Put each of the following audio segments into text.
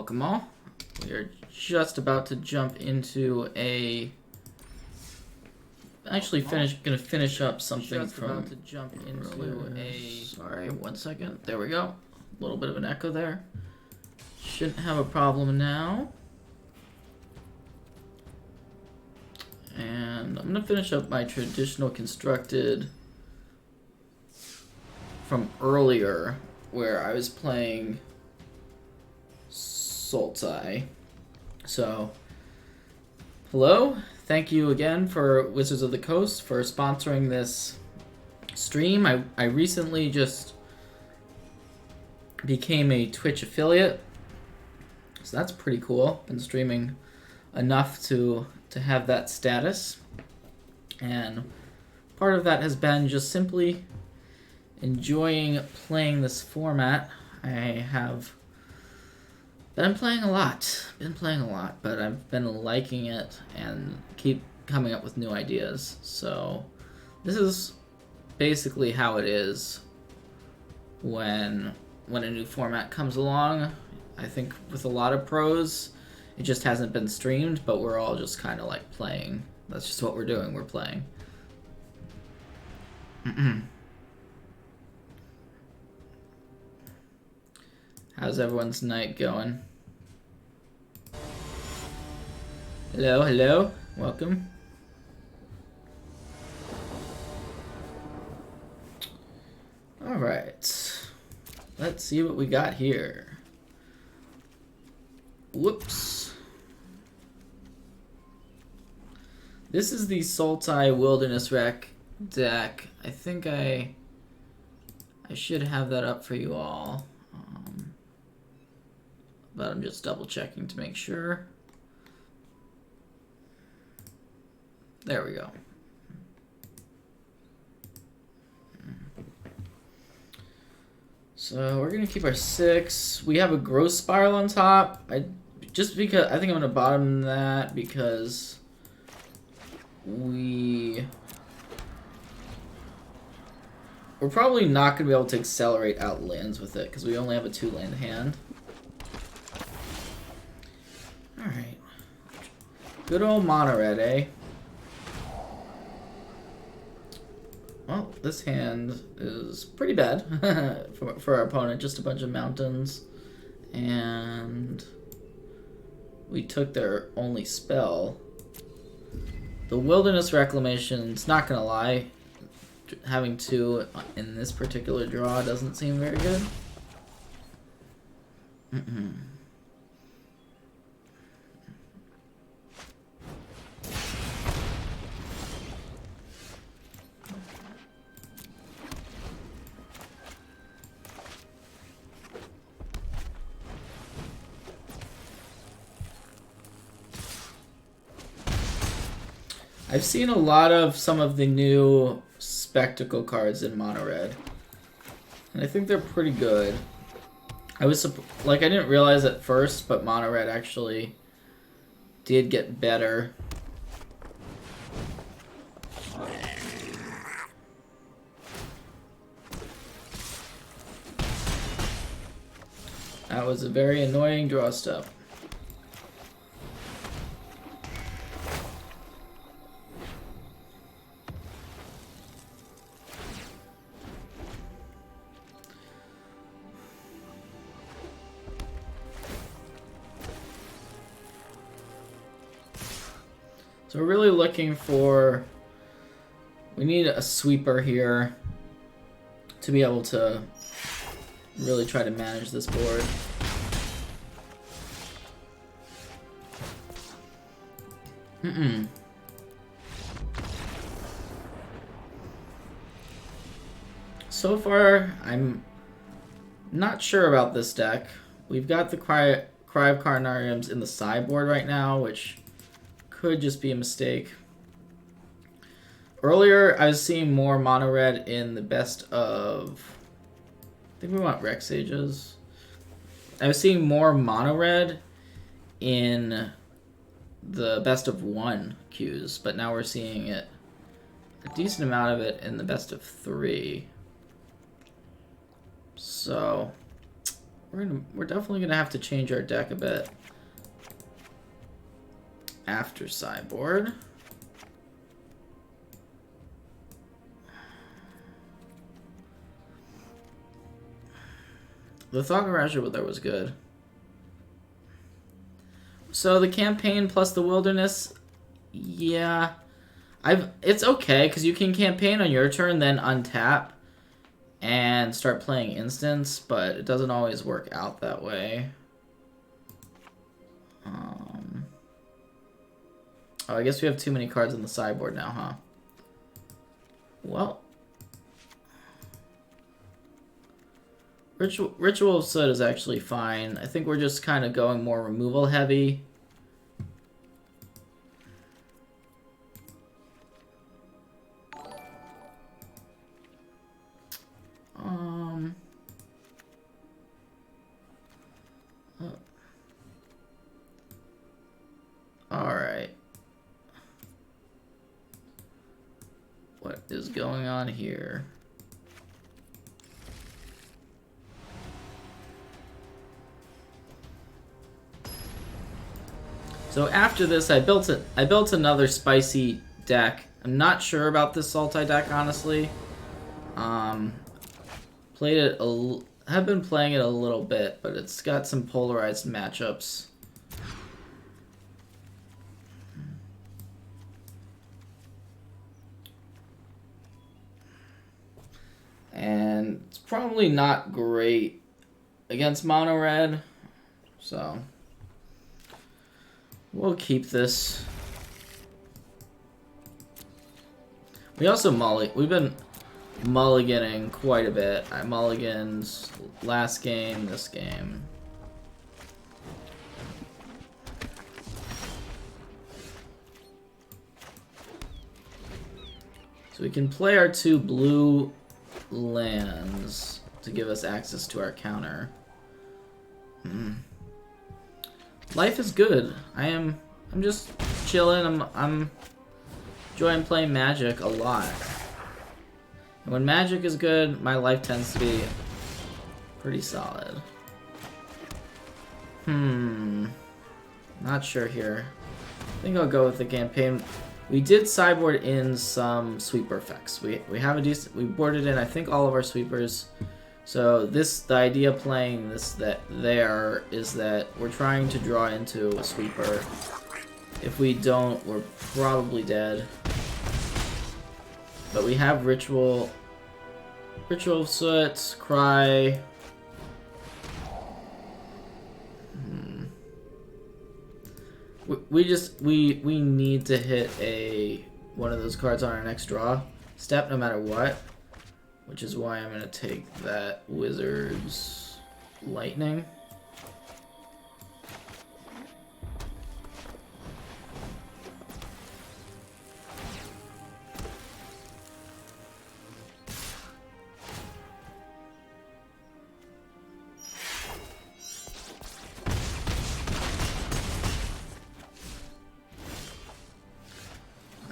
Welcome all. We are just about to jump into a... Actually, gonna finish up something from... to jump into a... Sorry, 1 second. There we go. A little bit of an echo there. Shouldn't have a problem now. And I'm gonna finish up my traditional constructed from earlier, where I was playing Sultai. So, hello, thank you again for Wizards of the Coast for sponsoring this stream. I recently just became a Twitch affiliate, so that's pretty cool. Been streaming enough to have that status, and part of that has been just simply enjoying playing this format. I have been playing a lot, but I've been liking it and keep coming up with new ideas. So this is basically how it is when a new format comes along. I think with a lot of pros, it just hasn't been streamed, but we're all just kind of like playing. That's just what we're doing, we're playing. How's everyone's night going? Hello, hello, welcome. Alright, let's see what we got here. Whoops. This is the Sultai Wilderness Wreck deck. I think I should have that up for you all. But I'm just double checking to make sure. There we go. So we're gonna keep our 6. We have a growth spiral on top. I think I'm gonna bottom that because we're probably not gonna be able to accelerate out lands with it because we only have a 2-land hand. Alright. Good old mono red, eh? Well, this hand is pretty bad for our opponent. Just a bunch of mountains. And we took their only spell. The Wilderness Reclamation's not gonna lie. Having 2 in this particular draw doesn't seem very good. I've seen a lot of some of the new spectacle cards in mono red, and I think they're pretty good. I didn't realize at first, but mono red actually did get better. That was a very annoying draw step. So we're really looking for... We need a sweeper here to be able to really try to manage this board. So far, I'm not sure about this deck. We've got the Cry of Carnariums in the sideboard right now, which could just be a mistake. Earlier, I was seeing more mono red in the best of... I think we want Rex Sages. I was seeing more mono red in the best of 1 queues, but now we're seeing it, a decent amount of it in the best of 3. So we're definitely gonna have to change our deck a bit after sideboard. The Thought Garager there was good. So the campaign plus the wilderness, yeah, it's okay because you can campaign on your turn, then untap and start playing instants, but it doesn't always work out that way. Oh, I guess we have too many cards on the sideboard now, huh? Well, Ritual of Soot is actually fine. I think we're just kind of going more removal heavy. Alright. What is going on here? So after this, I built another spicy deck. I'm not sure about this Sultai deck, honestly. Played it have been playing it a little bit, but it's got some polarized matchups. And it's probably not great against mono red, so we'll keep this. We've been mulliganing quite a bit. I mulliganed last game, this game. So we can play our 2 blue lands to give us access to our counter. Life is good. I'm just chilling. I'm enjoying playing Magic a lot. And when Magic is good, my life tends to be pretty solid. Not sure here. I think I'll go with the campaign. We did sideboard in some sweeper effects. We have a decent. We boarded in I think all of our sweepers. So the idea playing this is that we're trying to draw into a sweeper. If we don't, we're probably dead. But we have Ritual of Soot, Cry. We need to hit one of those cards on our next draw step no matter what, which is why I'm gonna take that Wizard's Lightning.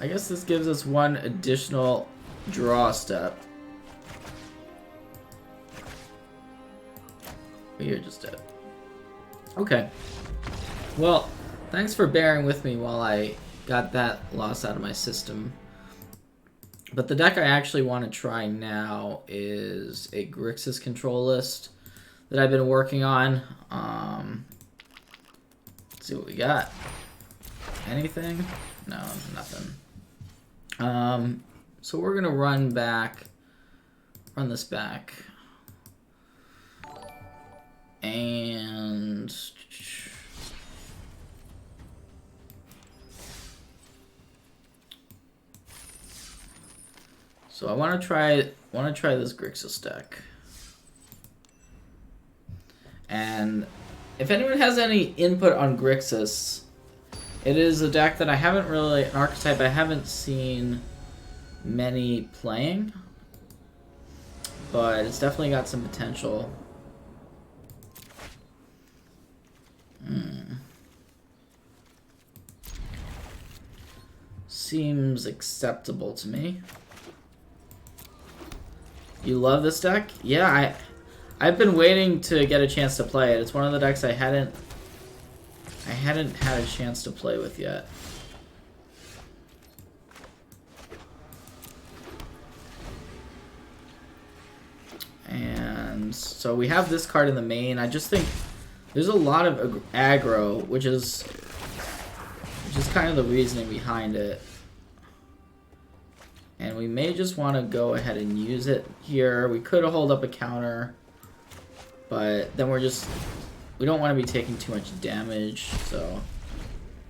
I guess this gives us one additional draw step. You're just dead. Okay. Well, thanks for bearing with me while I got that loss out of my system. But the deck I actually want to try now is a Grixis control list that I've been working on. Let's see what we got. Anything? No, nothing. So we're gonna run this back, and so I want to try this Grixis deck, and if anyone has any input on Grixis. It is a deck that an archetype I haven't seen many playing, but it's definitely got some potential. Seems acceptable to me. You love this deck? Yeah, I've been waiting to get a chance to play it. It's one of the decks I hadn't had a chance to play with yet. And so we have this card in the main. I just think there's a lot of aggro, which is kind of the reasoning behind it. And we may just want to go ahead and use it here. We could hold up a counter, but then we don't want to be taking too much damage. So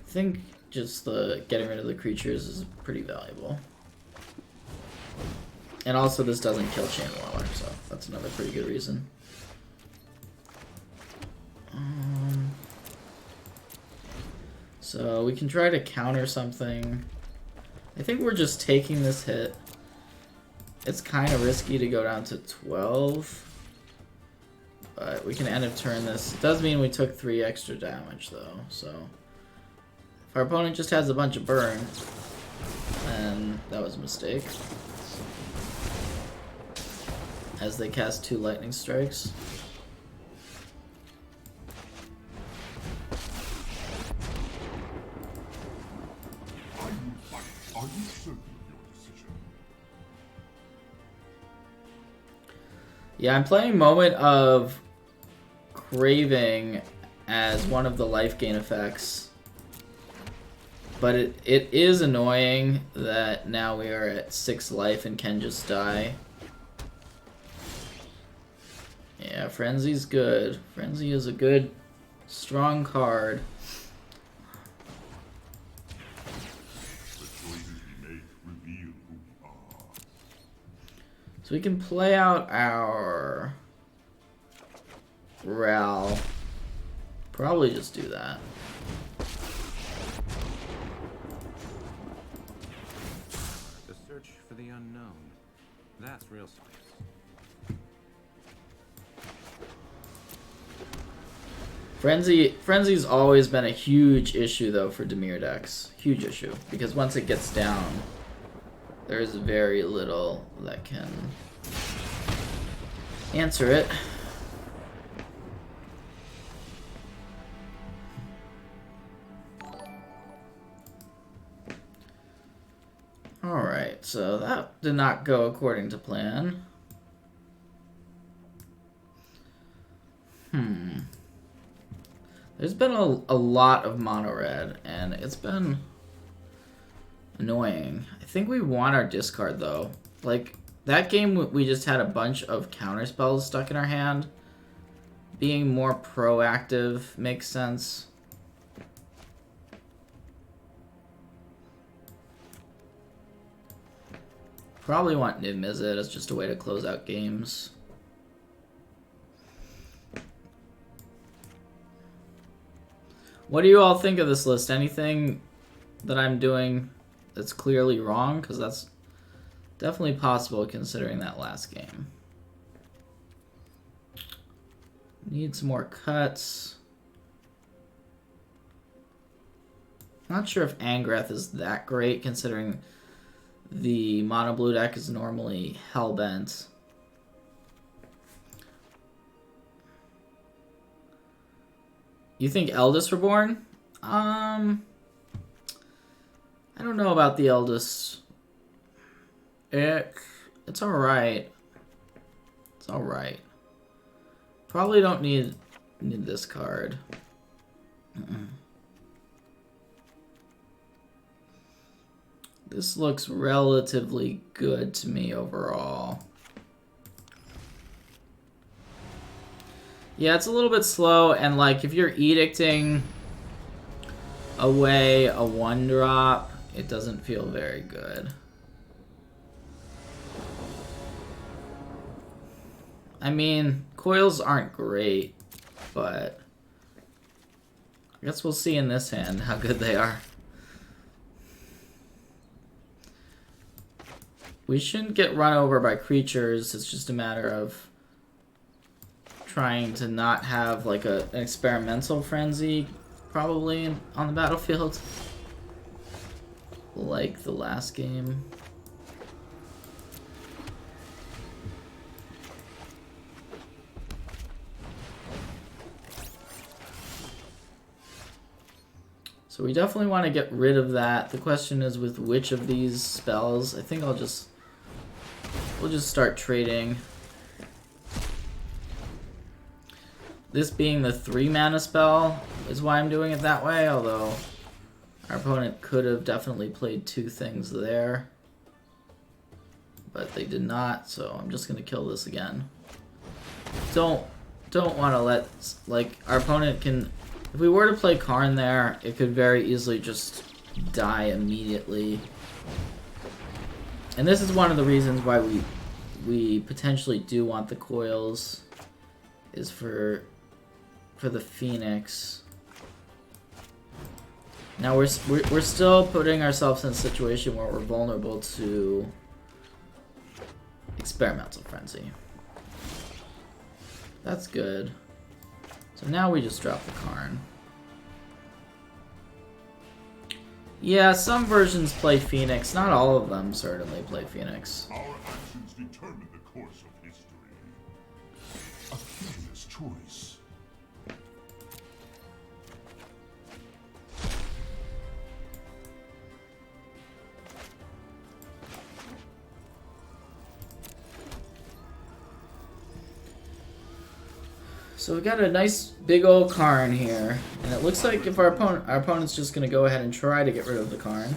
I think just the getting rid of the creatures is pretty valuable. And also this doesn't kill Chain Waller, so that's another pretty good reason. So we can try to counter something. I think we're just taking this hit. It's kind of risky to go down to 12. But we can end of turn this. It does mean we took 3 extra damage though, so if our opponent just has a bunch of burn, then that was a mistake. As they cast 2 lightning strikes. Are you certain of your decision? Yeah, I'm playing Moment of Craving as one of the life gain effects. But it is annoying that now we are at 6 life and can just die. Yeah, Frenzy's good. Frenzy is a good, strong card. The choices we make reveal who we are. So we can play out our Ral. Probably just do that. The search for the unknown. That's real science. Frenzy's always been a huge issue though for Dimir decks. Huge issue. Because once it gets down, there's very little that can answer it. Alright, so that did not go according to plan. There's been a lot of mono red, and it's been annoying. I think we want our discard though. Like, that game we just had a bunch of counter spells stuck in our hand. Being more proactive makes sense. Probably want Niv Mizzet as just a way to close out games. What do you all think of this list? Anything that I'm doing that's clearly wrong? Because that's definitely possible considering that last game. Need some more cuts. Not sure if Angrath is that great considering the mono blue deck is normally Hellbent. You think Eldest Reborn? I don't know about the Eldest. It's alright. It's alright. Probably don't need this card. This looks relatively good to me overall. Yeah, it's a little bit slow, and like if you're edicting away a 1-drop, it doesn't feel very good. I mean, coils aren't great, but I guess we'll see in this hand how good they are. We shouldn't get run over by creatures, it's just a matter of trying to not have like an experimental frenzy probably on the battlefield like the last game. So we definitely want to get rid of that. The question is with which of these spells. I think we'll just start trading. This being the 3 mana spell is why I'm doing it that way, although our opponent could have definitely played 2 things there. But they did not, so I'm just gonna kill this again. Don't want to let, like, our opponent can, if we were to play Karn there, it could very easily just die immediately. And this is one of the reasons why we potentially do want the coils, is for the Phoenix. Now we're still putting ourselves in a situation where we're vulnerable to Experimental Frenzy. That's good. So now we just drop the Karn. Yeah, some versions play Phoenix. Not all of them certainly play Phoenix. Our actions determine the course of history. A curious choice. So we got a nice big old Karn here, and it looks like if our opponent's just gonna go ahead and try to get rid of the Karn.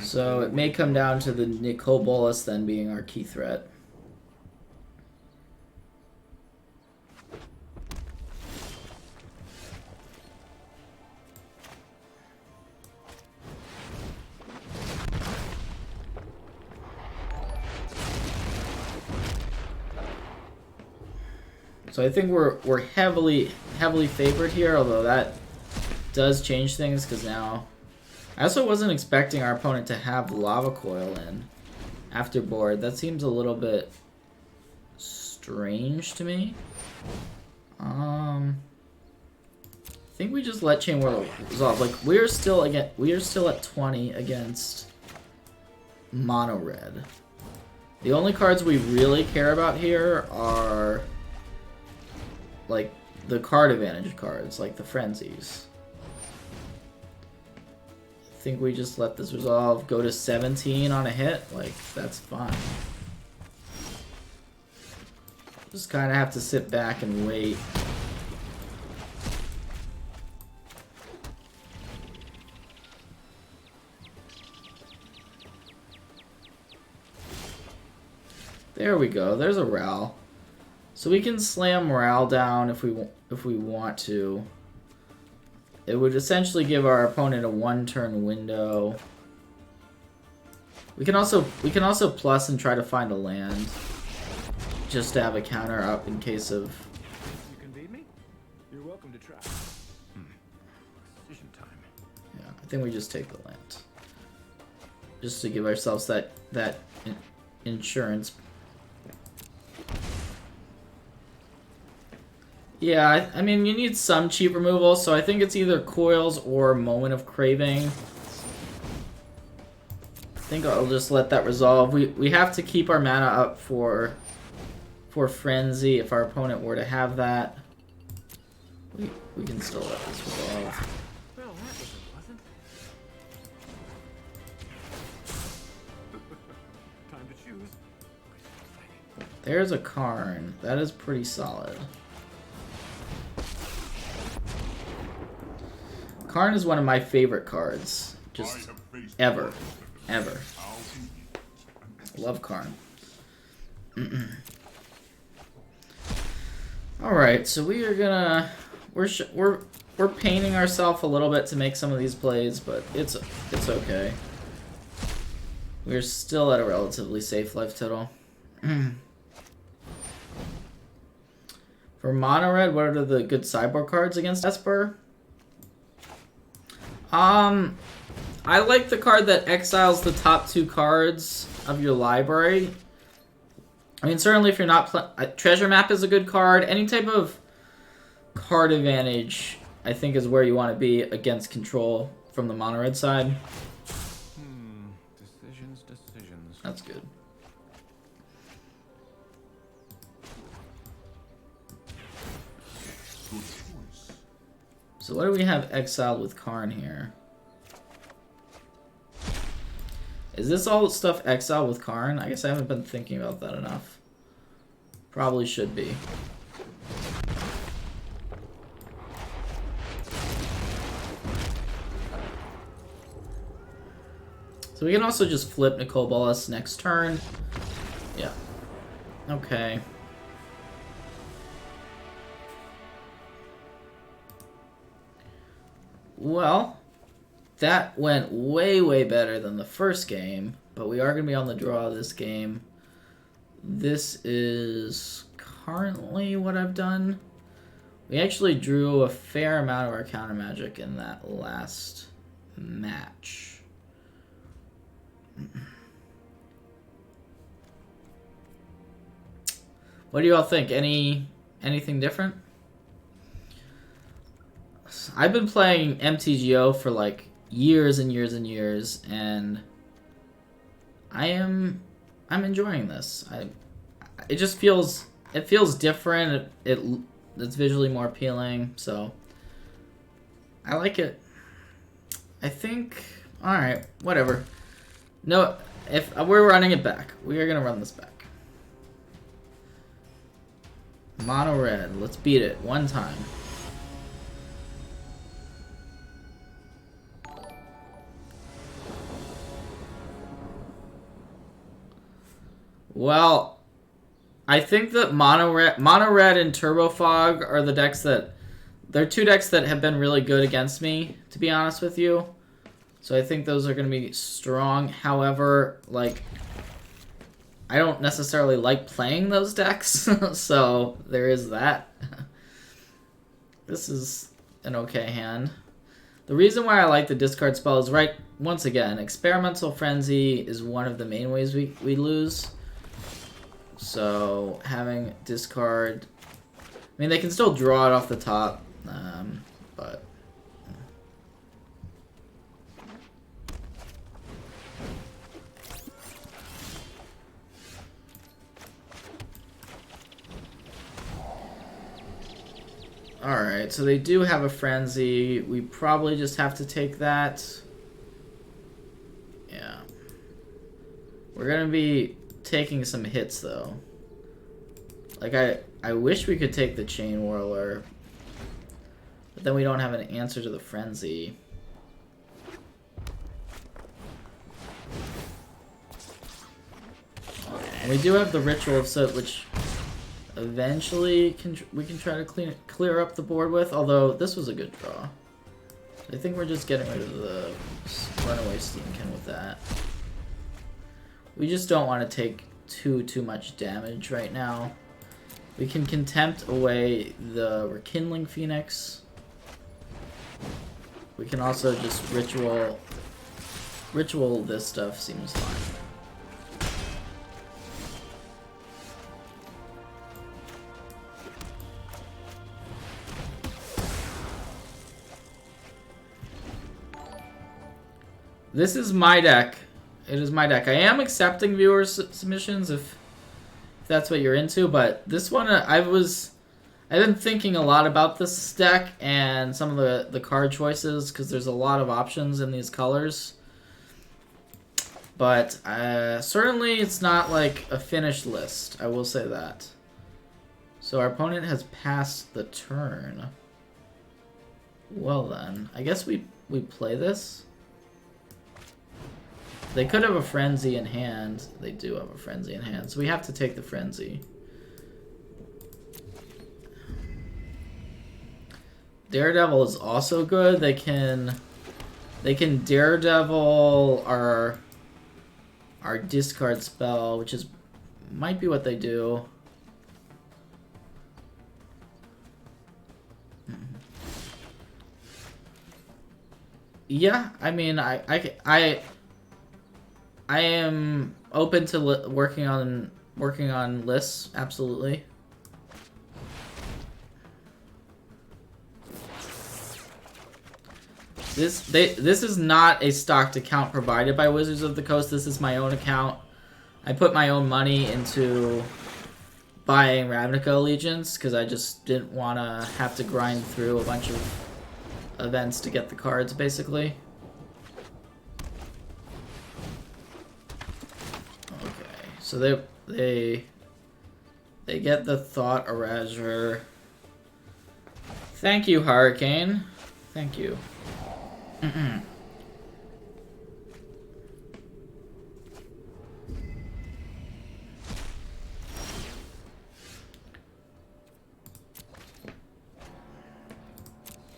So it may come down to the Nicobolus then being our key threat. So I think we're heavily favored here, although that does change things because now I also wasn't expecting our opponent to have Lava Coil in after board. That seems a little bit strange to me. I think we just let Chain Whirl resolve. Like we're still at 20 against mono red. The only cards we really care about here are like the card advantage cards, like the Frenzies. I think we just let this resolve, go to 17 on a hit, like that's fine. Just kind of have to sit back and wait. There we go, there's a Ral. So we can slam Ral down if we want to. It would essentially give our opponent a 1-turn window. We can also plus and try to find a land, just to have a counter up in case of. You can beat me? You're welcome to try. Decision time. Yeah, I think we just take the land, just to give ourselves that insurance. Yeah, I mean, you need some cheap removal, so I think it's either Coils or Moment of Craving. I think I'll just let that resolve. We have to keep our mana up for Frenzy if our opponent were to have that. We can still let this resolve. Well, that wasn't pleasant. Time to choose. There's a Karn. That is pretty solid. Karn is one of my favorite cards. Just ever. Ever. Love Karn. Alright, so we are gonna... We're painting ourselves a little bit to make some of these plays, but it's okay. We're still at a relatively safe life total. For mono red, what are the good sideboard cards against Esper? I like the card that exiles the top 2 cards of your library. I mean, certainly if you're not Treasure Map is a good card. Any type of card advantage, I think, is where you want to be against control from the mono red side. Decisions. That's good. Good choice. So what do we have exiled with Karn here? Is this all stuff exiled with Karn? I guess I haven't been thinking about that enough. Probably should be. So we can also just flip Nicol Bolas next turn. Yeah. Okay. Well, that went way, way better than the first game, but we are going to be on the draw this game. This is currently what I've done. We actually drew a fair amount of our counter magic in that last match. What do you all think? Anything different? I've been playing MTGO for like years and years and years, and I'm enjoying this. It just feels different. It's visually more appealing, so I like it. I think, all right, whatever. No, if we're running it back, we are gonna run this back. Mono red. Let's beat it one time. Well, I think that Mono Red and Turbo Fog are the decks that... They're two decks that have been really good against me, to be honest with you. So I think those are going to be strong. However, like, I don't necessarily like playing those decks, so there is that. This is an okay hand. The reason why I like the discard spell is, right, once again, Experimental Frenzy is one of the main ways we lose. So having discard, I mean, they can still draw it off the top, but alright, so they do have a frenzy. We probably just have to take that. Yeah. We're gonna be taking some hits though. Like I wish we could take the Chain Whirler, but then we don't have an answer to the frenzy. And we do have the Ritual of Soot, which eventually we can try to clear up the board with, although this was a good draw. I think we're just getting rid of the Runaway Steamkin with that. We just don't want to take too much damage right now. We can Contempt away the Rekindling Phoenix. We can also just Ritual this stuff, seems fine. This is my deck. It is my deck. I am accepting viewers' submissions if that's what you're into, but this one I've been thinking a lot about this deck and some of the card choices because there's a lot of options in these colors. But certainly it's not like a finished list. I will say that. So our opponent has passed the turn. Well then, I guess we play this. They could have a Frenzy in hand. They do have a Frenzy in hand, so we have to take the Frenzy. Daredevil is also good. They can Daredevil our discard spell, which might be what they do. Yeah, I mean, I am open to working on lists, absolutely. This is not a stocked account provided by Wizards of the Coast. This is my own account. I put my own money into buying Ravnica Allegiance because I just didn't want to have to grind through a bunch of events to get the cards, basically. Okay, so they get the Thought Erasure. Thank you, Hurricane. Thank you.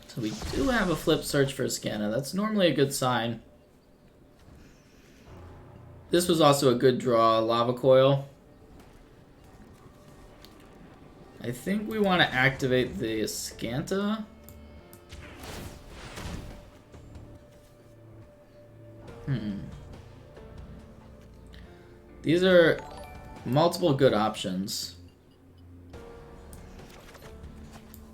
So we do have a flip search for Scanna. That's normally a good sign. This was also a good draw, Lava Coil. I think we want to activate the Scanta. These are multiple good options.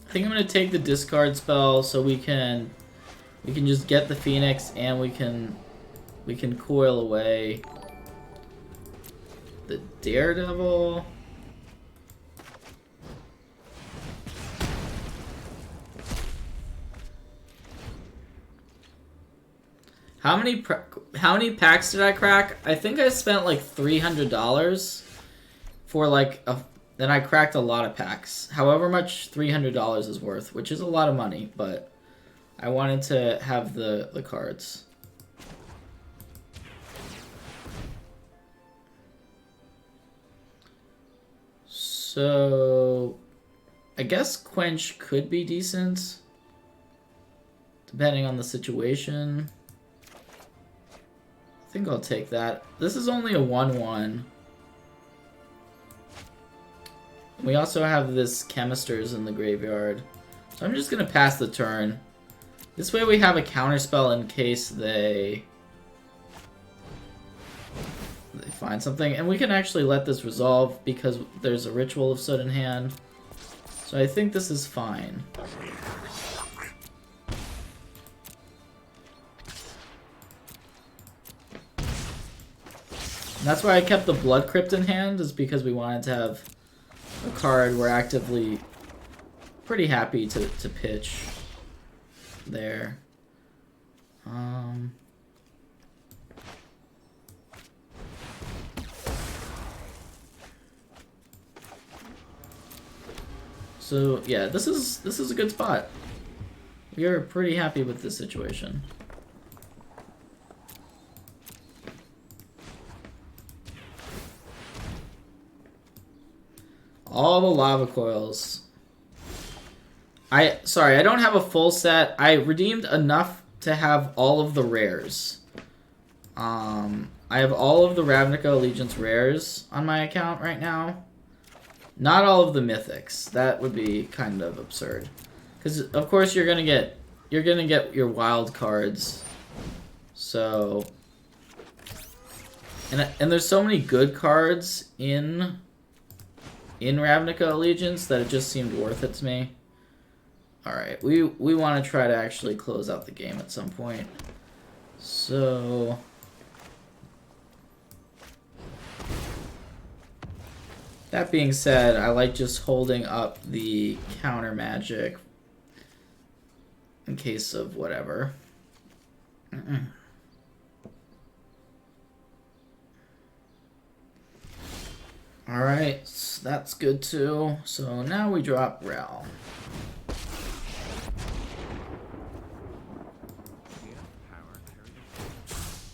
I think I'm gonna take the discard spell so we can just get the Phoenix and we can coil away the Daredevil. How many packs did I crack? I think I spent like $300 for like a. Then I cracked a lot of packs. However much $300 is worth, which is a lot of money, but I wanted to have the cards. So I guess Quench could be decent, depending on the situation. I think I'll take that. This is only a 1/1. We also have this Chemisters in the graveyard. So I'm just going to pass the turn. This way we have a counterspell in case they find something. And we can actually let this resolve because there's a Ritual of Soot in hand. So I think this is fine. And that's why I kept the Blood Crypt in hand, is because we wanted to have a card we're actively pretty happy to pitch there. So yeah, this is a good spot. We are pretty happy with this situation. All the Lava Coils. Sorry, I don't have a full set. I redeemed enough to have all of the rares. I have all of the Ravnica Allegiance rares on my account right now. Not all of the mythics. That would be kind of absurd. Because of course you're gonna get your wild cards. So and there's so many good cards in Ravnica Allegiance that it just seemed worth it to me. Alright, we want to try to actually close out the game at some point. So that being said, I like just holding up the counter magic in case of whatever. Alright, so that's good too. So now we drop Rel.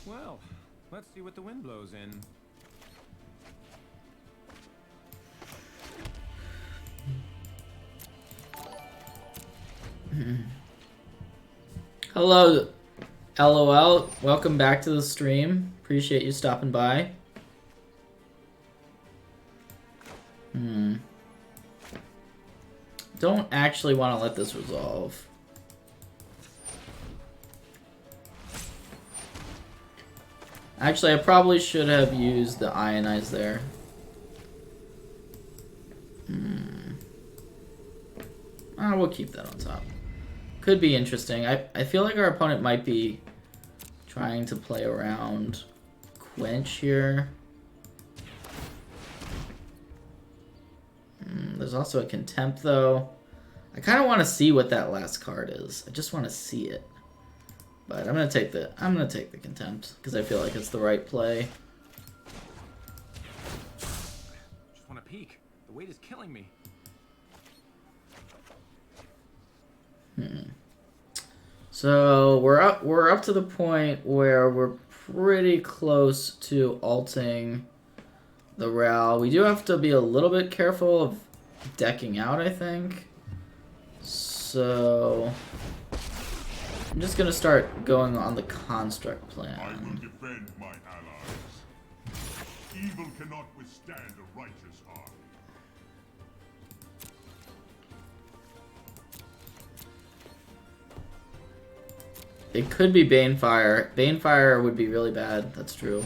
Well, let's see what the wind blows in. Hello, LOL. Welcome back to the stream. Appreciate you stopping by. Don't actually want to let this resolve. Actually, I probably should have used the Ionize there. We'll keep that on top. Could be interesting. I feel like our opponent might be trying to play around Quench here. There's also a Contempt, though. I kind of want to see what that last card is. I just want to see it. But I'm gonna take the contempt because I feel like it's the right play. Just want to peek. The weight is killing me. So we're up to the point where we're pretty close to alting the Ral. We do have to be a little bit careful of decking out, I think. So I'm just gonna start going on the construct I will plan. defend my allies. Evil cannot withstand a righteous army. It could be Banefire. Banefire would be really bad, that's true.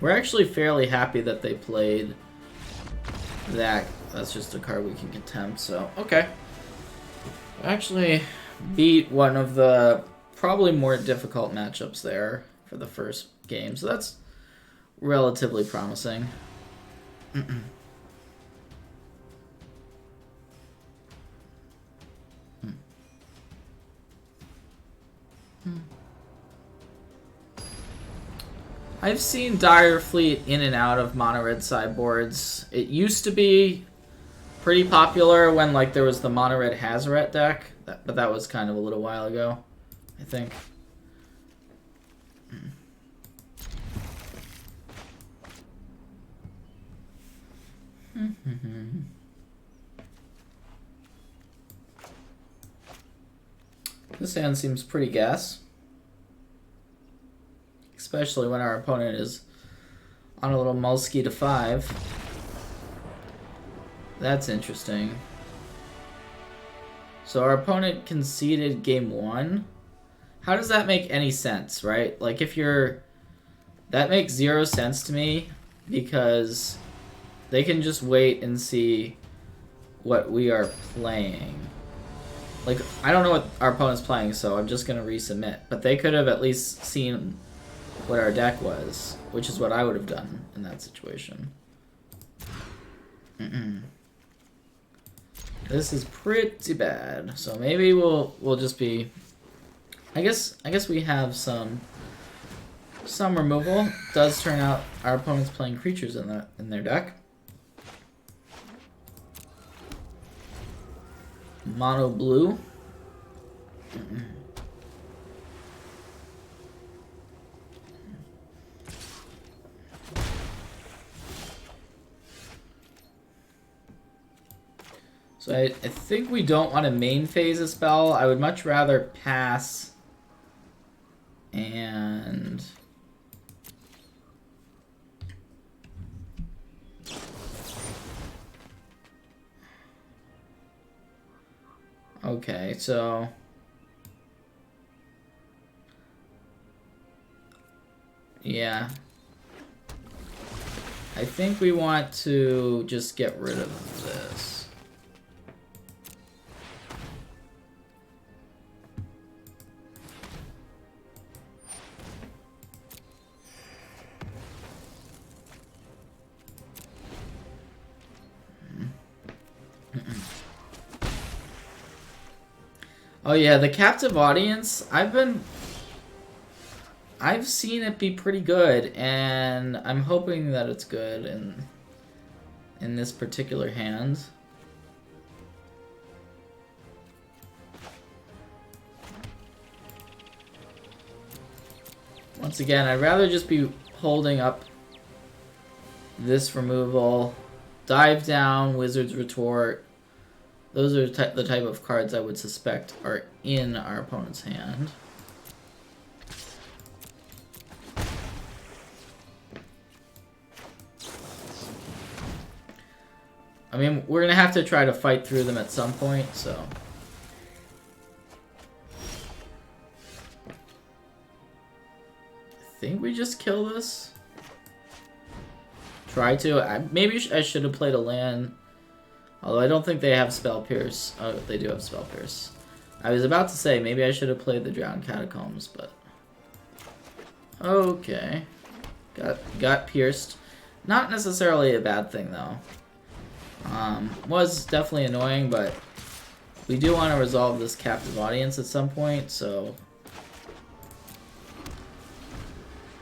We're actually fairly happy that they played that. That's just a card we can contempt, so okay. Actually beat one of the probably more difficult matchups there for the first game, so that's relatively promising. I've seen Dire Fleet in and out of mono red sideboards. It used to be pretty popular when like there was the mono red Hazoret deck, but that was kind of a little while ago, I think. This hand seems pretty gas. Especially when our opponent is on a little Mulski to 5. That's interesting. So our opponent conceded game 1. How does that make any sense, right? Like if you're... That makes 0 sense to me because they can just wait and see what we are playing. Like, I don't know what our opponent's playing, so I'm just going to resubmit. But they could have at least seen what our deck was, which is what I would have done in that situation. This is pretty bad. So maybe we'll just be... I guess we have some removal. Does turn out our opponent's playing creatures in their deck. Mono blue. So I think we don't want to main phase a spell. I would much rather pass and... Okay, so... Yeah. I think we want to just get rid of this. Oh yeah, the captive audience, I've seen it be pretty good, and I'm hoping that it's good in this particular hand. Once again, I'd rather just be holding up this removal, dive down, Wizard's Retort. Those are the type of cards I would suspect are in our opponent's hand. I mean, we're going to have to try to fight through them at some point, so... I think we just kill this. Try to. Maybe I should have played a land. Although I don't think they have Spell Pierce. Oh, they do have Spell Pierce. I was about to say, maybe I should have played the Drowned Catacombs, but... Okay. Got pierced. Not necessarily a bad thing, though. Was definitely annoying, but we do want to resolve this captive audience at some point, so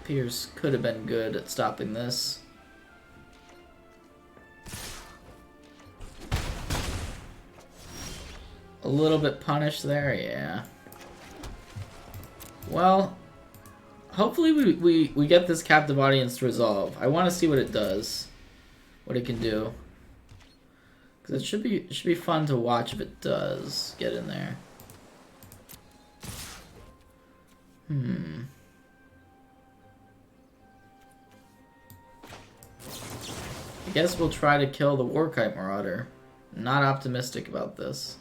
Pierce could have been good at stopping this. A little bit punished there, yeah. Well, hopefully we get this captive audience to resolve. I want to see what it does, what it can do, because it should be fun to watch if it does get in there. I guess we'll try to kill the Warkite Marauder. Not optimistic about this.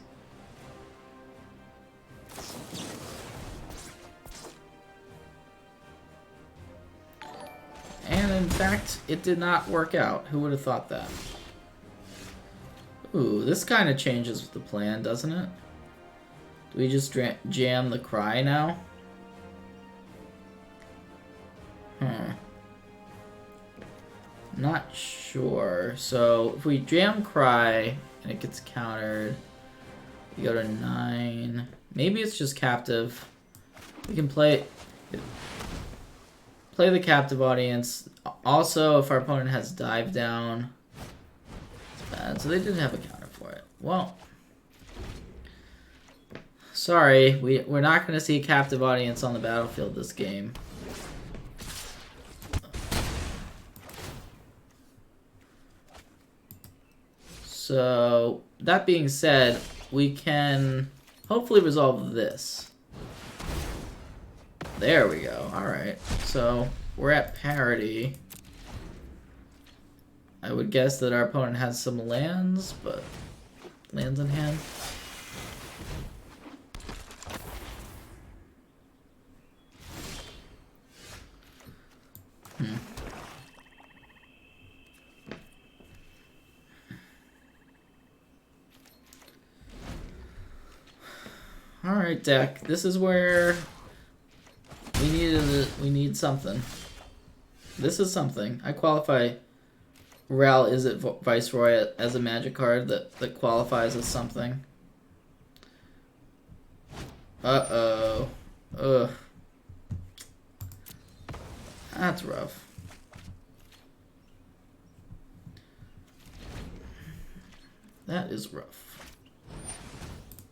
And in fact, it did not work out. Who would have thought that? Ooh, this kind of changes the plan, doesn't it? Do we just jam the Cry now? Not sure. So, if we jam Cry and it gets countered, we go to 9. Maybe it's just captive. We can play the captive audience. Also, if our opponent has dive down, it's bad. So they didn't have a counter for it. Well, sorry, we're not going to see a captive audience on the battlefield this game. So, that being said, we can hopefully resolve this. There we go. Alright. So, we're at parity. I would guess that our opponent has some lands, but lands in hand. Alright, deck. This is where we need something. This is something. I qualify Ral Izzet Viceroy as a magic card that qualifies as something. Uh-oh. Ugh. That's rough. That is rough.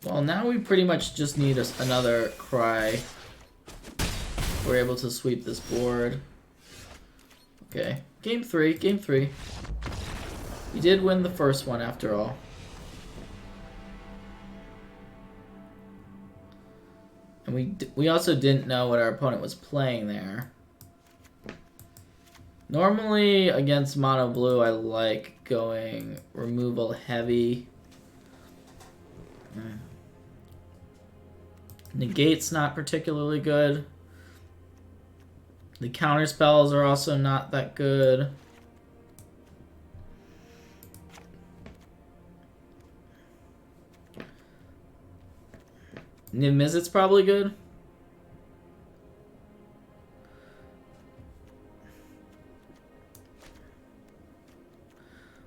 Well, now we pretty much just need another Cry. We're able to sweep this board. Okay. Game 3. Game 3. We did win the first one after all. And we also didn't know what our opponent was playing there. Normally, against mono blue, I like going removal heavy. Negate's not particularly good. The counter spells are also not that good. Niv Mizzet's probably good.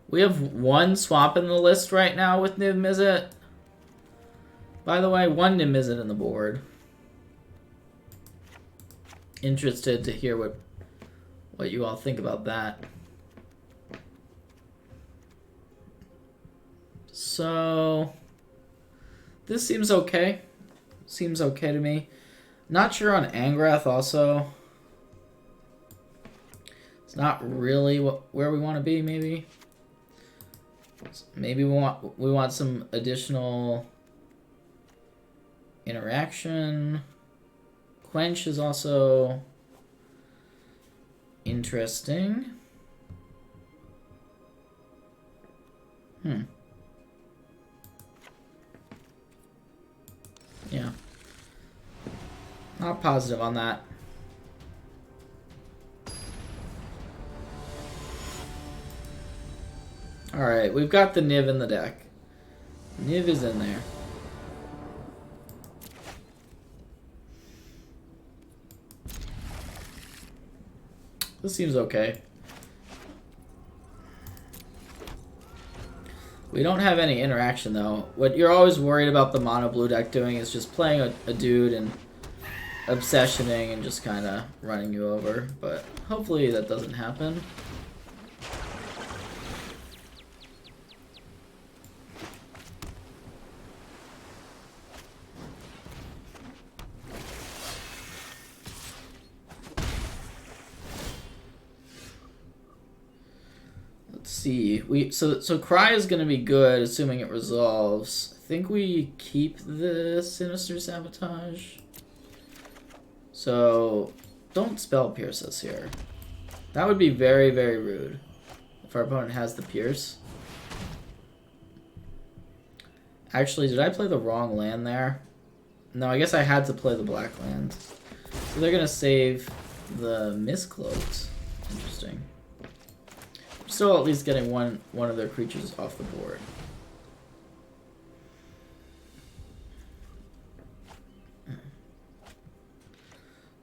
We have one swamp in the list right now with Niv Mizzet. By the way, one Niv Mizzet in the board. Interested to hear what you all think about that. So this seems okay. Seems okay to me. Not sure on Angrath also. It's not really where we want to be, maybe. Maybe we want some additional interaction. Quench is also interesting. Yeah. Not positive on that. Alright, we've got the Niv in the deck. Niv is in there. This seems okay. We don't have any interaction though. What you're always worried about the mono blue deck doing is just playing a dude and obsessioning and just kind of running you over. But hopefully that doesn't happen. See, so Cry is gonna be good, assuming it resolves. I think we keep the Sinister Sabotage. So don't Spell Pierce us here. That would be very, very rude if our opponent has the Pierce. Actually, did I play the wrong land there? No, I guess I had to play the black land. So they're gonna save the Miscloaked. Interesting. Still at least getting one of their creatures off the board.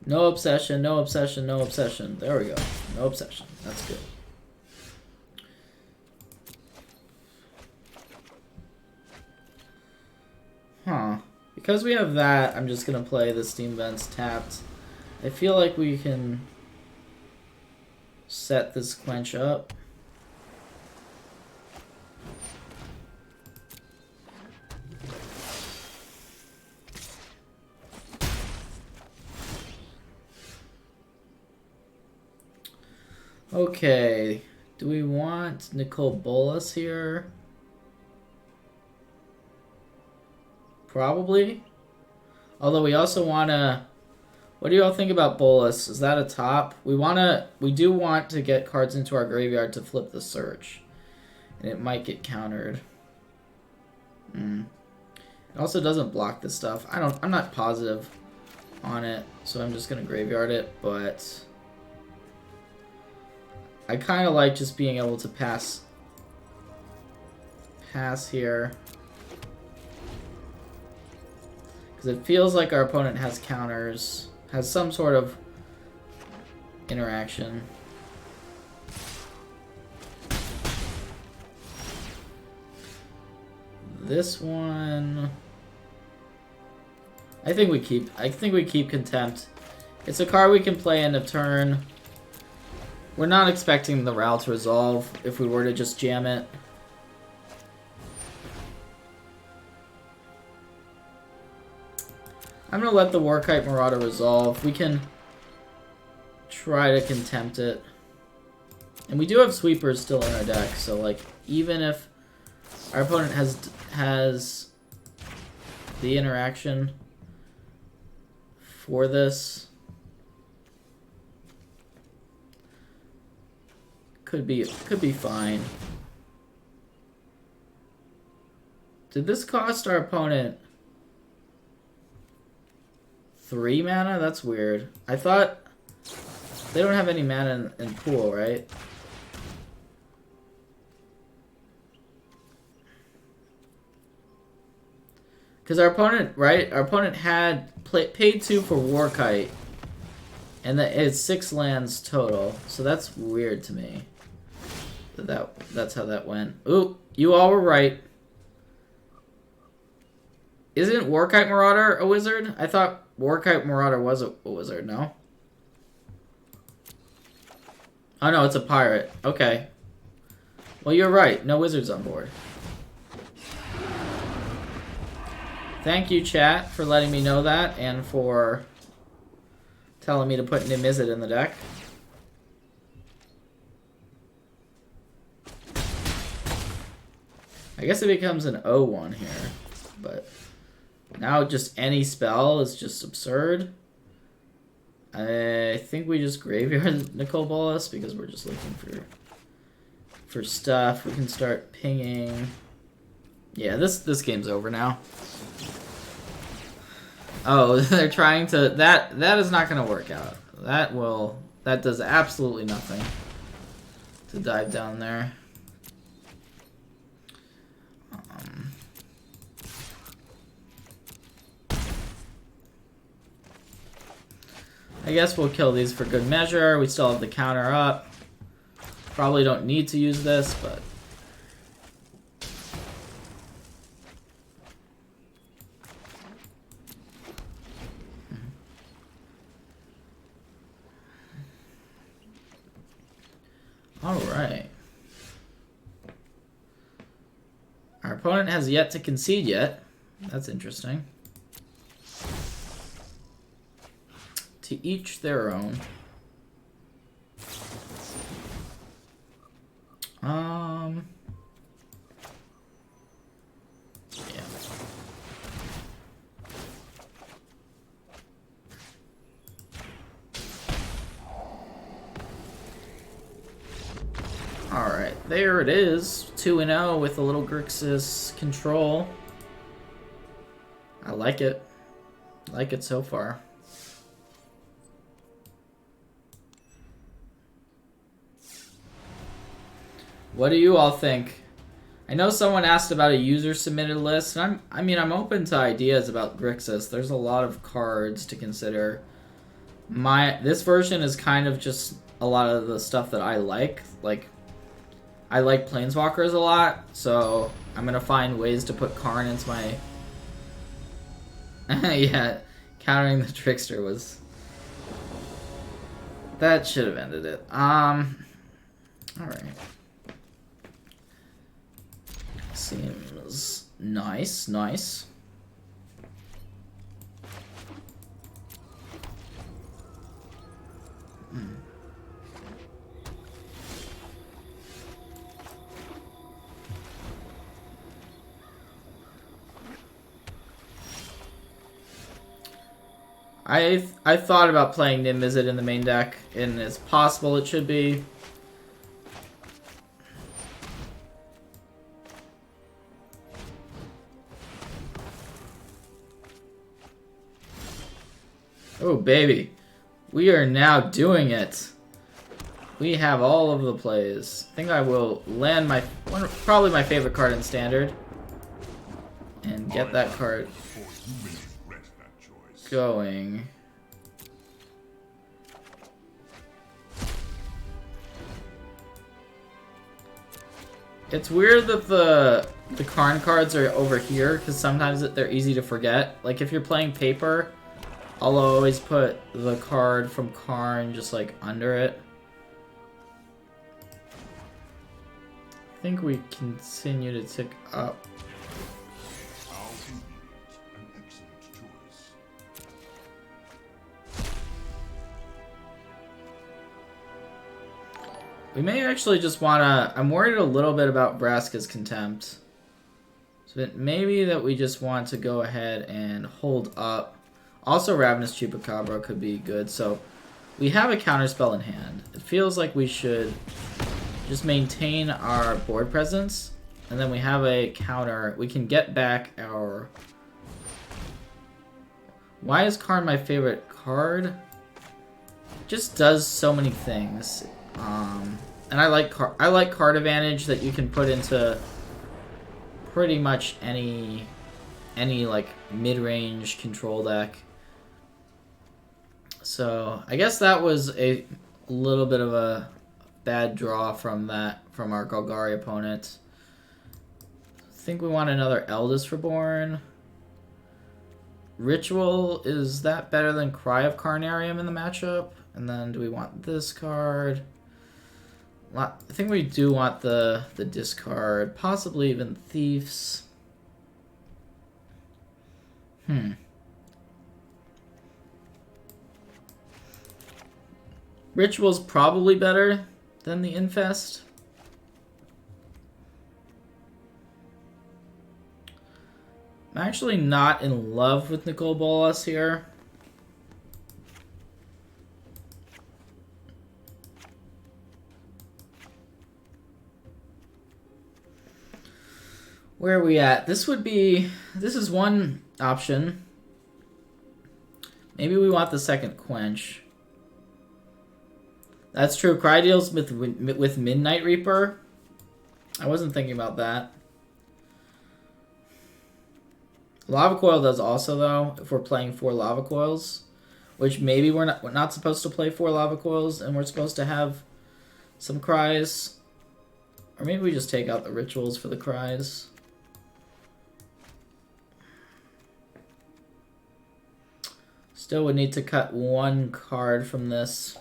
No obsession, no obsession, no obsession. There we go. No obsession. That's good. Huh. Because we have that, I'm just going to play the Steam Vents tapped. I feel like we can set this Quench up. Okay, do we want Nicole Bolas here? Probably. Although we also want to... What do you all think about Bolas? Is that a top? We do want to get cards into our graveyard to flip the search. And it might get countered. It also doesn't block this stuff. I'm not positive on it, so I'm just going to graveyard it, but... I kind of like just being able to pass here. Because it feels like our opponent has counters, has some sort of interaction. This one... I think we keep Contempt. It's a card we can play end of turn. We're not expecting the Ral to resolve if we were to just jam it. I'm going to let the Warkite Marauder resolve. We can try to Contempt it. And we do have Sweepers still in our deck, so like even if our opponent has the interaction for this, could be fine. Did this cost our opponent 3 mana? That's weird. I thought they don't have any mana in pool, right? Because our opponent, right? Our opponent had paid 2 for Warkite, and it's 6 lands total. So that's weird to me. That's how that went. Ooh, you all were right. Isn't Warkite Marauder a wizard? I thought Warkite Marauder was a wizard, no? Oh no, it's a pirate. Okay. Well, you're right. No wizards on board. Thank you, chat, for letting me know that and for telling me to put Nimizid in the deck. I guess it becomes an 0-1 here, but now just any spell is just absurd. I think we just graveyard Nicole Bolas because we're just looking for stuff. We can start pinging. Yeah, this game's over now. Oh, they're trying to... That is not going to work out. That does absolutely nothing to dive down there. I guess we'll kill these for good measure. We still have the counter up. Probably don't need to use this, but... Alright. Our opponent has yet to concede yet. That's interesting. To each their own. Yeah. Alright, there it is. 2-0 with a little Grixis control. I like it. Like it so far. What do you all think? I know someone asked about a user-submitted list, and I'm open to ideas about Grixis. There's a lot of cards to consider. This version is kind of just a lot of the stuff that I like. Like, I like Planeswalkers a lot, so I'm gonna find ways to put Karn into my... yeah, countering the Trickster was... That should have ended it. Alright. Seems nice, nice. I thought about playing Nimbizzet in the main deck, and it's possible it should be. Oh, baby. We are now doing it. We have all of the plays. I think I will land probably my favorite card in Standard. And get that card going. It's weird that the Karn cards are over here, because sometimes they're easy to forget. Like, if you're playing paper... I'll always put the card from Karn just like under it. I think we continue to tick up. An excellent choice. We may actually just wanna... I'm worried a little bit about Vraska's Contempt. So it may be that we just want to go ahead and hold up. Also, Ravenous Chupacabra could be good. So, we have a counterspell in hand. It feels like we should just maintain our board presence. And then we have a counter. We can get back our... Why is Karn my favorite card? It just does so many things. And I like card advantage that you can put into pretty much any like mid-range control deck. So I guess that was a little bit of a bad draw from our Golgari opponent. I think we want another Eldest Reborn. Ritual, is that better than Cry of Carnarium in the matchup? And then do we want this card? I think we do want the discard, possibly even Thieves. Ritual's probably better than the Infest. I'm actually not in love with Nicol Bolas here. Where are we at? This is one option. Maybe we want the second Quench. That's true. Cry deals with Midnight Reaper. I wasn't thinking about that. Lava Coil does also, though, if we're playing 4 Lava Coils. Which maybe we're not supposed to play 4 Lava Coils, and we're supposed to have some Cries. Or maybe we just take out the Rituals for the Cries. Still would need to cut one card from this.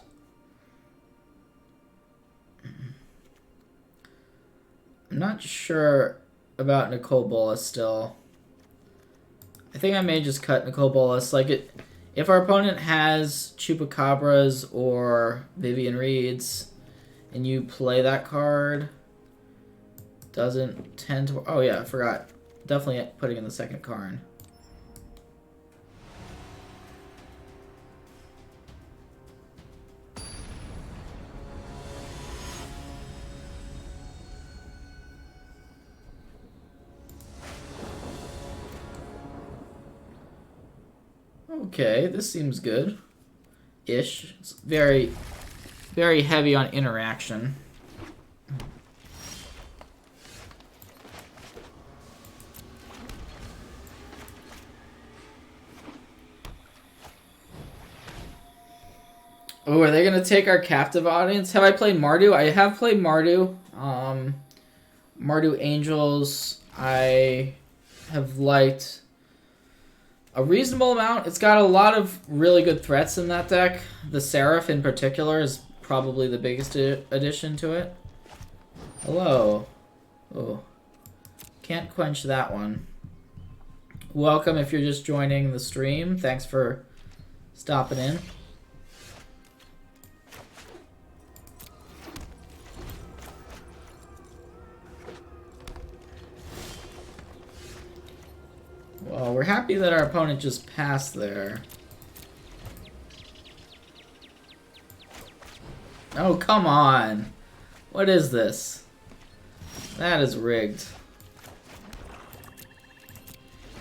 not sure about Nicole Bolas still. I think I may just cut Nicole Bolas. Like, if our opponent has Chupacabras or Vivian Reeds, and you play that card, doesn't tend to... Oh yeah, I forgot. Definitely putting in the second Karn. Okay, this seems good. Ish. It's very, very heavy on interaction. Oh, are they going to take our captive audience? Have I played Mardu? I have played Mardu. Mardu Angels, I have liked a reasonable amount. It's got a lot of really good threats in that deck. The Seraph in particular is probably the biggest addition to it. Hello. Oh. Can't quench that one. Welcome if you're just joining the stream. Thanks for stopping in. Well, we're happy that our opponent just passed there. Oh, come on. What is this? That is rigged.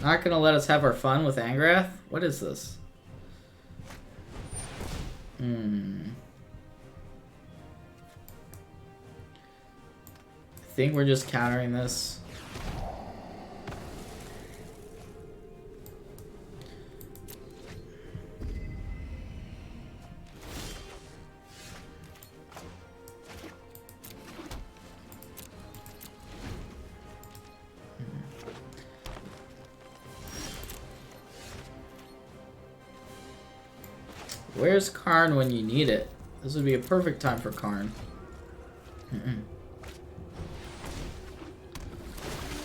Not gonna let us have our fun with Angrath? What is this? I think we're just countering this. Where's Karn when you need it? This would be a perfect time for Karn.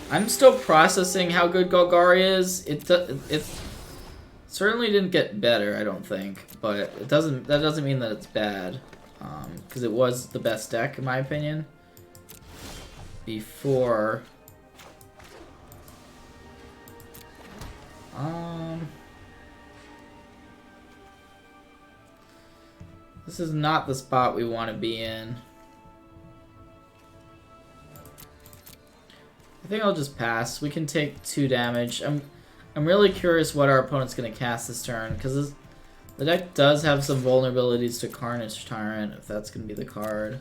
I'm still processing how good Golgari is. It certainly didn't get better, I don't think, but that doesn't mean that it's bad, because it was the best deck in my opinion before. This is not the spot we want to be in. I think I'll just pass. We can take 2 damage. I'm really curious what our opponent's going to cast this turn, because the deck does have some vulnerabilities to Carnage Tyrant, if that's going to be the card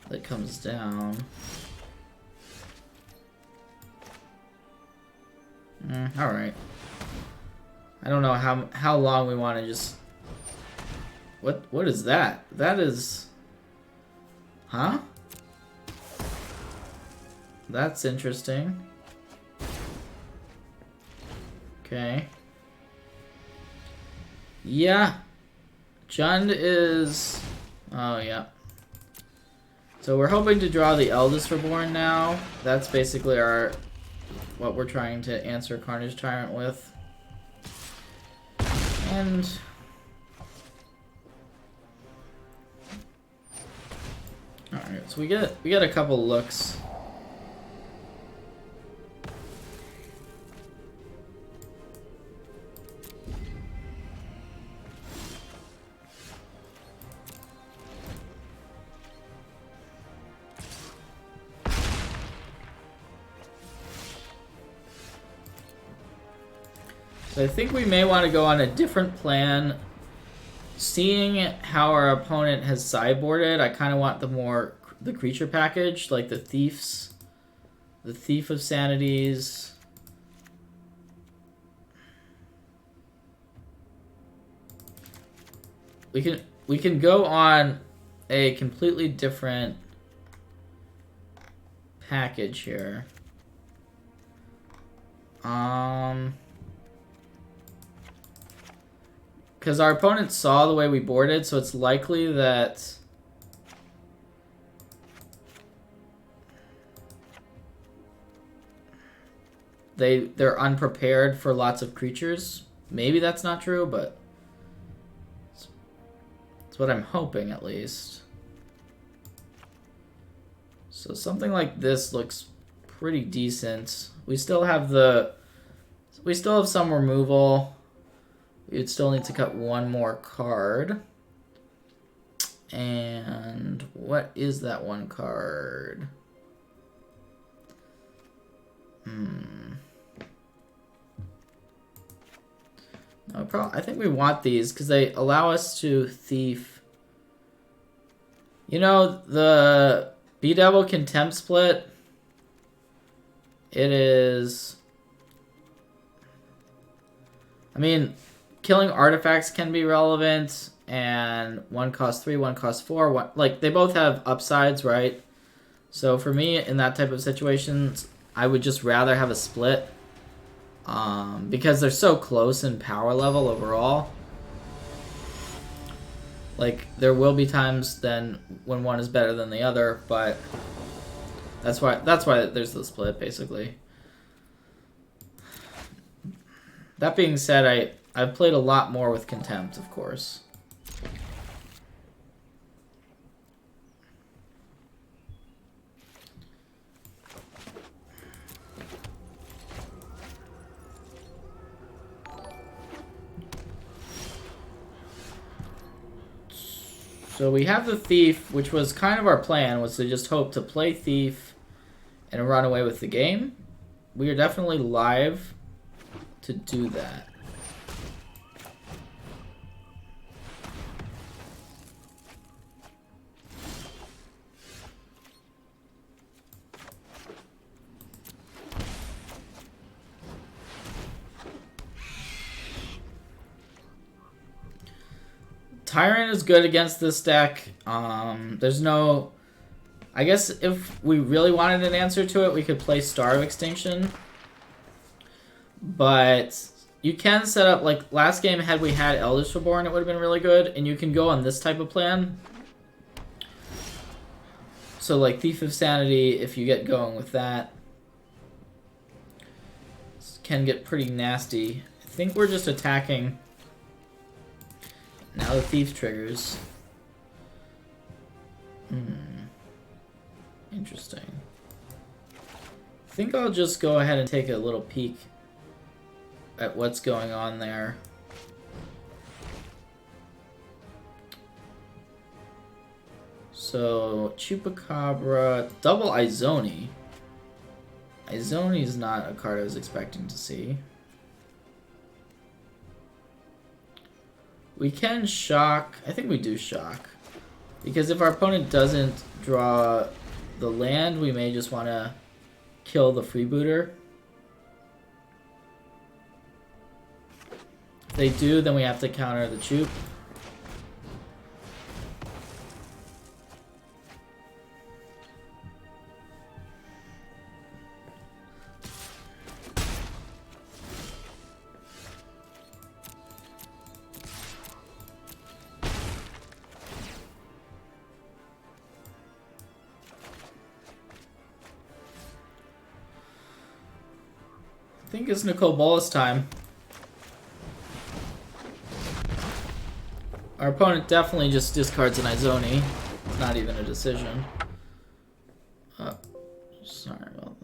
that comes down. Alright. I don't know how long we want to just... What is that? That is... Huh? That's interesting. Okay. Yeah. Jund is... Oh, yeah. So we're hoping to draw the Eldest Reborn now. That's basically what we're trying to answer Carnage Tyrant with. And... Alright, so we get a couple looks. So I think we may want to go on a different plan. Seeing how our opponent has sideboarded, I kind of want the creature package, like the Thief of Sanities. We can go on a completely different package here. Because our opponent saw the way we boarded, so it's likely that... they're unprepared for lots of creatures. Maybe that's not true, but it's what I'm hoping at least. So something like this looks pretty decent. We still have some removal. We'd still need to cut one more card. And what is that one card? No, I think we want these because they allow us to thief. You know, the Bedevil Contempt split, it is... I mean, killing artifacts can be relevant, and one costs 3, one costs 4. One, like, they both have upsides, right? So for me, in that type of situations, I would just rather have a split. Because they're so close in power level overall. Like, there will be times then when one is better than the other, but that's why there's the split, basically. That being said, I've played a lot more with Contempt, of course. So we have the Thief, which was kind of our plan, was to just hope to play Thief and run away with the game. We are definitely live to do that. Tyrant is good against this deck. There's no... I guess if we really wanted an answer to it, we could play Star of Extinction. But you can set up... Like, last game, had we had Elders Reborn, it would have been really good. And you can go on this type of plan. So, like, Thief of Sanity, if you get going with that, can get pretty nasty. I think we're just attacking... Now the Thief triggers. Interesting. I think I'll just go ahead and take a little peek at what's going on there. So, Chupacabra, double Izoni. Izoni is not a card I was expecting to see. We can shock. I think we do shock. Because if our opponent doesn't draw the land, we may just want to kill the freebooter. If they do, then we have to counter the Chup. I think it's Nicole Bolas time. Our opponent definitely just discards an Izoni. It's not even a decision. Sorry about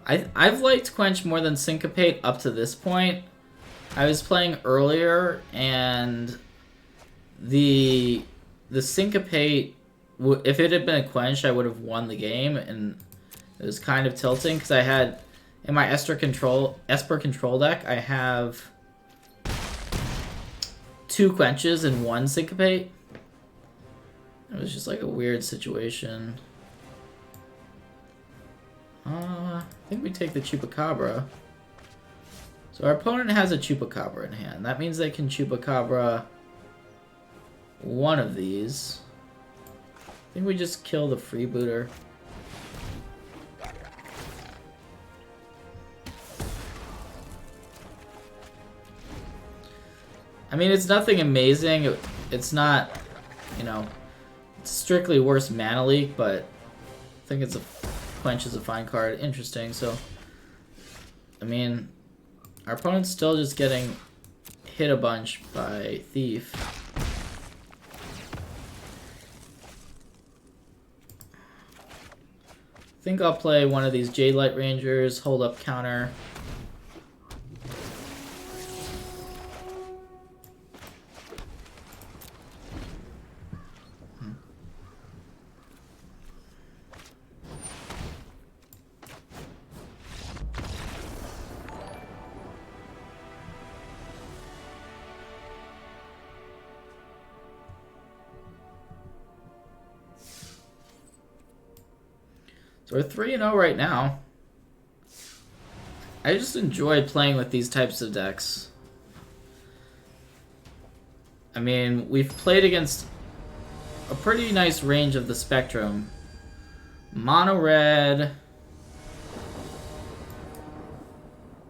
that. I've liked Quench more than Syncopate up to this point. I was playing earlier and the Syncopate, if it had been a Quench, I would have won the game, and it was kind of tilting because I had in my Esper control deck, I have 2 Quenches and 1 Syncopate. It was just like a weird situation. I think we take the Chupacabra. So our opponent has a Chupacabra in hand. That means they can Chupacabra one of these. I think we just kill the freebooter. I mean, it's nothing amazing. it's not, you know, it's strictly worse mana leak, but I think it's a Quench is a fine card. Interesting. So, I mean, our opponent's still just getting hit a bunch by Thief. I think I'll play one of these Jade Light Rangers, hold up counter. So we're 3-0 right now. I just enjoy playing with these types of decks. I mean, we've played against a pretty nice range of the spectrum. Mono red,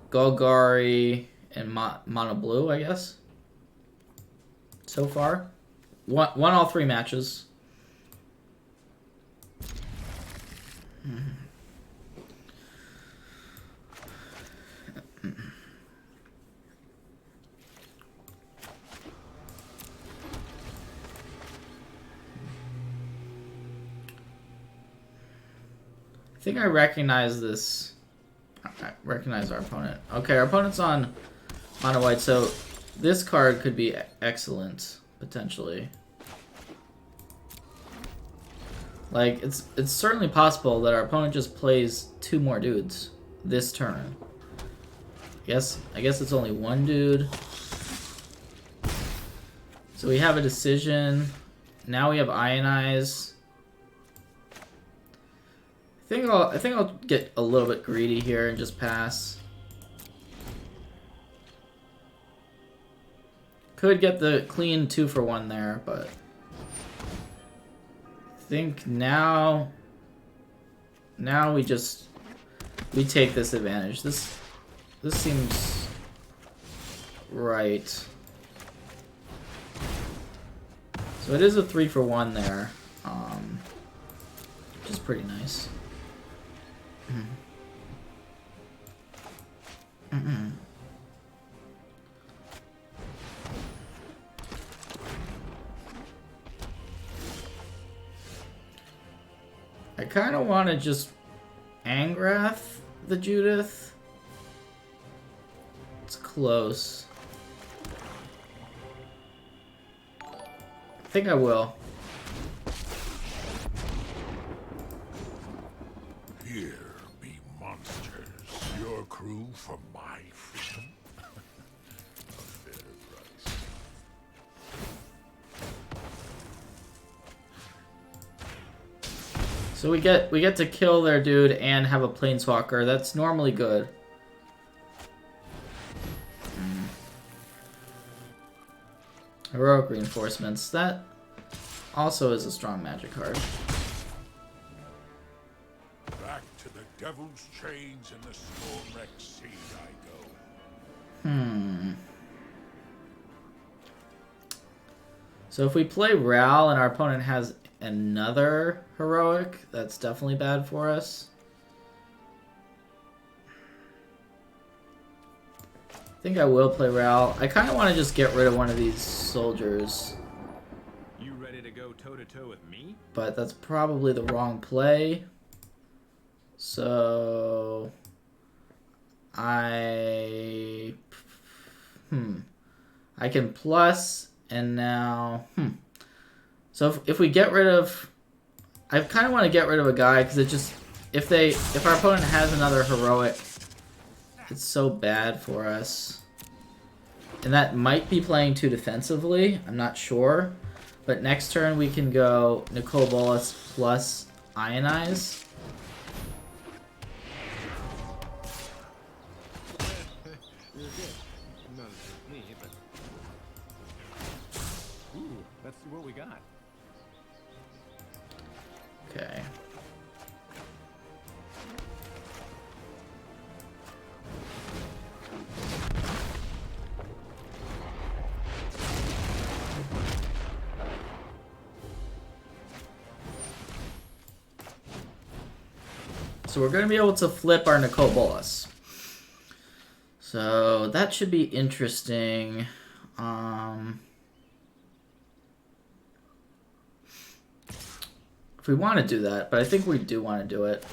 Golgari, and mono blue, I guess. So far. Won all 3 matches. I think I recognize this. I recognize our opponent. Okay, our opponent's on mono white, so this card could be excellent, potentially. Like, it's certainly possible that our opponent just plays 2 more dudes this turn. I guess it's only 1 dude. So we have a decision. Now we have Ionize. I think I'll get a little bit greedy here and just pass. Could get the clean 2-for-1 there, but I think now we take this advantage. This seems right. So it is a 3-for-1 there, which is pretty nice. I kind of want to just Angrath the Judith. It's close. I think I will. Here be monsters, your crew for my freedom. A fair price. So we get to kill their dude and have a planeswalker. That's normally good. Heroic Reinforcements. That also is a strong Magic card. Back to the devil's chains in the storm-wrecked sea I go. So if we play Ral and our opponent has another heroic, that's definitely bad for us. I think I will play Ral. I kind of want to just get rid of one of these soldiers. You ready to go toe-to-toe with me? But that's probably the wrong play. So I can plus, and now so if we get rid of, I kind of want to get rid of a guy because it just, if our opponent has another heroic, it's so bad for us. And that might be playing too defensively, I'm not sure. But next turn we can go Nicol Bolas plus Ionize. You're good. Not as good as me, but... Ooh, let's see what we got. Okay. So we're going to be able to flip our Nicol Bolas. So that should be interesting. If we want to do that, but I think we do want to do it.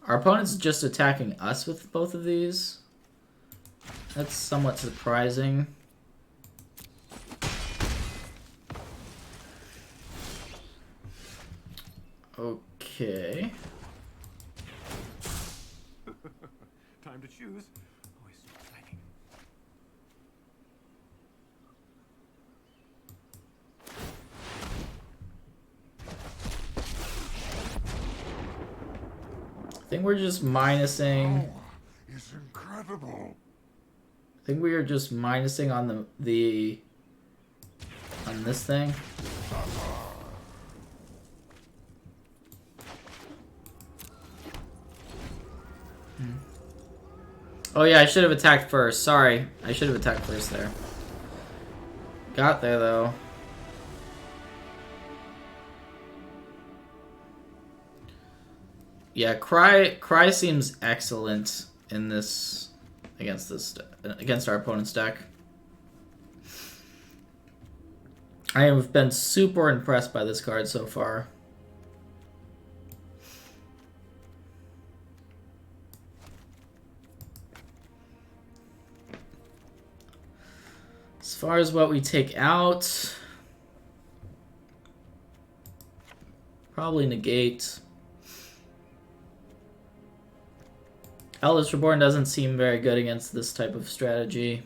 Our opponent's just attacking us with both of these. That's somewhat surprising. Okay. Time to choose. Always so exciting. I think we're just minusing. It's incredible. I think we are just minusing on the on this thing. Oh yeah, I should have attacked first. Sorry, I should have attacked first there. Got there though. Yeah, Cry seems excellent in this against our opponent's deck. I have been super impressed by this card so far. As far as what we take out, probably negate. Eldest Reborn doesn't seem very good against this type of strategy.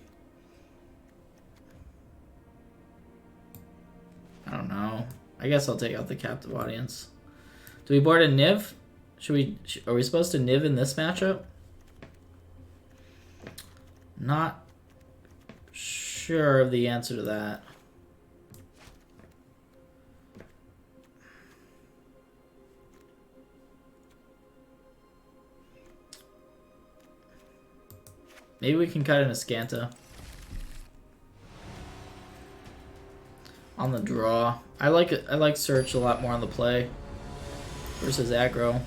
I don't know. I guess I'll take out the Captive Audience. Do we board a Niv? Are we supposed to Niv in this matchup? Not sure of the answer to that. Maybe we can cut in a Scanta. On the draw. I like Search a lot more on the play versus aggro.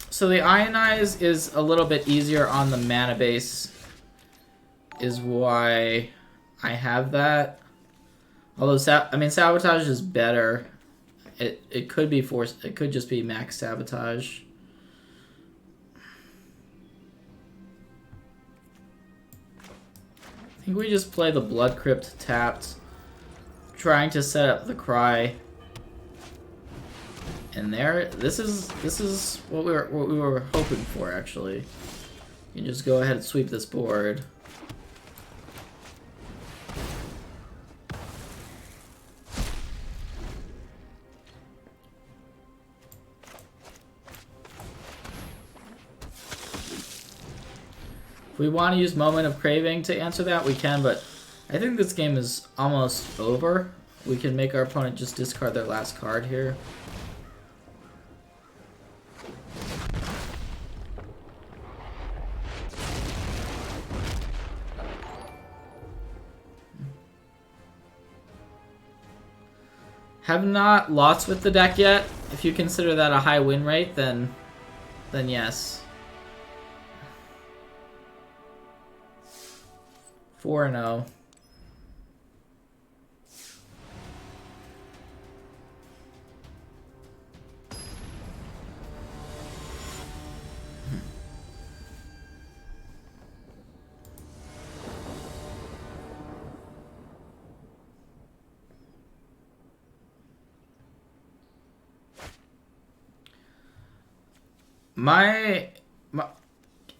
So the Ionize is a little bit easier on the mana base, is why I have that. Although, Sabotage is better. It could be forced. It could just be max Sabotage. I think we just play the Blood Crypt tapped, trying to set up the Cry. And there, this is what we were hoping for, actually. You can just go ahead and sweep this board. If we want to use Moment of Craving to answer that, we can, but I think this game is almost over. We can make our opponent just discard their last card here. Have not lost with the deck yet. If you consider that a high win rate, then yes. 4-0. My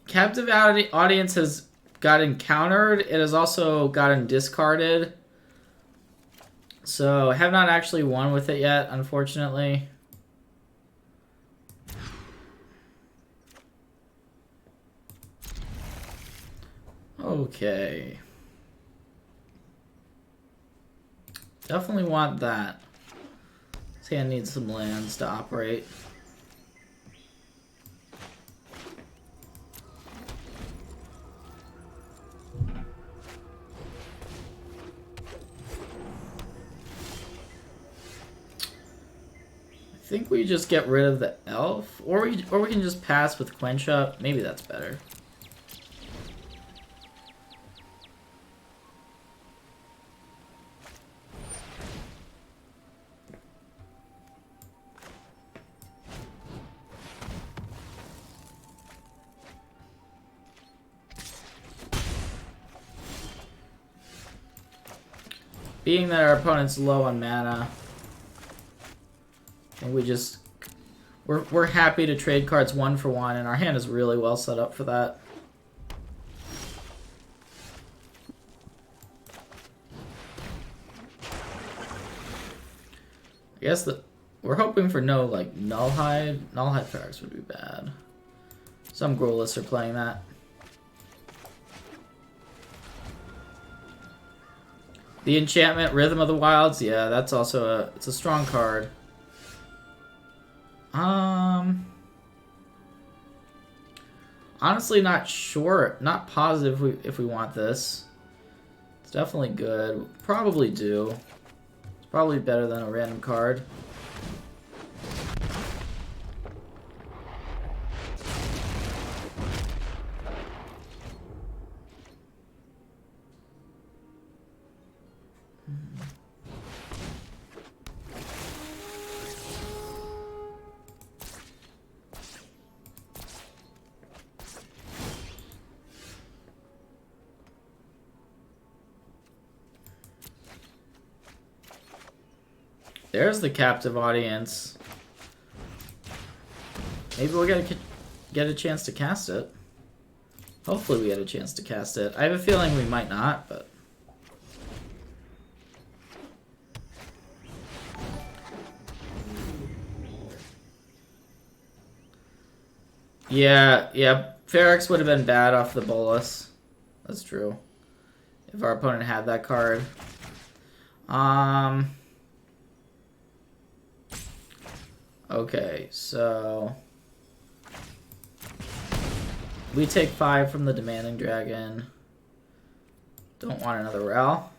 captive audience has gotten countered. It has also gotten discarded. So I have not actually won with it yet, unfortunately. Okay. Definitely want that. This hand needs some lands to operate. I think we just get rid of the elf, or we can just pass with Quench Up. Maybe that's better. Being that our opponent's low on mana, I think we just we're happy to trade cards 1 for 1, and our hand is really well set up for that. I guess that we're hoping for no like Nullhide. Nullhide Pharaohs would be bad. Some Growlists are playing that. The enchantment, Rhythm of the Wilds, yeah, that's also it's a strong card. Honestly, not sure, not positive if we want this. It's definitely good. Probably do. It's probably better than a random card. There's the captive audience. Maybe we'll get a chance to cast it. Hopefully we get a chance to cast it. I have a feeling we might not, but... Yeah, Ferox would have been bad off the Bolus. That's true. If our opponent had that card. Okay, so... we take 5 from the Demanding Dragon. Don't want another Ral.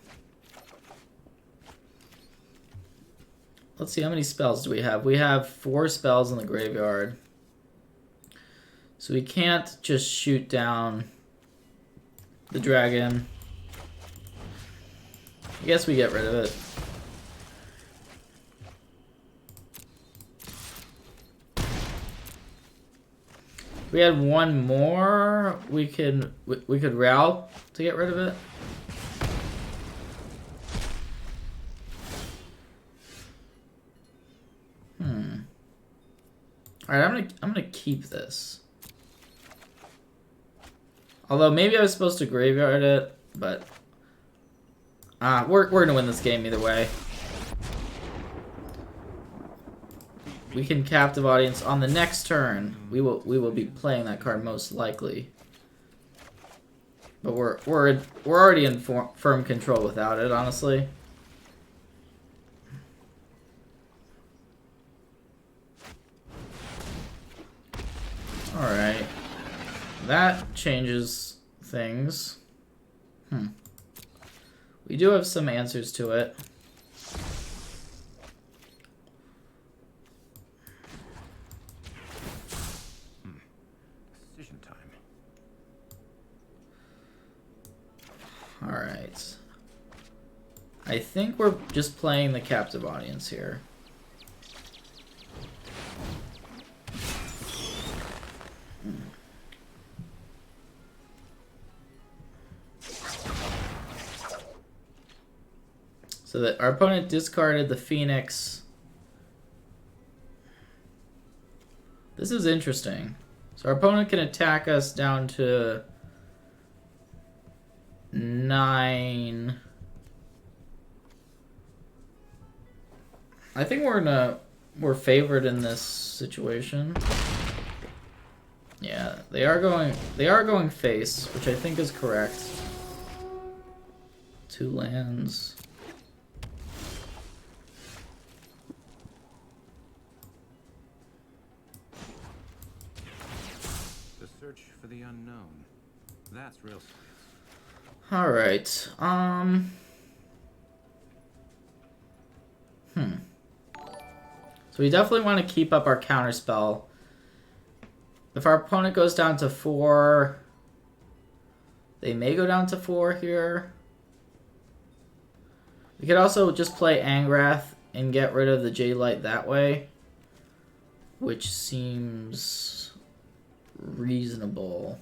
Let's see, how many spells do we have? We have 4 spells in the graveyard. So we can't just shoot down the dragon. I guess we get rid of it. If we had one more, we could Ral to get rid of it. Alright, I'm gonna keep this. Although maybe I was supposed to graveyard it, but we're gonna win this game either way. We can captive audience on the next turn. We will be playing that card most likely. But we're already in firm control without it, honestly. Alright. That changes things. We do have some answers to it. Decision time. Alright. I think we're just playing the captive audience here. So that our opponent discarded the Phoenix. This is interesting. So our opponent can attack us down to 9. I think we're favored in this situation. Yeah, they are going face, which I think is correct. 2 lands. The search for the unknown. That's real science. All right. So we definitely want to keep up our counterspell. If our opponent goes down to 4, they may go down to 4 here. We could also just play Angrath and get rid of the Jade that way, which seems reasonable.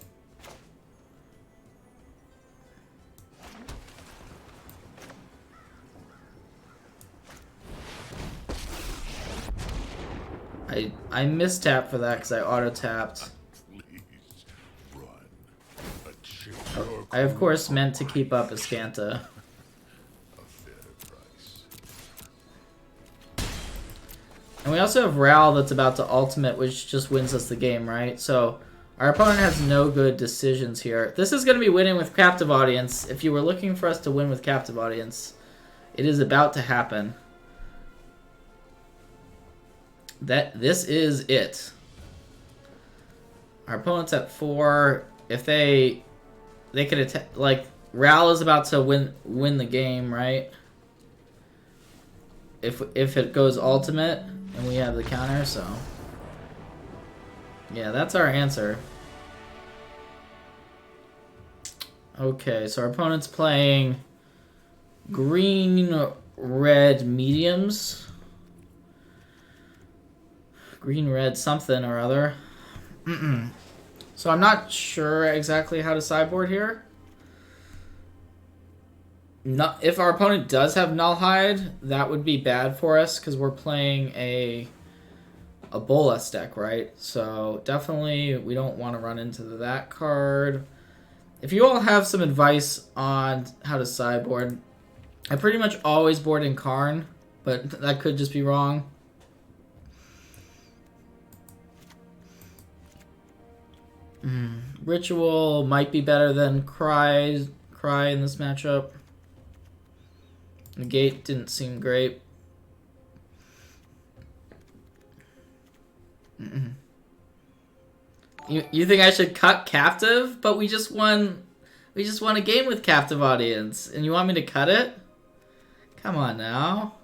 I mistapped for that because I auto-tapped. Please run. Oh, I of course meant to keep up Ascanta. A fair price. And we also have Ral that's about to ultimate, which just wins us the game, right? So our opponent has no good decisions here. This is going to be winning with Captive Audience. If you were looking for us to win with Captive Audience, it is about to happen. This is it. Our opponent's at 4. If they could attack, like Ral is about to win the game, right? If it goes ultimate and we have the counter, so yeah, that's our answer. Okay, so our opponent's playing green red mediums. Green, red, something or other. So I'm not sure exactly how to sideboard here. If our opponent does have Nullhide, that would be bad for us because we're playing a Bolas deck, right? So definitely we don't want to run into that card. If you all have some advice on how to sideboard, I pretty much always board in Karn, but that could just be wrong. Ritual might be better than Cry in this matchup. Negate didn't seem great. You think I should cut Captive? But we just won a game with Captive Audience, and you want me to cut it? Come on now.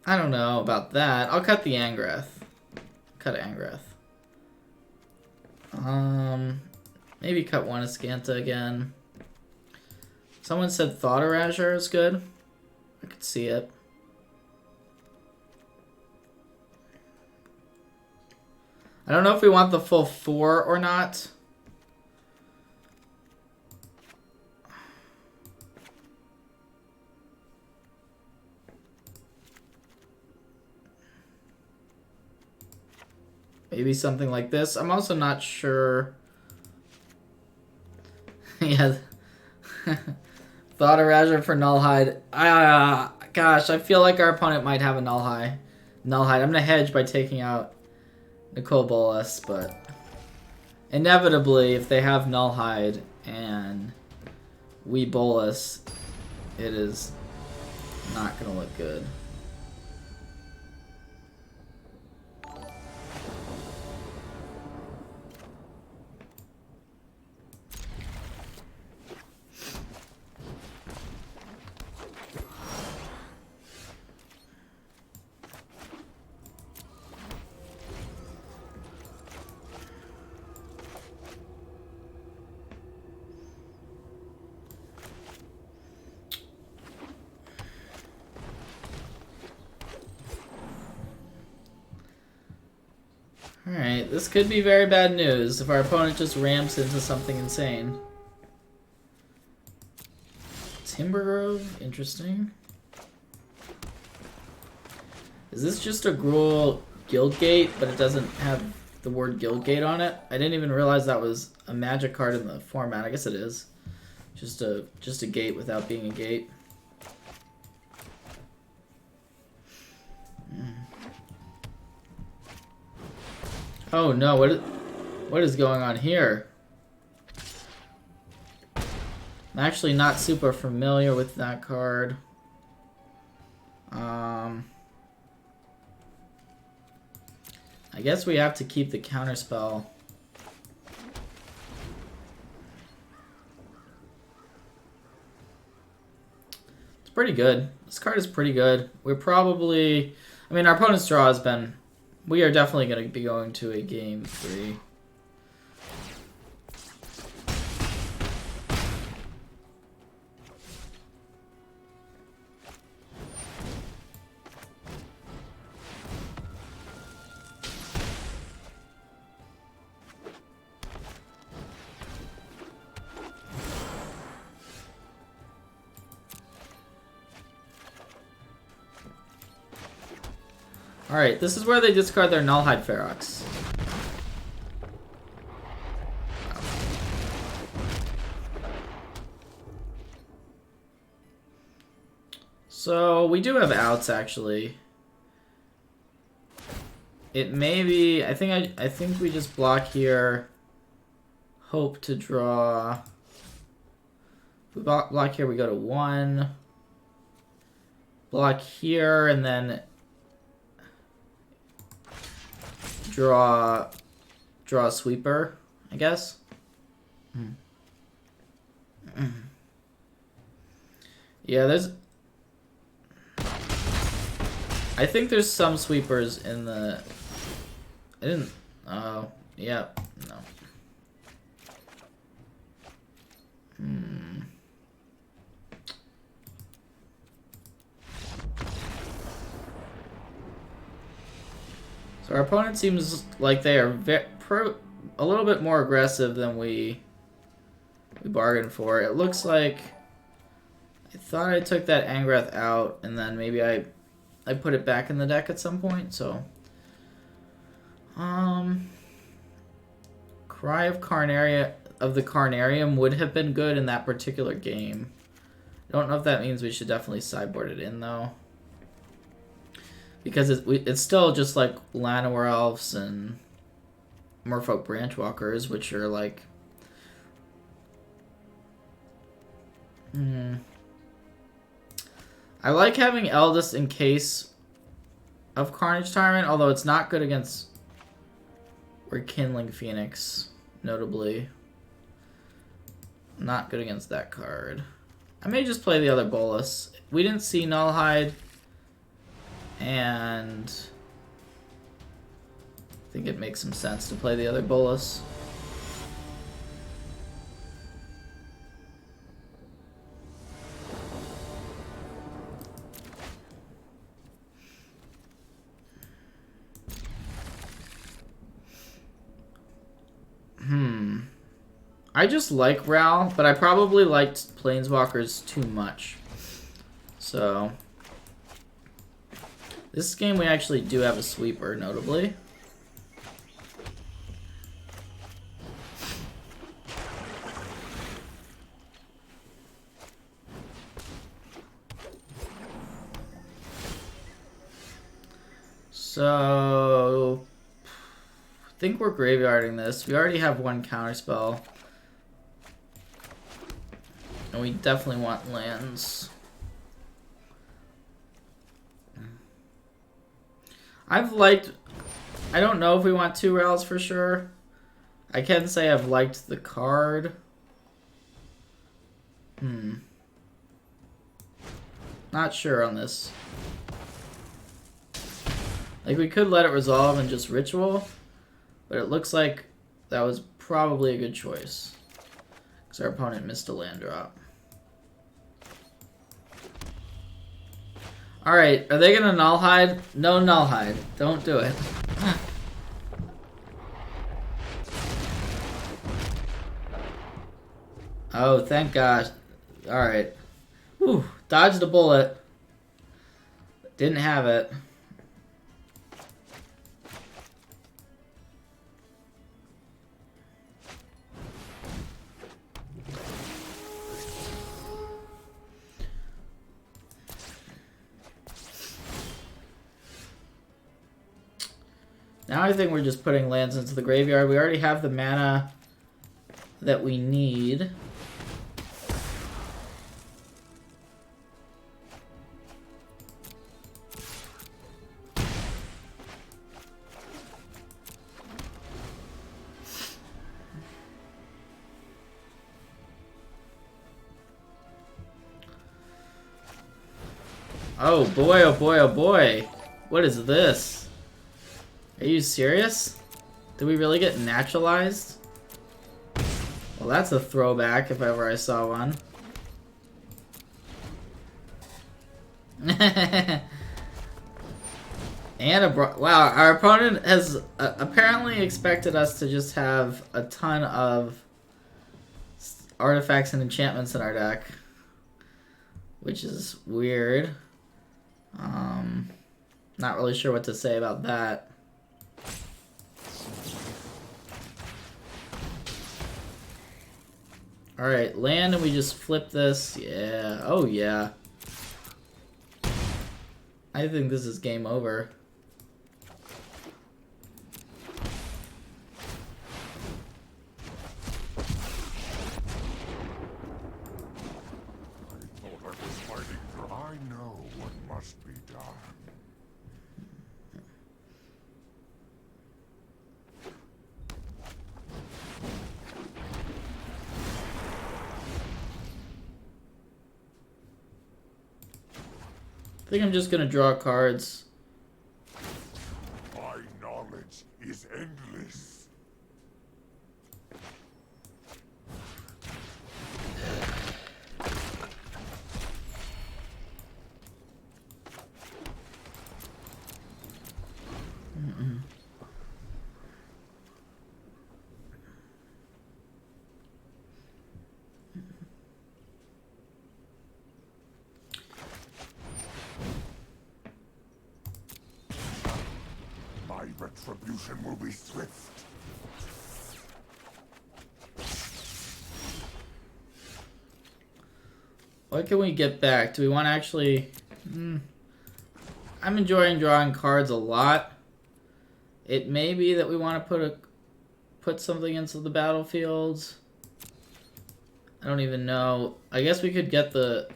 I don't know about that. I'll cut the Angrath. Cut Angrath. Maybe cut one Ascanta again. Someone said Thought Erasure is good. I could see it. I don't know if we want the full 4 or not. Maybe something like this. I'm also not sure. Yeah. Thought Erasure for Nullhide. Gosh, I feel like our opponent might have a Nullhide. I'm going to hedge by taking out Nicole Bolas, but inevitably, if they have Nullhide and we Bolas, it is not going to look good. Alright, this could be very bad news if our opponent just ramps into something insane. Timbergrove? Interesting. Is this just a Gruul Guildgate, but it doesn't have the word Guildgate on it? I didn't even realize that was a Magic card in the format. I guess it is. Just a gate without being a gate. Oh no, what is going on here? I'm actually not super familiar with that card. I guess we have to keep the counterspell. It's pretty good. This card is pretty good. We're probably... I mean, our opponent's draw has been... We are definitely going to be going to a game 3. Alright, this is where they discard their Nullhide Ferox. So, we do have outs, actually. It may be... I think we just block here. Hope to draw... If we block here, we go to 1. Block here, and then... Draw a sweeper, I guess. Yeah, there's... I think there's some sweepers in the... I didn't... Oh, yeah, no. So our opponent seems like they are a little bit more aggressive than we bargained for. It looks like I thought I took that Angrath out, and then maybe I put it back in the deck at some point. So, Cry of the Carnarium would have been good in that particular game. I don't know if that means we should definitely sideboard it in though. Because it's still just like Llanowar Elves and Merfolk Branchwalkers, which are like... I like having Eldest in case of Carnage Tyrant, although it's not good against Kindling Phoenix, notably. Not good against that card. I may just play the other Bolus. We didn't see Nullhide. And I think it makes some sense to play the other Bolus. I just like Ral, but I probably liked Planeswalkers too much. So... This game we actually do have a sweeper, notably. So... I think we're graveyarding this. We already have one counterspell. And we definitely want lands. I don't know if we want 2 Rals for sure. I can say I've liked the card. Not sure on this. Like, we could let it resolve and just ritual, but it looks like that was probably a good choice. Because our opponent missed a land drop. Alright, are they gonna Nullhide? No Nullhide. Don't do it. Oh, thank gosh. Alright. Whew, dodged a bullet. Didn't have it. Now I think we're just putting lands into the graveyard. We already have the mana that we need. Oh boy, oh boy, oh boy. What is this? Are you serious? Did we really get naturalized? Well, that's a throwback if ever I saw one. And wow, our opponent has apparently expected us to just have a ton of artifacts and enchantments in our deck, which is weird. Not really sure what to say about that. Alright, land and we just flip this. Yeah. Oh, yeah. I think this is game over. I know what must be done. I think I'm just gonna draw cards. My knowledge is endless. My retribution will be swift. What can we get back? Do we want to actually... I'm enjoying drawing cards a lot. It may be that we want to put something into the battlefield. I don't even know. I guess we could get the...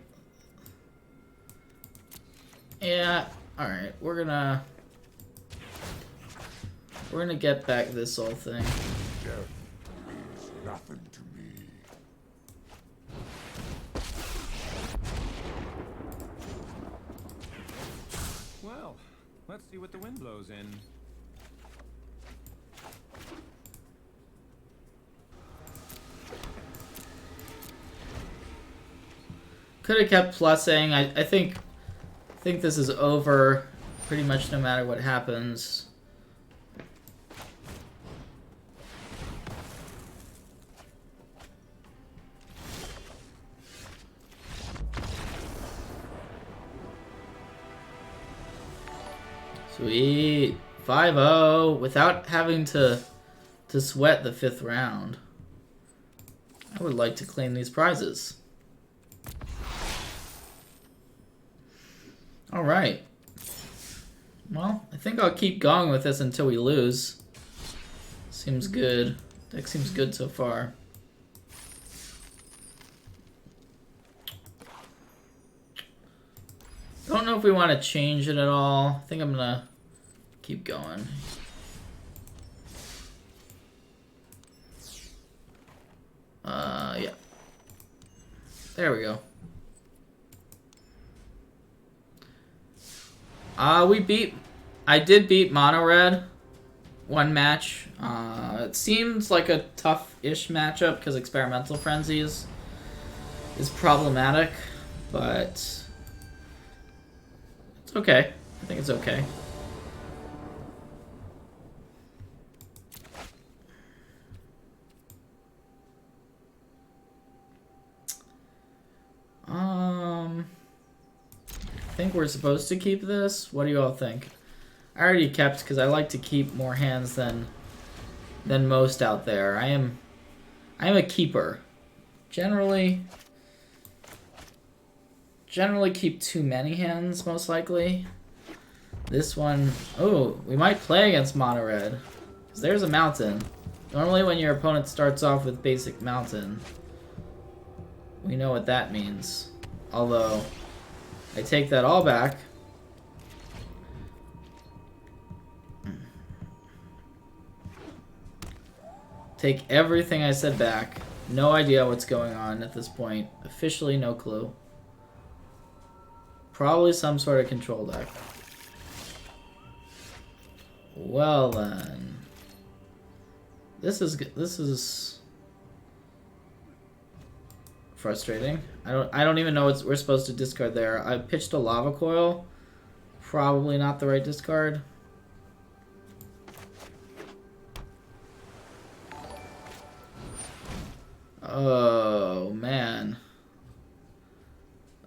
Yeah, alright. We're gonna get back this whole thing. Death means nothing to me. Well, let's see what the wind blows in. Could have kept plussing. I think this is over pretty much no matter what happens. Sweet. 5-0 without having to sweat the 5th round. I would like to claim these prizes. Alright. Well, I think I'll keep going with this until we lose. Seems good. Deck seems good so far. Don't know if we want to change it at all. I think I'm gonna keep going. Yeah. There we go. I did beat Mono Red one match. It seems like a tough-ish matchup because Experimental Frenzy is problematic, but it's okay. I think it's okay. I think we're supposed to keep this. What do you all think? I already kept because I like to keep more hands than most out there. I am a keeper. Generally keep too many hands, most likely. This one... Oh, we might play against mono red. Because there's a mountain. Normally when your opponent starts off with basic mountain, we know what that means. Although, I take that all back. Take everything I said back. No idea what's going on at this point. Officially no clue. Probably some sort of control deck. Well then. This is frustrating. I don't even know what we're supposed to discard there. I pitched a lava coil. Probably not the right discard. Oh man.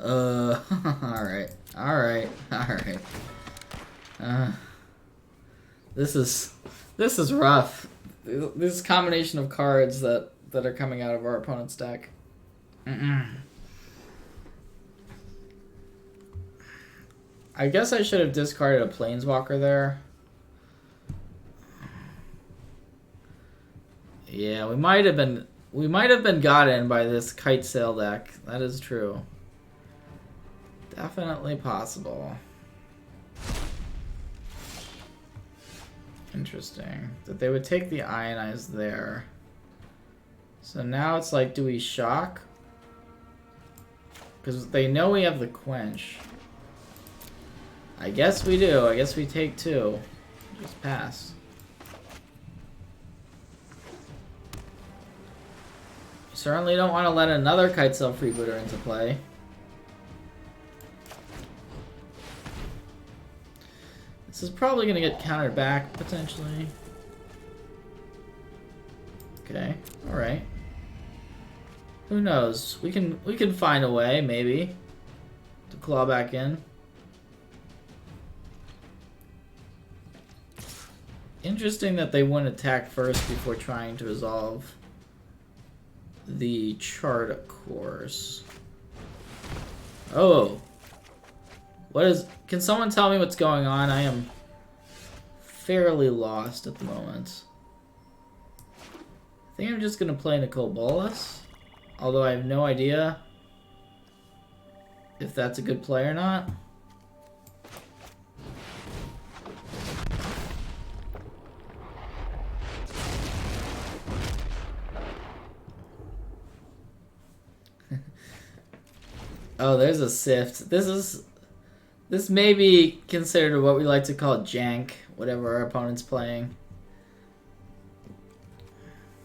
Alright. This is rough. This combination of cards that are coming out of our opponent's deck. I guess I should have discarded a Planeswalker there. Yeah, we might have been gotten by this Kite Sail deck. That is true. Definitely possible. Interesting. That they would take the Ionize there. So now it's like, do we shock? Because they know we have the Quench. I guess we do. I guess we take 2. Just pass. Certainly don't want to let another Kite Sail Freebooter into play. This is probably going to get countered back, potentially. Okay, alright. Who knows? We can find a way, maybe, to claw back in. Interesting that they wouldn't attack first before trying to resolve the chart course. Oh. What is... Can someone tell me what's going on? I am fairly lost at the moment. I think I'm just going to play Nicole Bolas. Although I have no idea if that's a good play or not. Oh, there's a Sift. This may be considered what we like to call jank, whatever our opponent's playing.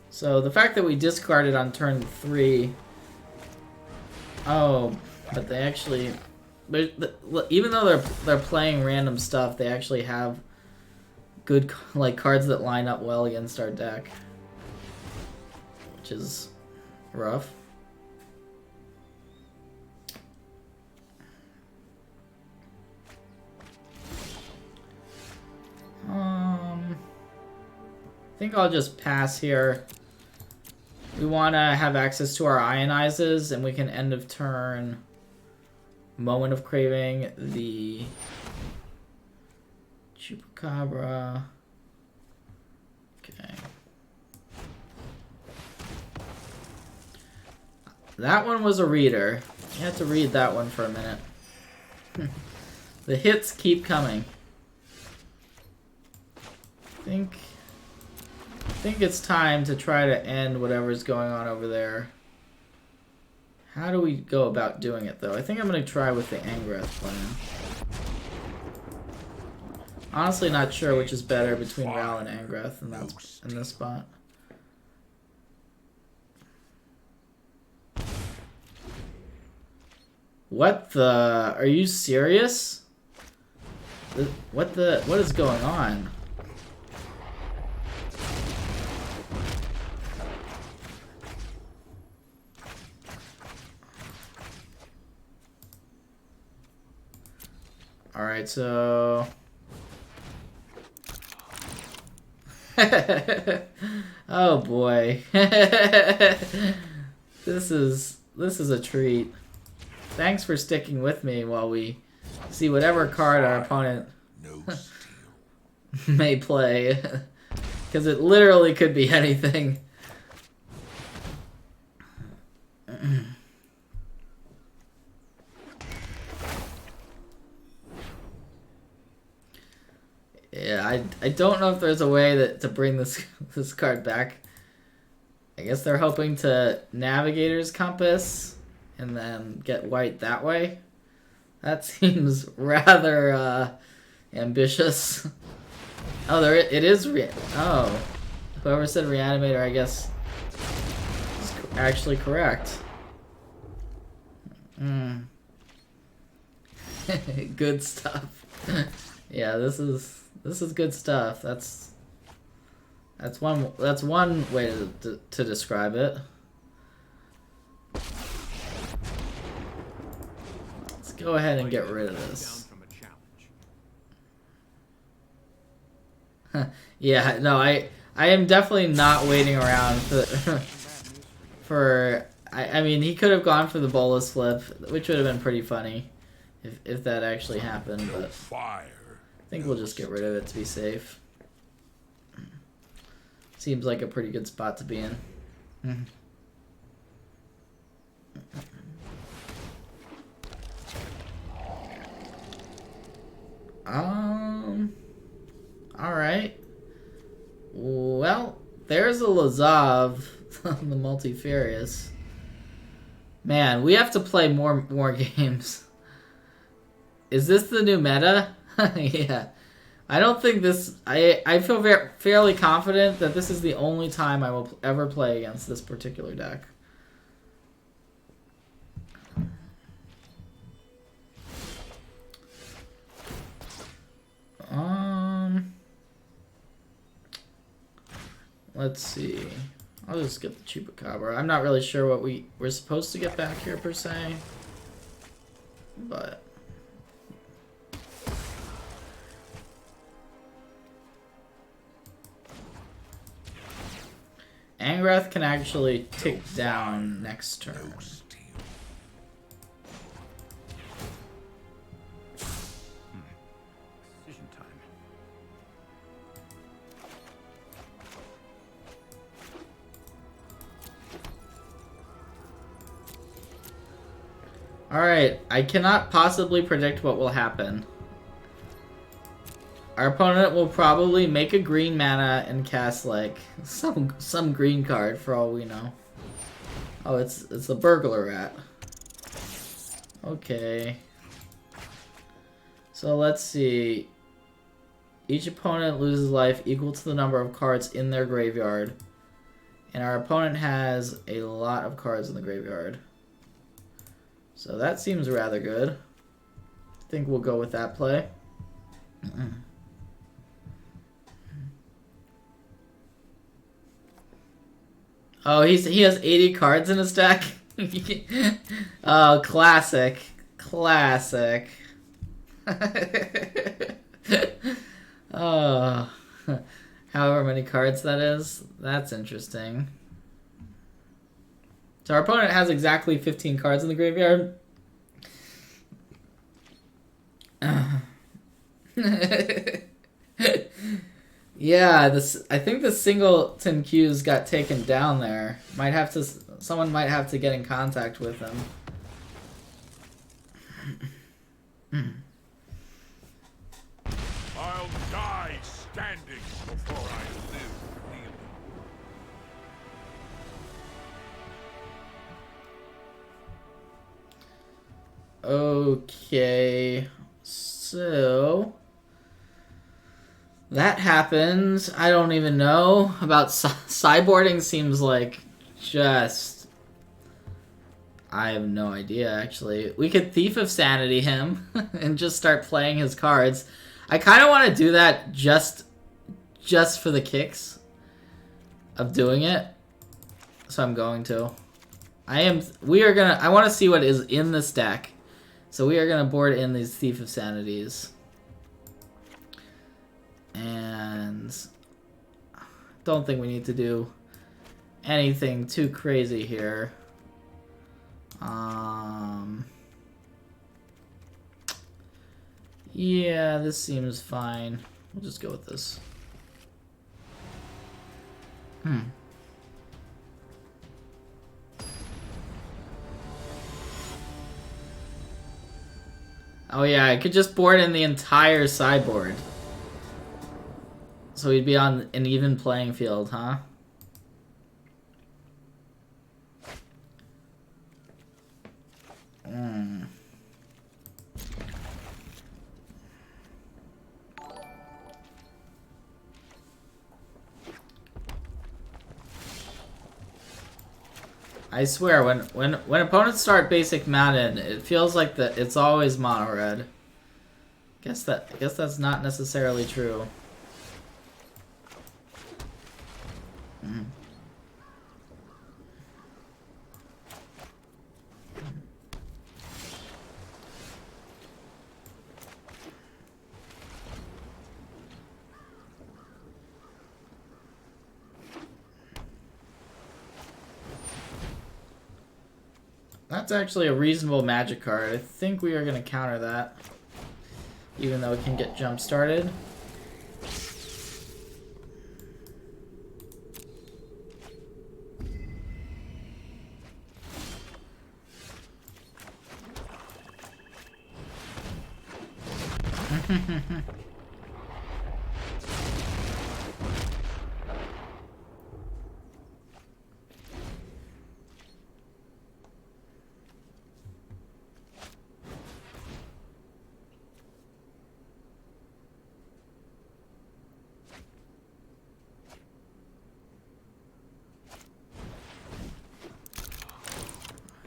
So the fact that we discarded on turn 3... Oh, but they actually... Even though they're playing random stuff, they actually have good cards that line up well against our deck. Which is rough. I think I'll just pass here. We want to have access to our Ionizes, and we can end of turn Moment of Craving the Chupacabra. Okay. That one was a reader. You have to read that one for a minute. The hits keep coming. I think it's time to try to end whatever's going on over there. How do we go about doing it, though? I think I'm going to try with the Angrath plan. Honestly, not sure which is better between Ral and Angrath in this spot. What the? Are you serious? What is going on? Alright, so... Oh boy. This is a treat. Thanks for sticking with me while we see whatever card our opponent no steel. may play. Because it literally could be anything. Yeah, I don't know if there's a way to bring this card back. I guess they're hoping to Navigator's Compass and then get white that way. That seems rather ambitious. Oh, it is oh, whoever said Reanimator, I guess, is actually correct. Good stuff. Yeah, this is good stuff. That's one way to describe it. Let's go ahead and get rid of this. Yeah, no, I am definitely not waiting around for I mean, he could have gone for the bolus flip, which would have been pretty funny if that actually happened, but I think we'll just get rid of it to be safe. Seems like a pretty good spot to be in. Alright. Well, there's a Lazav on the Multifarious. Man, we have to play more games. Is this the new meta? Yeah. I don't think this... I feel fairly confident that this is the only time I will ever play against this particular deck. Let's see. I'll just get the Chupacabra. I'm not really sure what we're supposed to get back here per se, but Angrath can actually tick down next turn. Alright, I cannot possibly predict what will happen. Our opponent will probably make a green mana and cast like some green card for all we know. Oh, it's a burglar rat. Okay. So let's see. Each opponent loses life equal to the number of cards in their graveyard. And our opponent has a lot of cards in the graveyard. So that seems rather good. I think we'll go with that play. Oh, he has 80 cards in his deck? Oh, classic. Classic. Oh, however many cards that is. That's interesting. So our opponent has exactly 15 cards in the graveyard. Yeah, I think the singleton Q's got taken down there. Someone might have to get in contact with him. I'll die standing before I live kneeling. Okay, so that happens. I don't even know about sideboarding. Seems like just I have no idea. Actually, we could Thief of Sanity him and just start playing his cards. I kind of want to do that just for the kicks of doing it. So I'm going to. I want to see what is in this deck. So we are going to board in these Thief of Sanities. And don't think we need to do anything too crazy here. Yeah, this seems fine. We'll just go with this. Oh yeah, I could just board in the entire sideboard. So we'd be on an even playing field, huh? I swear, when opponents start basic Madden, it feels like it's always mono red. Guess that's not necessarily true. That's actually a reasonable magic card. I think we are going to counter that. Even though it can get jump started.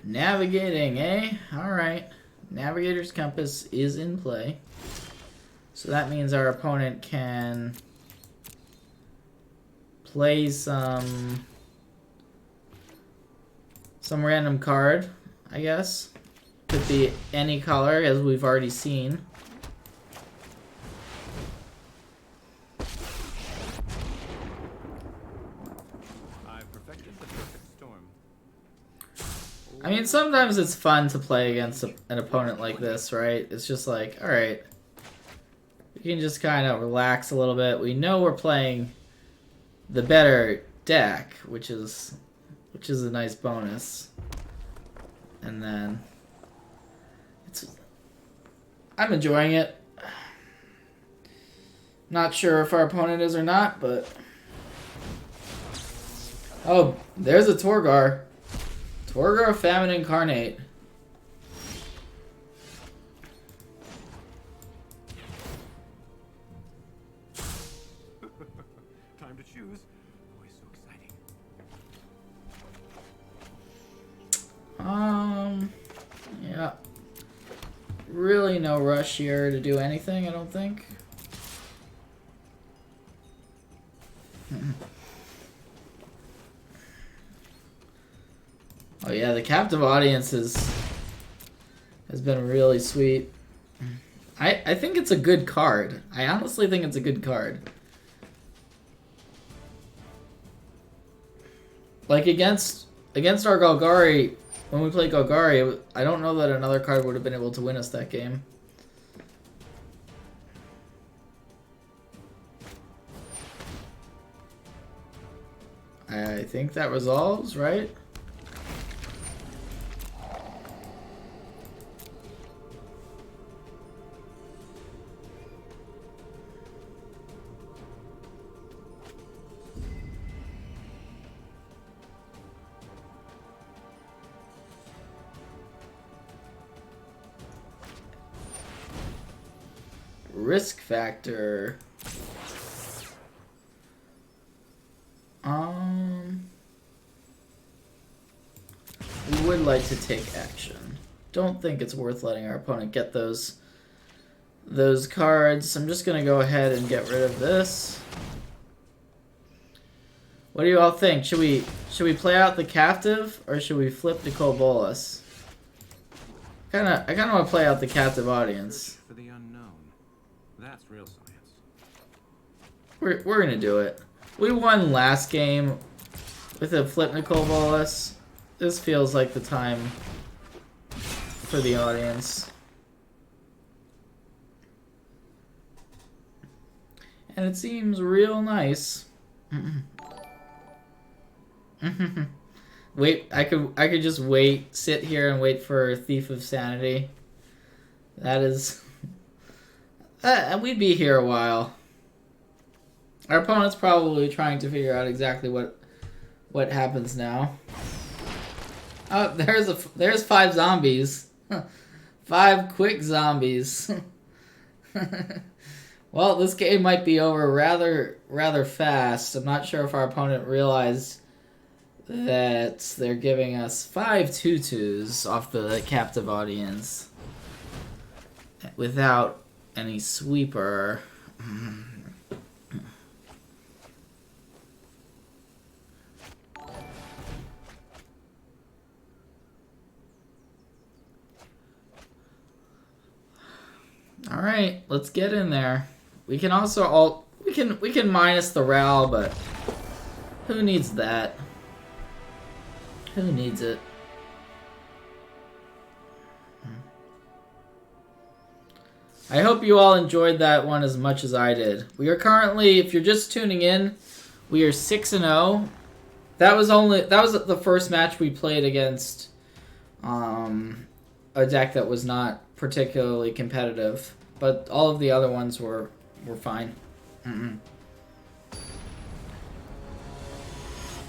Navigating, eh? Alright. Navigator's Compass is in play. So that means our opponent can play some random card, I guess. Could be any color, as we've already seen. I mean, sometimes it's fun to play against an opponent like this, right? It's just like, alright. We can just kind of relax a little bit. We know we're playing the better deck, which is a nice bonus. And then I'm enjoying it. Not sure if our opponent is or not, but oh, there's a Torgar. Torgar Famine Incarnate. Time to choose. Always so exciting. Yeah. Really no rush here to do anything, I don't think. Oh yeah, the captive audience has been really sweet. I think it's a good card. I honestly think it's a good card. Like against our Golgari, when we played Golgari, I don't know that another card would have been able to win us that game. I think that resolves, right? Risk factor. We would like to take action. Don't think it's worth letting our opponent get those cards. I'm just gonna go ahead and get rid of this. What do you all think? Should we play out the captive or should we flip Nicole Bolas? I kinda want to play out the captive audience. For the unknown. That's real science. We're gonna do it. We won last game with a flip Nicole Bolas. This feels like the time for the audience. And it seems real nice. Wait, I could just sit here and wait for Thief of Sanity. That is... we'd be here a while. Our opponent's probably trying to figure out exactly what happens now. Oh, there's 5 zombies. 5 quick zombies. Well, this game might be over rather fast. I'm not sure if our opponent realized that they're giving us 5 tutus off the captive audience without any sweeper. All right, let's get in there. We can also we can minus the RAL, but who needs that? Who needs it? I hope you all enjoyed that one as much as I did. We are currently, if you're just tuning in, we are 6-0. That was the first match we played against a deck that was not particularly competitive, but all of the other ones were fine.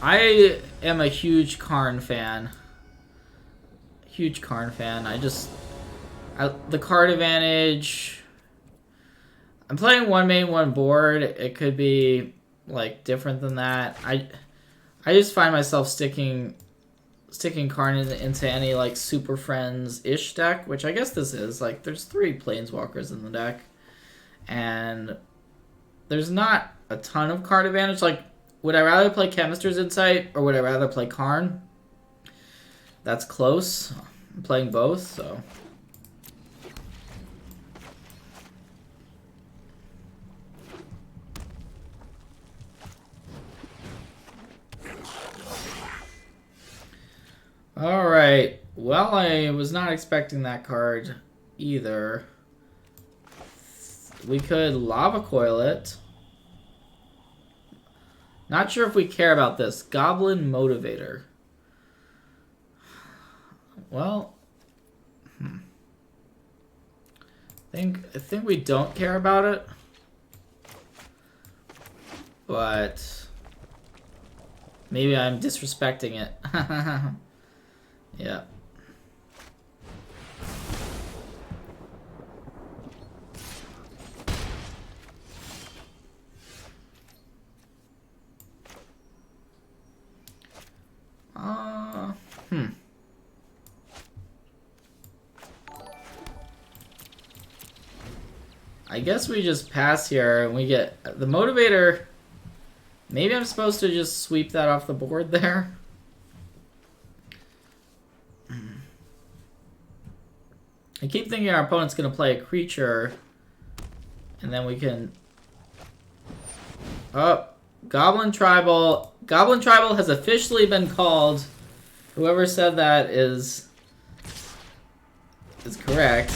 I am a huge Karn fan. The card advantage. I'm playing one main, one board. It could be like different than that. I just find myself sticking Karn into any like Super Friends-ish deck, which I guess this is. Like, there's 3 Planeswalkers in the deck, and there's not a ton of card advantage. Like, would I rather play Chemist's Insight or would I rather play Karn? That's close. I'm playing both, so. Alright, well, I was not expecting that card either. We could Lava Coil it. Not sure if we care about this. Goblin Motivator. Well, I think we don't care about it. But maybe I'm disrespecting it. Yeah. I guess we just pass here and we get the Motivator. Maybe I'm supposed to just sweep that off the board there. I keep thinking our opponent's going to play a creature, and then we can... Oh, Goblin Tribal. Goblin Tribal has officially been called. Whoever said that is correct.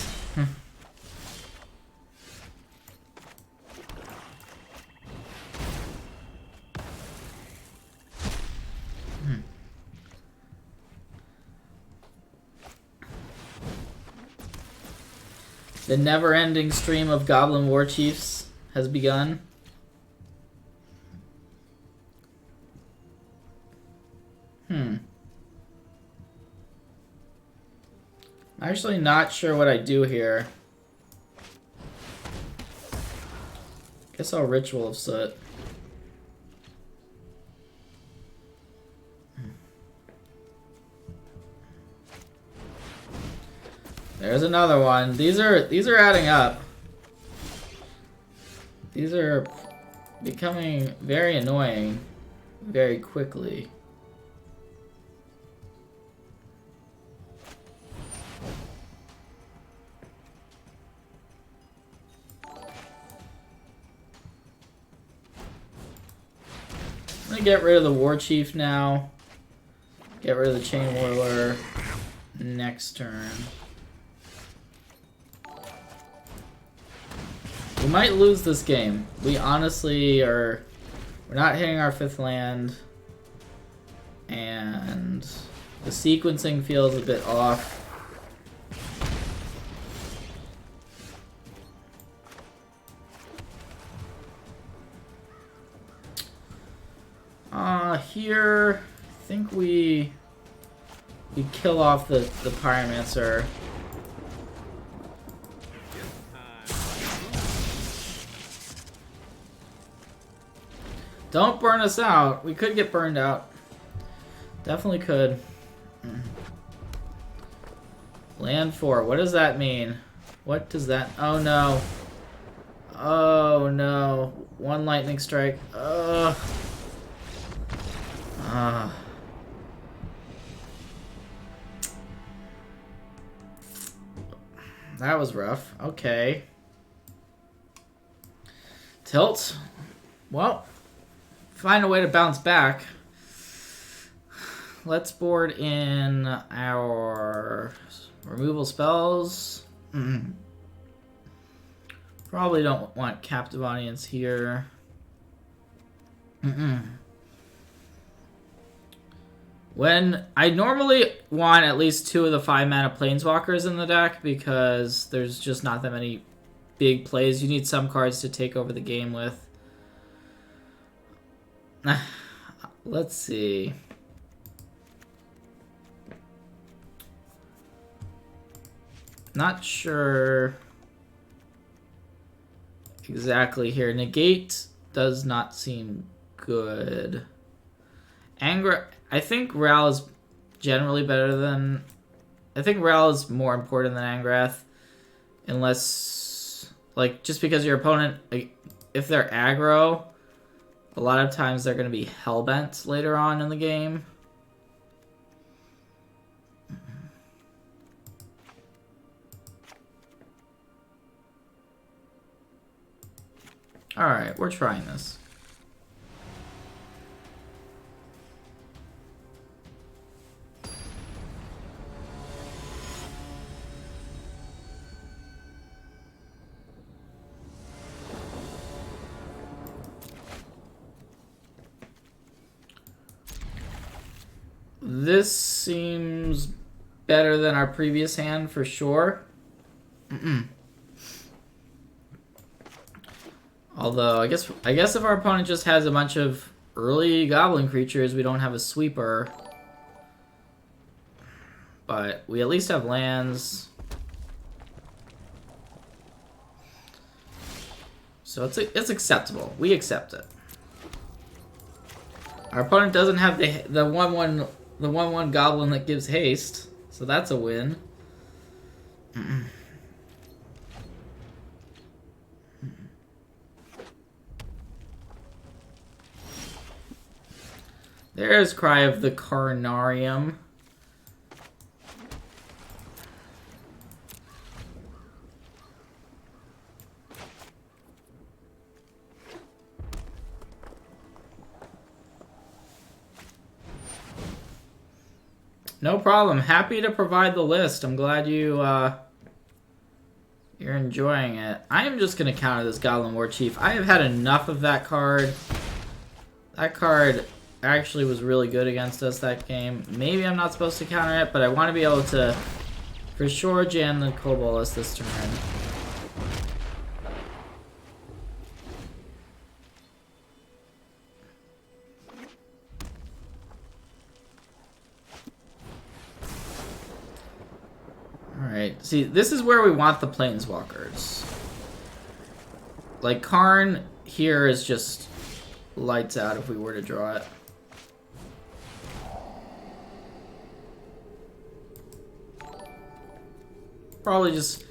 The never-ending stream of Goblin War Chiefs has begun. I'm actually not sure what I do here. Guess I'll Ritual of Soot. There's another one. These are adding up. These are becoming very annoying very quickly. I'm gonna get rid of the War Chief now. Get rid of the Chain Whirler next turn. We might lose this game. We honestly are... We're not hitting our 5th land. And the sequencing feels a bit off. Here, I think we kill off the Pyromancer. Don't burn us out. We could get burned out. Definitely could. Land 4. What does that mean? What does that... Oh, no. Oh, no. 1 lightning strike. Ugh. That was rough. Okay. Tilt. Well, find a way to bounce back. Let's board in our removal spells. Probably don't want captive audience here. When I normally want at least 2 of the 5 mana planeswalkers in the deck because there's just not that many big plays. You need some cards to take over the game with. Let's see. Not sure exactly here. Negate does not seem good. Anger. I think Ral is generally better than... I think Ral is more important than Angrath. Unless... Like, just because your opponent... Like, if they're aggro, a lot of times they're going to be hellbent later on in the game. Alright, we're trying this. This seems better than our previous hand for sure. Although I guess if our opponent just has a bunch of early goblin creatures, we don't have a sweeper. But we at least have lands. So it's acceptable. We accept it. Our opponent doesn't have the 1/1 goblin that gives haste, so that's a win. There's Cry of the Carnarium. No problem. Happy to provide the list. I'm glad you're enjoying it. I am just going to counter this Goblin War Chief. I have had enough of that card. That card actually was really good against us that game. Maybe I'm not supposed to counter it, but I want to be able to, for sure, jam the Kobolas this turn. Alright, see, this is where we want the Planeswalkers. Like, Karn here is just lights out if we were to draw it. Probably just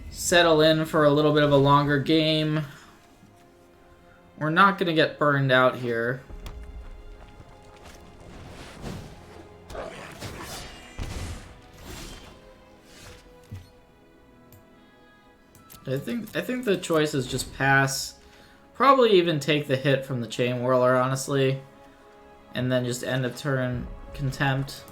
settle in for a little bit of a longer game. We're not going to get burned out here. I think the choice is just pass. Probably even take the hit from the Chain Whirler, honestly. And then just end of turn contempt.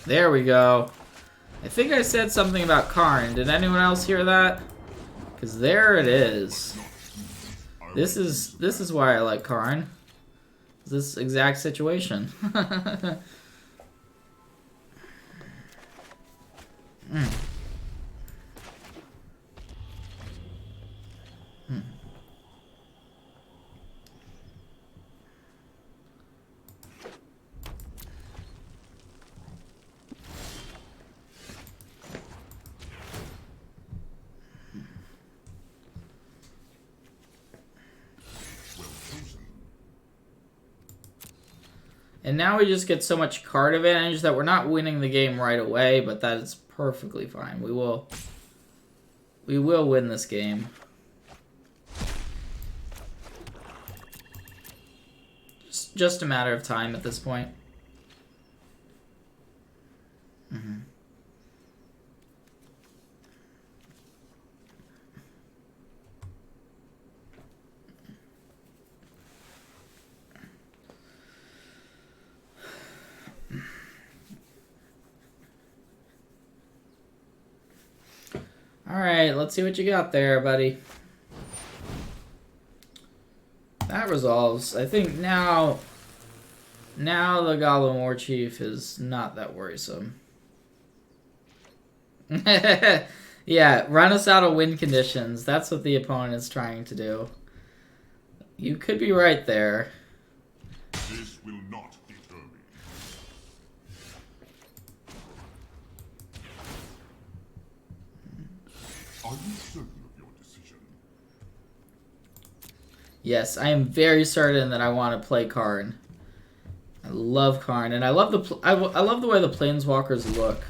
There we go. I think I said something about Karn. Did anyone else hear that? Because there it is. This is why I like Karn. This exact situation. And now we just get so much card advantage that we're not winning the game right away, but that is perfectly fine. We will win this game. Just a matter of time at this point. Alright, let's see what you got there, buddy. That resolves. I think now the Goblin War Chief is not that worrisome. Yeah, run us out of win conditions. That's what the opponent is trying to do. You could be right there. This will not deter me. Are you certain of your decision? Yes, I am very certain that I want to play Karn. I love Karn, and I love I love the way the Planeswalkers look.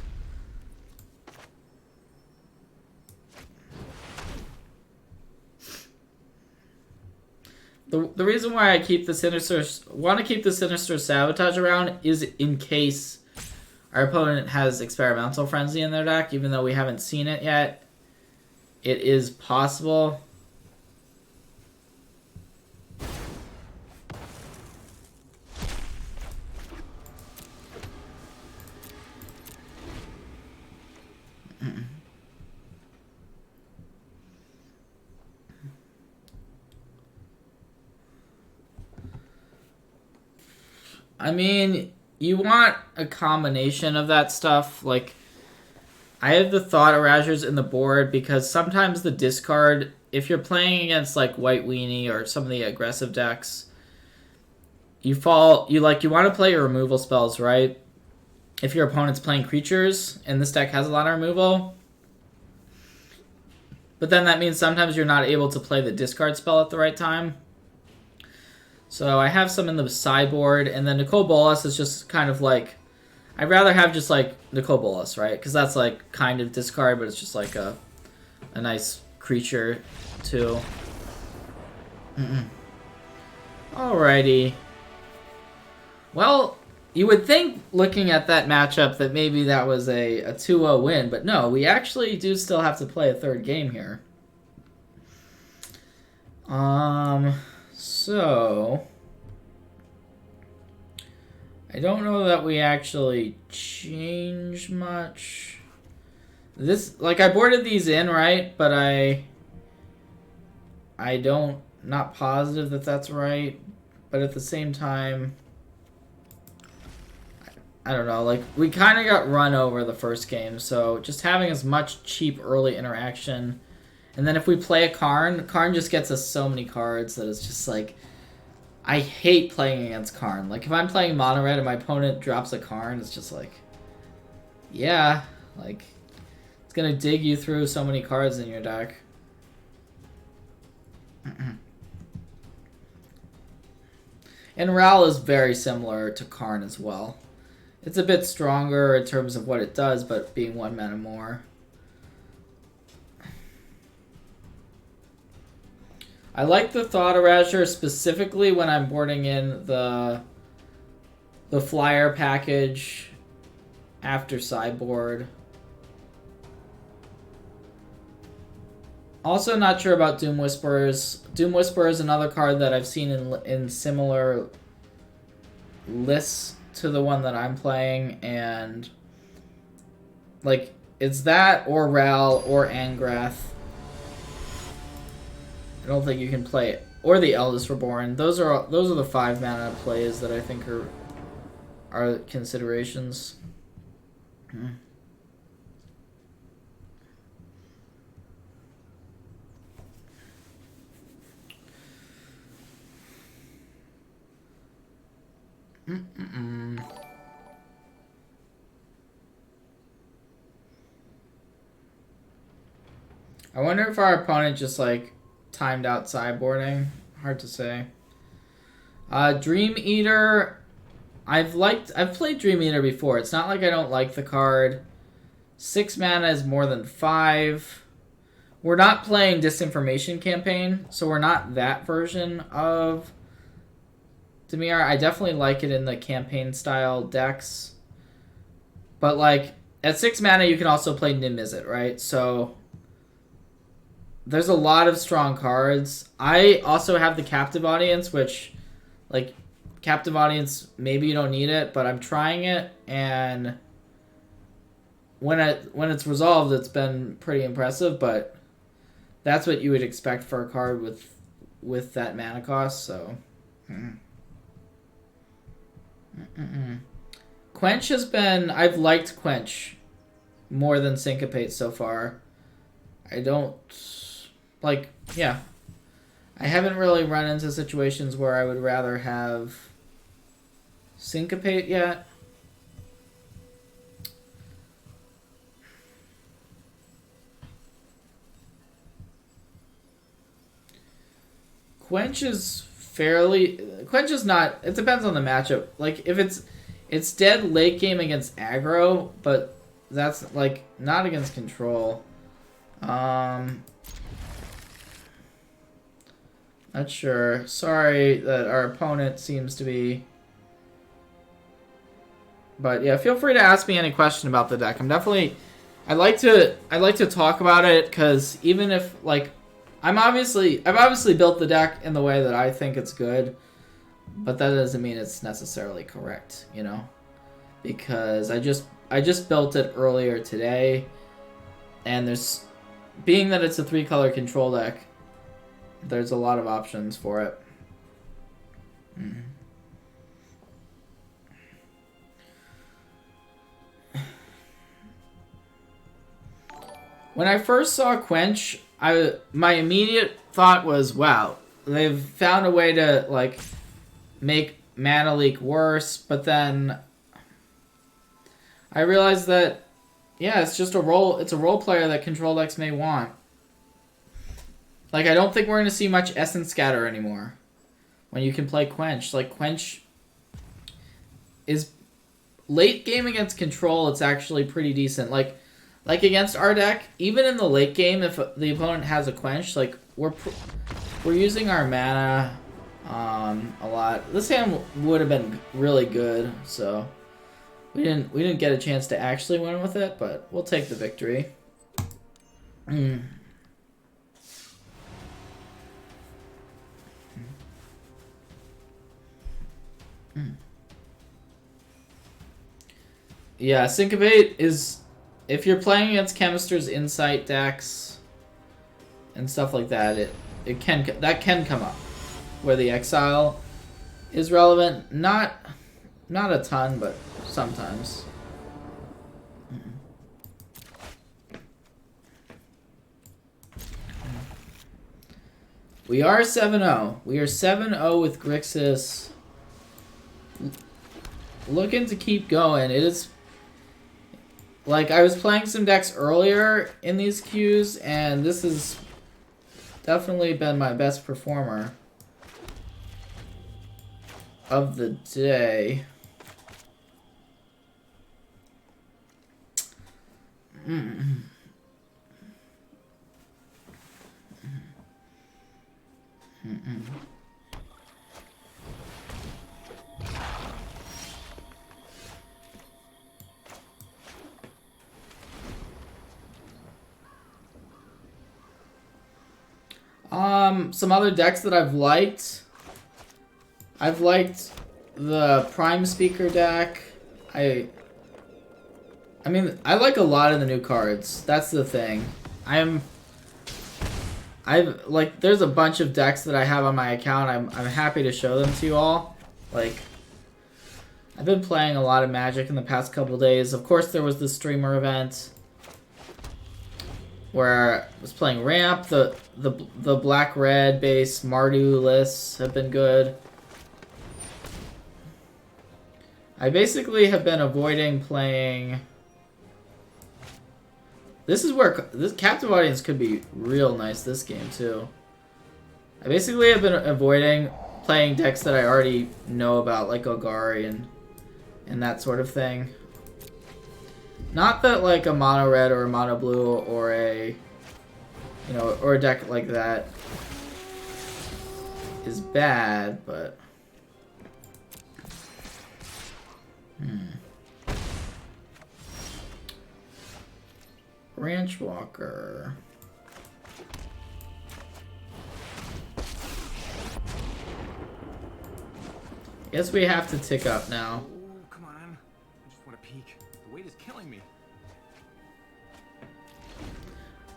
The reason why I keep the want to keep the Sinister Sabotage around is in case our opponent has Experimental Frenzy in their deck, even though we haven't seen it yet. It is possible. I mean, you want a combination of that stuff. Like, I have the Thought Erasures in the board because sometimes the discard, if you're playing against like White Weenie or some of the aggressive decks, you want to play your removal spells, right? If your opponent's playing creatures and this deck has a lot of removal. But then that means sometimes you're not able to play the discard spell at the right time. So I have some in the sideboard, and then Nicol Bolas is just kind of like, I'd rather have just like Nicol Bolas, right? Because that's like kind of discard, but it's just like a nice creature too. Alrighty. Well, you would think looking at that matchup that maybe that was a 2-0 win, but no, we actually do still have to play a third game here. So, I don't know that we actually change much. This, like, I boarded these in, right? But not positive that that's right. But at the same time, I don't know, like, we kind of got run over the first game, so just having as much cheap early interaction. And then if we play a Karn just gets us so many cards that it's just like, I hate playing against Karn. Like, if I'm playing mono red and my opponent drops a Karn, it's just like, yeah, like, it's gonna dig you through so many cards in your deck. And Ral is very similar to Karn as well. It's a bit stronger in terms of what it does, but being 1 mana more. I like the Thought Erasure specifically when I'm boarding in the flyer package after sideboard. Also not sure about Doom Whisperers. Doom Whisperer is another card that I've seen in similar lists to the one that I'm playing, and Like, it's that or Ral or Angrath. I don't think you can play it. Or the Eldest Reborn. Those are the 5 mana plays that I think are considerations. I wonder if our opponent just like timed out sideboarding. Hard to say. Dream Eater, I've played Dream Eater before. It's not like I don't like the card. 6 mana is more than 5. We're not playing Disinformation Campaign, so we're not that version of Dimir. I definitely like it in the campaign style decks. But like at 6 mana you can also play Nimizit, right? So there's a lot of strong cards. I also have the Captive Audience, which, like, Captive Audience, maybe you don't need it, but I'm trying it, and when it's resolved, it's been pretty impressive, but that's what you would expect for a card with that mana cost, so... Quench has been... I've liked Quench more than Syncopate so far. I don't... Like, yeah. I haven't really run into situations where I would rather have Syncopate yet. Quench is not... It depends on the matchup. Like, if it's dead late game against aggro, but that's, like, not against control. Not sure. Sorry that our opponent seems to be... But yeah, feel free to ask me any question about the deck. I'd like to talk about it, because even if, like, I've obviously built the deck in the way that I think it's good, but that doesn't mean it's necessarily correct, you know? Because I just built it earlier today, and being that it's a 3-color control deck, there's a lot of options for it. When I first saw Quench, my immediate thought was, wow, they've found a way to, like, make Mana Leak worse, but then I realized that, yeah, it's a role player that control decks may want. Like, I don't think we're going to see much Essence Scatter anymore when you can play Quench. Like, Quench is... Late game against control, it's actually pretty decent. Like against our deck, even in the late game, if the opponent has a Quench, like, we're using our mana a lot. This hand would have been really good, so we didn't get a chance to actually win with it, but we'll take the victory. Yeah, Syncopate is... If you're playing against Chemister's Insight decks and stuff like that, that can come up. Where the Exile is relevant. Not a ton, but sometimes. We are 7-0. We are 7-0 with Grixis. Looking to keep going. It is... Like, I was playing some decks earlier in these queues, and this has definitely been my best performer of the day. Some other decks that I've liked. I've liked the Prime Speaker deck. I mean, I like a lot of the new cards. That's the thing. Like, there's a bunch of decks that I have on my account. I'm happy to show them to you all. Like, I've been playing a lot of Magic in the past couple days. Of course, there was the streamer event where I was playing Ramp. The black-red base Mardu lists have been good. I basically have been avoiding playing... This is where this Captive Audience could be real nice this game, too. I basically have been avoiding playing decks that I already know about, like Golgari and that sort of thing. Not that, like, a mono red or a mono blue or a... You know, or a deck like that is bad, but... Ranch Walker. Guess we have to tick up now. Oh, come on. I just want to peek. The weight is killing me.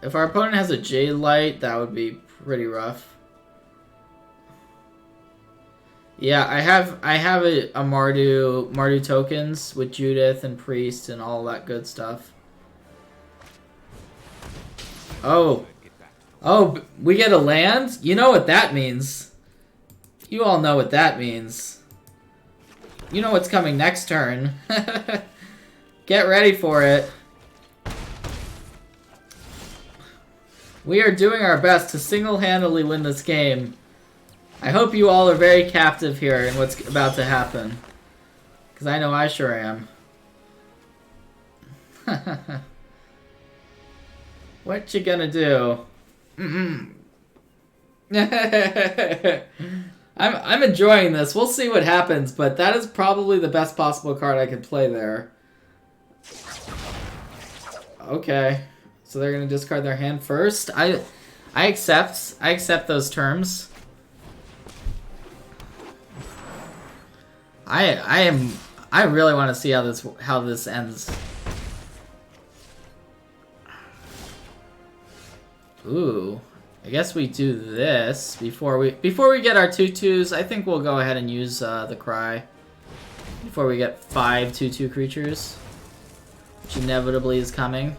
If our opponent has a Jade Light, that would be pretty rough. Yeah, I have a Mardu tokens with Judith and Priest and all that good stuff. Oh, we get a land? You know what that means. You all know what that means. You know what's coming next turn. Get ready for it. We are doing our best to single-handedly win this game. I hope you all are very captive here in what's about to happen. Because I know I sure am. What you gonna do? I'm enjoying this. We'll see what happens, but that is probably the best possible card I could play there. Okay. So they're gonna discard their hand first. I accept those terms. I really want to see how this ends. Ooh, I guess we do this before we get our 2/2s. I think we'll go ahead and use the Cry before we get 5 2/2 creatures, which inevitably is coming.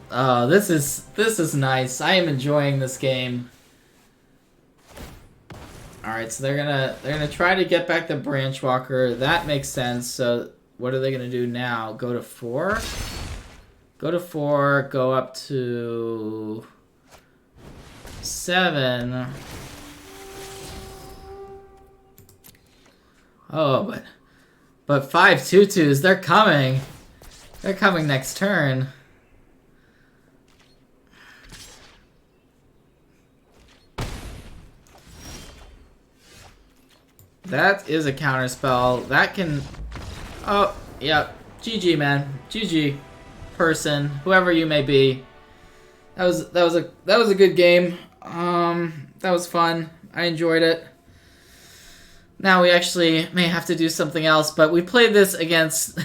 Oh, this is nice. I am enjoying this game. All right, so they're gonna try to get back the Branch Walker. That makes sense. So what are they gonna do now? Go to 4. Go to 4. Go up to 7. Oh, but 5 2/2s. They're coming. They're coming next turn. That is a counterspell. That can... Oh, yeah. GG, man. GG. Person. Whoever you may be. That was a good game. That was fun. I enjoyed it. Now we actually may have to do something else, but we played this against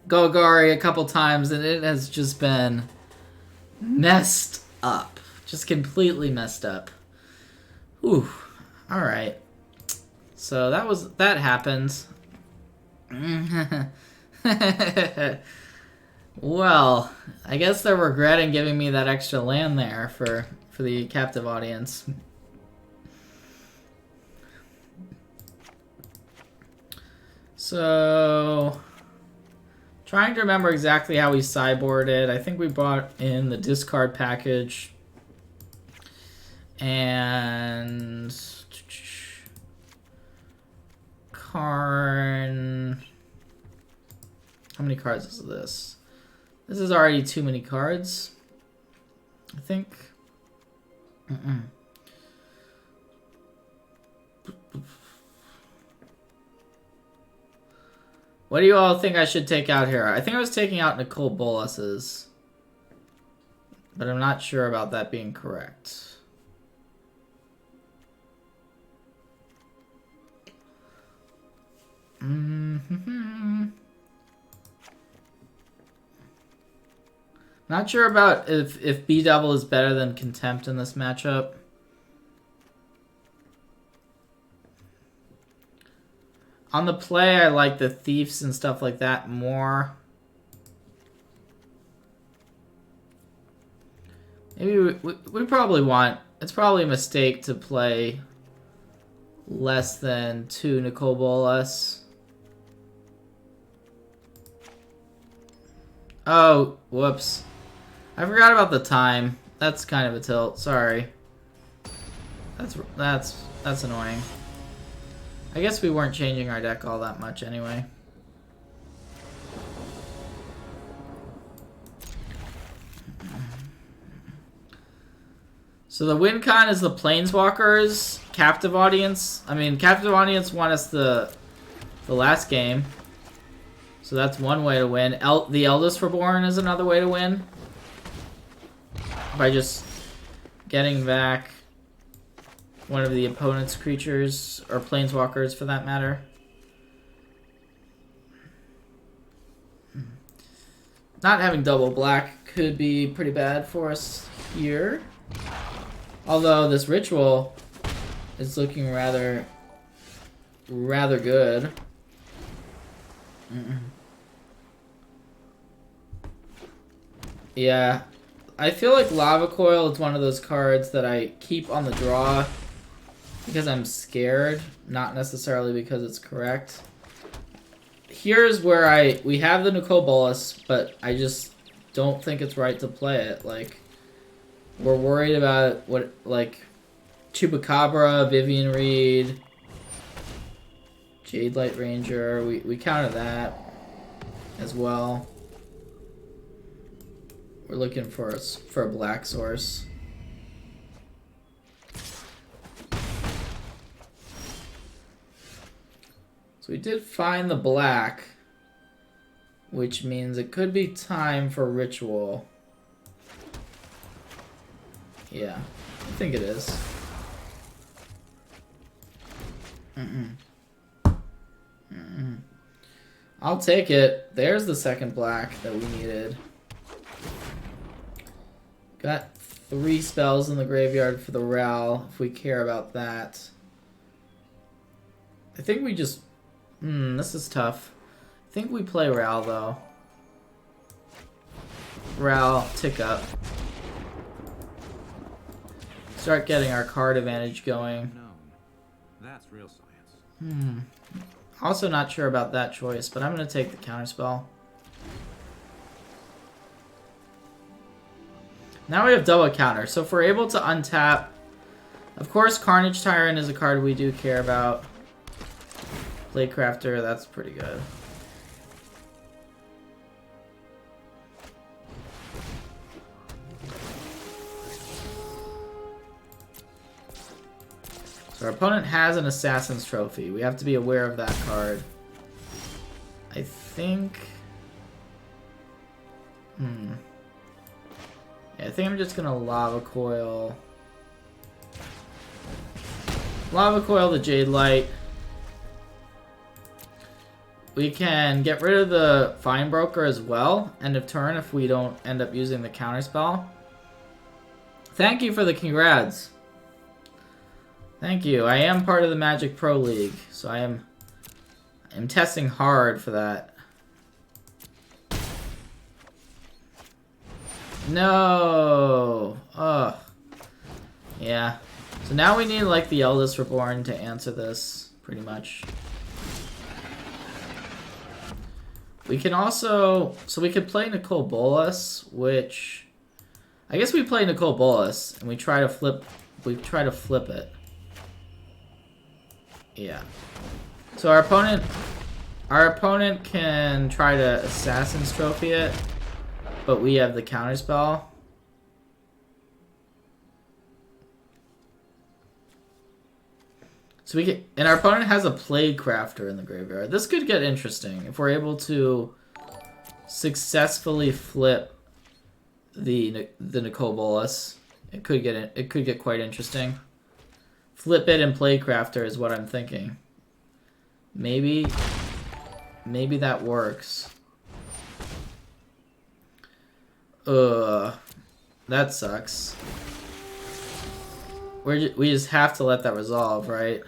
Golgari a couple times, and it has just been messed up. Just completely messed up. Whew. Alright. So that happened. Well, I guess they're regretting giving me that extra land there for the captive audience. So, trying to remember exactly how we sideboarded. I think we brought in the discard package. And... Karn... How many cards is this? This is already too many cards, I think. What do you all think I should take out here? I think I was taking out Nicole Bolas's, but I'm not sure about that being correct. Not sure about if B-Devil is better than Contempt in this matchup. On the play, I like the Thieves and stuff like that more. Maybe we probably want... It's probably a mistake to play less than 2 Nicol Bolas. Oh, whoops. I forgot about the time. That's kind of a tilt. Sorry. That's annoying. I guess we weren't changing our deck all that much anyway. So the win con is the Planeswalkers, Captive Audience. I mean, Captive Audience won us the last game. So that's one way to win. The Eldest Reborn is another way to win. By just getting back one of the opponent's creatures, or Planeswalkers for that matter. Not having double black could be pretty bad for us here. Although this ritual is looking rather good. Yeah, I feel like Lava Coil is one of those cards that I keep on the draw because I'm scared, not necessarily because it's correct. Here's where we have the Nicol Bolas, but I just don't think it's right to play it. Like, we're worried about what, like, Chupacabra, Vivian Reed, Jade Light Ranger. We counter that as well. We're looking for a black source. So we did find the black, which means it could be time for Ritual. Yeah, I think it is. I'll take it. There's the second black that we needed. Got 3 spells in the graveyard for the Ral, if we care about that. I think we just... this is tough. I think we play Ral, though. Ral, tick up. Start getting our card advantage going. No, that's real science. Also not sure about that choice, but I'm going to take the counterspell. Now we have double counter. So if we're able to untap... Of course, Carnage Tyrant is a card we do care about. Playcrafter, that's pretty good. So our opponent has an Assassin's Trophy. We have to be aware of that card. I think... Yeah, I think I'm just gonna Lava Coil. Lava Coil the Jade Light. We can get rid of the Fine Broker as well, end of turn, if we don't end up using the counterspell. Thank you for the congrats. Thank you. I am part of the Magic Pro League, so I'm testing hard for that. No. Ugh. Yeah. So now we need like the Eldest Reborn to answer this, pretty much. We can also, so we could play Nicol Bolas, which I guess we play Nicol Bolas and we try to flip it. Yeah. So our opponent can try to Assassin's Trophy it, but we have the counterspell. So and our opponent has a Plaguecrafter in the graveyard. This could get interesting if we're able to successfully flip the Nicol Bolas. It could get quite interesting. Flip it and Plaguecrafter is what I'm thinking. Maybe maybe that works. That sucks. We just have to let that resolve, right?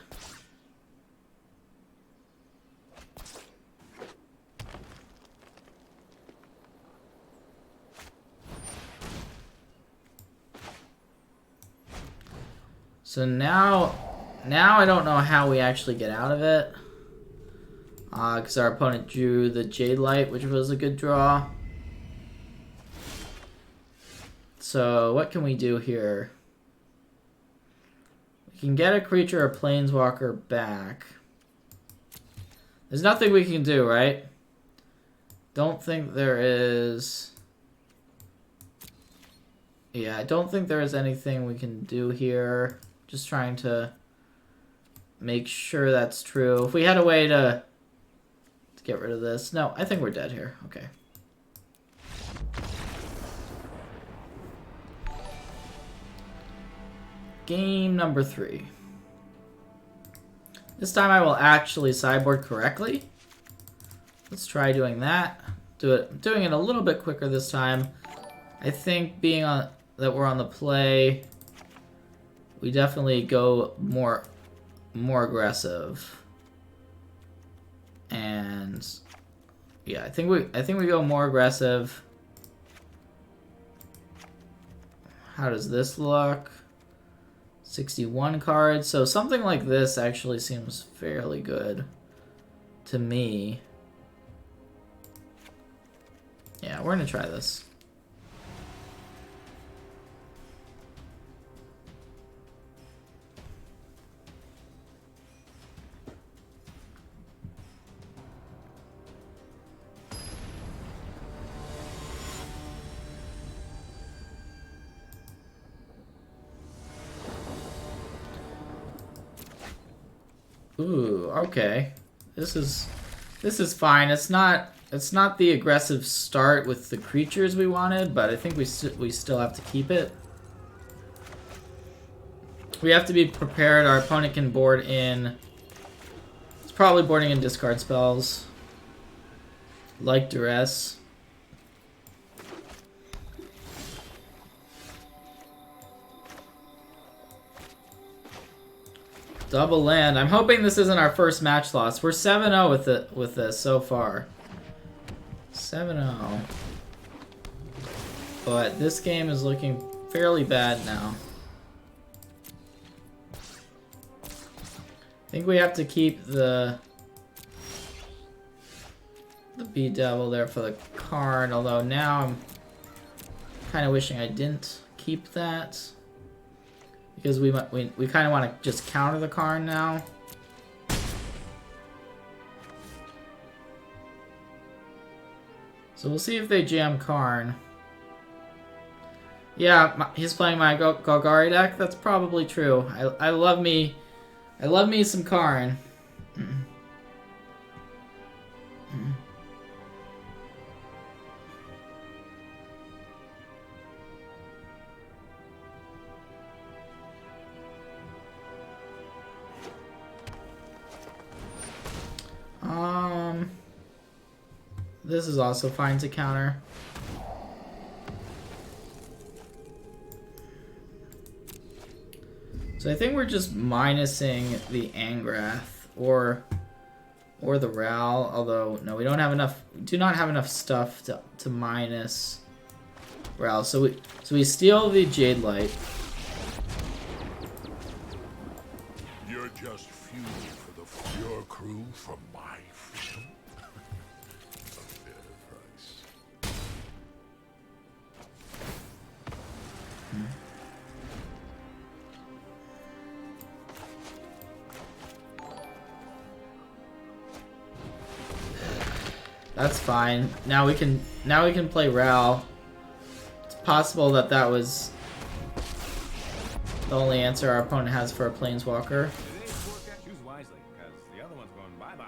So now I don't know how we actually get out of it. Because our opponent drew the Jade Light, which was a good draw. So what can we do here? We can get a creature or planeswalker back. There's nothing we can do, right? Don't think there is... Yeah, I don't think there is anything we can do here. Just trying to make sure that's true. If we had a way to get rid of this. No, I think we're dead here. Okay. Game number 3. This time I will actually sideboard correctly. Let's try doing that. Doing it a little bit quicker this time. I think being on that we're on the play, we definitely go more aggressive. And yeah, I think we go more aggressive. How does this look? 61 cards. So something like this actually seems fairly good to me. Yeah, we're gonna try this. Ooh, okay. This is fine. It's not the aggressive start with the creatures we wanted, but I think we still have to keep it. We have to be prepared. Our opponent can board in. It's probably boarding in discard spells, like Duress. Double land. I'm hoping this isn't our first match loss. We're 7-0 with this so far. 7-0. But this game is looking fairly bad now. I think we have to keep the Bee Devil there for the Karn, although now I'm kind of wishing I didn't keep that. Because we kind of want to just counter the Karn now. So we'll see if they jam Karn. Yeah, he's playing my Golgari deck. That's probably true. I love me some Karn. This is also fine to counter. So I think we're just minusing the Angrath or the Ral, although no, we don't have enough. We do not have enough stuff to minus Ral. So we steal the Jade Light. You're just fuel for the Fury crew from my freedom. A fair price. That's fine. Now we can play Ral. It's possible that was the only answer our opponent has for a Planeswalker. Choose wisely, because the other one's going bye-bye.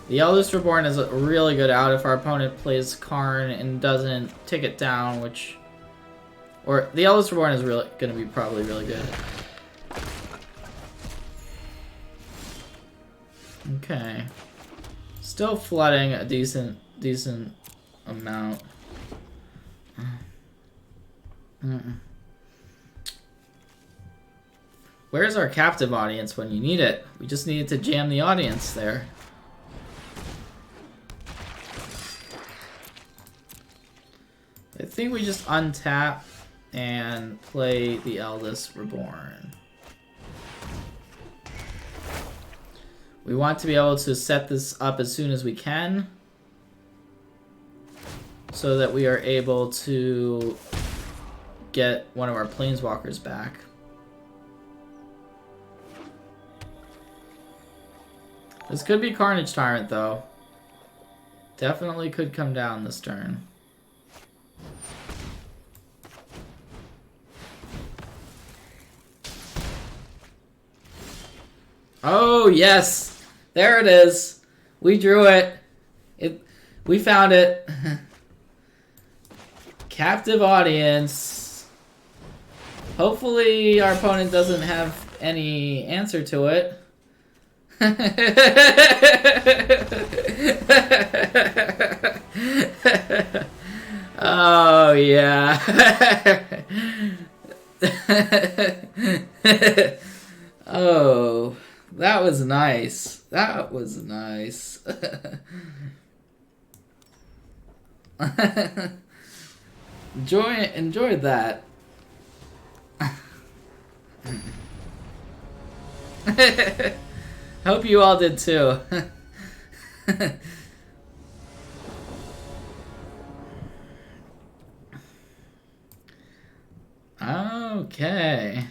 The Eldest Reborn is a really good out if our opponent plays Karn and doesn't take it down, or the Eldest Reborn is really going to be probably really good. Okay. Still flooding a decent amount. Where's our captive audience when you need it? We just needed to jam the audience there. I think we just untap and play the Eldest Reborn. We want to be able to set this up as soon as we can, so that we are able to get one of our Planeswalkers back. This could be Carnage Tyrant, though. Definitely could come down this turn. Oh, yes! There it is! We drew it. We found it. Captive audience. Hopefully our opponent doesn't have any answer to it. Oh, yeah. Oh, that was nice. That was nice. Enjoyed that. Hope you all did too. Okay.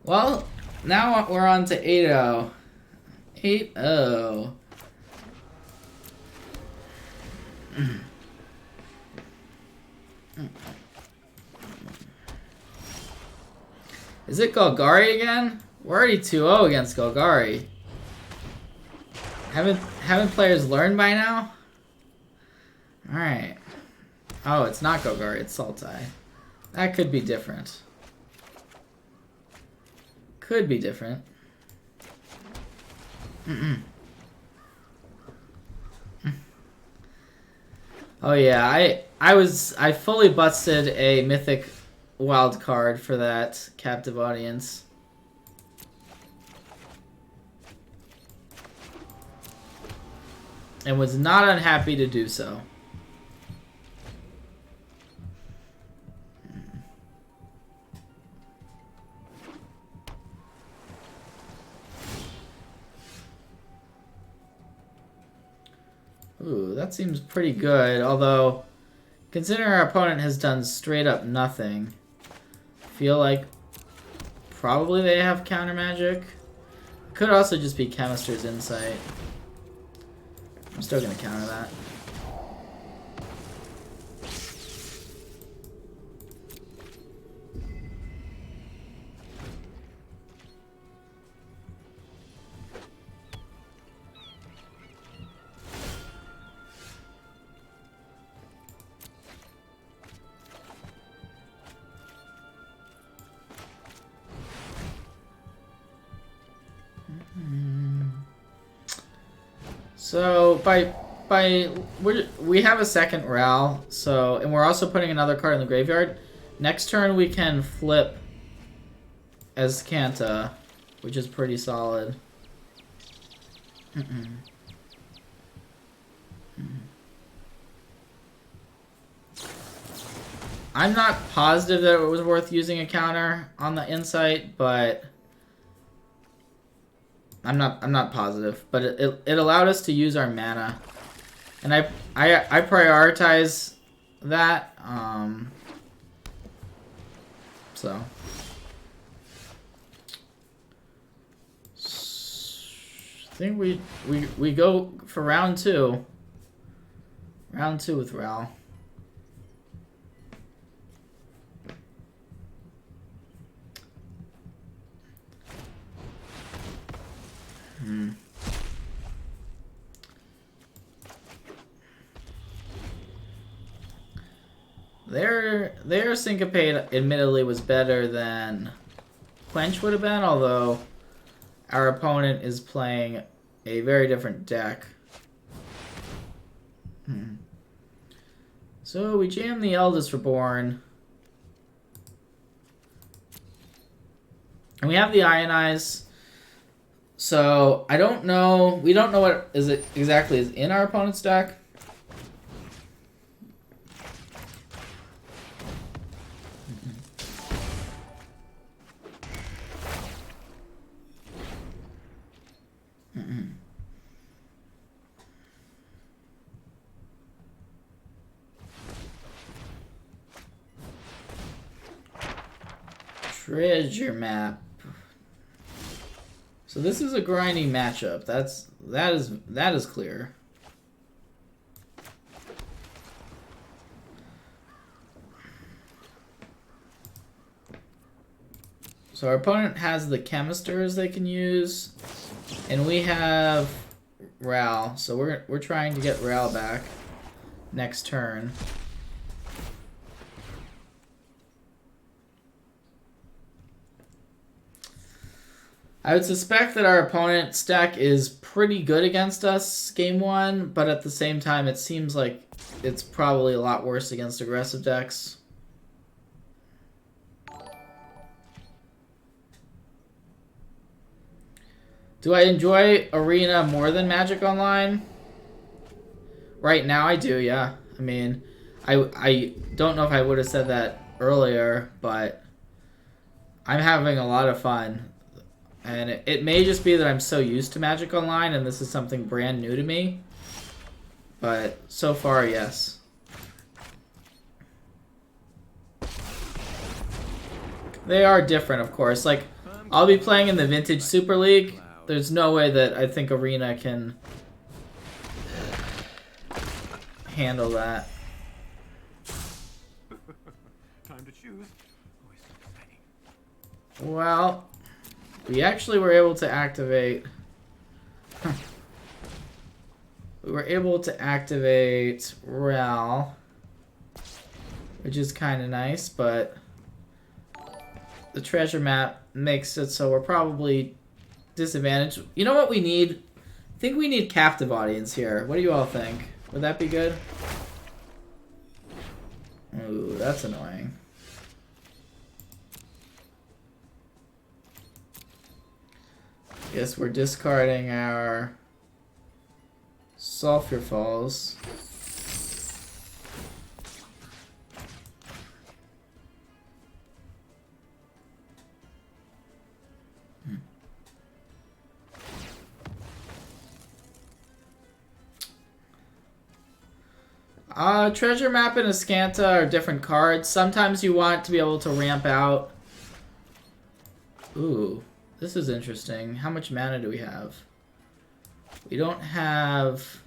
Well, now we're on to 8-0. 8-0. Is it Golgari again? We're already 2-0 against Golgari. Haven't players learned by now? Alright. Oh, it's not Golgari, it's Sultai. That could be different. Could be different. Oh yeah, I fully busted a mythic wild card for that captive audience. And was not unhappy to do so. Ooh, that seems pretty good, although considering our opponent has done straight up nothing, I feel like probably they have counter magic. Could also just be Chemister's Insight. I'm still gonna counter that. So we have a second Ral, so, and we're also putting another card in the graveyard. Next turn we can flip as Kanta, which is pretty solid. I'm not positive that it was worth using a counter on the Insight, but I'm not positive, but it allowed us to use our mana, and I prioritize that. So I think we go for round two. Round two with Ral. Their Syncopate admittedly was better than Quench would have been, although our opponent is playing a very different deck. So we jam the Eldest Reborn. And we have the Ionize. So I don't know. We don't know what is it exactly is in our opponent's deck. Treasure map. So this is a grindy matchup. That is clear. So our opponent has the Chemisters they can use, and we have Ral. So we're trying to get Ral back next turn. I would suspect that our opponent's deck is pretty good against us game one, but at the same time, it seems like it's probably a lot worse against aggressive decks. Do I enjoy Arena more than Magic Online? Right now, I do, yeah. I mean, I don't know if I would have said that earlier, but I'm having a lot of fun. And it may just be that I'm so used to Magic Online and this is something brand new to me. But so far, yes. They are different, of course. Like, I'll be playing in the Vintage Super League. There's no way that I think Arena can handle that. Time to choose. Always exciting. Well, we actually were able to activate... We were able to activate Ral, which is kind of nice, but the treasure map makes it so we're probably disadvantaged. You know what we need? I think we need Captive Audience here. What do you all think? Would that be good? Ooh, that's annoying. Guess we're discarding our Sulfur Falls. Treasure Map and Ascanta are different cards. Sometimes you want to be able to ramp out. Ooh, this is interesting. How much mana do we have? We don't have...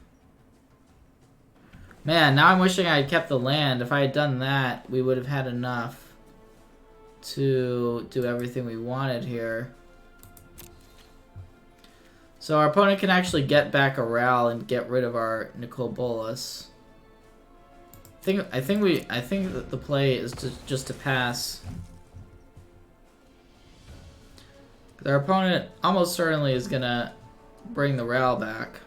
Man, now I'm wishing I had kept the land. If I had done that, we would have had enough to do everything we wanted here. So our opponent can actually get back a Ral and get rid of our Nicol Bolas. I think that the play is just to pass. Our opponent almost certainly is gonna bring the Ral back.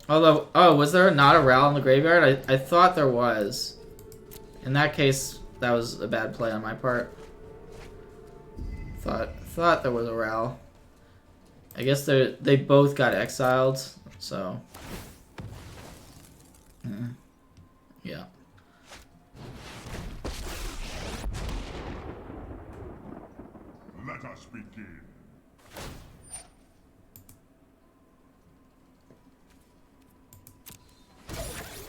Although, oh, was there not a Ral in the graveyard? I thought there was. In that case, that was a bad play on my part. Thought there was a Ral. I guess they both got exiled, so. Yeah. Let us begin.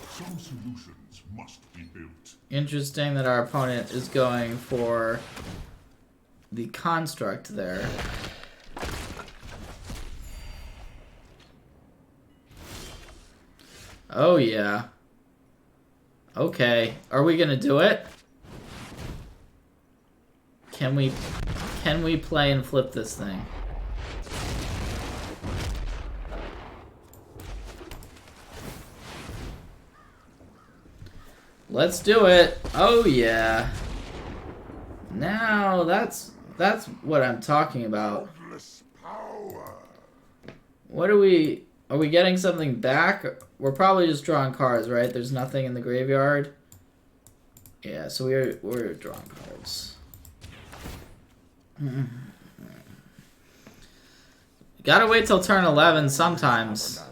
Some solutions must be built. Interesting that our opponent is going for the construct there. Oh yeah. Okay, are we gonna do it? Can we play and flip this thing? Let's do it. Oh yeah. Now that's That's what I'm talking about. Boundless power. What are we getting something back? We're probably just drawing cards, right? There's nothing in the graveyard. Yeah, so we're drawing cards. Gotta wait till turn 11 sometimes.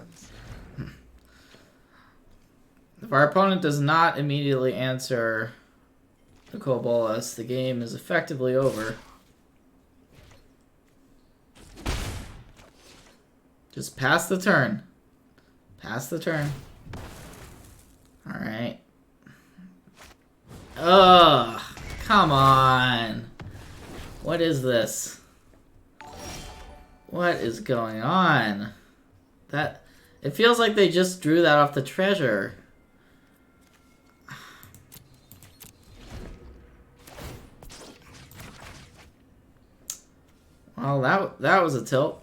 If our opponent does not immediately answer the Kobolas, the game is effectively over. Just pass the turn. Pass the turn. Alright. Ugh. Come on. What is this? What is going on? It feels like they just drew that off the treasure. Well, that was a tilt.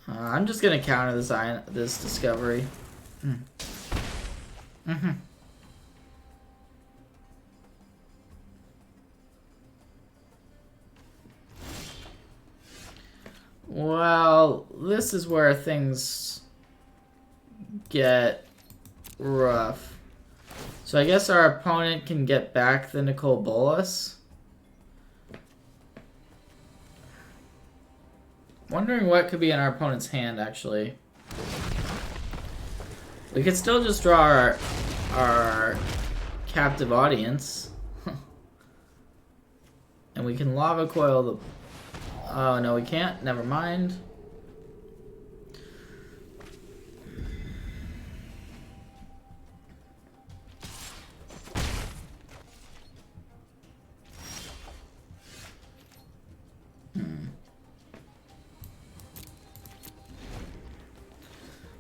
I'm just gonna counter this discovery. Well, this is where things get rough. So I guess our opponent can get back the Nicole Bolas. Wondering what could be in our opponent's hand, actually. We could still just draw our captive audience. And we can lava coil the... Oh, no, we can't. Never mind.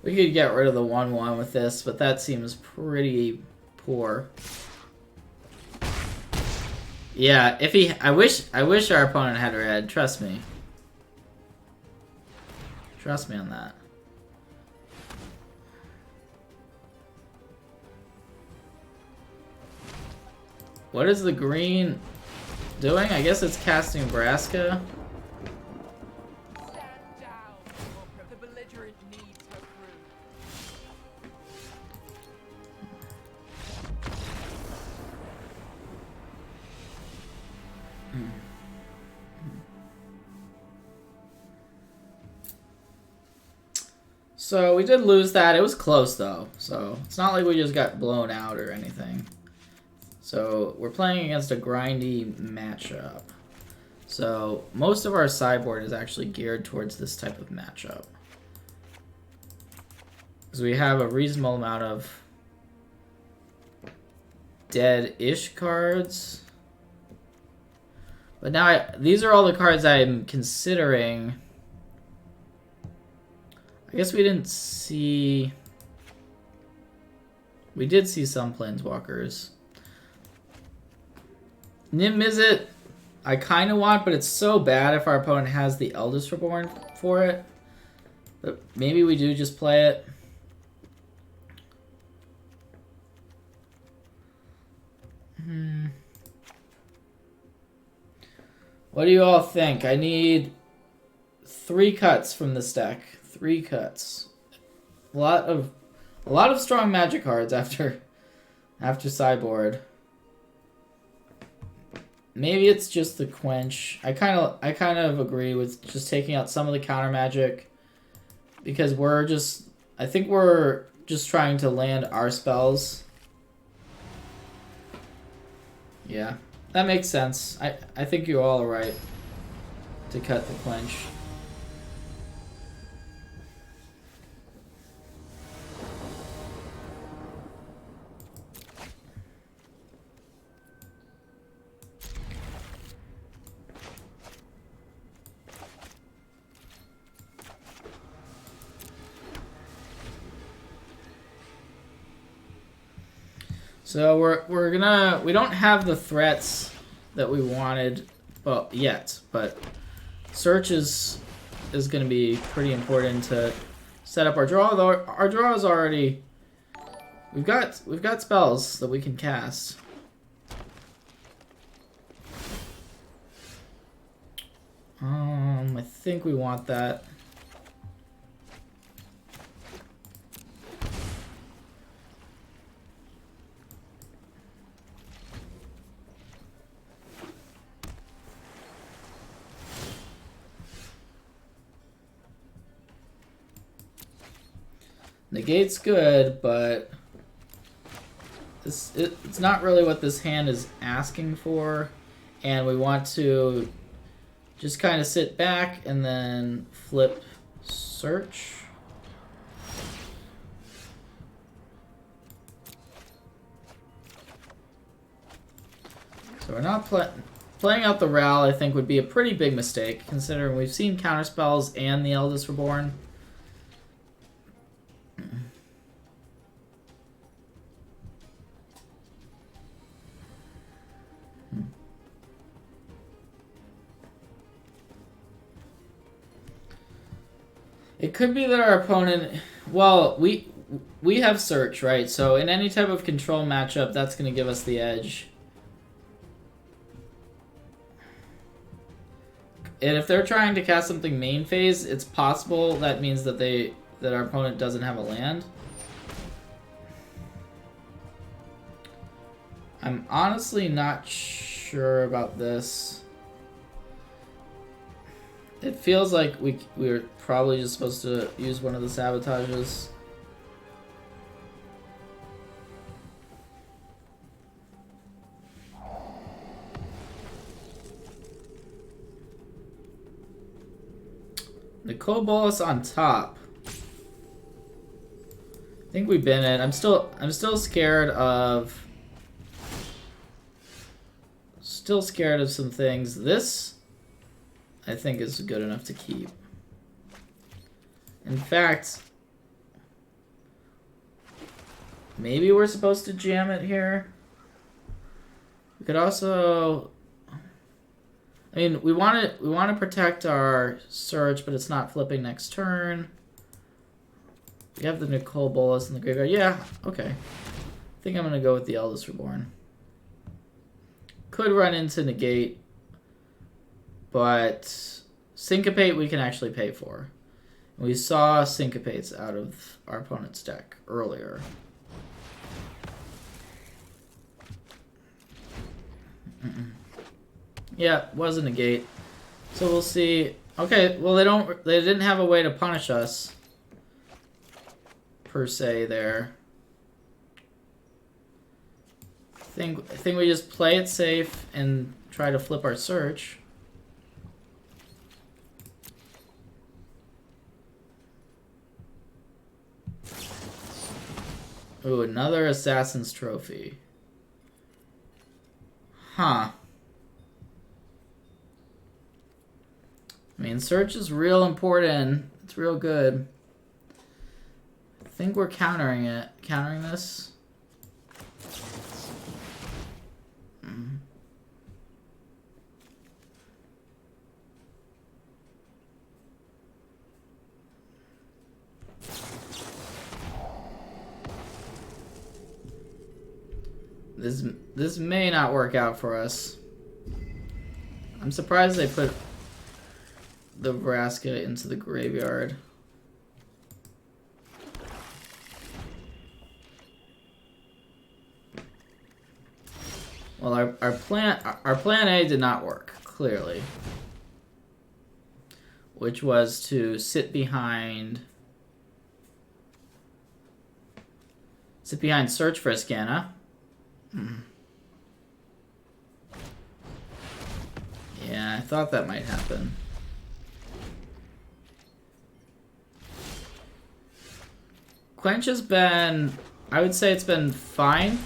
We could get rid of the 1/1 with this, but that seems pretty poor. Yeah, I wish our opponent had red, trust me. Trust me on that. What is the green doing? I guess it's casting Braska. So we did lose that. It was close though. So it's not like we just got blown out or anything. So we're playing against a grindy matchup. So most of our sideboard is actually geared towards this type of matchup. Because we have a reasonable amount of dead-ish cards. But now these are all the cards I'm considering. I guess we didn't see... We did see some Planeswalkers. Niv-Mizzet, I kind of want, but it's so bad if our opponent has the Eldest Reborn for it. But maybe we do just play it. What do you all think? I need 3 cuts from this deck. 3 cuts. A lot of strong magic cards after sideboard. Maybe it's just the quench. I kind of agree with just taking out some of the counter magic because I think we're just trying to land our spells. Yeah, that makes sense. I think you all are right to cut the quench. So we don't have the threats that we wanted Well, yet, but search is going to be pretty important to set up our draw. Though our draw is already, we've got spells that we can cast. I think we want that. Negate's good, but it's not really what this hand is asking for, and we want to just kind of sit back and then flip search. So we're not playing out the Ral, I think, would be a pretty big mistake, considering we've seen counterspells and the Eldest Reborn. It could be that our opponent, well, we have search, right? So in any type of control matchup, that's going to give us the edge. And if they're trying to cast something main phase, it's possible that means that our opponent doesn't have a land. I'm honestly not sure about this. It feels like we're probably just supposed to use one of the sabotages. Nicole Bolas on top. I think we bin it. I'm still scared of some things. This I think is good enough to keep. In fact, maybe we're supposed to jam it here. We could also, I mean, we want to protect our search, but it's not flipping next turn. We have the Nicole Bolas in the graveyard. Yeah, okay. I think I'm gonna go with the Eldest Reborn. Could run into negate, but Syncopate we can actually pay for. We saw Syncopates out of our opponent's deck earlier. Yeah, was a negate. So we'll see. Okay, well they didn't have a way to punish us per se there. I think we just play it safe and try to flip our search. Ooh, another Assassin's Trophy. Huh. I mean, search is real important. It's real good. I think we're countering it. Countering this. This may not work out for us. I'm surprised they put the Vraska into the graveyard. Well, our plan A did not work, clearly. Which was to sit behind search for Iskana. Yeah, I thought that might happen. Quench has been, I would say it's been fine.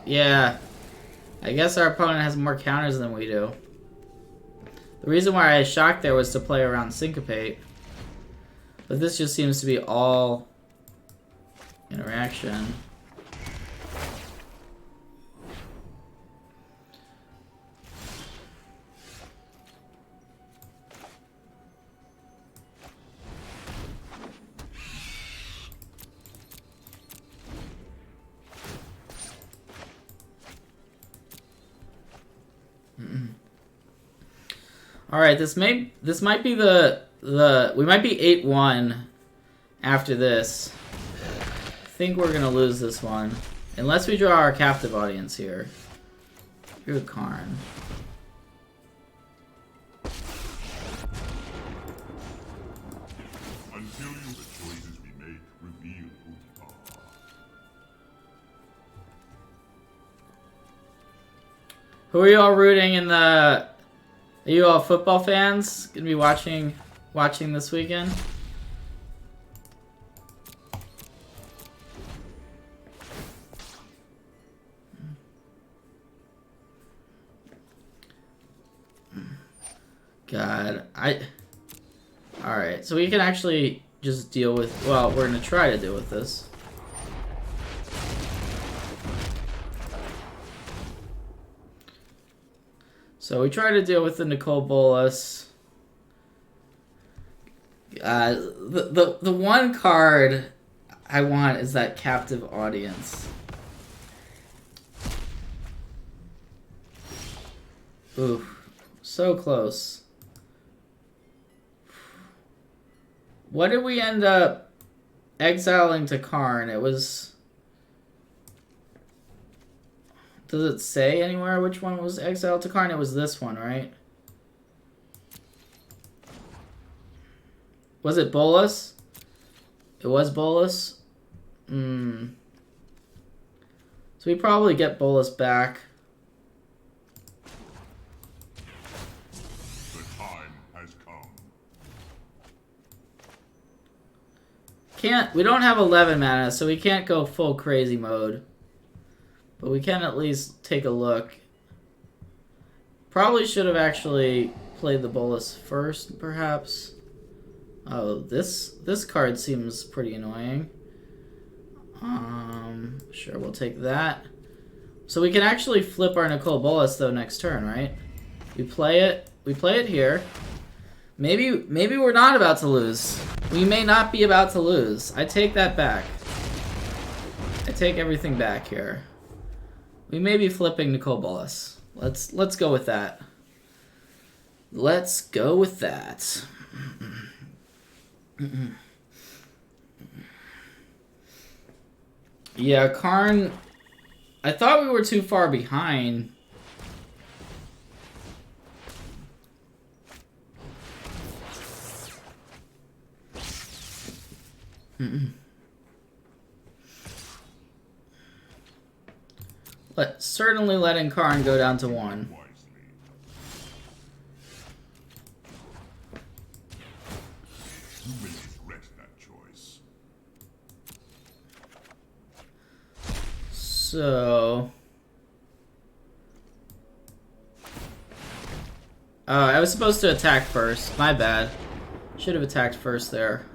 Yeah. I guess our opponent has more counters than we do. The reason why I shocked there was to play around Syncopate. But this just seems to be all interaction. All right, this might be the we might be 8-1 after this. I think we're gonna lose this one unless we draw our captive audience here. Drew Karn. Until you the choices we make reveal who we are. Who are you all rooting in the? Are you all football fans? Gonna be watching this weekend? God, Alright, so we can actually just deal with, well, we're gonna try to deal with this. So we try to deal with the Nicole Bolas. The one card I want is that captive audience. Ooh, so close. What did we end up exiling to Karn? It was... Does it say anywhere which one was exiled to Karn? It was this one, right? Was it Bolas? It was Bolas? So we probably get Bolas back. The time has come. We don't have 11 mana, so we can't go full crazy mode. But we can at least take a look. Probably should have actually played the Bolas first, perhaps. Oh, this card seems pretty annoying. Sure, we'll take that. So we can actually flip our Nicole Bolas though next turn, right? We play it here. Maybe we're not about to lose. We may not be about to lose. I take that back. I take everything back here. We may be flipping Nicole Bolas. Let's go with that. Let's go with that. Yeah, Karn... I thought we were too far behind. Certainly letting Karn go down to 1. You may regret that choice. So... I was supposed to attack first. My bad. Should have attacked first there.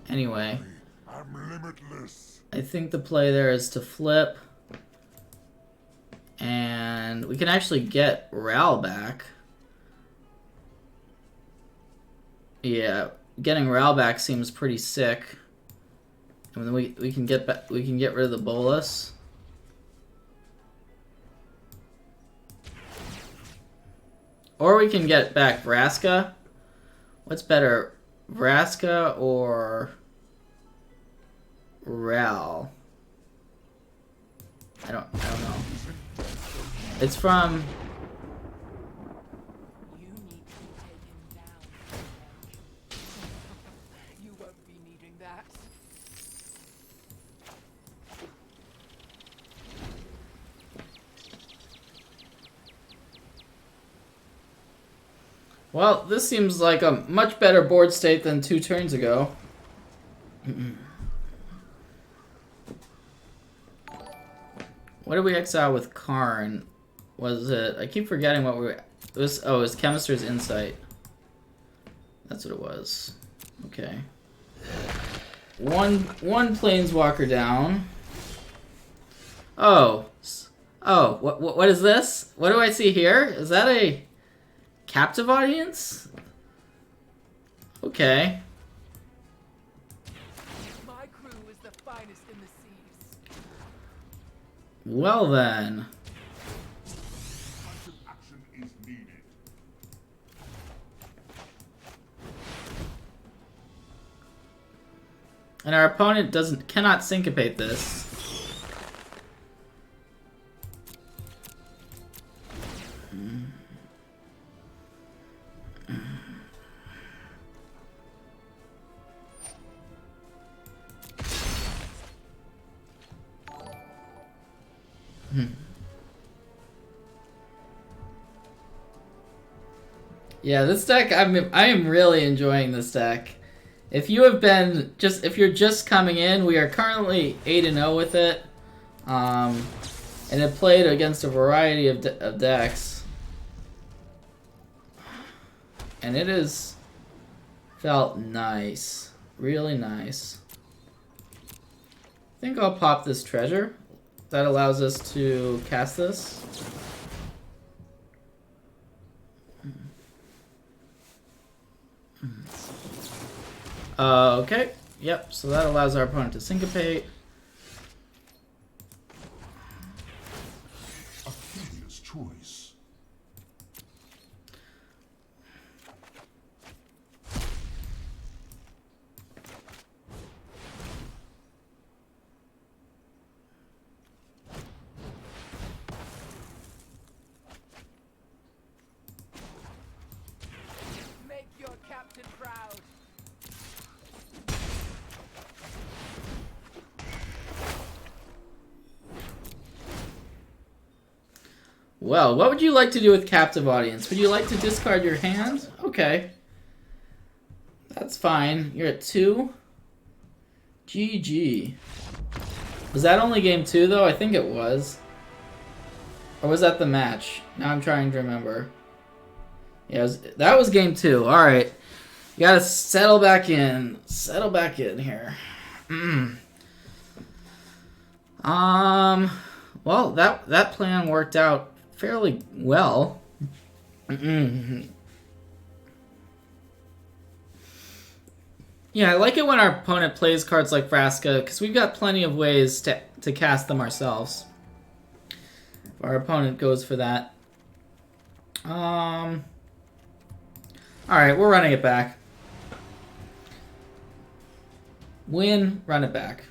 Anyway. I'm limitless. I think the play there is to flip. And we can actually get Ral back. Yeah, getting Ral back seems pretty sick. And then we can get rid of the Bolas. Or we can get back Vraska. What's better, Vraska or Ral? I don't know. It's from... You need to take him down. You won't be needing that. Well, this seems like a much better board state than 2 turns ago. What did we exile with Karn? Was it... I keep forgetting what we were... It was Chemister's Insight. That's what it was. Okay. one planeswalker down. Oh. Oh, what is this? What do I see here? Is that a captive audience? Okay. My crew is the finest in the seas. Well then. Decisive action is needed. And our opponent cannot syncopate this. Yeah, this deck, I am really enjoying this deck. If you have been if you're just coming in, we are currently 8-0 with it, and it played against a variety of decks, and it has felt nice, really nice. I think I'll pop this treasure. That allows us to cast this. Okay. Yep, so that allows our opponent to syncopate. A curious choice. Make your captain proud. Well, what would you like to do with captive audience? Would you like to discard your hand? Okay. That's fine. You're at 2. GG. Was that only game 2 though? I think it was. Or was that the match? Now I'm trying to remember. Yeah, that was game 2. Alright. You gotta settle back in. Settle back in here. Well, that plan worked out fairly well. Yeah, I like it when our opponent plays cards like Vraska, because we've got plenty of ways to cast them ourselves. If our opponent goes for that. Alright, we're running it back. Win, run it back.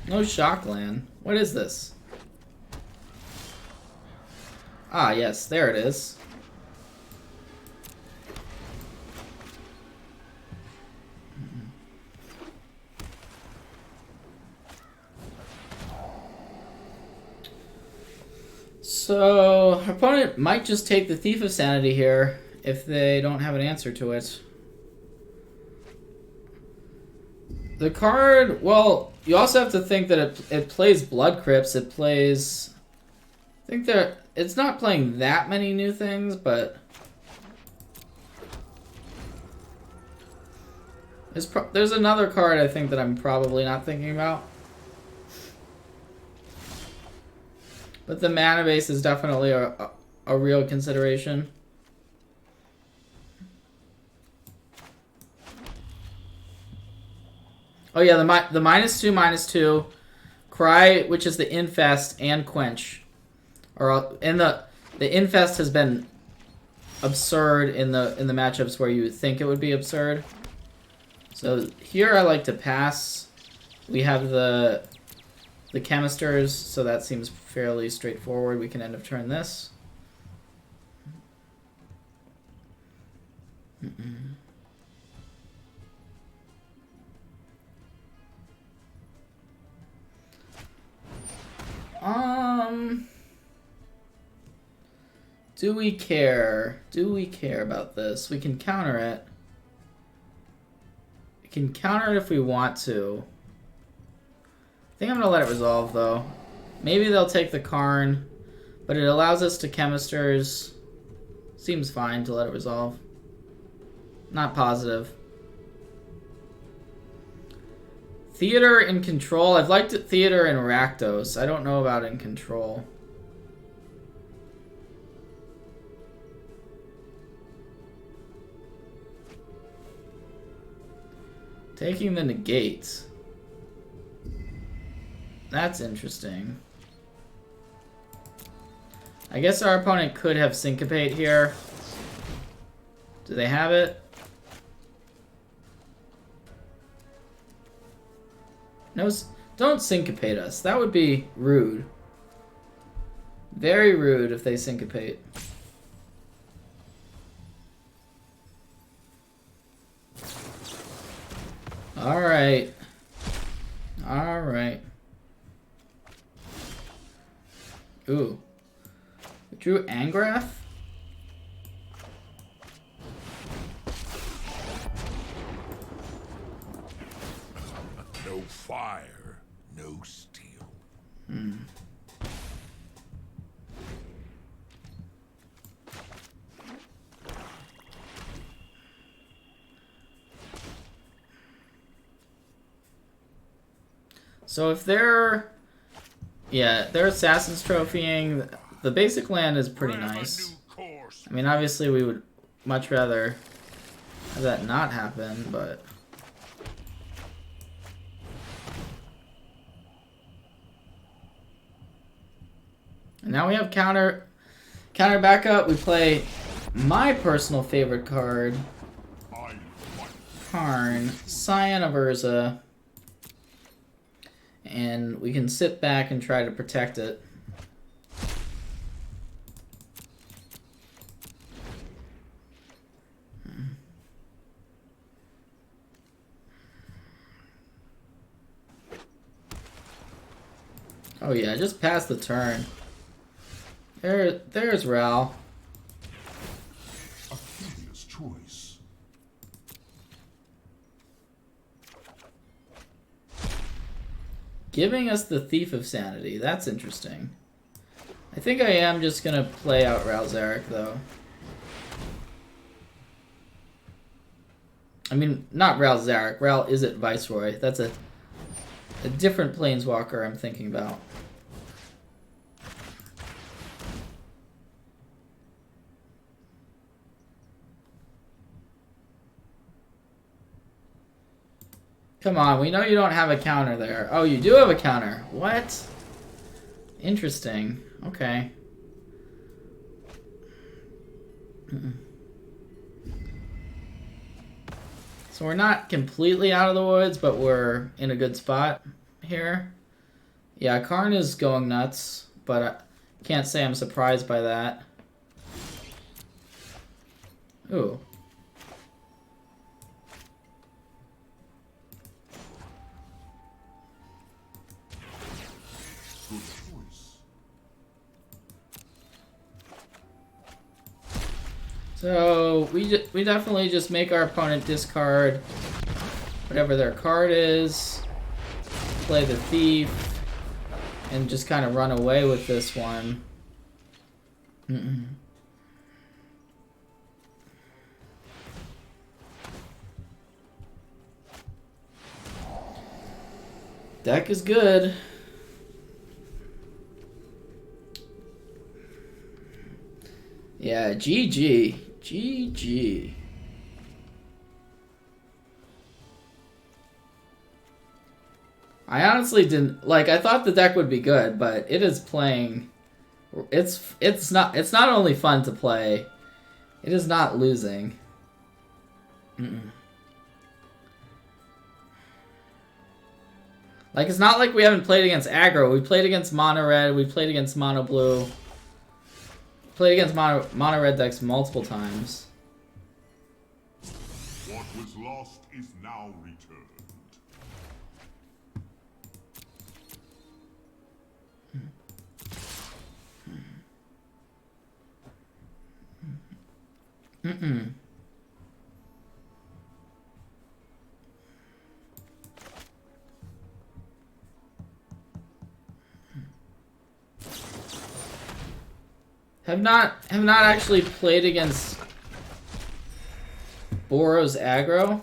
No Shockland. What is this? Ah, yes, there it is. So, our opponent might just take the Thief of Sanity here if they don't have an answer to it. The card, well, you also have to think that it plays Blood Crypts. It plays, I think it's not playing that many new things, but there's another card I think that I'm probably not thinking about. But the mana base is definitely a real consideration. Oh yeah, the -2/-2, Cry, which is the Infest, and Quench, and the Infest has been absurd in the matchups where you would think it would be absurd. So here I like to pass. We have the Chemisters, so that seems fairly straightforward. We can end of turn this. Do we care? Do we care about this? We can counter it. We can counter it if we want to. I think I'm gonna let it resolve though. Maybe they'll take the Karn, but it allows us to Chemisters. Seems fine to let it resolve. Not positive. Theater in Control. I've liked it Theater in Rakdos. I don't know about in Control. Taking the negates. That's interesting. I guess our opponent could have Syncopate here. Do they have it? No, don't Syncopate us. That would be rude. Very rude if they Syncopate. Alright. Alright. Ooh. We drew Angrath? No fire, no steel. So if they're... Yeah, they're Assassin's Trophying. The basic land is pretty nice. I mean, obviously we would much rather have that not happen, but... And now we have counter backup. We play my personal favorite card, Karn, Scion of Urza. And we can sit back and try to protect it. Oh yeah, just pass the turn. There's Ral. A curious choice. Giving us the Thief of Sanity. That's interesting. I think I am just gonna play out Ral Zarek though. I mean, not Ral Zarek. Ral Izzet Viceroy. That's a different planeswalker I'm thinking about. Come on, we know you don't have a counter there. Oh, you do have a counter. What? Interesting. Okay. So we're not completely out of the woods, but we're in a good spot here. Yeah, Karn is going nuts, but I can't say I'm surprised by that. Ooh. So we definitely just make our opponent discard whatever their card is, play the Thief, and just kind of run away with this one. Deck is good. Yeah, GG. GG. I honestly didn't like. I thought the deck would be good, but it is playing. It's not only fun to play. It is not losing. Like, it's not like we haven't played against aggro. We played against mono red. We played against mono blue. Played against mono red decks multiple times. What was lost is now returned. Have not actually played against Boros aggro.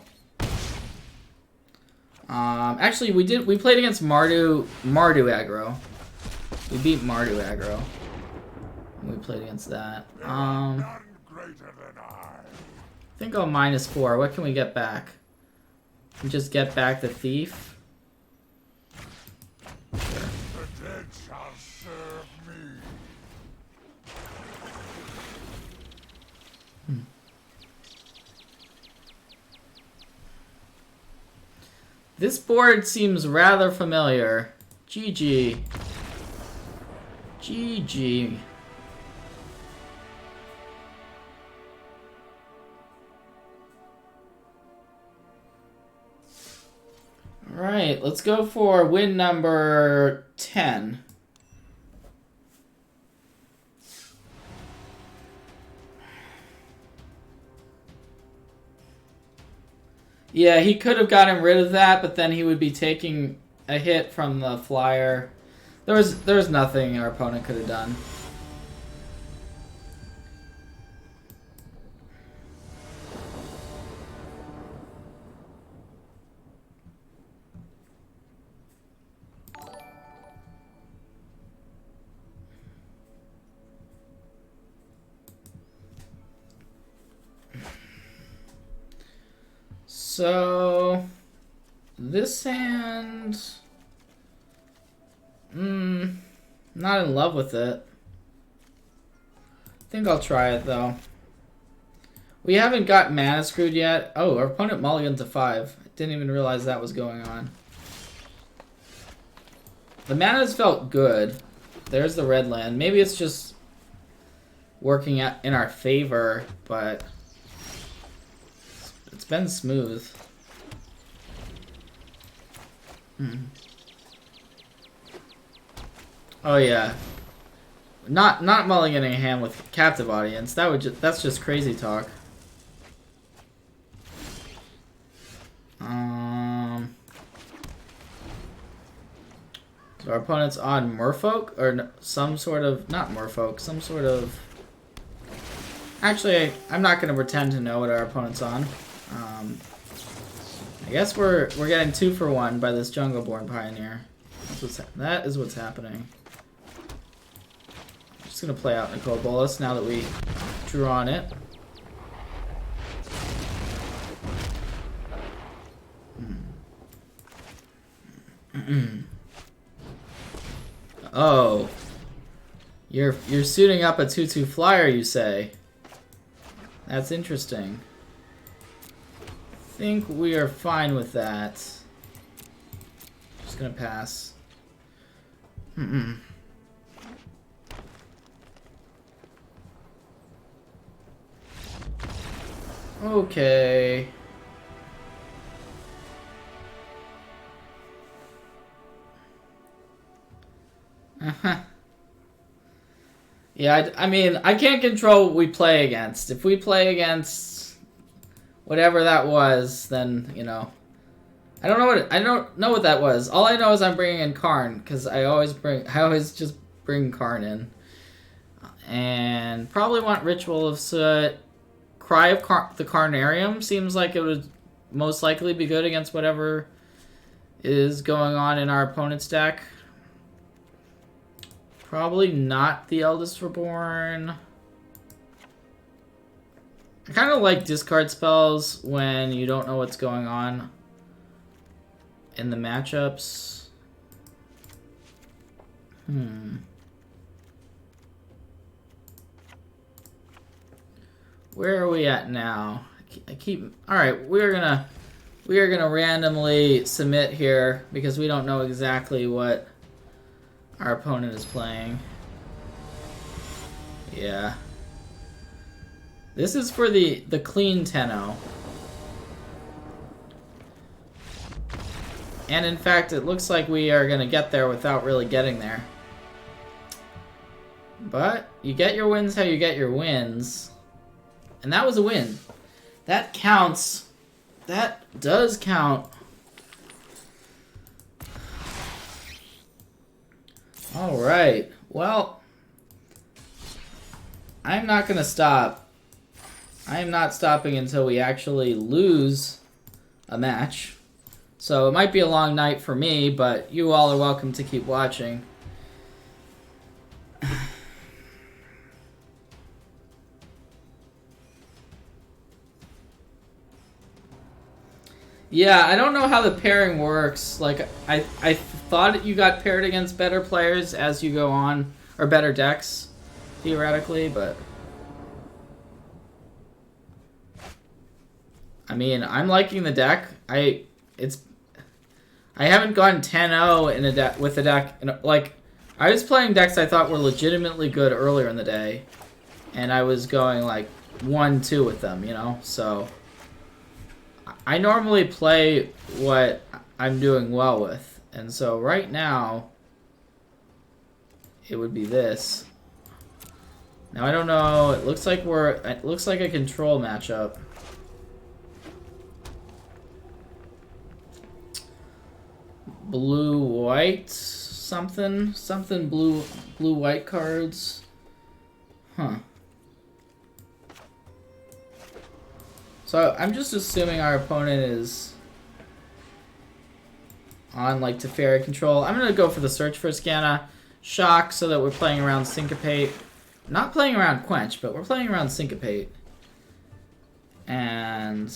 Actually, we played against Mardu aggro. We beat Mardu aggro. We played against that. None greater than I. I think I'll -4. What can we get back? We just get back the thief. The dead shall serve me. This board seems rather familiar. GG. GG. Alright, let's go for win number 10. Yeah, he could have gotten rid of that, but then he would be taking a hit from the flyer. There was nothing our opponent could have done. So, this hand, not in love with it. I think I'll try it though. We haven't got mana screwed yet. Oh, our opponent mulliganed to 5. I didn't even realize that was going on. The mana's felt good. There's the red land. Maybe it's just working out in our favor, but it's been smooth. Oh yeah, not mulliganing a hand with captive audience. That's just crazy talk. So our opponent's on Merfolk or some sort of not Merfolk, some sort of. Actually, I'm not going to pretend to know what our opponent's on. I guess we're getting 2 for 1 by this Jungleborn Pioneer. That is what's happening. I'm just going to play out Nicol Bolas now that we drew on it. Oh. You're suiting up a 2/2 flyer, you say? That's interesting. I think we are fine with that. Just gonna pass. Okay. Yeah, I mean, I can't control what we play against. If we play against whatever that was, then, you know, I don't know what that was. All I know is I'm bringing in Karn because I always just bring Karn in. And probably want Ritual of Soot. Cry of the Carnarium seems like it would most likely be good against whatever is going on in our opponent's deck. Probably not the Eldest Reborn. I kind of like discard spells when you don't know what's going on in the matchups. Where are we at now? All right, we are gonna randomly submit here because we don't know exactly what our opponent is playing. Yeah. This is for the clean Tenno. And in fact, it looks like we are going to get there without really getting there. But you get your wins how you get your wins. And that was a win. That counts. That does count. Alright. Well, I'm not gonna stop. I am not stopping until we actually lose a match. So it might be a long night for me, but you all are welcome to keep watching. Yeah, I don't know how the pairing works. Like, I thought you got paired against better players as you go on, or better decks, theoretically, but I mean, I'm liking the deck. I haven't gone 10-0 in a deck with a deck. Like, I was playing decks I thought were legitimately good earlier in the day, and I was going like 1-2 with them, you know. So I normally play what I'm doing well with, and so right now it would be this. Now I don't know. It looks like a control matchup. Blue white something blue white cards. Huh. So I'm just assuming our opponent is on like Teferi control. I'm gonna go for the Search for Scanna Shock so that we're playing around Syncopate. Not playing around Quench, but we're playing around Syncopate. And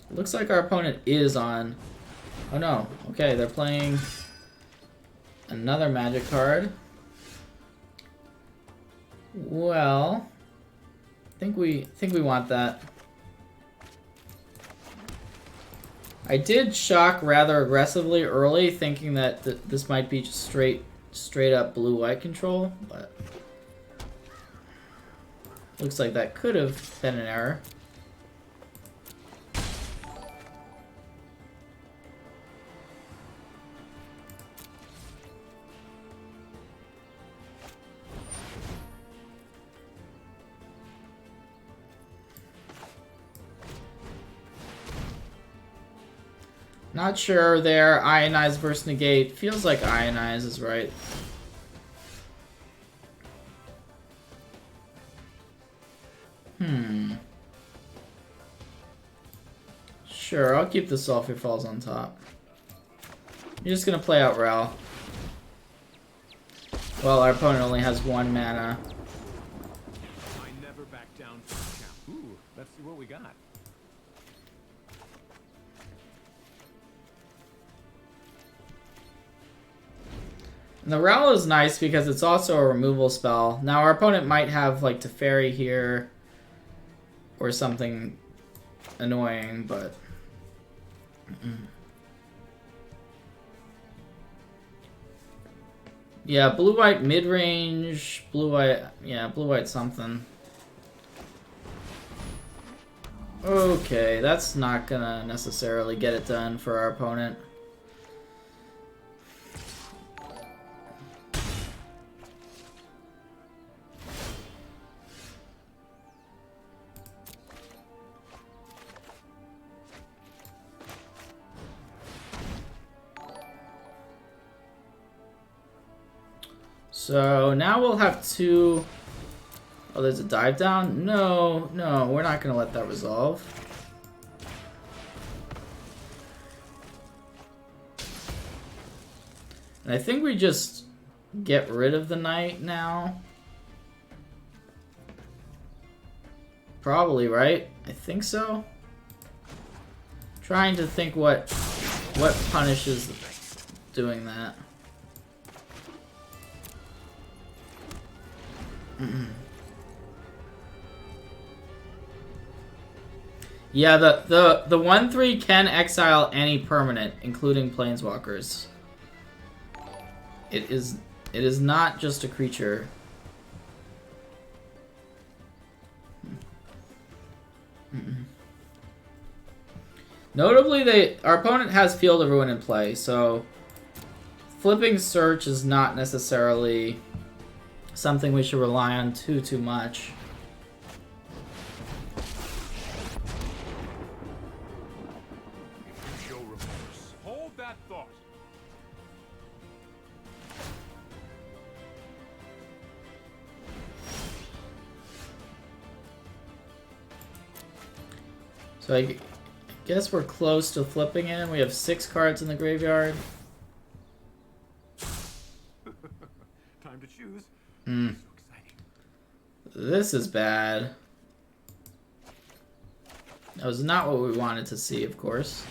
it looks like our opponent is on. Oh no. Okay, they're playing another magic card. Well, I think we want that. I did shock rather aggressively early, thinking that this might be just straight up blue-white control, but looks like that could have been an error. Not sure there. Ionize versus negate. Feels like ionize is right. Sure, I'll keep the Sulphur Falls on top. You're just gonna play out Rel. Well, our opponent only has 1 mana. I never back down from the count. Ooh, let's see what we got. And the Rel is nice because it's also a removal spell. Now our opponent might have like Teferi here or something annoying, but yeah, blue-white mid-range, blue-white, yeah, blue-white something. Okay, that's not gonna necessarily get it done for our opponent. So now we'll have 2... Oh, there's a dive down? No, we're not going to let that resolve. And I think we just get rid of the knight now. Probably, right? I think so. Trying to think what punishes doing that. Yeah, the 1/3 can exile any permanent, including planeswalkers. It is not just a creature. Notably, our opponent has Field of Ruin in play, so flipping Search is not necessarily something we should rely on too much. Show remorse. Hold that thought. So I guess we're close to flipping in. We have 6 cards in the graveyard. Time to choose. Hmm. So exciting. This is bad. That was not what we wanted to see, of course.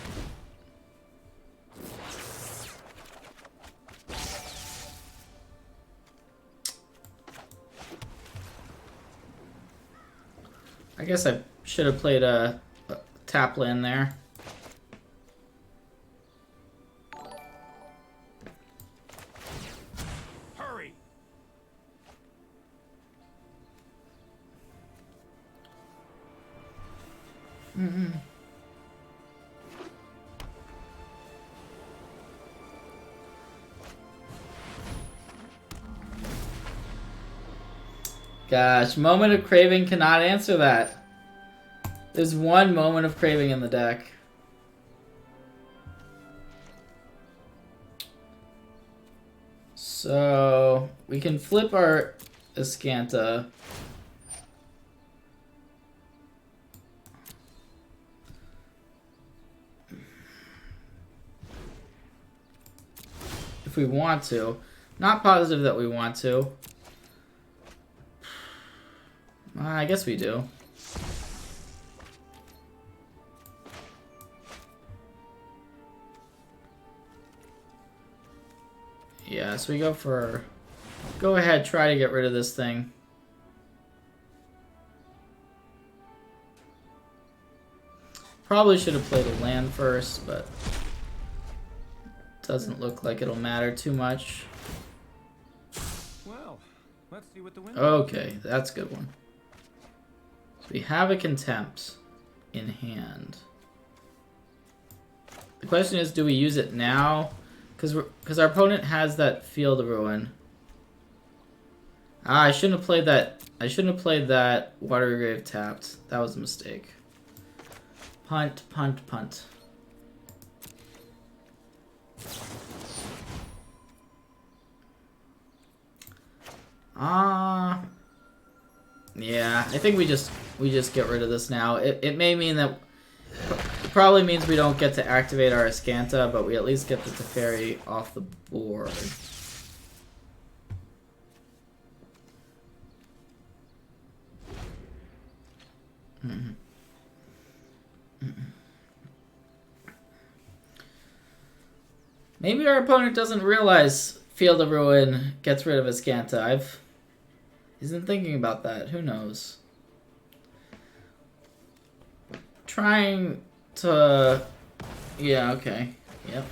I guess I should have played a tap land there. Hurry! Gosh, Moment of Craving cannot answer that. There's one Moment of Craving in the deck. So, we can flip our Escanta. If we want to. Not positive that we want to. I guess we do. Yeah, so we go for... Go ahead, try to get rid of this thing. Probably should have played a land first, but... Doesn't look like it'll matter too much. Well, let's see what the win. Okay, that's a good one. So we have a Contempt in hand. The question is, do we use it now? Because our opponent has that Field of Ruin. Ah, I shouldn't have played that. I shouldn't have played that Watergrave tapped. That was a mistake. Punt, punt, punt. Yeah, I think we just get rid of this now. It may mean that it probably means we don't get to activate our Escanta, but we at least get the Teferi off the board. Maybe our opponent doesn't realize Field of Ruin gets rid of Escanta. Isn't thinking about that. Who knows? Trying to... Yeah, okay. Yep.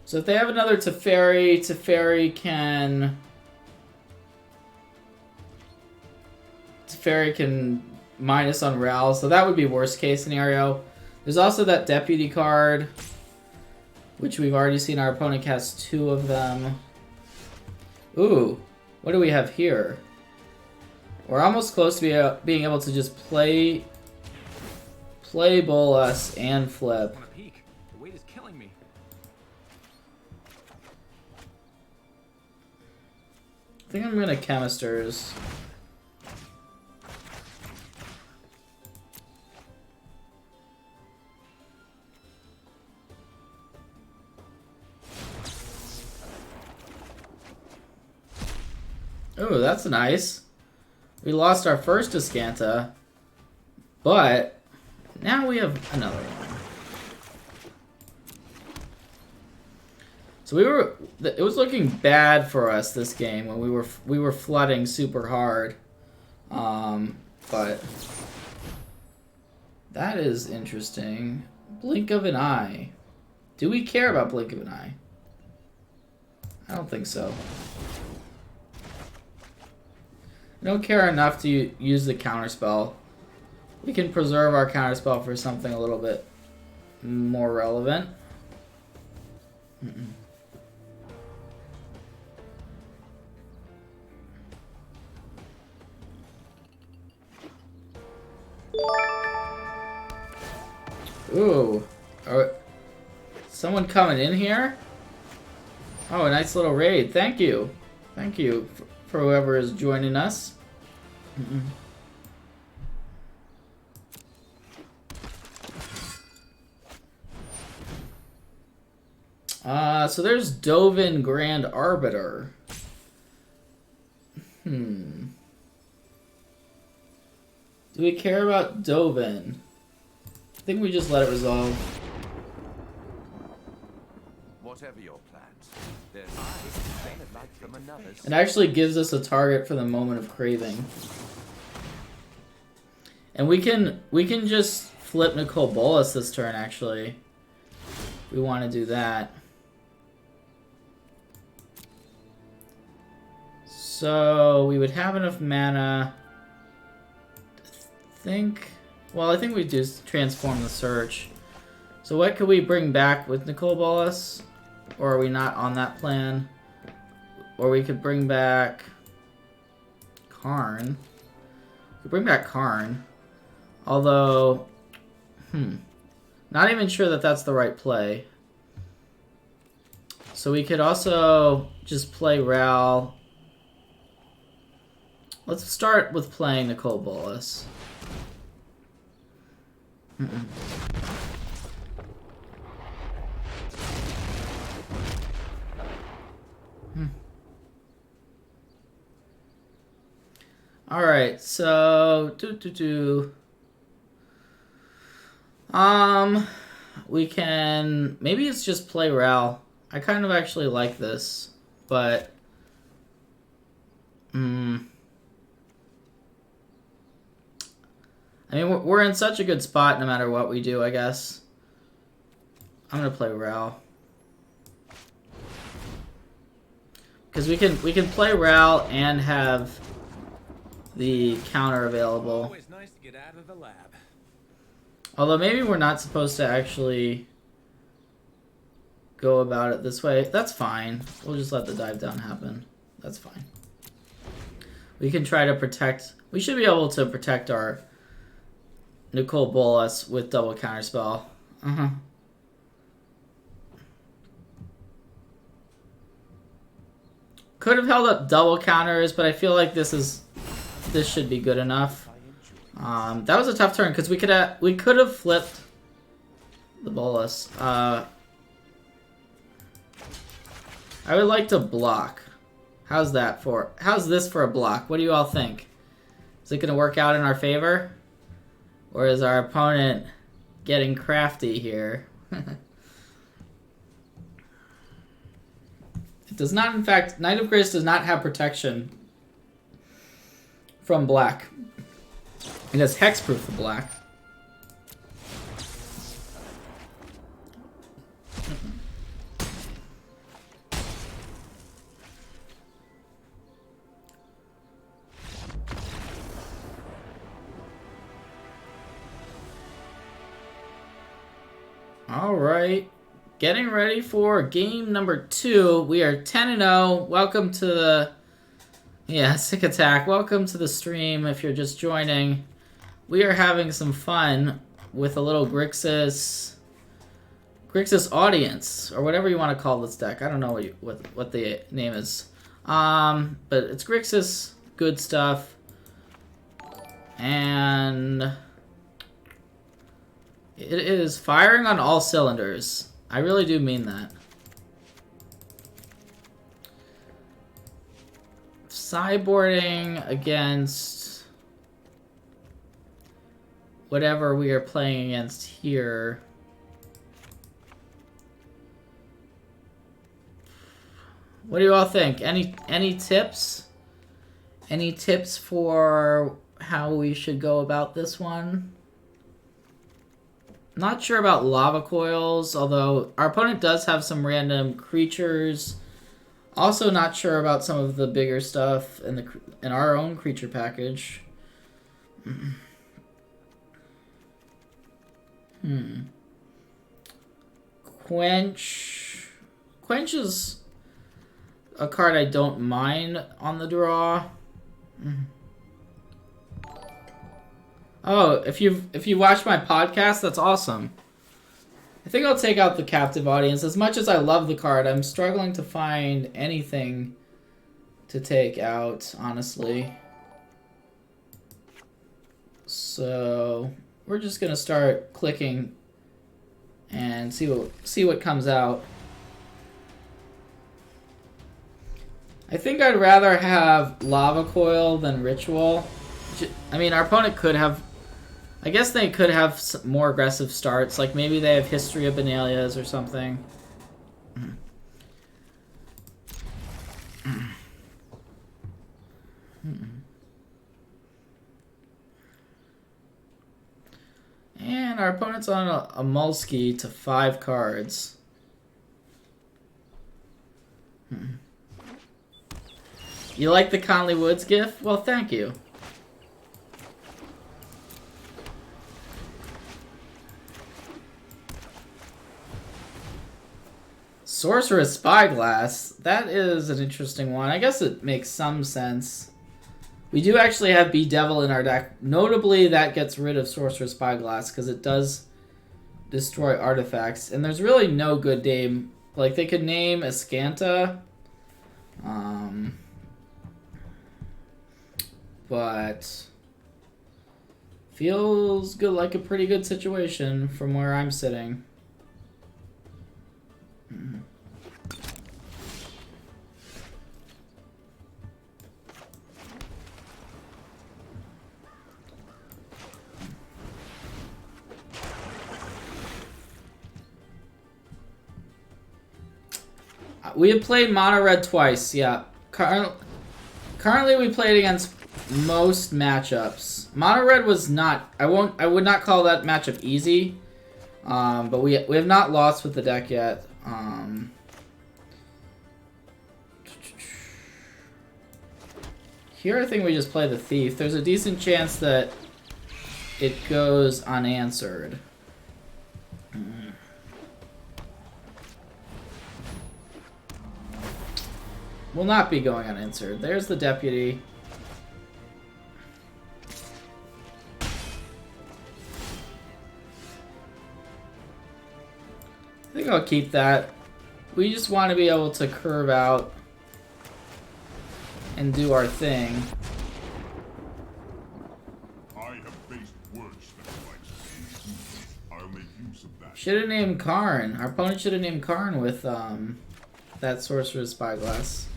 So if they have another Teferi, Teferi can minus on Ral, so that would be worst case scenario. There's also that Deputy card, which we've already seen our opponent cast 2 of them. Ooh, what do we have here? We're almost close to being able to just play Bolas and flip. The weight is killing me. I think I'm gonna Chemisters. Oh, that's nice. We lost our first Escanta, but now we have another one. So it was looking bad for us this game when we were flooding super hard. But that is interesting. Blink of an Eye. Do we care about Blink of an Eye? I don't think so. I don't care enough to use the counterspell. We can preserve our counterspell for something a little bit more relevant. Ooh. Someone coming in here? Oh, a nice little raid. Thank you. Thank you for whoever is joining us. So there's Dovin Grand Arbiter. Do we care about Dovin? I think we just let it resolve. Whatever your plans, there's eyes like from another's. It actually gives us a target for the moment of craving. And we can just flip Nicole Bolas this turn, actually. We want to do that. So we would have enough mana. I think we do transform the search. So what could we bring back with Nicole Bolas? Or are we not on that plan? Or we could bring back Karn. We could bring back Karn. Although, not even sure that that's the right play. So we could also just play Ral. Let's start with playing Nicole Bolas. Alright, so we can maybe it's just play Ral. I kind of actually like this, but I mean, we're in such a good spot no matter what we do, I guess. I'm gonna play Ral. Because we can play Ral and have the counter available. Always nice to get out of the lab. Although maybe we're not supposed to actually go about it this way. That's fine. We'll just let the dive down happen. That's fine. We can try to protect... We should be able to protect our Nicole Bolas with double counterspell. Could have held up double counters, but I feel like this should be good enough. That was a tough turn because we could have flipped the Bolas. I would like to block. How's this for a block? What do you all think? Is it going to work out in our favor? Or is our opponent getting crafty here? It does not, in fact, Knight of Grace does not have protection from black. It has hexproof for black. All right. Getting ready for game number 2. We are 10-0. Welcome to the... Yeah, Sick Attack. Welcome to the stream if you're just joining. We are having some fun with a little Grixis audience, or whatever you want to call this deck. I don't know what the name is. But it's Grixis. Good stuff. And... it is firing on all cylinders. I really do mean that. Sideboarding against whatever we are playing against here. What do you all think? Any tips? Any tips for how we should go about this one? Not sure about lava coils, although our opponent does have some random creatures. Also not sure about some of the bigger stuff in our own creature package. Quench is a card I don't mind on the draw. Oh, if you watch my podcast, that's awesome. I think I'll take out the captive audience. As much as I love the card, I'm struggling to find anything to take out, honestly. So we're just gonna start clicking and see what comes out. I think I'd rather have Lava Coil than Ritual. I mean, our opponent could have... I guess they could have more aggressive starts. Like, maybe they have History of Benalias or something. And our opponent's on a Mulski to 5 cards. You like the Conley Woods gif? Well, thank you. Sorceress Spyglass. That is an interesting one. I guess it makes some sense. We do actually have Bedevil in our deck. Notably, that gets rid of Sorceress Spyglass because it does destroy artifacts. And there's really no good name. Like, they could name Escanta. But feels good, like a pretty good situation from where I'm sitting. We have played Mono Red twice, yeah. Currently we played against most matchups. Mono Red was not... I would not call that matchup easy. But we have not lost with the deck yet. Here I think we just play the Thief. There's a decent chance that it goes unanswered. Will not be going unanswered. There's the Deputy. I think I'll keep that. We just want to be able to curve out and do our thing. I have faced worse than twice. I'll make use of that. Should have named Karn. Our opponent should have named Karn with that Sorcerer's Spyglass.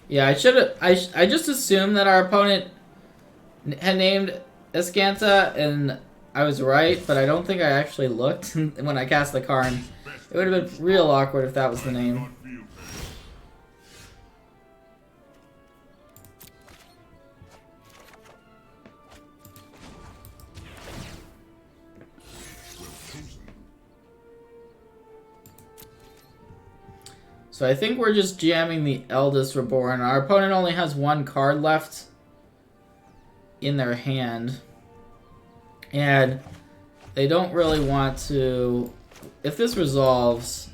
Yeah, I should have. I just assumed that our opponent had named Escanta, and I was right, but I don't think I actually looked when I cast the Karn. It would have been real awkward if that was the name. So I think we're just jamming the Eldest Reborn. Our opponent only has 1 card left in their hand. And they don't really want to... If this resolves,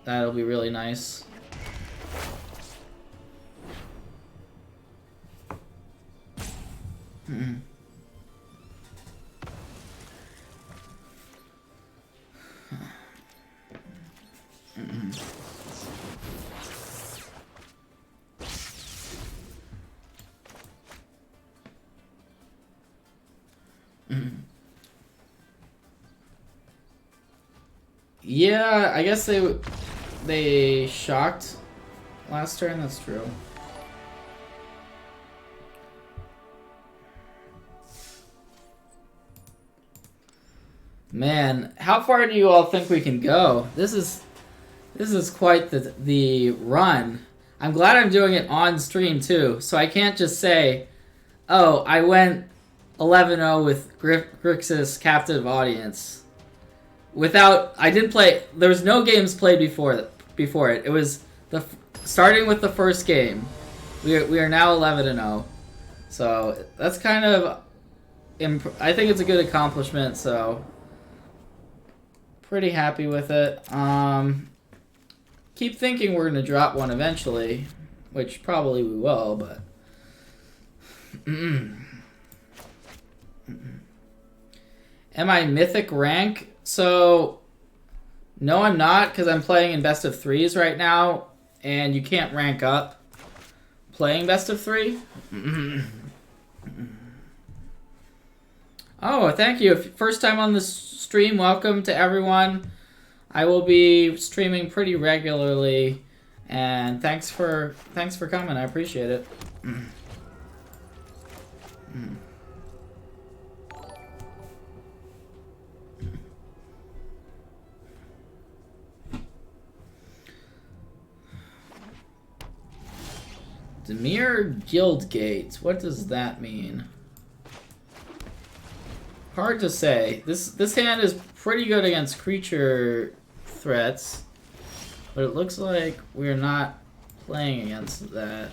that'll be really nice. Yeah, I guess they shocked last turn. That's true. Man, how far do you all think we can go? This is quite the run. I'm glad I'm doing it on stream too, so I can't just say, "Oh, I went 11-0 with Grixis captive audience." I didn't play. There was no games played before it. It was starting with the first game. We are now 11-0, so that's kind of. I think it's a good accomplishment. So pretty happy with it. Keep thinking we're gonna drop one eventually, which probably we will, but... Am I mythic rank? So, no I'm not, because I'm playing in best of 3s right now, and you can't rank up playing best of 3. Oh, thank you. First time on the stream, welcome to everyone. I will be streaming pretty regularly, and thanks for coming. I appreciate it. Demir Guildgate. What does that mean? Hard to say. This hand is pretty good against creature threats, but it looks like we're not playing against that.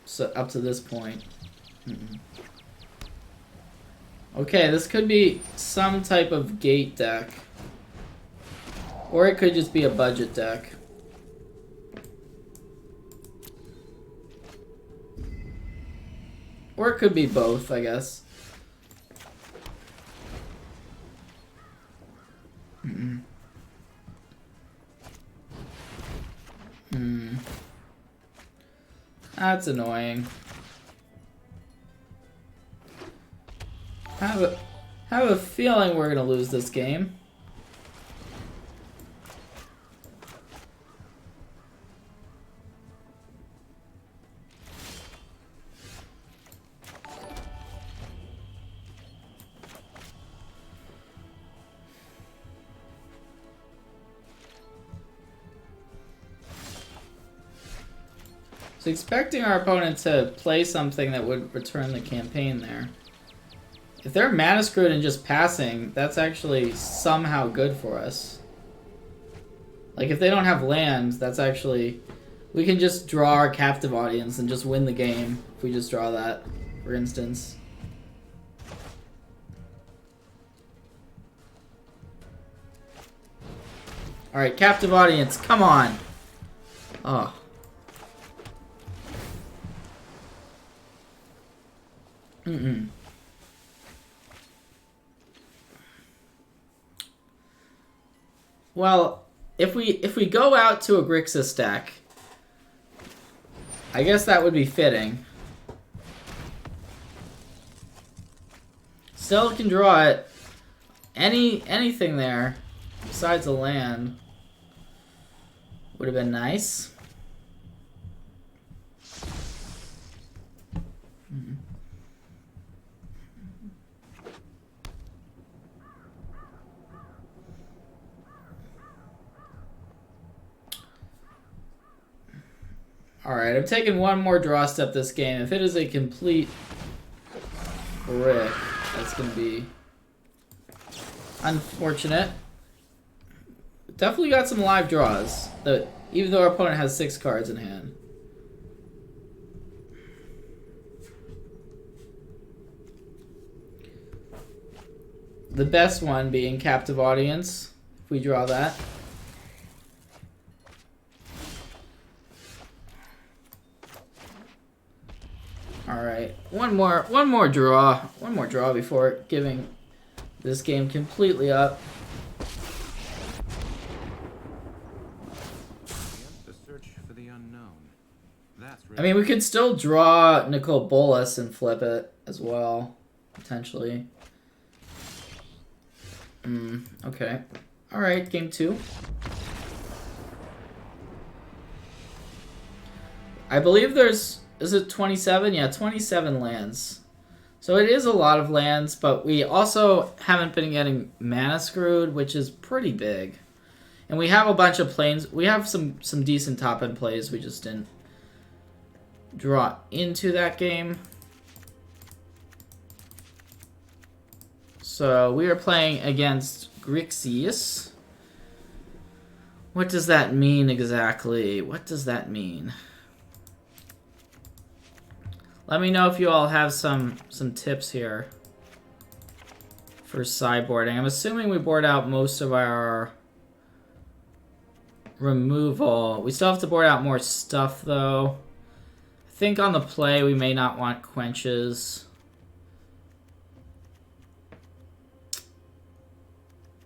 So up to this point. Okay, this could be some type of gate deck, or it could just be a budget deck. Or it could be both, I guess. That's annoying. Have a feeling we're gonna lose this game. So expecting our opponent to play something that would return the campaign there. If they're mana screwed and just passing, that's actually somehow good for us. Like if they don't have lands, that's actually... We can just draw our captive audience and just win the game if we just draw that, for instance. Alright, captive audience, come on! Oh. Well, if we go out to a Grixis deck, I guess that would be fitting. Still can draw it. Anything there besides a land would have been nice. Alright, I'm taking one more draw step this game. If it is a complete brick, that's going to be unfortunate. Definitely got some live draws, even though our opponent has 6 cards in hand. The best one being Captive Audience, if we draw that. Alright, one more draw before giving this game completely up. The search for the unknown. That's I mean, we could still draw Nicol Bolas and flip it as well, potentially. Okay. Alright, game 2. I believe there's... Is it 27? Yeah, 27 lands. So it is a lot of lands, but we also haven't been getting mana screwed, which is pretty big. And we have a bunch of planes. We have some decent top-end plays. We just didn't draw into that game. So we are playing against Grixis. What does that mean exactly? What does that mean? Let me know if you all have some tips here for sideboarding. I'm assuming we board out most of our removal. We still have to board out more stuff, though. I think on the play we may not want quenches.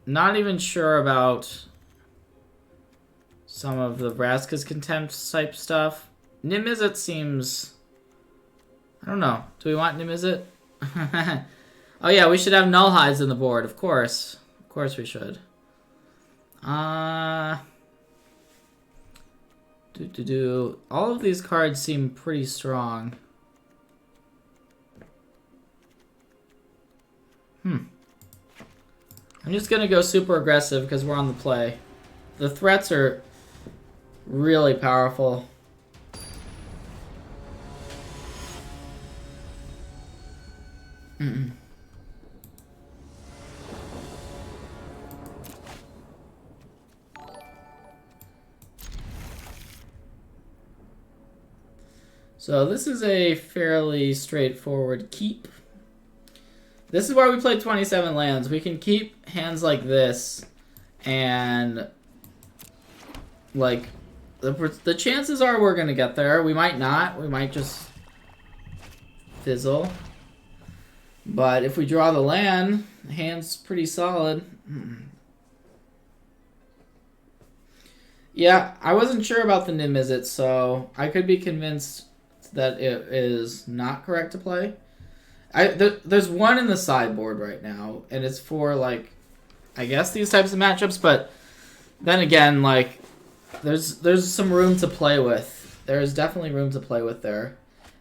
Not even sure about some of the Vraska's Contempt type stuff. Nimizit seems... I don't know. Do we want Nimizit? Oh yeah, we should have Null Hides in the board, of course. Of course we should. All of these cards seem pretty strong. I'm just gonna go super aggressive because we're on the play. The threats are really powerful. So this is a fairly straightforward keep. This is why we play 27 lands. We can keep hands like this, and like the chances are we're gonna get there. We might not. We might just fizzle. But if we draw the land, the hand's pretty solid. Yeah, I wasn't sure about the Nimizit, so I could be convinced that it is not correct to play. There's one in the sideboard right now, and it's for, like, I guess these types of matchups, but then again, like, there's some room to play with. There's definitely room to play with there.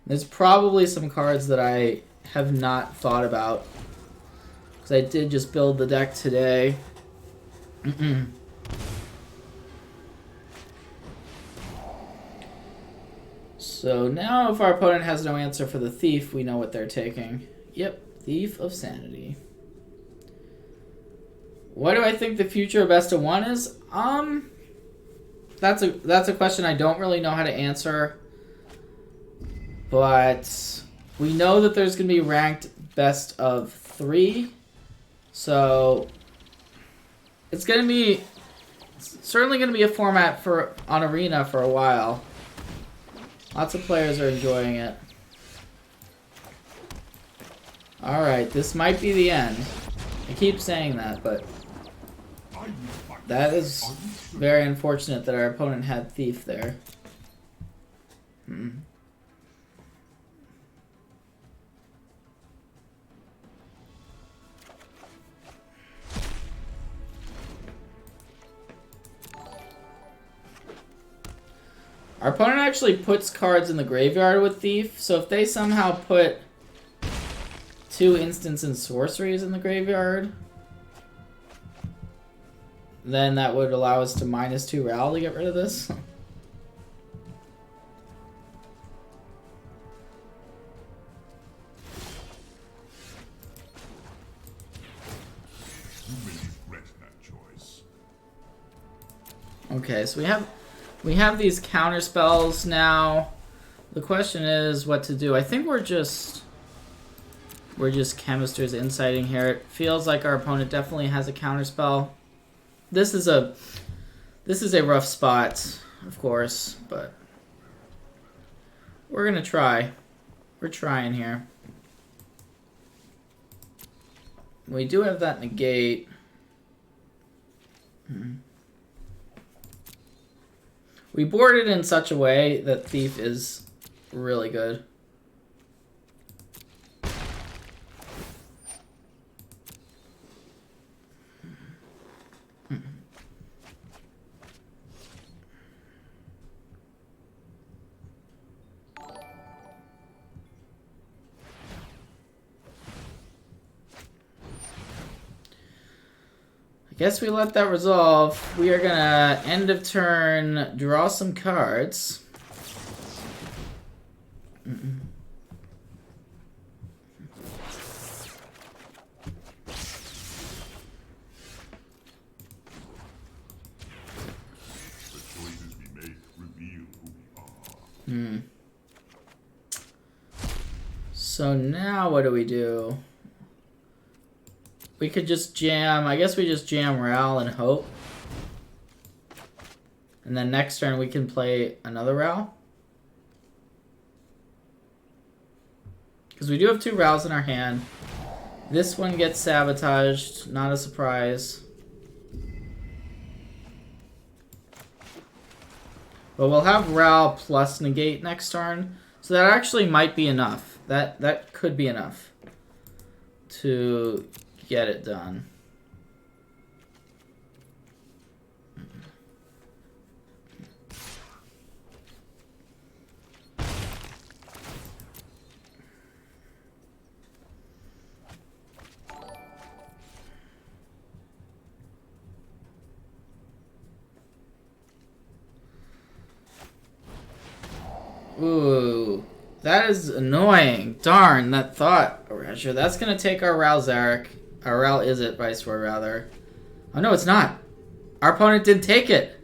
There's probably some cards that I have not thought about, because I did just build the deck today. So now if our opponent has no answer for the Thief, we know what they're taking. Yep, Thief of Sanity. What do I think the future of Best of One is? That's a question I don't really know how to answer. But we know that there's going to be ranked Best of 3. So it's going to be certainly going to be a format on Arena for a while. Lots of players are enjoying it. Alright, this might be the end. I keep saying that, but that is very unfortunate that our opponent had Thief there. Our opponent actually puts cards in the graveyard with Thief, so if they somehow put 2 instants and sorceries in the graveyard, then that would allow us to -2 Ral to get rid of this. Okay, so we have these counter spells now. The question is what to do. I think we're just Chemister's Insighting here. It feels like our opponent definitely has a counter spell. This is a rough spot, of course, but we're gonna try. We're trying here. We do have that negate. We board it in such a way that Thief is really good. Guess we let that resolve. We are gonna end of turn draw some cards. So now what do we do? We could just jam, I guess we just jam Ral and hope. And then next turn we can play another Ral. Because we do have 2 Rals in our hand. This one gets sabotaged, not a surprise. But we'll have Ral plus negate next turn. So that actually might be enough. That could be enough to get it done. Ooh, that is annoying. Darn, that thought erasure. That's gonna take our Ral Zarek. Our Ral Izzet, Viceroy, rather. Oh no, it's not. Our opponent didn't take it.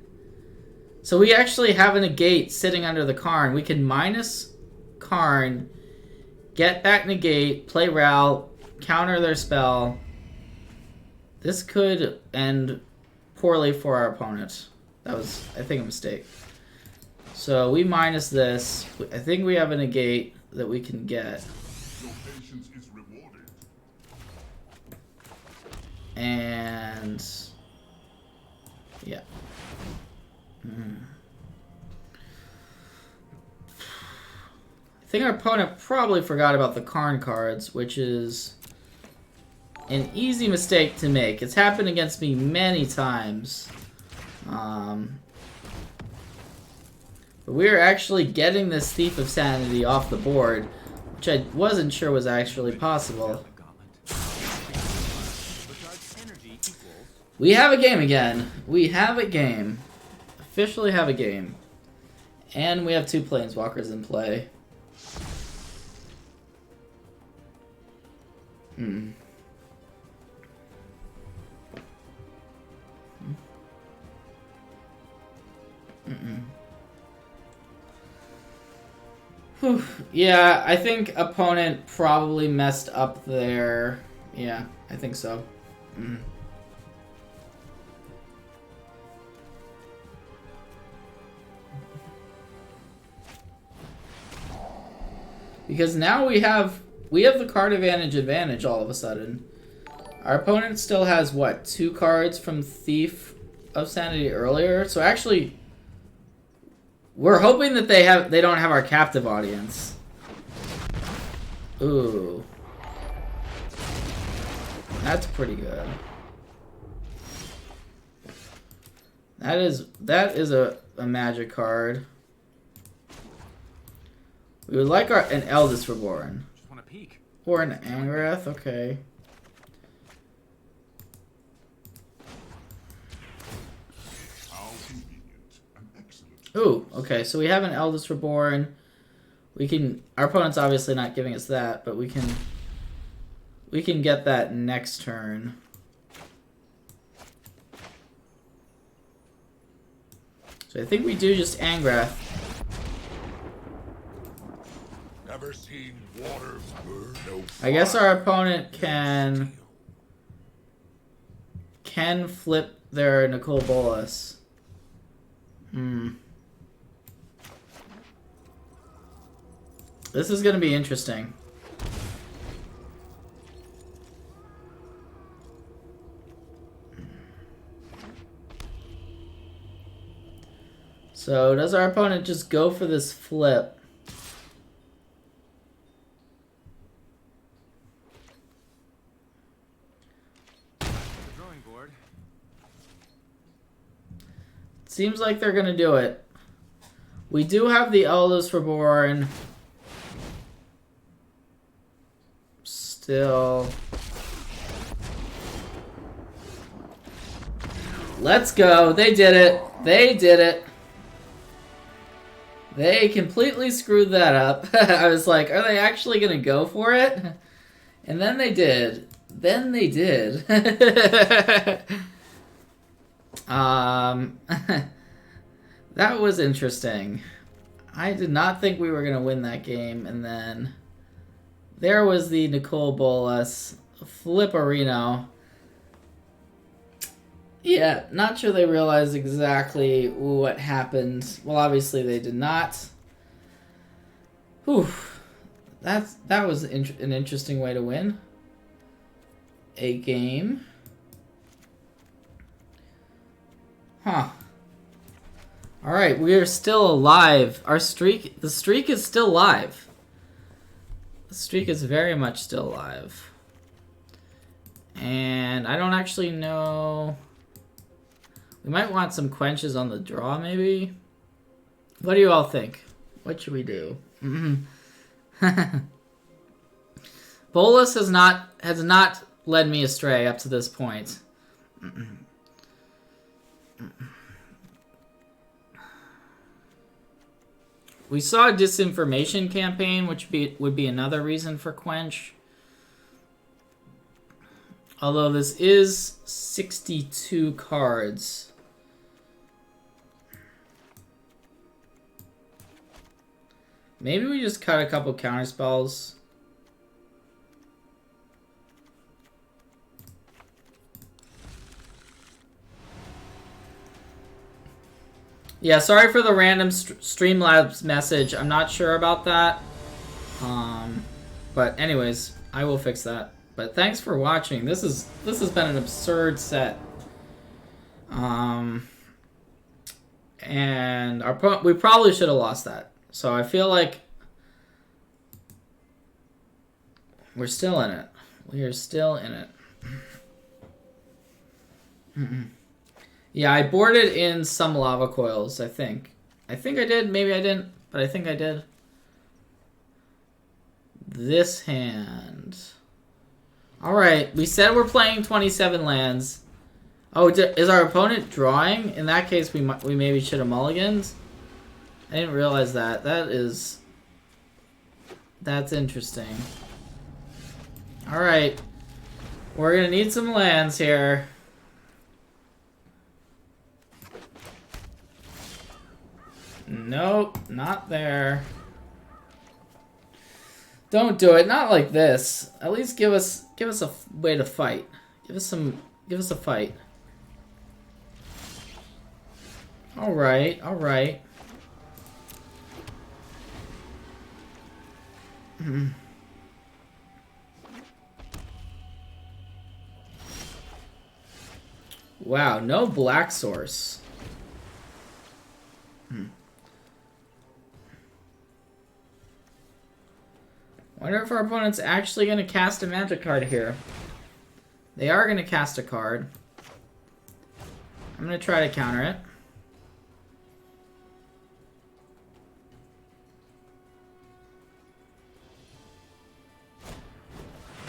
So we actually have a negate sitting under the Karn. We can minus Karn, get back negate, play Ral, counter their spell. This could end poorly for our opponent. That was, I think, a mistake. So we minus this. I think we have a negate that we can get. Your patience is rewarded. And yeah. I think our opponent probably forgot about the Karn cards, which is an easy mistake to make. It's happened against me many times. But we're actually getting this Thief of Sanity off the board, which I wasn't sure was actually possible. We have a game again. We have a game. Officially have a game. And we have 2 Planeswalkers in play. Whew. Yeah, I think opponent probably messed up there. Yeah, I think so. Because now we have the card advantage all of a sudden. Our opponent still has what, 2 cards from Thief of Sanity earlier? So actually we're hoping that they don't have our captive audience. Ooh. That's pretty good. That is a magic card. We would like an Eldest Reborn. Just want to peek. Or an Angrath, okay. How convenient. An excellent. Ooh, okay, so we have an Eldest Reborn. We can, our opponent's obviously not giving us that, but we can get that next turn. So I think we do just Angrath. Never seen water burn no I guess fire. our opponent can flip their Nicol Bolas. This is going to be interesting. So does our opponent just go for this flip? Drawing board. Seems like they're gonna do it. We do have the Eldest Reborn. Still. Let's go. They did it. They did it. They completely screwed that up. I was like, are they actually gonna go for it? And then they did. Then they did. That was interesting. I did not think we were going to win that game, and then there was the Nicol Bolas Flipperino. Yeah, not sure they realized exactly what happened. Well, obviously they did not. Whew. That was an interesting way to win a game. Huh. All right, we are still alive. The streak is still live. The streak is very much still alive. And I don't actually know. We might want some quenches on the draw, maybe. What do you all think? What should we do? Bolus has not led me astray up to this point. We saw a disinformation campaign, which would be another reason for quench. Although this is 62 cards. Maybe we just cut a couple counter spells. Yeah, sorry for the random Streamlabs message. I'm not sure about that. But anyways, I will fix that. But thanks for watching. This has been an absurd set. And we probably should have lost that. So I feel like we're still in it. We are still in it. Yeah, I boarded in some lava coils, I think. I think I did, maybe I didn't, but I think I did. This hand. Alright, we said we're playing 27 lands. Oh, is our opponent drawing? In that case, we maybe should have mulliganed. I didn't realize that. That's interesting. Alright. We're gonna need some lands here. Nope, not there. Don't do it. Not like this. At least give us a way to fight. Give us a fight. All right. Wow, no black source. Wonder if our opponent's actually going to cast a magic card here. They are going to cast a card. I'm going to try to counter it.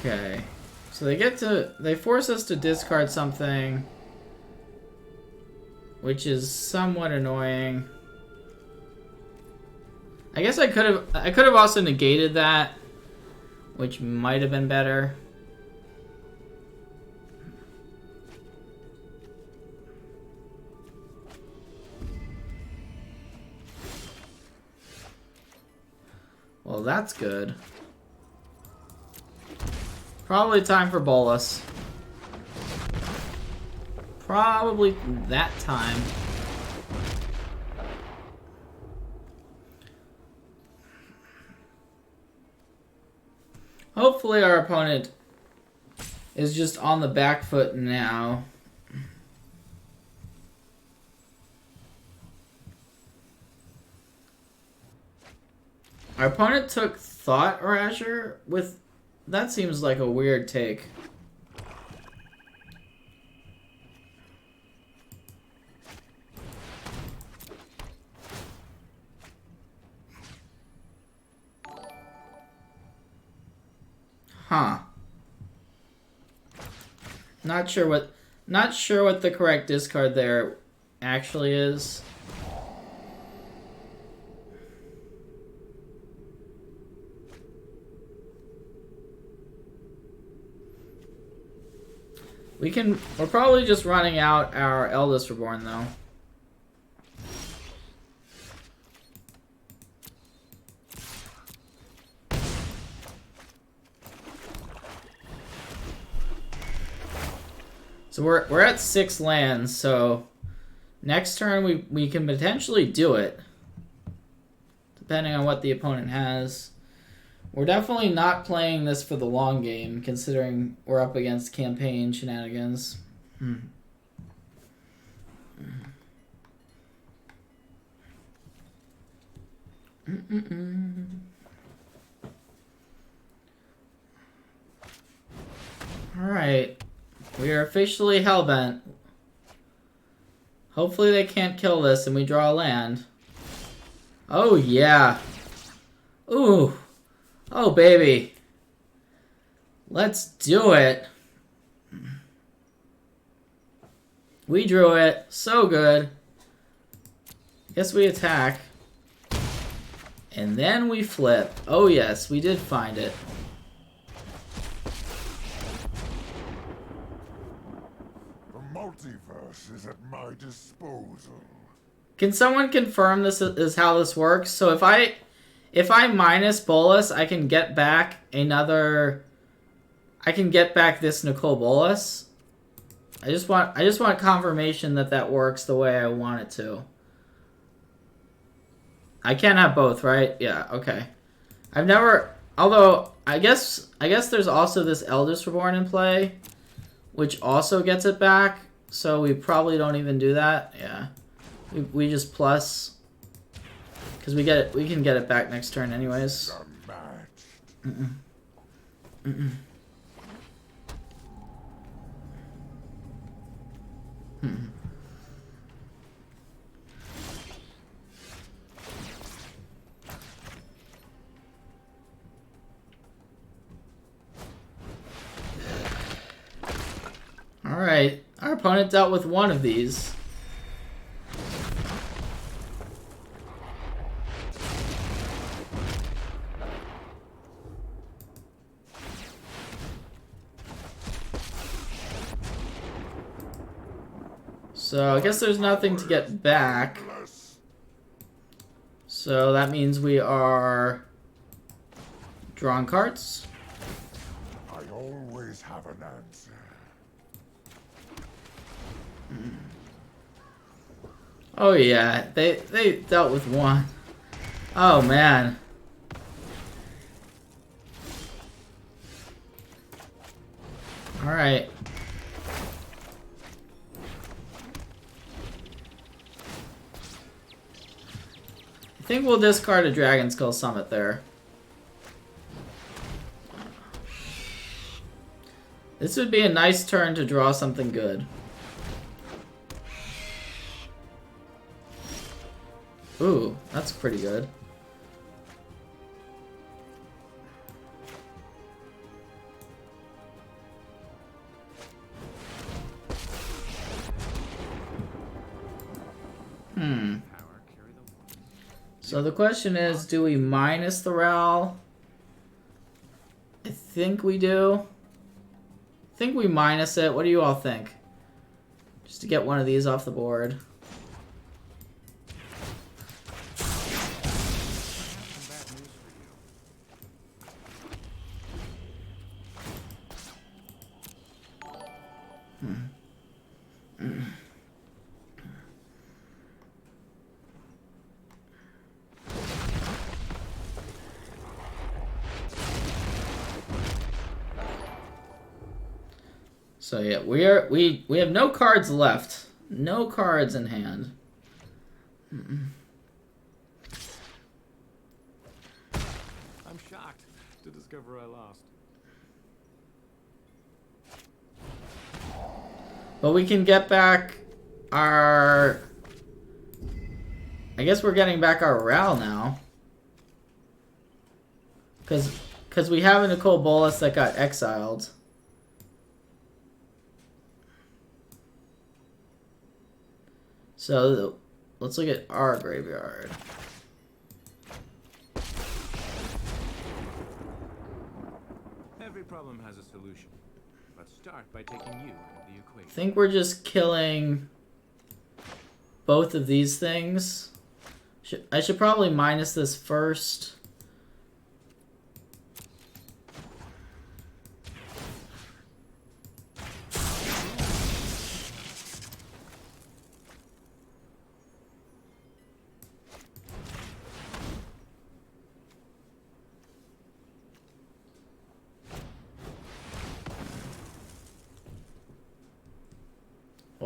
Okay. So they force us to discard something, which is somewhat annoying. I guess I could have also negated that, which might have been better. Well, that's good. Probably time for Bolus. Probably that time. Hopefully our opponent is just on the back foot now. Our opponent took Thought Rasher with... That seems like a weird take. Huh. Not sure what the correct discard there actually is. We're probably just running out our Eldest Reborn though. So we're at 6 lands, so next turn we can potentially do it. Depending on what the opponent has. We're definitely not playing this for the long game, considering we're up against campaign shenanigans. Alright. We are officially hellbent. Hopefully they can't kill this and we draw a land. Oh yeah. Ooh. Oh baby. Let's do it. We drew it. So good. Guess we attack. And then we flip. Oh yes, we did find it. The multiverse is at my disposal. Can someone confirm this is how this works? So if I minus Bolas, I can get back another. I can get back this Nicole Bolas. I just want confirmation that that works the way I want it to. I can't have both, right? Yeah. Okay. I've never. Although I guess there's also this Eldest Reborn in play, which also gets it back. So we probably don't even do that. Yeah. We just plus. Because we can get it back next turn anyways. Alright, our opponent dealt with one of these. So I guess there's nothing to get back. So that means we are drawing cards. I always have an answer. Oh yeah, they dealt with one. Oh man. All right. I think we'll discard a Dragon Skull Summit there. This would be a nice turn to draw something good. Ooh, that's pretty good. So the question is, do we minus the Ral? I think we do. I think we minus it. What do you all think? Just to get one of these off the board. So yeah, we have no cards left. No cards in hand. I'm shocked to discover I lost. But we can get back our... I guess we're getting back our Ral now. Because we have a Nicole Bolas that got exiled. So let's look at our graveyard. Every problem has a solution. Let's start by taking you out of the equation. I think we're just killing both of these things. I should probably minus this first.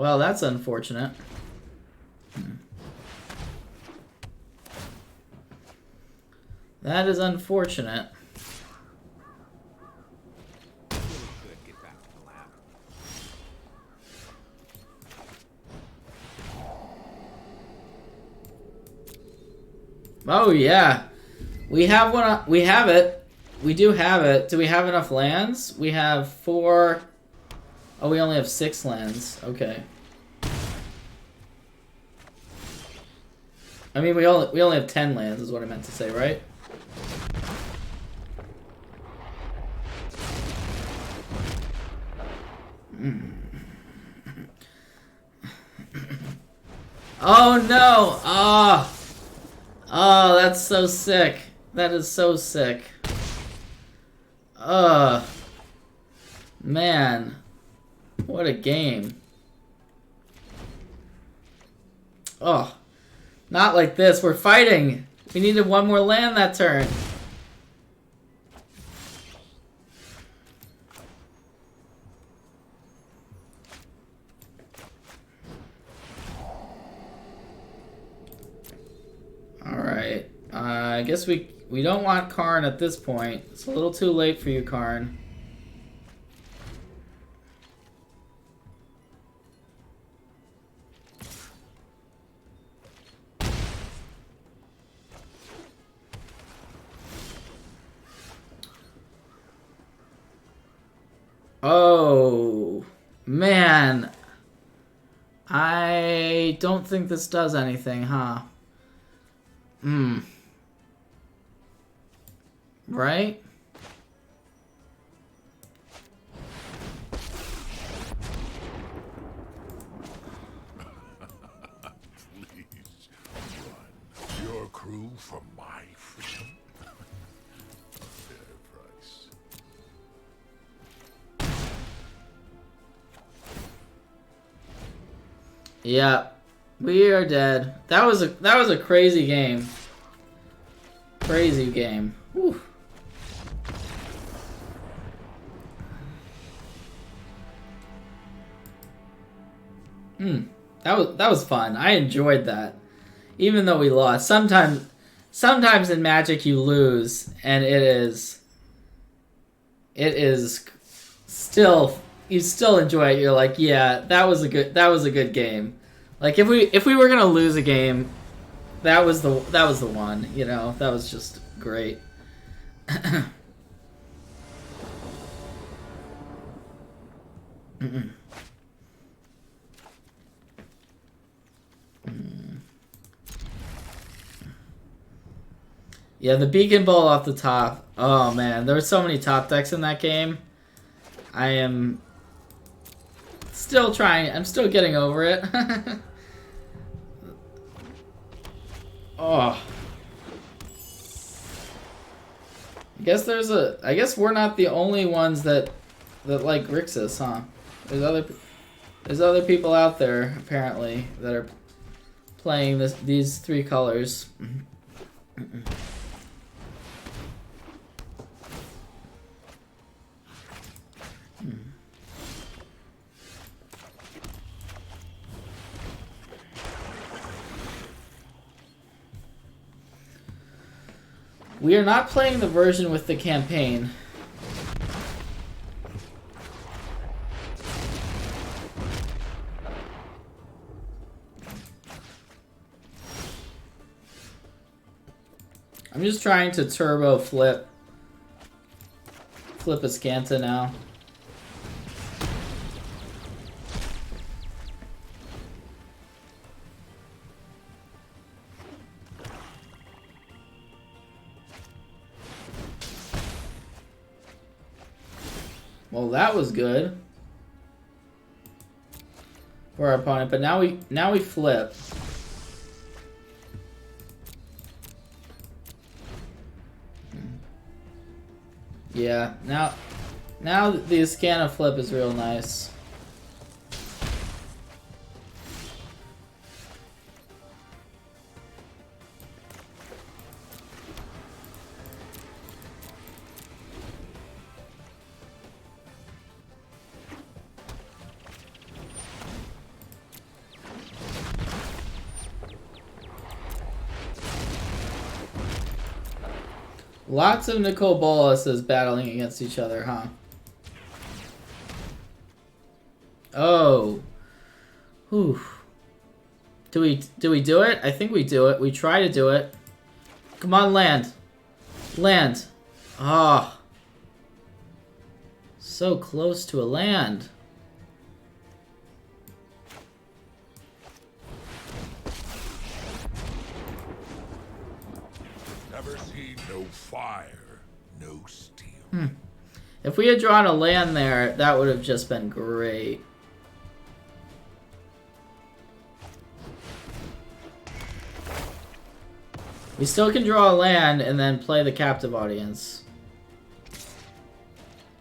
Well, that's unfortunate. That is unfortunate. Good, get back to the lab. Oh yeah, we have one. We have it. We do have it. Do we have enough lands? We have 4. Oh, we only have 6 lands. Okay. I mean, we only have 10 lands, is what I meant to say, right? Oh no! Ah! Oh, that's so sick. That is so sick. Man. What a game. Oh. Not like this. We're fighting. We needed 1 more land that turn. Alright. I guess we don't want Karn at this point. It's a little too late for you, Karn. Oh, man. I don't think this does anything, huh? Right? Please, run. Your crew for my freedom. Fair price. Yeah, we are dead. That was a crazy game. Crazy game. Whew. That was fun. I enjoyed that. Even though we lost. Sometimes in Magic you lose and it is still, you still enjoy it. You're like, yeah, that was a good game. Like if we were going to lose a game, that was the one, you know. That was just great. Yeah, the Beacon Bowl off the top. Oh man, there were so many top decks in that game. I am still trying. I'm still getting over it. Oh. I guess we're not the only ones that like Grixis, huh? There's other people out there apparently that are playing these 3 colors. We are not playing the version with the campaign. I'm just trying to turbo flip a Scanta now. Well, that was good for our opponent, but now we flip. Yeah, now the Scanta flip is real nice. Lots of Nicol Boluses battling against each other, huh? Oh. Whew. Do we do it? I think we do it. We try to do it. Come on, land. Land. Ah. Oh. So close to a land. Never seen no fire, no steel. If we had drawn a land there, that would have just been great. We still can draw a land and then play the captive audience.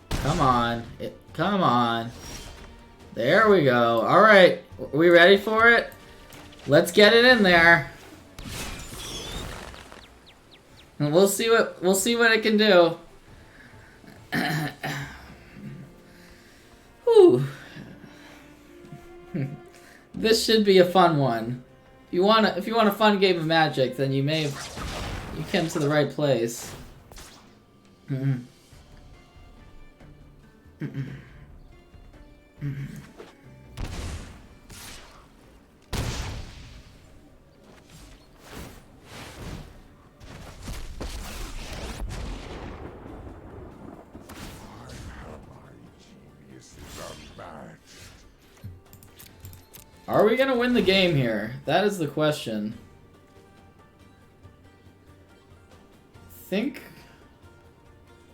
Come on. Come on. There we go. Alright. Are we ready for it? Let's get it in there. And we'll see what it can do. Whew. This should be a fun one. If you want a fun game of Magic, then you came to the right place. Are we gonna win the game here? That is the question.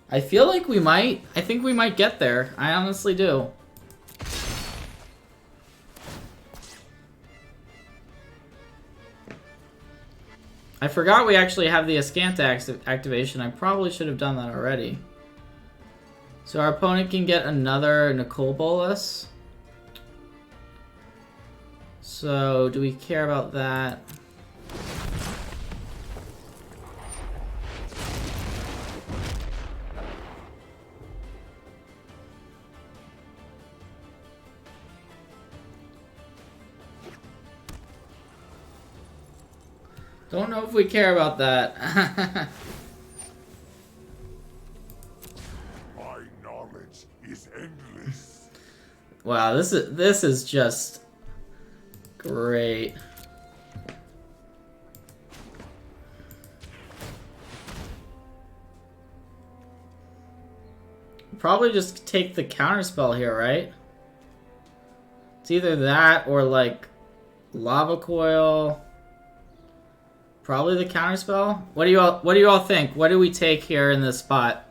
I feel like we might. I think we might get there. I honestly do. I forgot we actually have the Ascanta activation. I probably should have done that already. So our opponent can get another Nicol Bolas. So, do we care about that? Don't know if we care about that. My knowledge is endless. Wow, this is just great. Probably just take the counterspell here, right? It's either that or like Lava Coil. Probably the counterspell. What do you all think? What do we take here in this spot?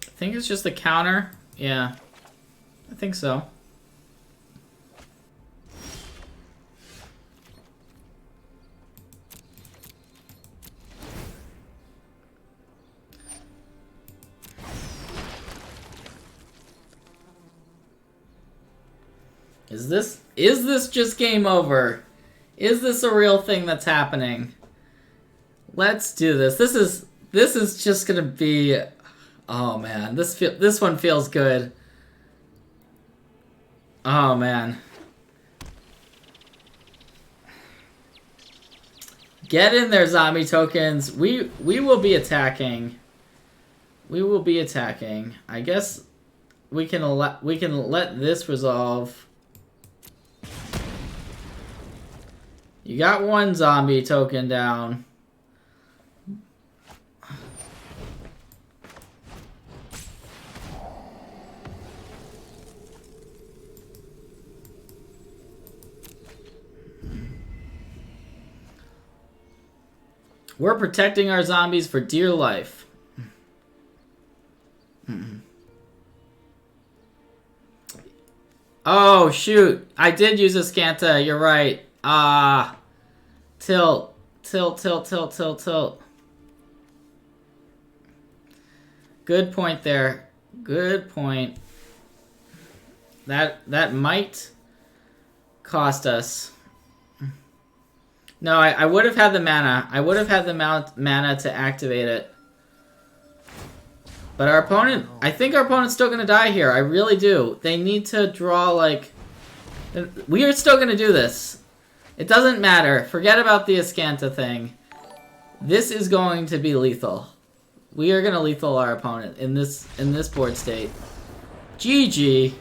I think it's just the counter. Yeah. I think so. Is this just game over? Is this a real thing that's happening? Let's do this. This is just gonna be. Oh man, this one feels good. Oh man. Get in there, zombie tokens. We will be attacking. We will be attacking. I guess we can let this resolve. You got one zombie token down. We're protecting our zombies for dear life. Oh, shoot. I did use Ascanta. You're right. Tilt. Good point there. Good point. That might cost us. No, I would have had the mana. I would have had the mana to activate it. But our opponent... I think our opponent's still going to die here. I really do. They need to draw, like... We are still going to do this. It doesn't matter. Forget about the Ascanta thing. This is going to be lethal. We are going to lethal our opponent in this board state. GG.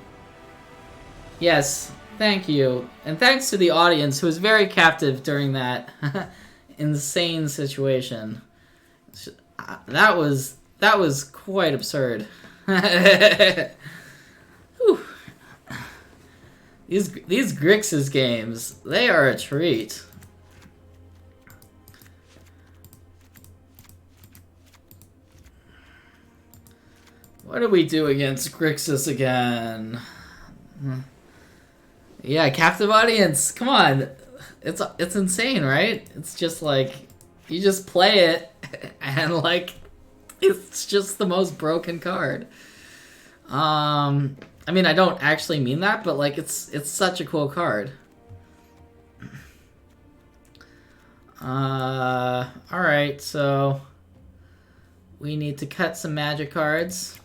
Yes, thank you. And thanks to the audience who was very captive during that insane situation. That was quite absurd. These Grixis games, they are a treat. What do we do against Grixis again? Yeah, captive audience. Come on. It's insane, right? It's just like you just play it and like it's just the most broken card. I mean, I don't actually mean that, but like it's such a cool card. All right, so we need to cut some magic cards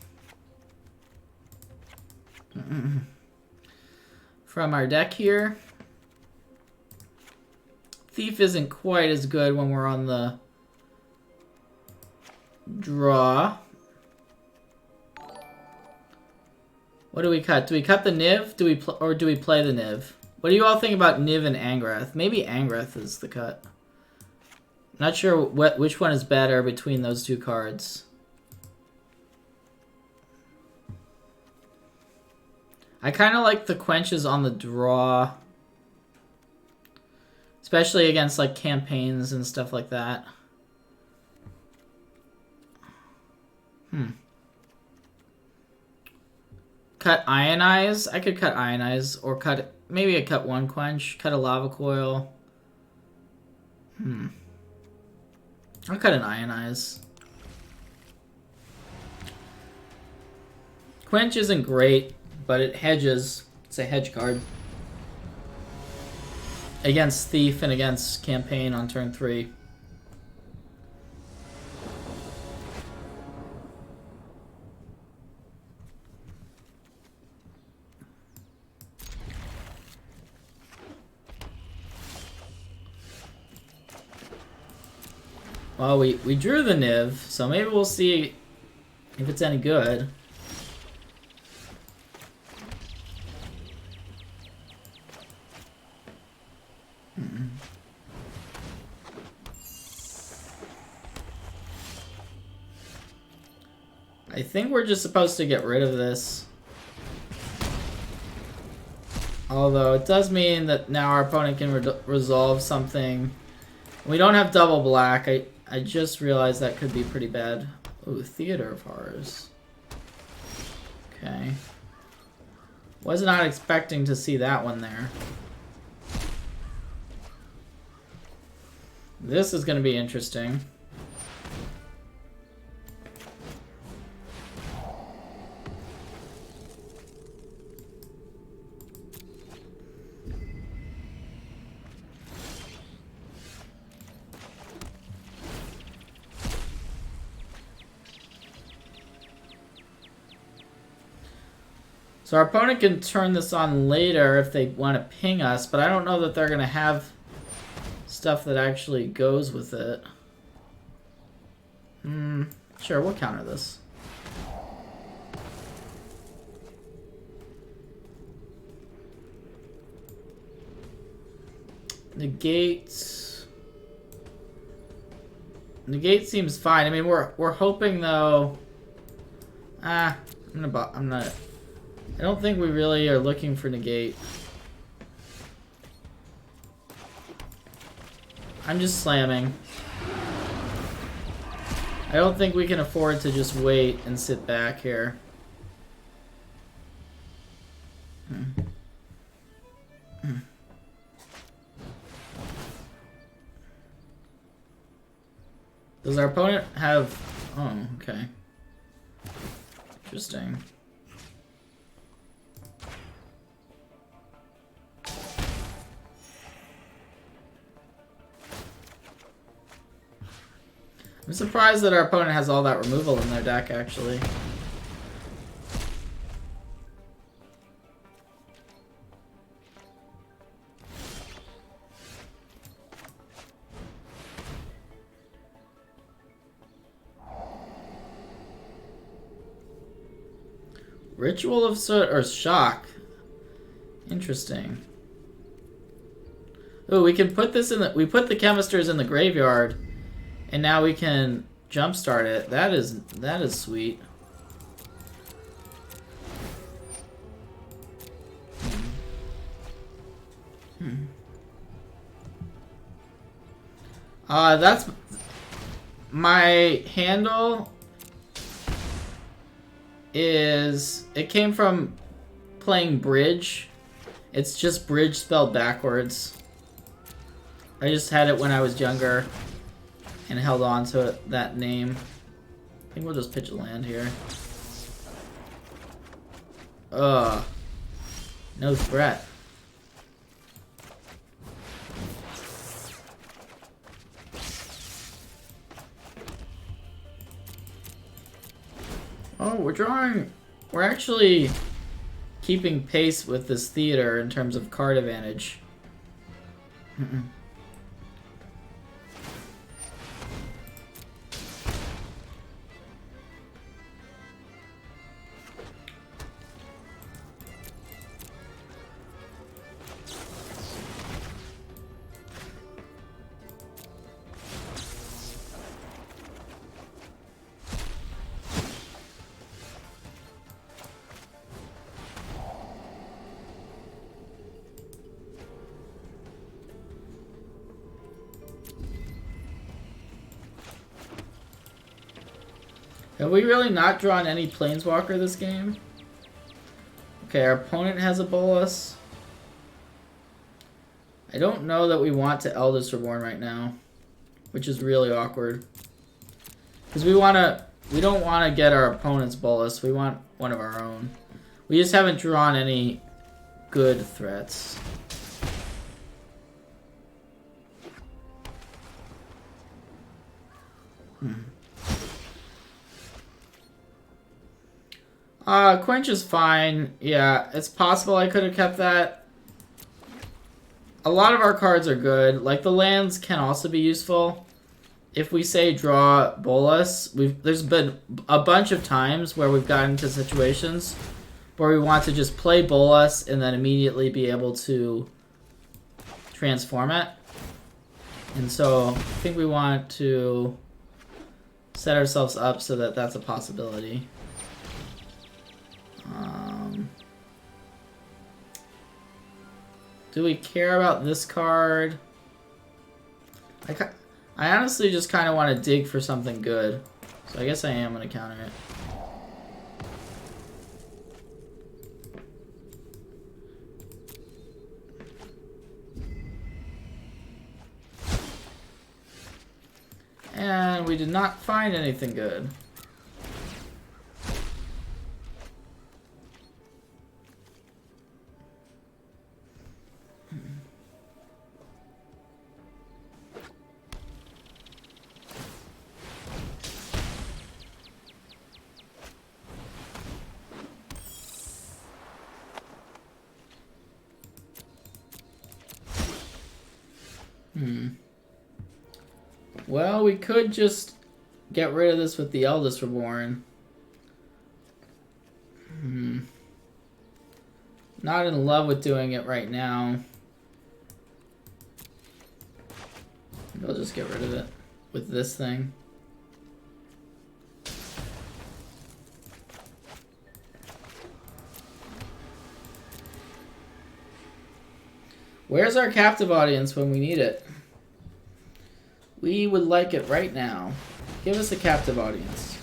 from our deck here. Thief isn't quite as good when we're on the draw. What do we cut? Do we cut the Niv? Or do we play the Niv? What do you all think about Niv and Angrath? Maybe Angrath is the cut. Not sure which one is better between those two cards. I kind of like the quenches on the draw. Especially against like campaigns and stuff like that. Cut Ionize? I could cut Ionize, or cut, maybe I cut one quench, cut a lava coil. I'll cut an Ionize. Quench isn't great, but it hedges. It's a hedge card. Against Thief and against Campaign on turn 3. Well, we drew the Niv, so maybe we'll see if it's any good. I think we're just supposed to get rid of this. Although it does mean that now our opponent can resolve something. We don't have double black. I just realized that could be pretty bad. Ooh, Theater of Horrors. Okay. Was not expecting to see that one there. This is going to be interesting. So our opponent can turn this on later if they want to ping us, but I don't know that they're going to have stuff that actually goes with it. Sure, we'll counter this. Negate. Negate seems fine. I mean, we're hoping though. I don't think we really are looking for negate. I'm just slamming. I don't think we can afford to just wait and sit back here. Does our opponent have... Oh, okay. Interesting. I'm surprised that our opponent has all that removal in their deck, actually. Ritual of Shock. Interesting. Oh, we can put this in the... We put the chemisters in the graveyard, and now we can jumpstart it. That is sweet. That's... My handle is... It came from playing Bridge. It's just Bridge spelled backwards. I just had it when I was younger and held on to it, that name. I think we'll just pitch a land here. Ugh. No threat. Oh, we're drawing... We're actually keeping pace with this theater in terms of card advantage. Have we really not drawn any Planeswalker this game? Okay, our opponent has a Bolas. I don't know that we want to Eldest Reborn right now, which is really awkward. Because we don't want to get our opponent's Bolas. We want one of our own. We just haven't drawn any good threats. Quench is fine. Yeah, it's possible I could have kept that. A lot of our cards are good. Like, the lands can also be useful. If we say draw Bolas, there's been a bunch of times where we've gotten into situations where we want to just play Bolas and then immediately be able to transform it. And so I think we want to set ourselves up so that that's a possibility. Do we care about this card? I honestly just kind of want to dig for something good. So I guess I am going to counter it. And we did not find anything good. Well, we could just get rid of this with the Eldest Reborn. Not in love with doing it right now. I'll just get rid of it with this thing. Where's our captive audience when we need it? We would like it right now. Give us a captive audience.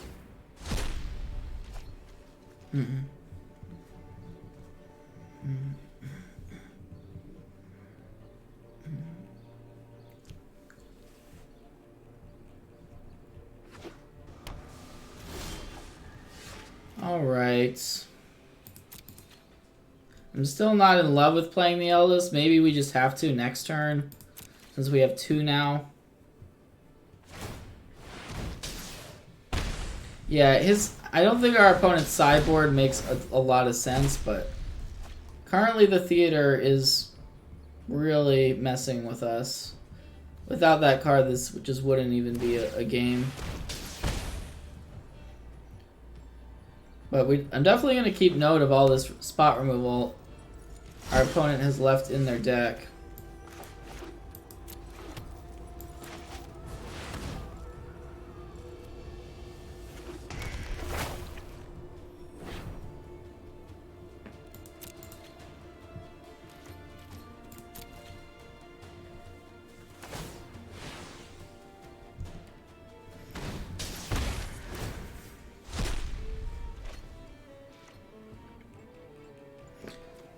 Alright. I'm still not in love with playing the Eldest. Maybe we just have to next turn, since we have 2 now. Yeah, I don't think our opponent's sideboard makes a lot of sense, but currently the theater is really messing with us. Without that card, this just wouldn't even be a game. But I'm definitely going to keep note of all this spot removal our opponent has left in their deck.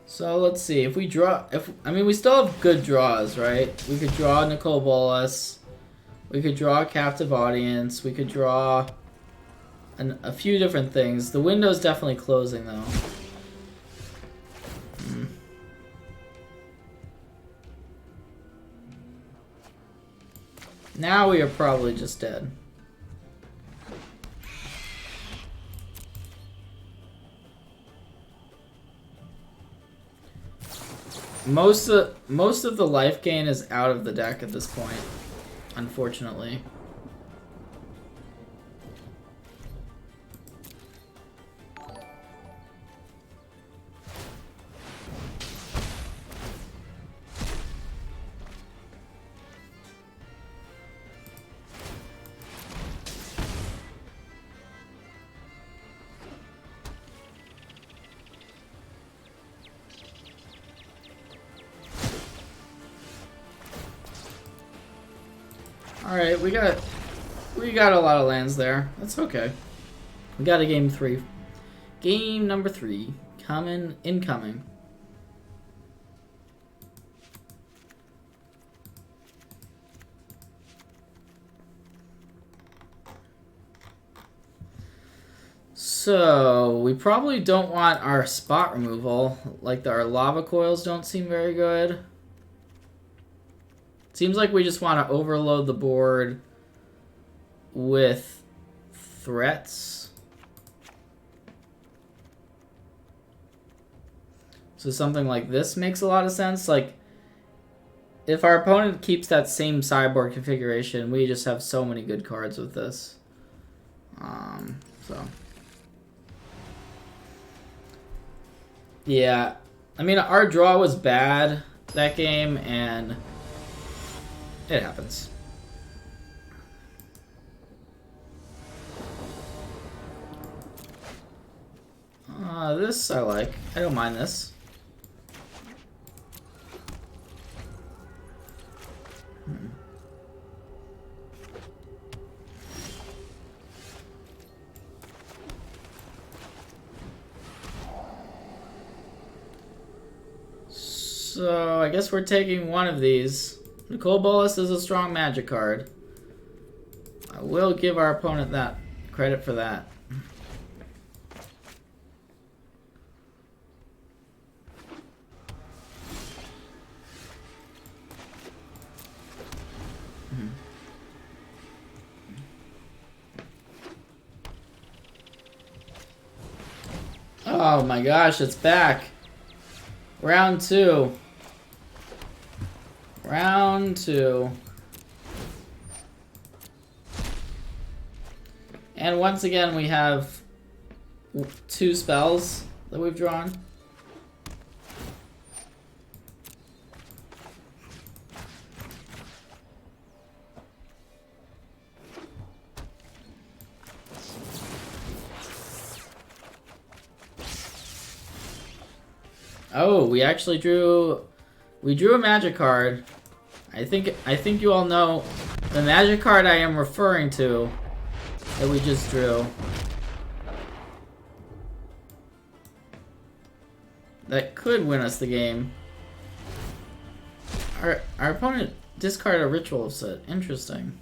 So let's see, if we draw, I mean, we still have good draws, right? We could draw Nicol Bolas, we could draw a Captive Audience, we could draw a few different things. The window's definitely closing, though. Now we are probably just dead. Most of the life gain is out of the deck at this point, unfortunately. Alright, we got a lot of lands there. That's okay. We got a game 3. Game number 3. Incoming. So, we probably don't want our spot removal. Like, our lava coils don't seem very good. Seems like we just want to overload the board with threats. So something like this makes a lot of sense. Like, if our opponent keeps that same sideboard configuration, we just have so many good cards with this. Yeah. I mean, our draw was bad that game, and it happens. This I like. I don't mind this. So, I guess we're taking one of these. Nicol Bolas is a strong magic card. I will give our opponent that credit for that. Oh my gosh, it's back. Round 2. Round 2. And once again, we have 2 spells that we've drawn. Oh, we actually drew a magic card. I think you all know the magic card I am referring to that we just drew. That could win us the game. Our opponent discarded a ritual set. Interesting.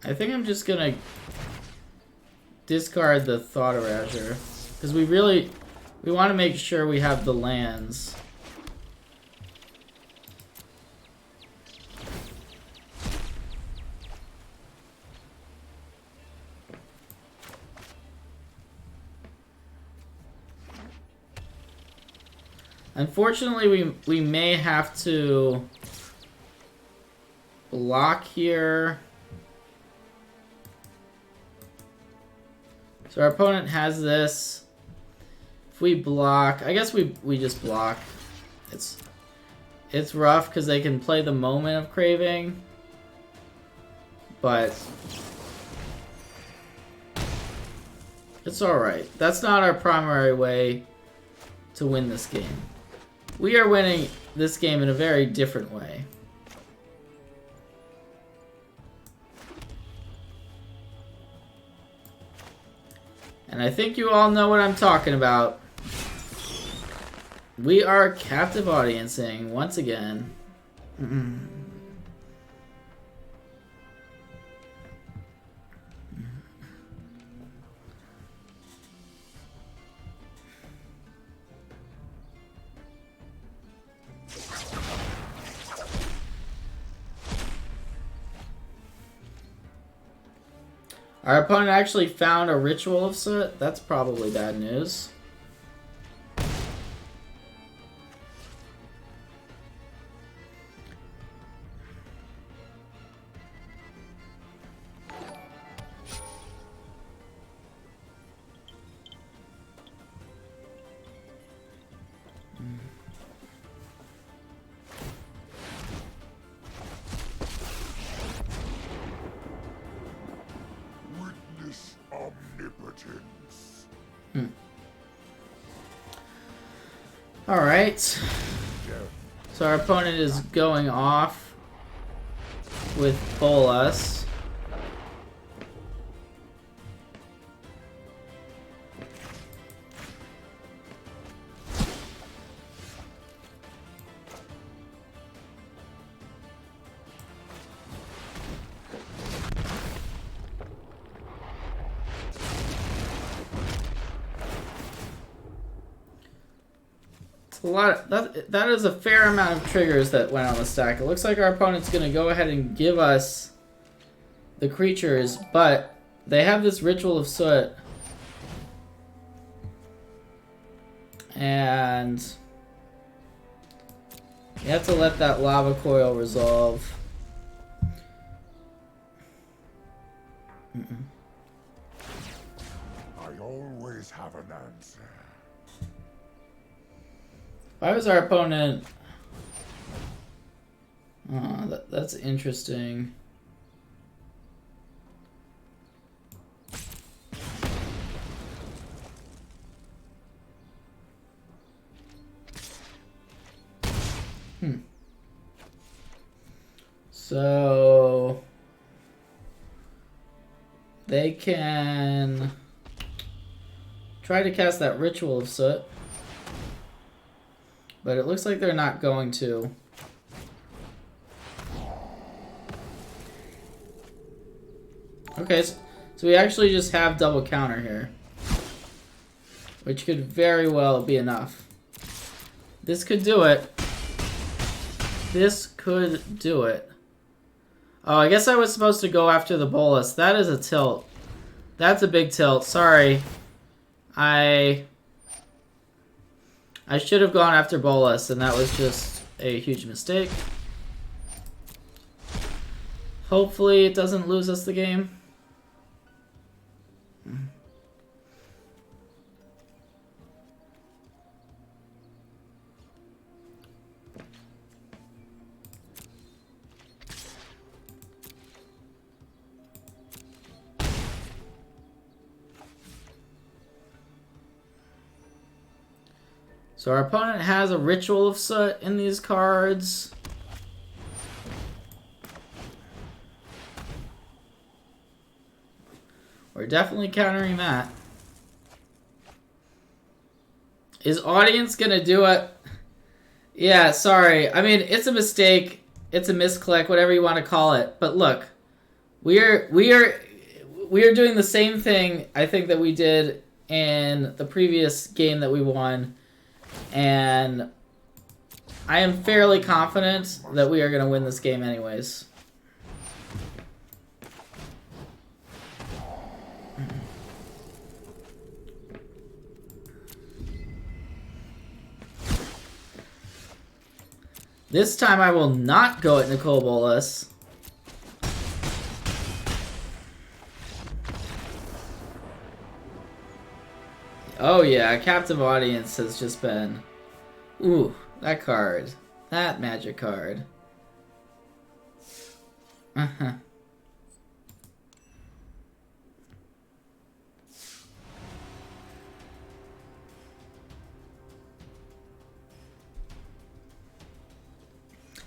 I think I'm just gonna discard the Thought Erasure, because we want to make sure we have the lands. Unfortunately, we may have to block here. So our opponent has this. If we block, I guess we just block. It's rough because they can play the Moment of Craving, but it's alright. That's not our primary way to win this game. We are winning this game in a very different way. And I think you all know what I'm talking about. We are captive audiencing once again. Our opponent actually found a Ritual of Soot. That's probably bad news. Witness omnipotence. Alright. So our opponent is going off with Bolas. A lot of, that is a fair amount of triggers that went on the stack. It looks like our opponent's going to go ahead and give us the creatures, but they have this Ritual of Soot. And you have to let that Lava Coil resolve. I always have an answer. Why was our opponent... Oh, that's interesting. So... they can try to cast that Ritual of Soot. But it looks like they're not going to. Okay, so we actually just have double counter here. Which could very well be enough. This could do it. This could do it. Oh, I guess I was supposed to go after the Bolas. That is a tilt. That's a big tilt. Sorry. I should have gone after Bolas, and that was just a huge mistake. Hopefully it doesn't lose us the game. So our opponent has a Ritual of Soot in these cards. We're definitely countering that. Is audience gonna do it? Yeah, sorry. I mean, it's a mistake. It's a misclick, whatever you want to call it. But look, we are doing the same thing I think that we did in the previous game that we won. And I am fairly confident that we are going to win this game anyways. This time I will not go at Nicol Bolas. Oh yeah, Captive Audience has just been... Ooh, that card. That magic card. Uh-huh.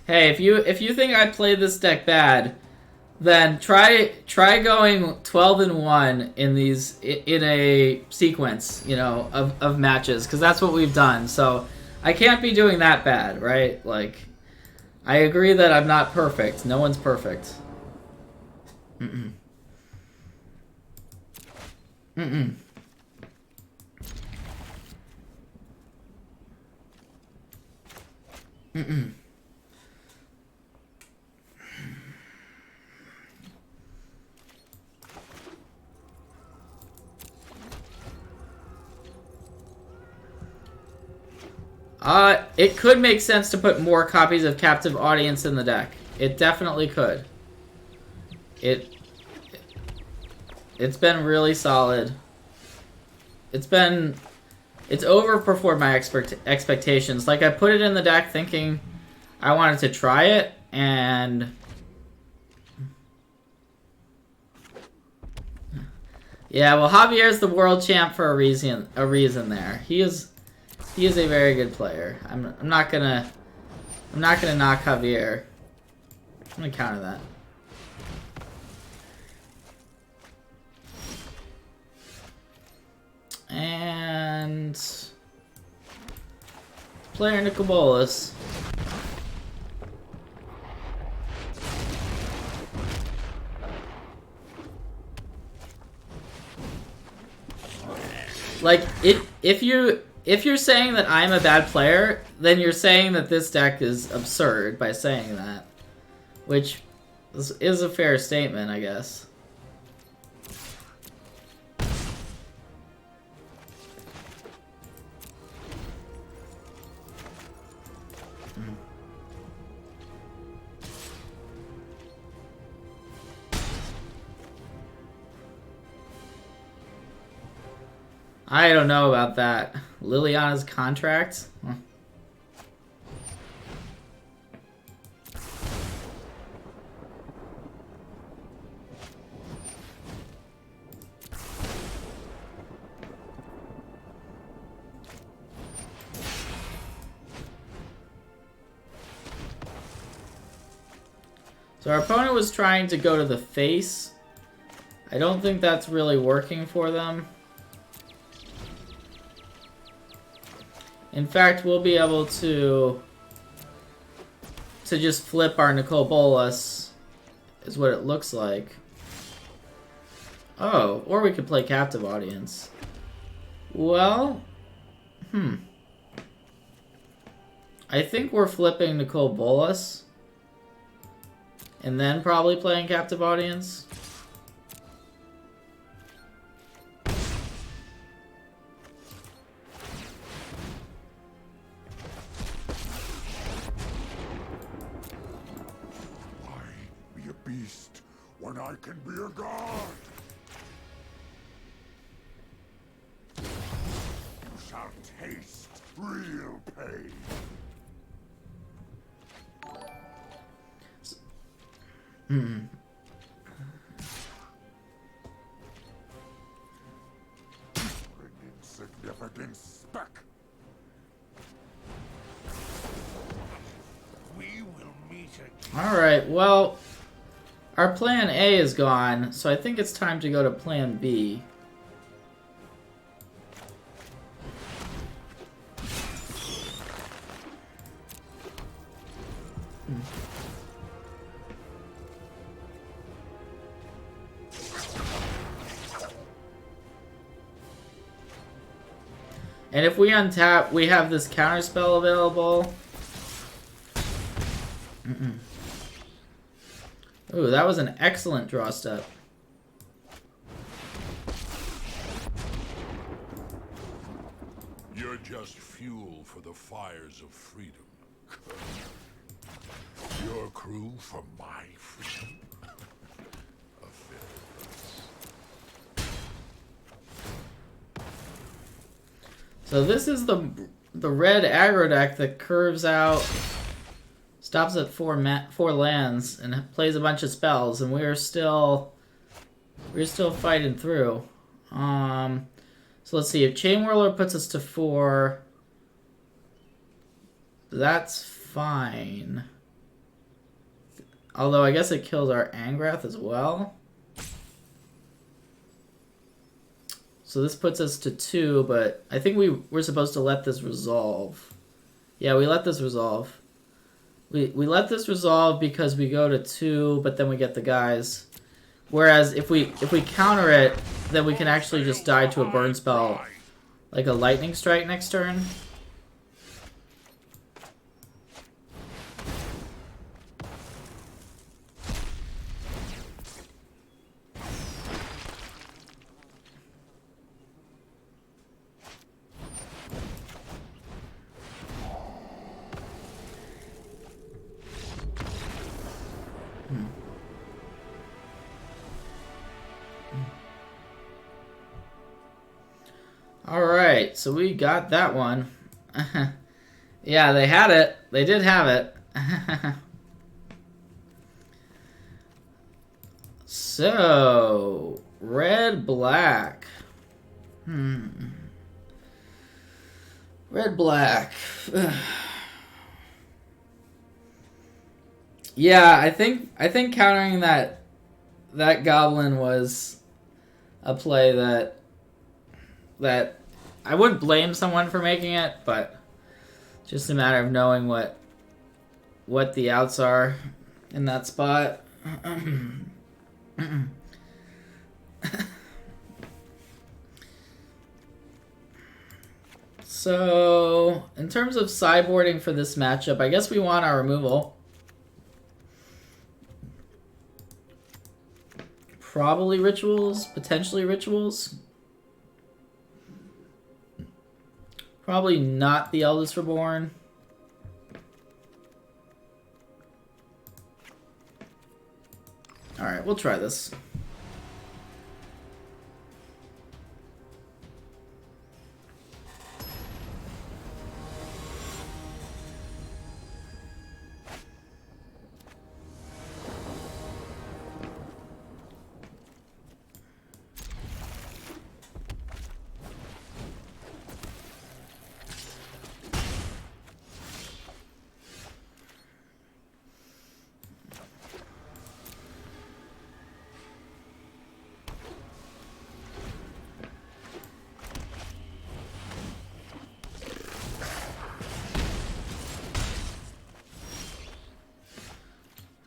Hey, if you think I played this deck bad, then try going 12-1 in these in a sequence, you know, of matches, because that's what we've done. So I can't be doing that bad, right? Like, I agree that I'm not perfect. No one's perfect. Mm-mm. Mm-mm. Mm-mm. It could make sense to put more copies of Captive Audience in the deck. It definitely could. It's been really solid. It's overperformed my expectations. Like, I put it in the deck thinking I wanted to try it, and yeah, well, Javier's the world champ for a reason there. He is a very good player. I'm not gonna knock Javier. I'm gonna counter that. And player Nicol Bolas. Like, if you're saying that I'm a bad player, then you're saying that this deck is absurd by saying that. Which is a fair statement, I guess. I don't know about that. Liliana's contract? Huh. So our opponent was trying to go to the face. I don't think that's really working for them. In fact, we'll be able to just flip our Nicol Bolas, is what it looks like. Oh, or we could play Captive Audience. Well, I think we're flipping Nicol Bolas, and then probably playing Captive Audience. Beast when I can be a god. You shall taste real pain. Bring insignificant speck. We will meet again. Alright, well, our plan A is gone, so I think it's time to go to plan B. And if we untap, we have this counterspell available. Ooh, that was an excellent draw step. You're just fuel for the fires of freedom. Your crew for my freedom. A So this is the red aggro deck that curves out, stops at 4 lands, and plays a bunch of spells, and we're still fighting through. So let's see, if Chain Whirler puts us to 4, that's fine. Although I guess it kills our Angrath as well. So this puts us to 2, but I think we're supposed to let this resolve. Yeah, we let this resolve. We let this resolve because we go to 2, but then we get the guys. Whereas if we counter it, then we can actually just die to a burn spell, like a lightning strike next turn. Alright, so we got that one. Yeah, they had it. They did have it. So, red, black. Red, black. Yeah, I think countering that goblin was a play that I wouldn't blame someone for making it, but just a matter of knowing what the outs are in that spot. So, in terms of sideboarding for this matchup, I guess we want our removal. Probably rituals, potentially rituals. Probably not the Eldest Reborn. Alright, we'll try this.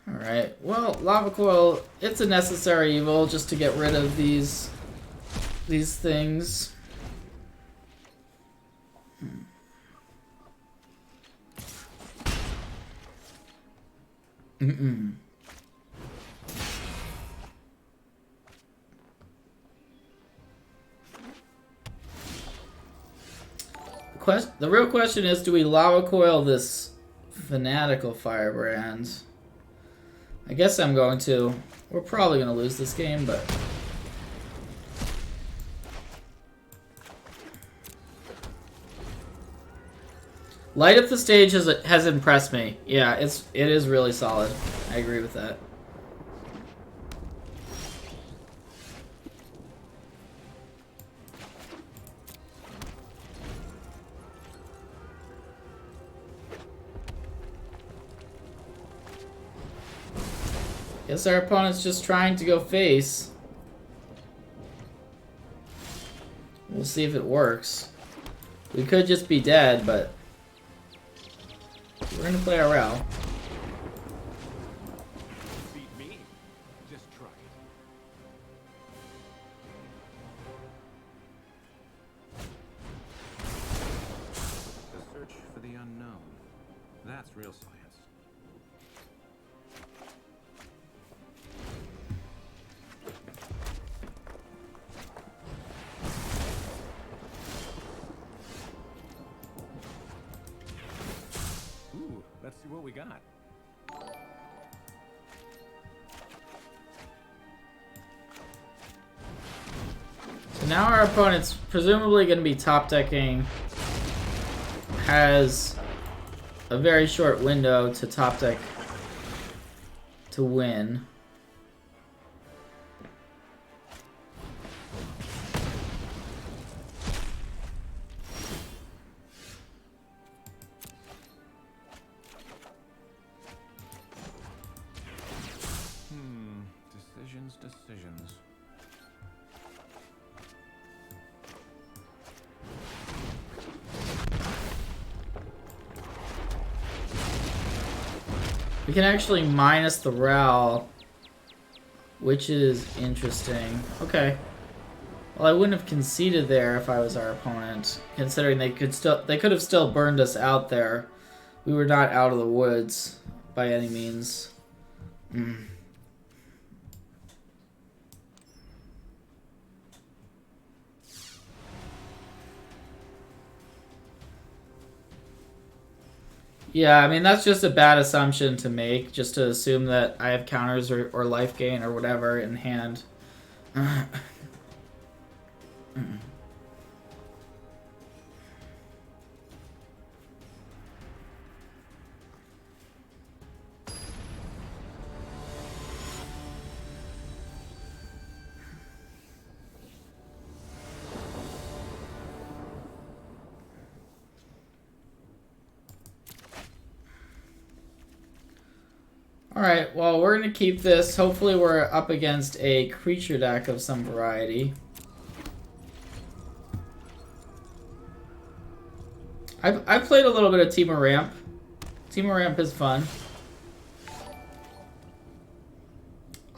Alright, well, Lava Coil, it's a necessary evil just to get rid of these things. The real question is, do we Lava Coil this Fanatical Firebrand? I guess I'm going to. We're probably going to lose this game, but... Light Up the Stage has impressed me. Yeah, it is really solid. I agree with that. Guess our opponent's just trying to go face. We'll see if it works. We could just be dead, but we're gonna play our route. Beat me? Just try it. The search for the unknown. That's real science. Ooh, let's see what we got. So now our opponent's presumably going to be top decking. Has a very short window to top deck to win. Decisions. We can actually minus the RAL, which is interesting. Okay. Well, I wouldn't have conceded there if I was our opponent, considering they could have still burned us out there. We were not out of the woods by any means. Yeah, I mean, that's just a bad assumption to make, just to assume that I have counters or life gain or whatever in hand. Alright, well, we're going to keep this. Hopefully we're up against a creature deck of some variety. I've played a little bit of Team Ramp. Team Ramp is fun.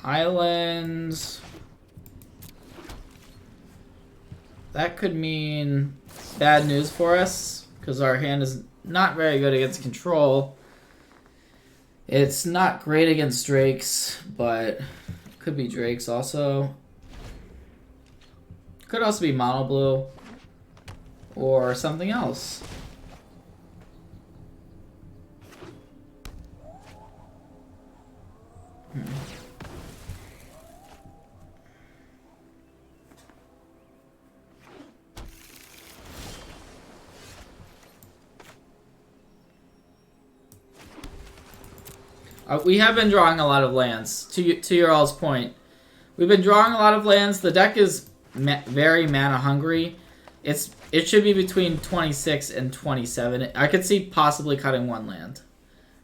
Islands. That could mean bad news for us, because our hand is not very good against control. It's not great against Drakes, but could be Drakes also. Could also be Mono Blue or something else. We have been drawing a lot of lands. To your all's point, we've been drawing a lot of lands. The deck is very mana hungry. It should be between 26 and 27. I could see possibly cutting one land,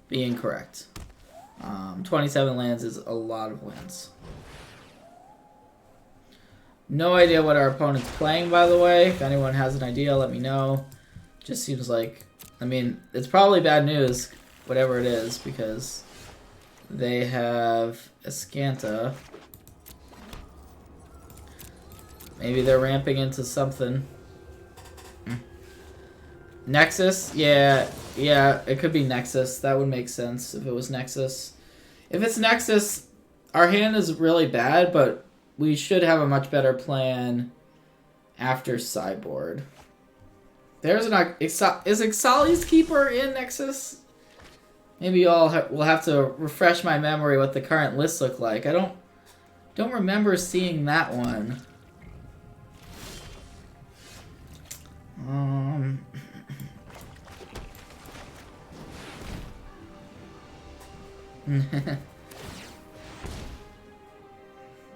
being correct. 27 lands is a lot of lands. No idea what our opponent's playing, by the way. If anyone has an idea, let me know. Just seems like, I mean, it's probably bad news, whatever it is, because they have Escanta. Maybe they're ramping into something. Nexus? Yeah, it could be Nexus. That would make sense if it was Nexus. If it's Nexus, our hand is really bad, but we should have a much better plan after sideboard. There's an... Is Ixali's Keeper in Nexus? Maybe we'll have to refresh my memory what the current lists look like. I don't remember seeing that one.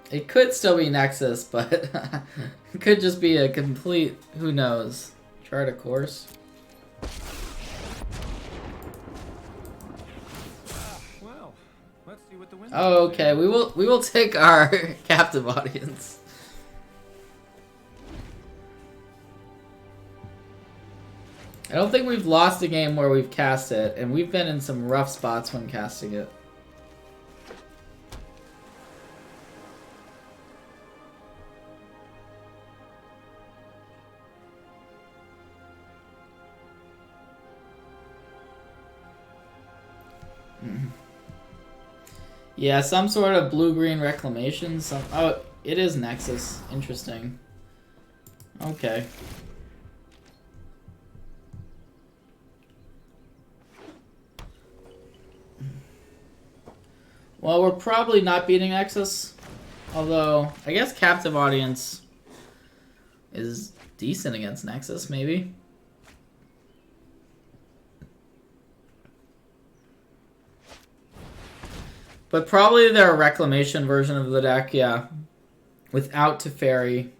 It could still be Nexus, but it could just be a complete, who knows. Chart a course. Well, let's see what the win. Oh, okay. We will take our captive audience. I don't think we've lost a game where we've cast it, and we've been in some rough spots when casting it. Yeah, some sort of blue-green reclamation. Oh, it is Nexus. Interesting. Okay. Well, we're probably not beating Nexus. Although, I guess Captive Audience is decent against Nexus, maybe. But probably their Reclamation version of the deck, yeah. Without Teferi.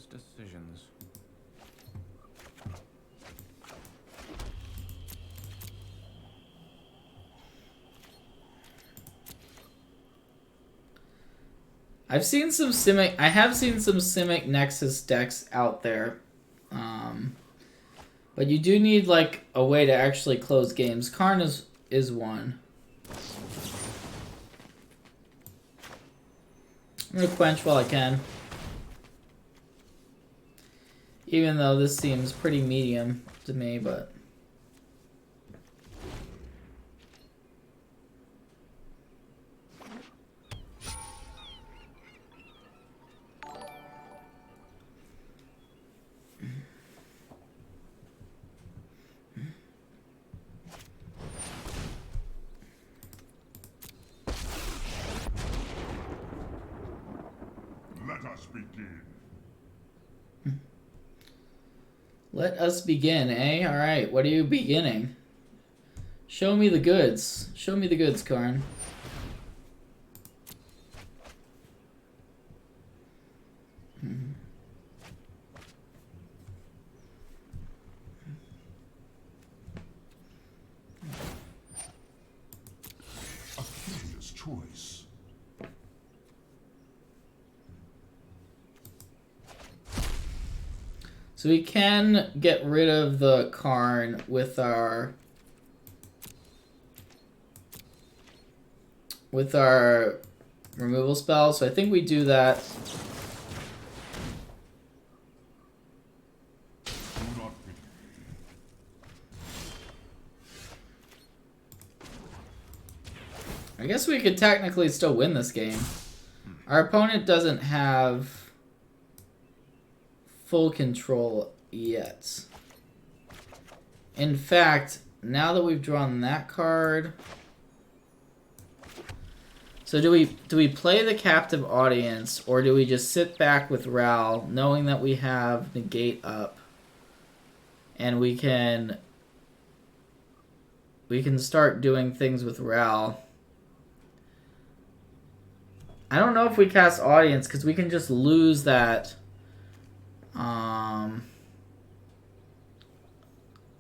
Decisions. I've seen some Simic. I have seen some Simic Nexus decks out there, but you do need like a way to actually close games. Karn is one. I'm gonna quench while I can, even though this seems pretty medium to me, but. Let us begin. Let us begin, eh? Alright, what are you beginning? Show me the goods. Show me the goods, Karn. A curious choice. So we can get rid of the Karn with our removal spell. So I think we do that. Do not pity me. I guess we could technically still win this game. Our opponent doesn't have full control yet. In fact, now that we've drawn that card, so do we play the captive audience, or do we just sit back with Ral, knowing that we have negate up, and we can start doing things with Ral? I don't know if we cast audience because we can just lose that.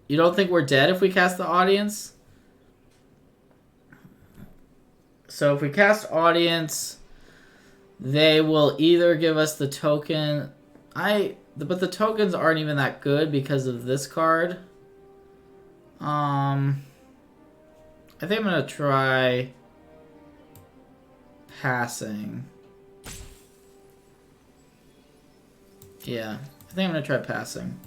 You don't think we're dead if we cast the audience? So if we cast audience, they will either give us the token. But the tokens aren't even that good because of this card. I think I'm gonna try passing. Yeah, I think I'm gonna try passing.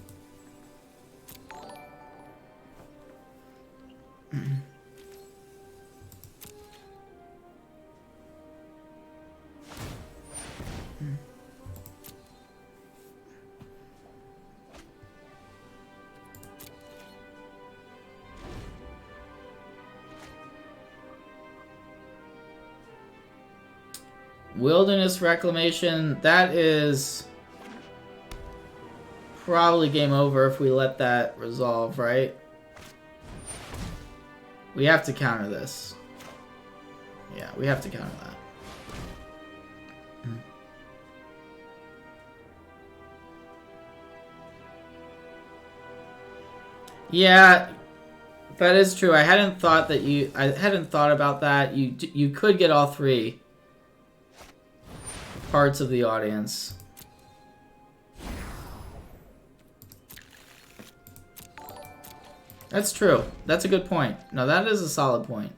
Wilderness Reclamation, that is probably game over if we let that resolve, right? We have to counter this. Yeah, we have to counter that. Yeah, that is true. I hadn't thought about that. You could get all three parts of the audience. That's true. That's a good point. No, that is a solid point.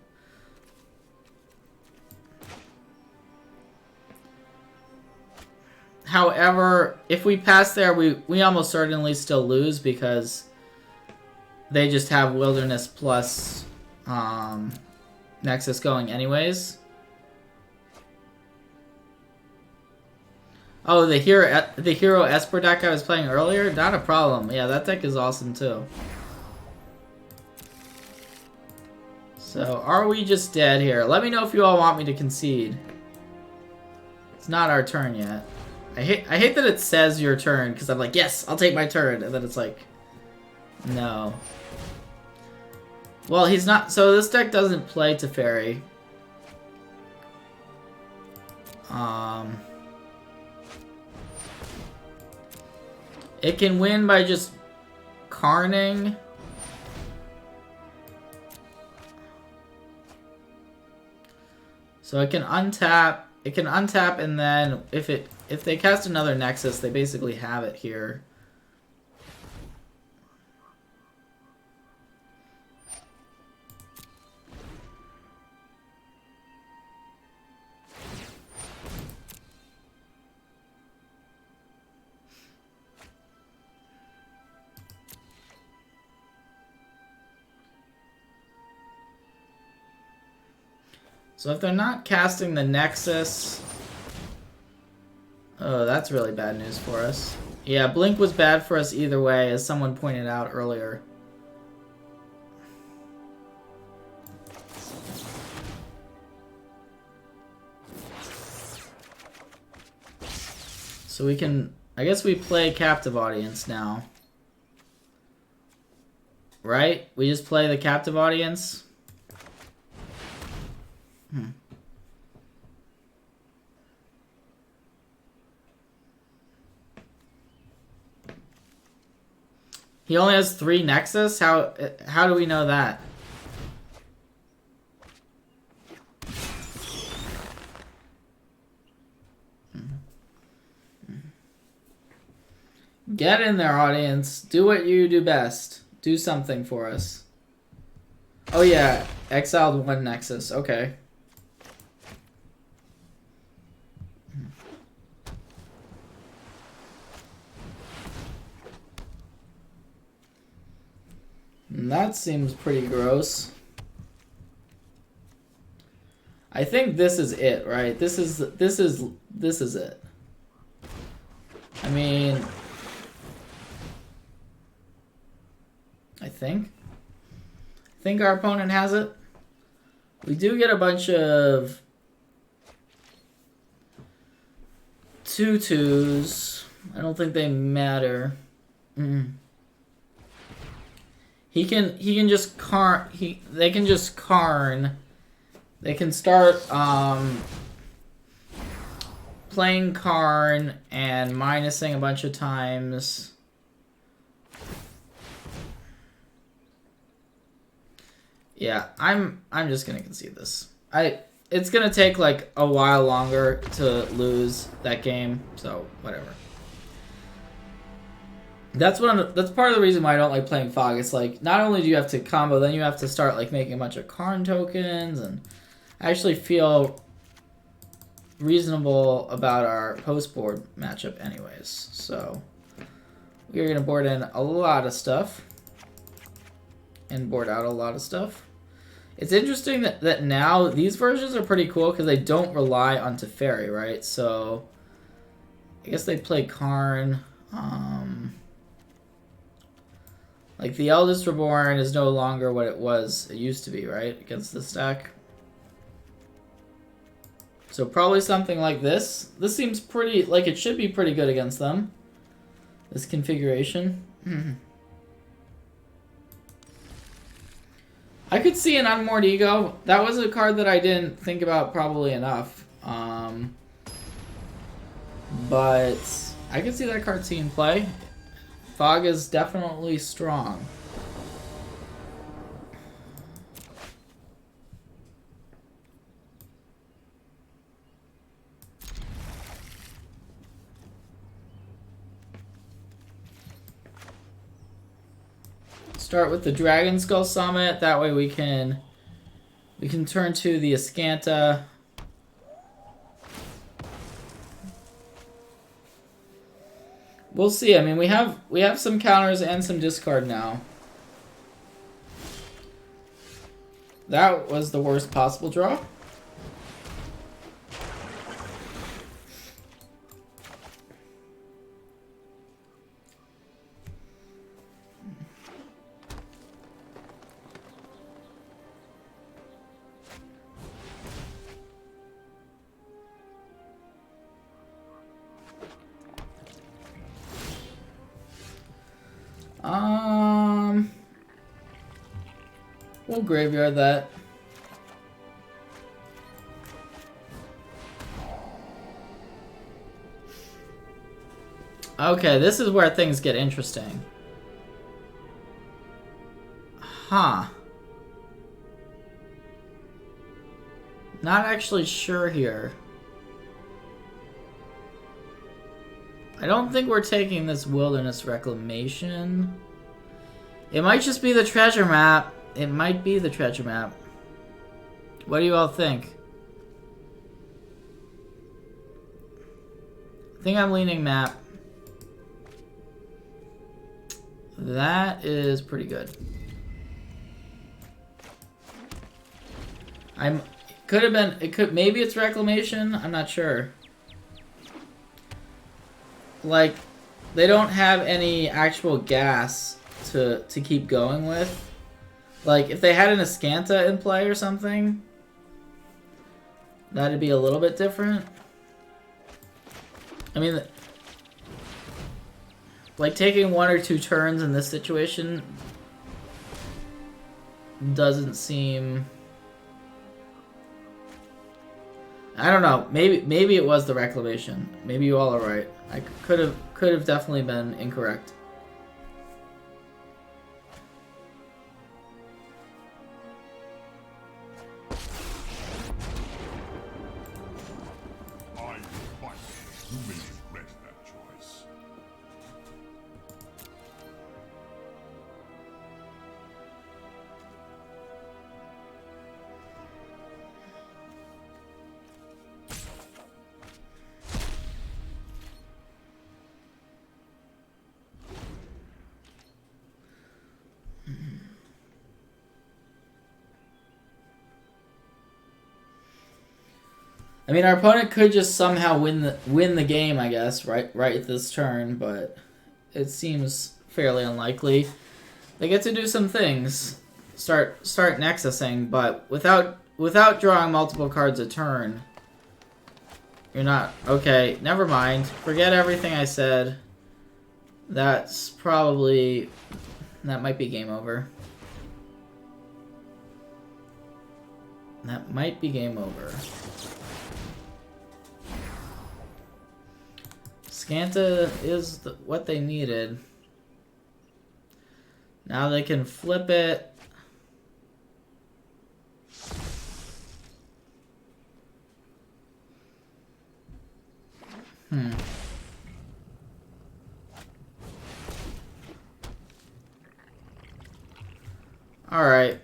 However, if we pass there, we almost certainly still lose because they just have Wilderness plus Nexus going anyways. Oh, the hero Esper deck I was playing earlier? Not a problem. Yeah, that deck is awesome too. So, are we just dead here? Let me know if you all want me to concede. It's not our turn yet. I hate that it says your turn, because I'm like, yes, I'll take my turn, and then it's like, no. Well, he's not, so this deck doesn't play Teferi. It can win by just Karning. So it can untap. It can untap, and then if they cast another Nexus, they basically have it here. So if they're not casting the Nexus... Oh, that's really bad news for us. Yeah, Blink was bad for us either way, as someone pointed out earlier. So we can... I guess we play Captive Audience now. Right? We just play the Captive Audience? He only has 3 Nexus? How do we know that? Get in there, audience. Do what you do best. Do something for us. Oh yeah, exiled 1 Nexus. Okay. That seems pretty gross. I think this is it, right? This is it. I mean, I think our opponent has it. We do get a bunch of 2/2s. I don't think they matter. He can just they can just Karn. They can start playing Karn and minusing a bunch of times. Yeah, I'm just gonna concede this. It's gonna take like a while longer to lose that game, so whatever. That's part of the reason why I don't like playing Fog. It's like, not only do you have to combo, then you have to start like making a bunch of Karn tokens, and I actually feel reasonable about our post-board matchup anyways. So we're going to board in a lot of stuff and board out a lot of stuff. It's interesting that now these versions are pretty cool because they don't rely on Teferi, right? So I guess they play Karn. Like, the Eldest Reborn is no longer what it used to be, right? Against this deck. So probably something like this. This seems pretty, like it should be pretty good against them. This configuration. I could see an Unmoored Ego. That was a card that I didn't think about probably enough. But I could see that card seeing play. Fog is definitely strong. Start with the Dragon Skull Summit. That way we can turn to the Ascanta. We'll see. I mean, we have some counters and some discard now. That was the worst possible draw. We'll graveyard that. Okay, this is where things get interesting. Huh. Not actually sure here. I don't think we're taking this Wilderness Reclamation. It might just be the treasure map. It might be the treasure map. What do you all think? I think I'm leaning map. That is pretty good. Could have been, maybe it's Reclamation, I'm not sure. Like, they don't have any actual gas to keep going with. Like, if they had an Ascanta in play or something, that'd be a little bit different. I mean, like, taking 1 or 2 turns in this situation doesn't seem... I don't know. Maybe it was the Reclamation. Maybe you all are right. I could have definitely been incorrect. I fight. You may regret that choice. I mean, our opponent could just somehow win the game, I guess, right at this turn, but it seems fairly unlikely. They get to do some things, start nexusing, but without drawing multiple cards a turn, you're not okay. Never mind. Forget everything I said. That might be game over. That might be game over. Scanta is what they needed. Now they can flip it. Alright.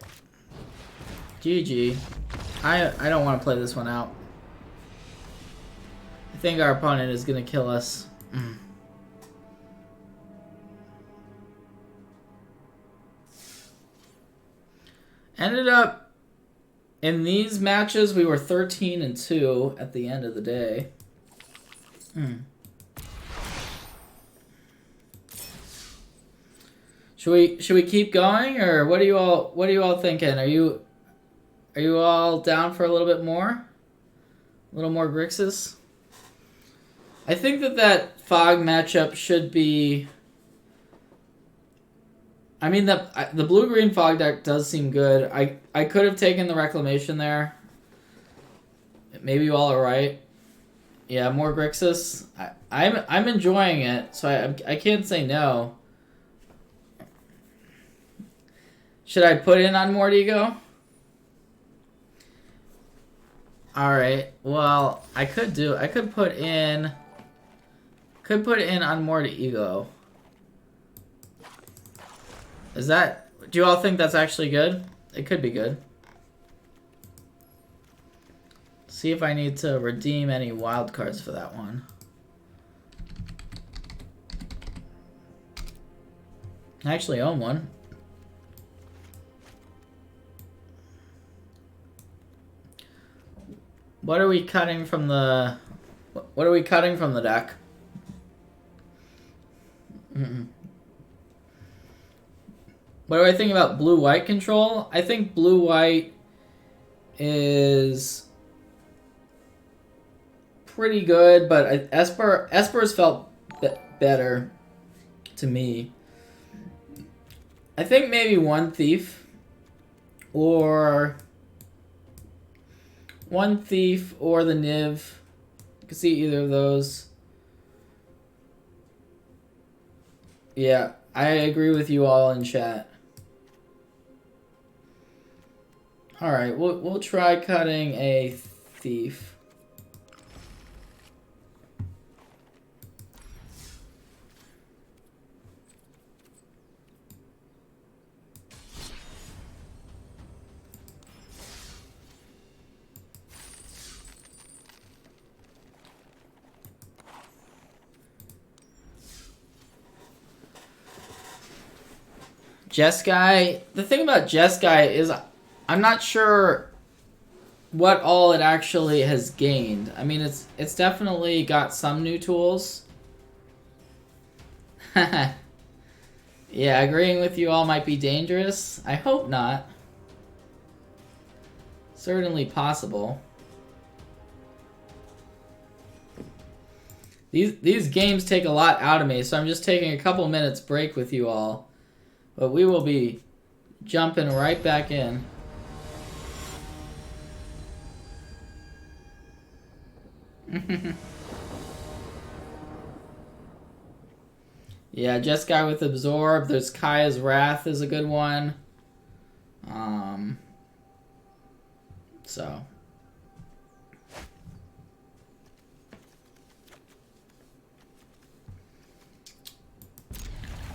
GG. I don't want to play this one out. I think our opponent is going to kill us. Ended up, in these matches, we were 13-2 at the end of the day. Should we keep going, or what are you all thinking? Are you all down for a little bit more? A little more Grixis? I think that Fog matchup should be... I mean, the blue-green Fog deck does seem good. I could have taken the Reclamation there. Maybe you all are right. Yeah, more Grixis. I'm enjoying it, so I can't say no. Should I put in on Mordigo? Alright, well, I could put in on Mordigo. Do you all think that's actually good? It could be good. See if I need to redeem any wild cards for that one. I actually own one. What are we cutting from the deck? What do I think about blue-white control? I think blue-white is pretty good, but Esper's felt better to me. I think maybe one thief or the Niv. You can see either of those. Yeah, I agree with you all in chat. All right, we'll try cutting a thief. Jeskai, the thing about Jeskai is I'm not sure what all it actually has gained. I mean, it's definitely got some new tools. Yeah, agreeing with you all might be dangerous. I hope not. Certainly possible. These games take a lot out of me, so I'm just taking a couple minutes break with you all. But we will be jumping right back in. Yeah, Jeskai with Absorb. There's Kaya's Wrath is a good one. So.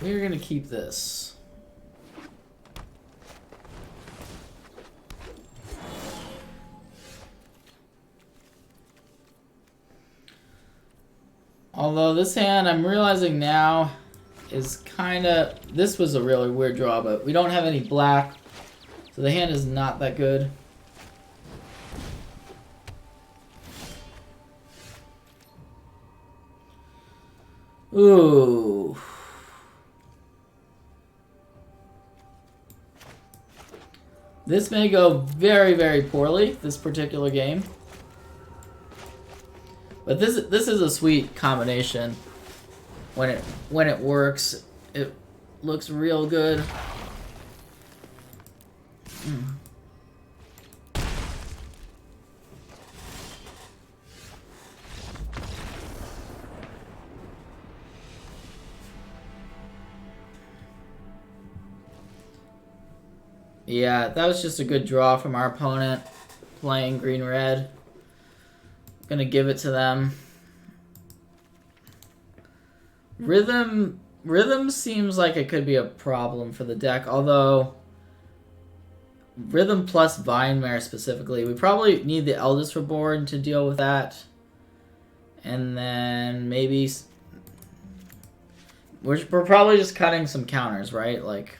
We're going to keep this. Although this hand, I'm realizing now, is kind of... This was a really weird draw, but we don't have any black. So the hand is not that good. Ooh. This may go very, very poorly, this particular game. But this is a sweet combination. When it works, it looks real good. Yeah, that was just a good draw from our opponent playing green-red. Gonna give it to them. Rhythm seems like it could be a problem for the deck, although Rhythm plus Vinemare specifically, we probably need the Eldest Reborn to deal with that. And then maybe we're probably just cutting some counters, right? Like,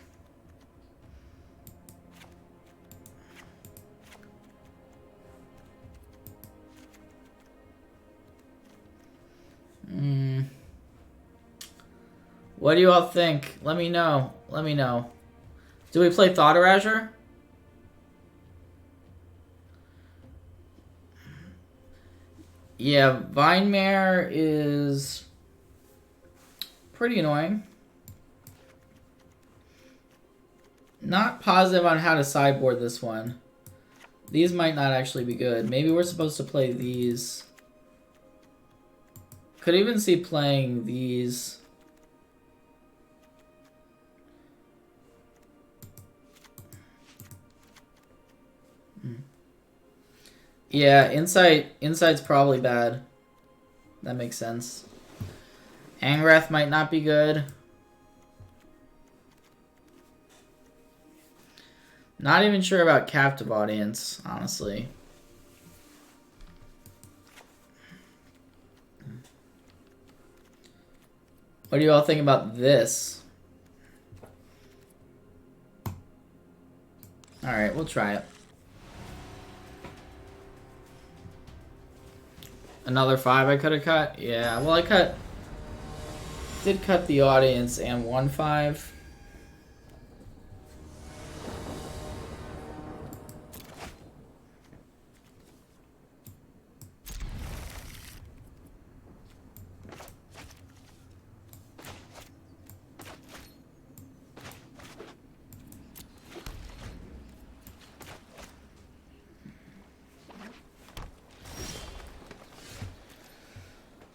what do you all think? Let me know. Let me know. Do we play Thought Erasure? Yeah, Vinemare is pretty annoying. Not positive on how to sideboard this one. These might not actually be good. Maybe we're supposed to play these. Could even see playing these. Yeah, Insight's probably bad. That makes sense. Angrath might not be good. Not even sure about Captive Audience, honestly. What do you all think about this? Alright, we'll try it. Another 5 I could have cut? Yeah, well I did cut the audience and 1 5.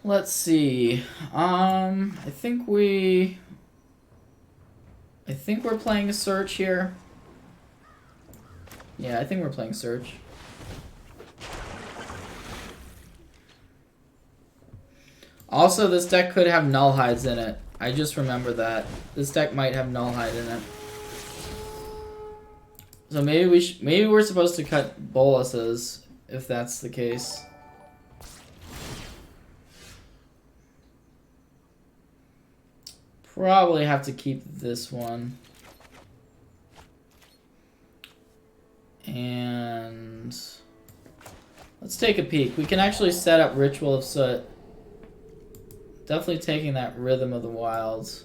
Let's see. I think we're playing a search here. Yeah, I think we're playing search. Also, this deck could have null hides in it. I just remember that. This deck might have null hide in it. So maybe we're supposed to cut boluses if that's the case. Probably have to keep this one. And let's take a peek. We can actually set up Ritual of Soot. Definitely taking that Rhythm of the Wilds.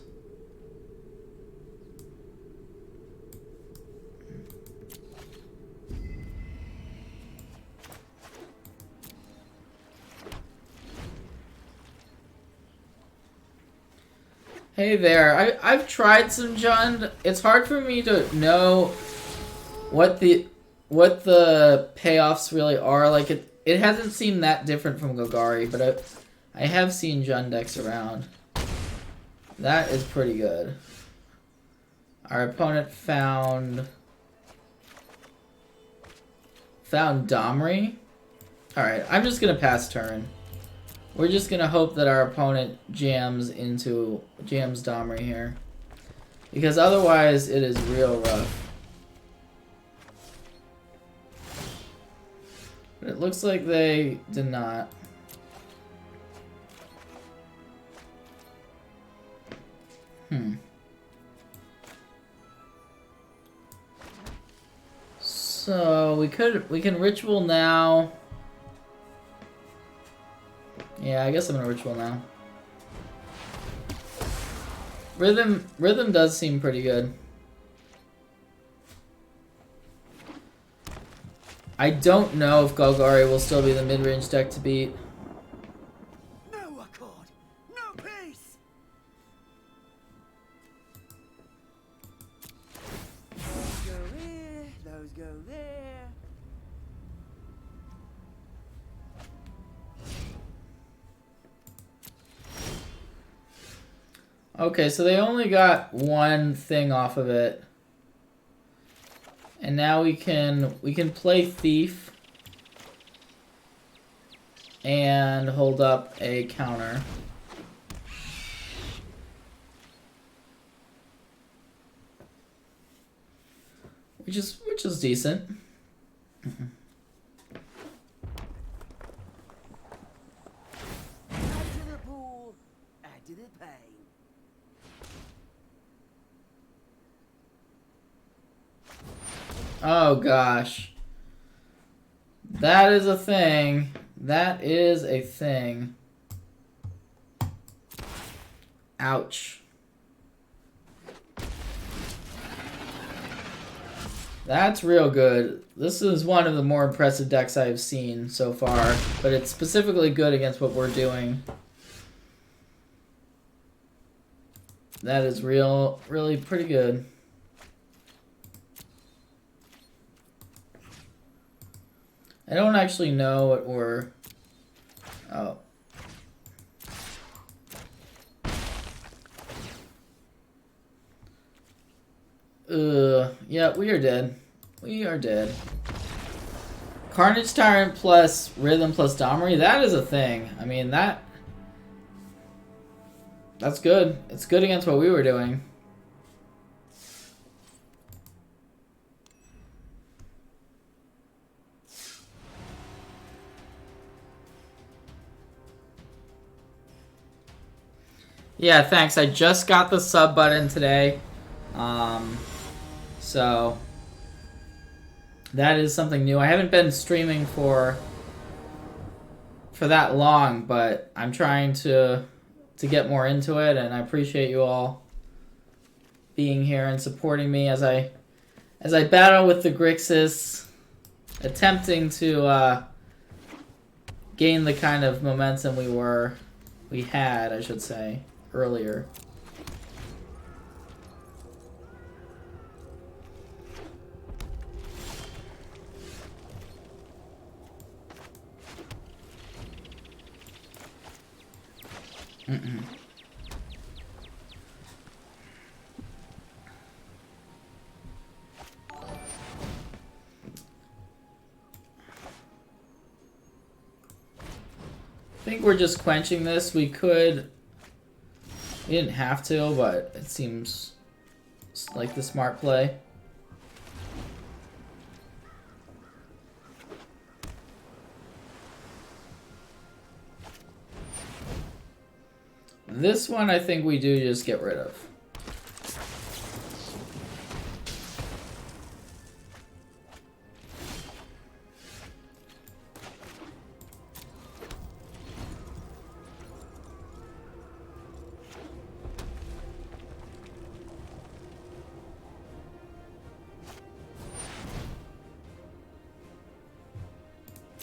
Hey there. I've tried some Jund. It's hard for me to know what the payoffs really are. Like it hasn't seemed that different from Golgari, but I have seen Jund decks around. That is pretty good. Our opponent found Domri. Alright, I'm just gonna pass turn. We're just gonna hope that our opponent jams Domri here. Because otherwise it is real rough. But it looks like they did not. So we can ritual now. Yeah, I guess I'm gonna ritual now. Rhythm does seem pretty good. I don't know if Golgari will still be the mid-range deck to beat. No accord, no peace. Those go here, those go there. Okay, so they only got one thing off of it. And now we can play Thief and hold up a counter. Which is decent. Add to the pool, add to the pain. Oh gosh. That is a thing. That is a thing. Ouch. That's real good. This is one of the more impressive decks I've seen so far, but it's specifically good against what we're doing. That is really pretty good. I don't actually know what we're... Oh. Yeah, we are dead. We are dead. Carnage Tyrant plus Rhythm plus Domri, that is a thing. I mean, that's good. It's good against what we were doing. Yeah, thanks. I just got the sub button today. So that is something new. I haven't been streaming for that long, but I'm trying to get more into it, and I appreciate you all being here and supporting me as I battle with the Grixis, attempting to gain the kind of momentum we had, I should say, earlier. Mm-mm. I think we're just quenching this. We didn't have to, but it seems like the smart play. This one I think we do just get rid of.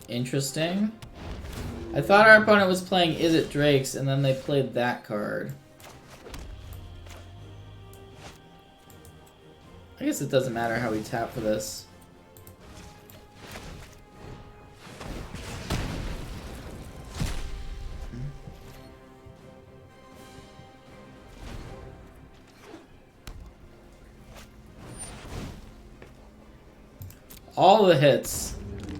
Interesting. I thought our opponent was playing Is It Drakes, and then they played that card. I guess it doesn't matter how we tap for this. All the hits.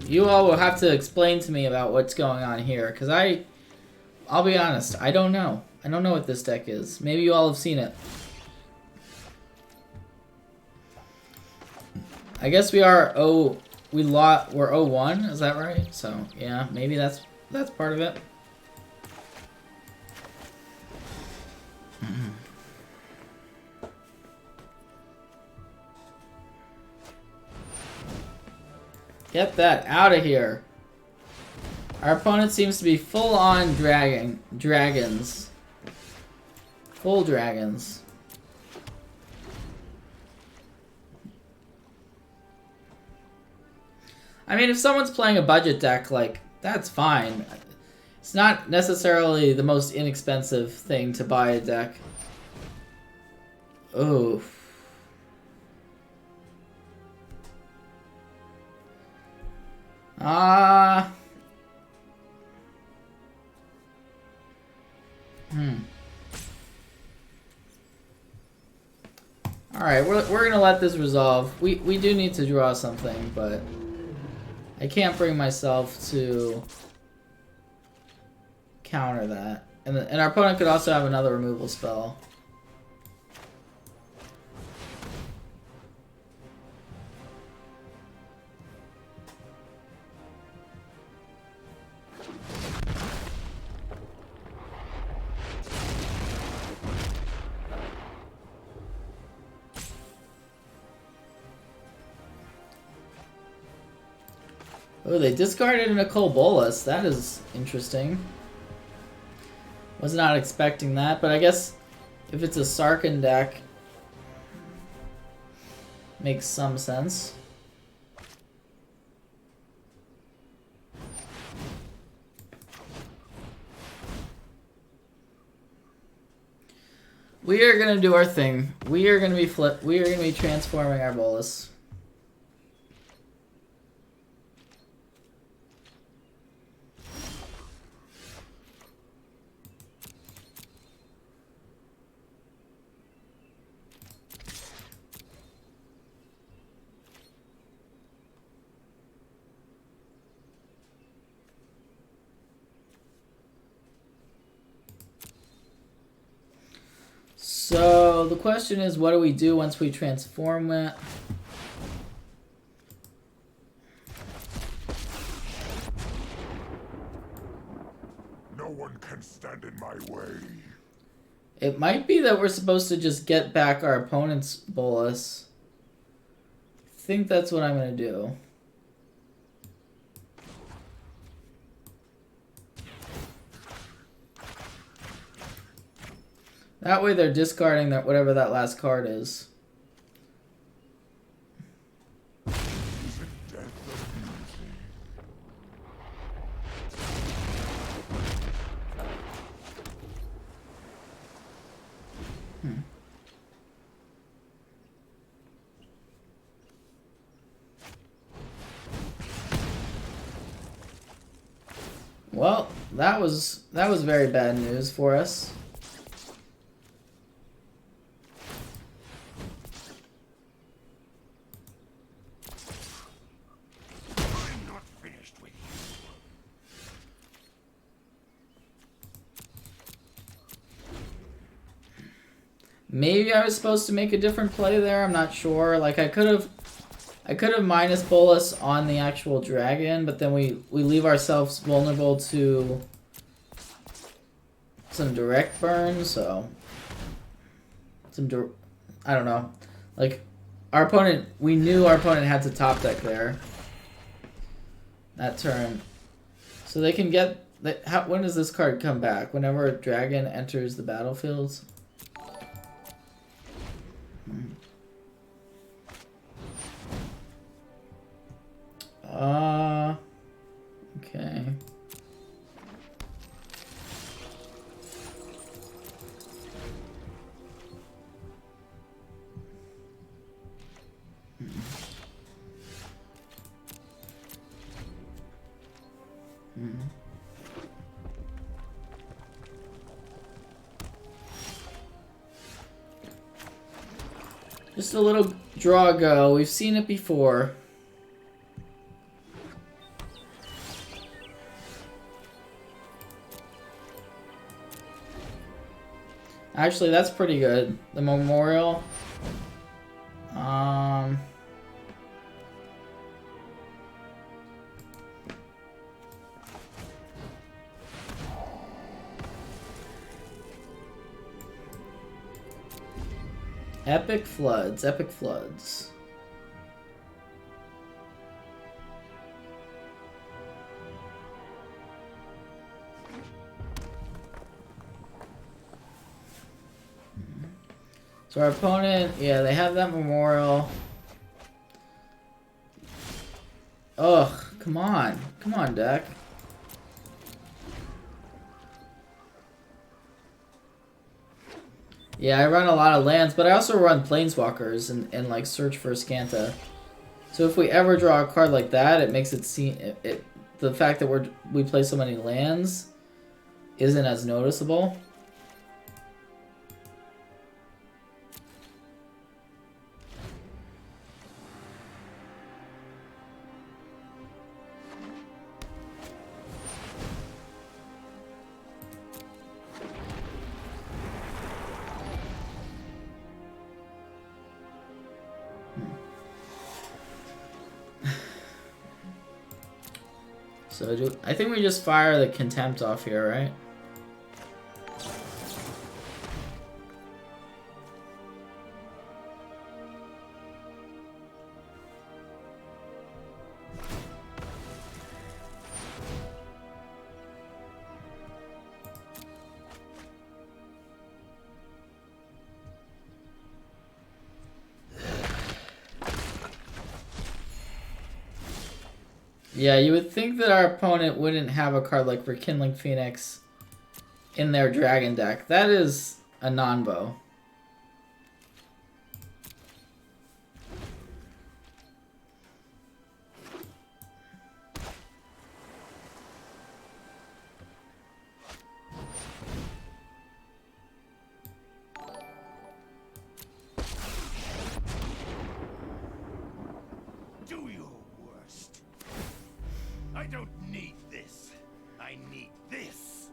You all will have to explain to me about what's going on here, because I'll be honest, I don't know. I don't know what this deck is. Maybe you all have seen it. I guess we're 0-1, is that right? So, yeah, maybe that's part of it. Get that out of here. Our opponent seems to be full on dragons. Full dragons. I mean, if someone's playing a budget deck, like, that's fine. It's not necessarily the most inexpensive thing to buy a deck. Oof. Alright, we're gonna let this resolve. We do need to draw something, but I can't bring myself to counter that. And our opponent could also have another removal spell. Oh, they discarded Nicole Bolas. That is interesting. Was not expecting that, but I guess if it's a Sarkhan deck, makes some sense. We are gonna do our thing. We are gonna be transforming our Bolas. So the question is, what do we do once we transform it? No one can stand in my way. It might be that we're supposed to just get back our opponent's Bolas. I think that's what I'm going to do. That way they're discarding that whatever that last card is. Well, that was very bad news for us. I'm not finished with you. Maybe I was supposed to make a different play there. I'm not sure. Like I could have minus bolus on the actual dragon, but then we leave ourselves vulnerable to some direct burn. So I don't know. Like we knew our opponent had to top deck there that turn, so they can get. When does this card come back? Whenever a dragon enters the battlefield. Okay. Just a little draw go. We've seen it before. Actually, that's pretty good. The memorial. Epic floods. Epic floods. So our opponent, yeah, they have that memorial. Ugh, come on. Come on, deck. Yeah, I run a lot of lands, but I also run planeswalkers and like search for Scanta. So if we ever draw a card like that, it makes it seem the fact that we play so many lands isn't as noticeable. So I think we just fire the contempt off here, right? Yeah, you would think that our opponent wouldn't have a card like Rekindling Phoenix in their dragon deck. That is a non-bow. Do your worst. I don't need this. I need this.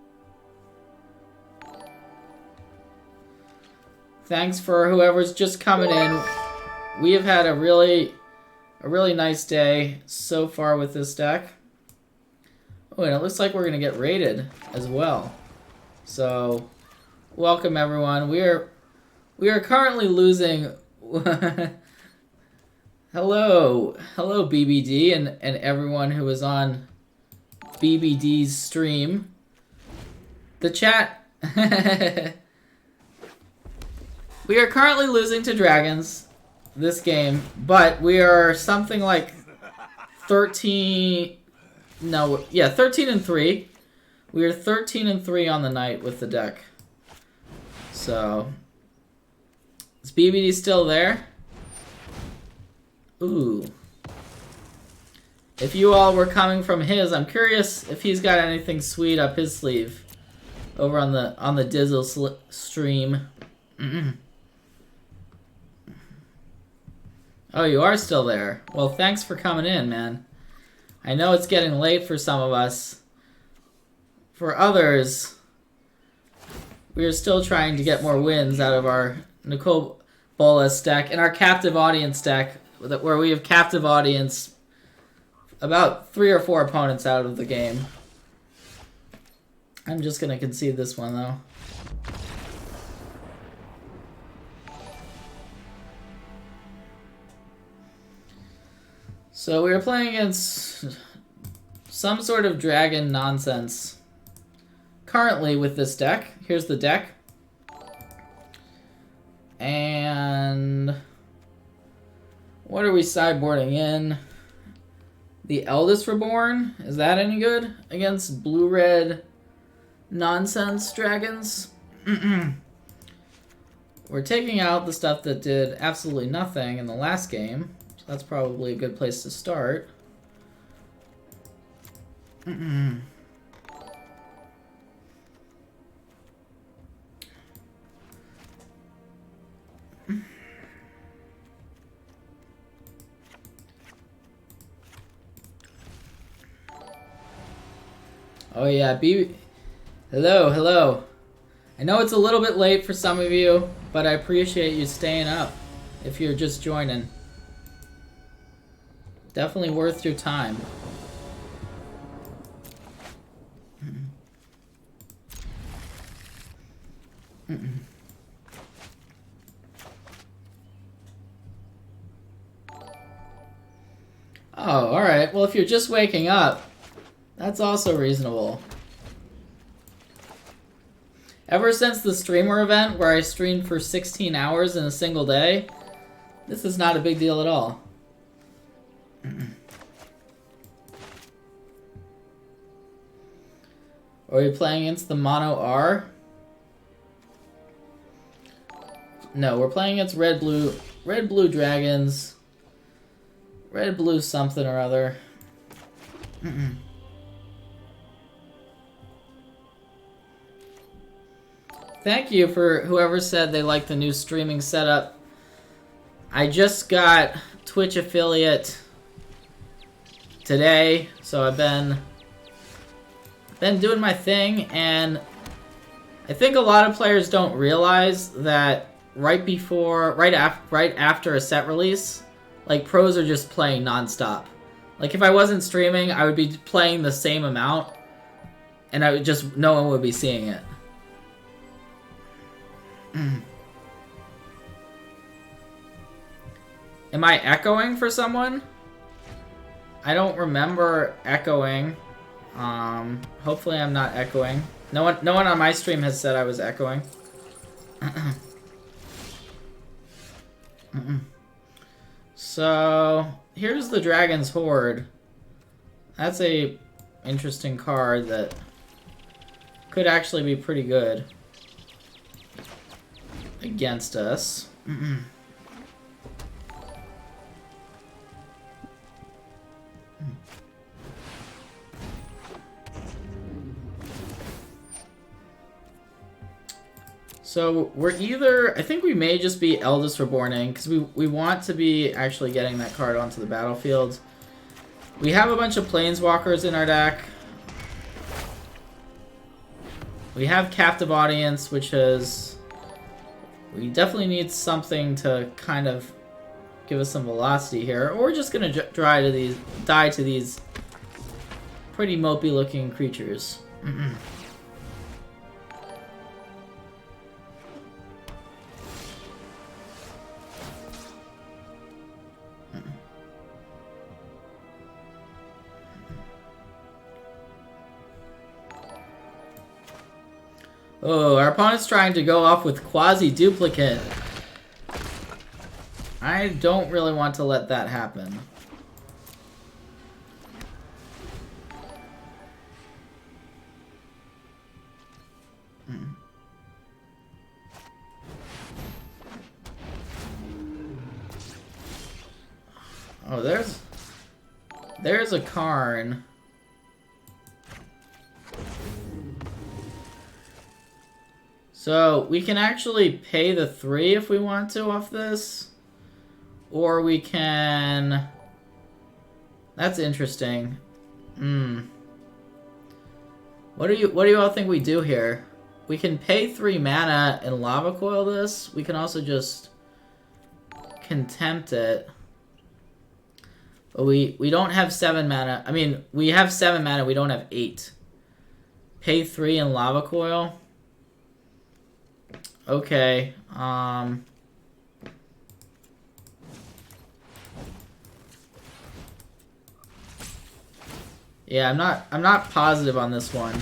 Thanks for whoever's just coming in. We have had a really nice day so far with this deck. Oh, and it looks like we're gonna get raided as well. So, welcome everyone. We are currently losing. Hello BBD and everyone who is on BBD's stream. The chat. We are currently losing to dragons this game, but we are something like 13 and 3. We are 13 and 3 on the night with the deck. So, is BBD still there? Ooh. if you all were coming from his, I'm curious if he's got anything sweet up his sleeve over on the Dizzle stream. Oh, you are still there. Well, thanks for coming in, man. I know it's getting late for some of us. For others, we are still trying to get more wins out of our Nicole Bolas deck and our captive audience deck, where we have captive audience about 3 or 4 opponents out of the game. I'm just gonna concede this one though. So we are playing against some sort of dragon nonsense. Currently with this deck. Here's the deck. And what are we sideboarding in? The Eldest Reborn? Is that any good against blue-red nonsense dragons? We're taking out the stuff that did absolutely nothing in the last game. So that's probably a good place to start. Oh yeah, hello, hello. I know it's a little bit late for some of you, but I appreciate you staying up if you're just joining. Definitely worth your time. Oh, alright. Well, if you're just waking up, that's also reasonable. Ever since the streamer event where I streamed for 16 hours in a single day, this is not a big deal at all. Are we playing against the Mono R? No, we're playing against red blue dragons. Red blue something or other. Thank you for whoever said they liked the new streaming setup. I just got Twitch affiliate today, so I've been doing my thing, and I think a lot of players don't realize that right after a set release, like, pros are just playing nonstop. Like, if I wasn't streaming, I would be playing the same amount, and no one would be seeing it. Am I echoing for someone? I don't remember echoing. Hopefully I'm not echoing. No one on my stream has said I was echoing. So, here's the Dragon's Horde. That's a interesting card that could actually be pretty good against us. So we're either, I think we may just be Eldest Reborning, because we want to be actually getting that card onto the battlefield. We have a bunch of Planeswalkers in our deck. We have Captive Audience, which is, we definitely need something to kind of give us some velocity here. Or we're just going to die to these pretty mopey looking creatures. Oh, our opponent's trying to go off with Quasi-Duplicate. I don't really want to let that happen. Oh, There's a Karn. So we can actually pay the 3 if we want to off this. Or we can... That's interesting. What do you all think we do here? We can pay 3 mana and Lava Coil this. We can also just Contempt it. But we don't have 7 mana. I mean, we have 7 mana, we don't have 8. Pay 3 and Lava Coil. Okay. Yeah, I'm not positive on this one.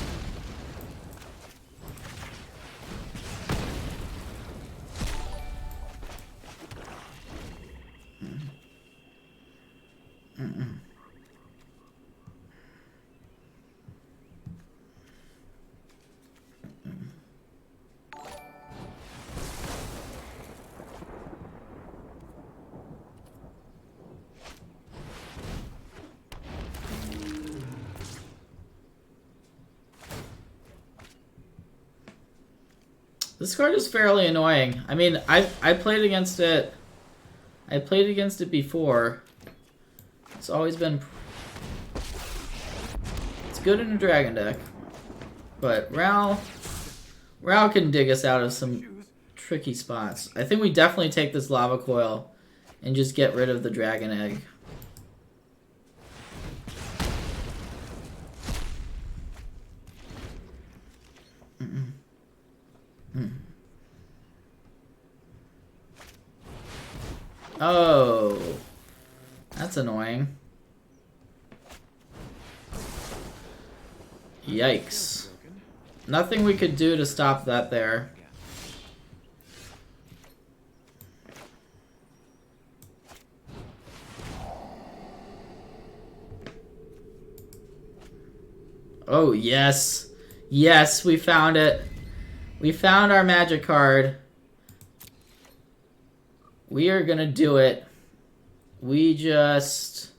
This card is fairly annoying. I mean, I played against it. I played against it before. It's always been... It's good in a dragon deck. But Ral can dig us out of some tricky spots. I think we definitely take this Lava Coil and just get rid of the Dragon Egg. Oh, that's annoying. Yikes. Nothing we could do to stop that there. Oh, yes. Yes, we found it. We found our magic card. We are gonna do it. We just...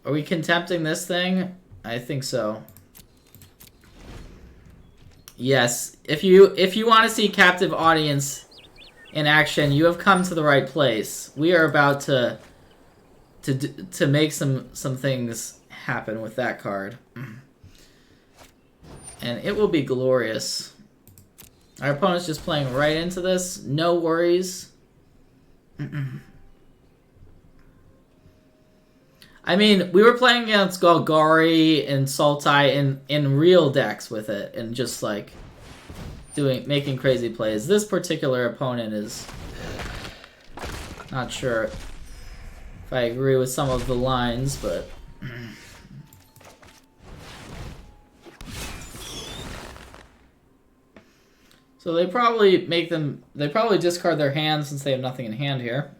Are we contempting this thing? I think so. Yes. If you want to see Captive Audience in action, you have come to the right place. We are about to make some things happen with that card. And it will be glorious. Our opponent's just playing right into this. No worries. I mean, we were playing against Golgari and Sultai in real decks with it, and just like making crazy plays. This particular opponent is not sure if I agree with some of the lines, but so they probably discard their hand since they have nothing in hand here.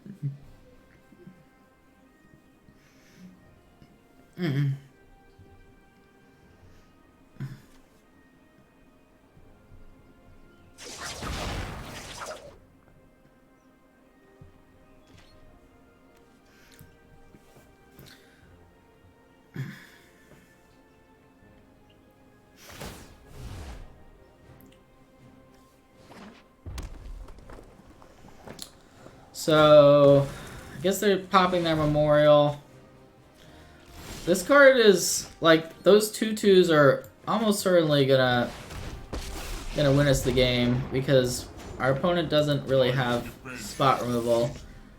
So, I guess they're popping their Memorial. This card is, like, those 2/2s are almost certainly gonna win us the game, because our opponent doesn't really have spot removal.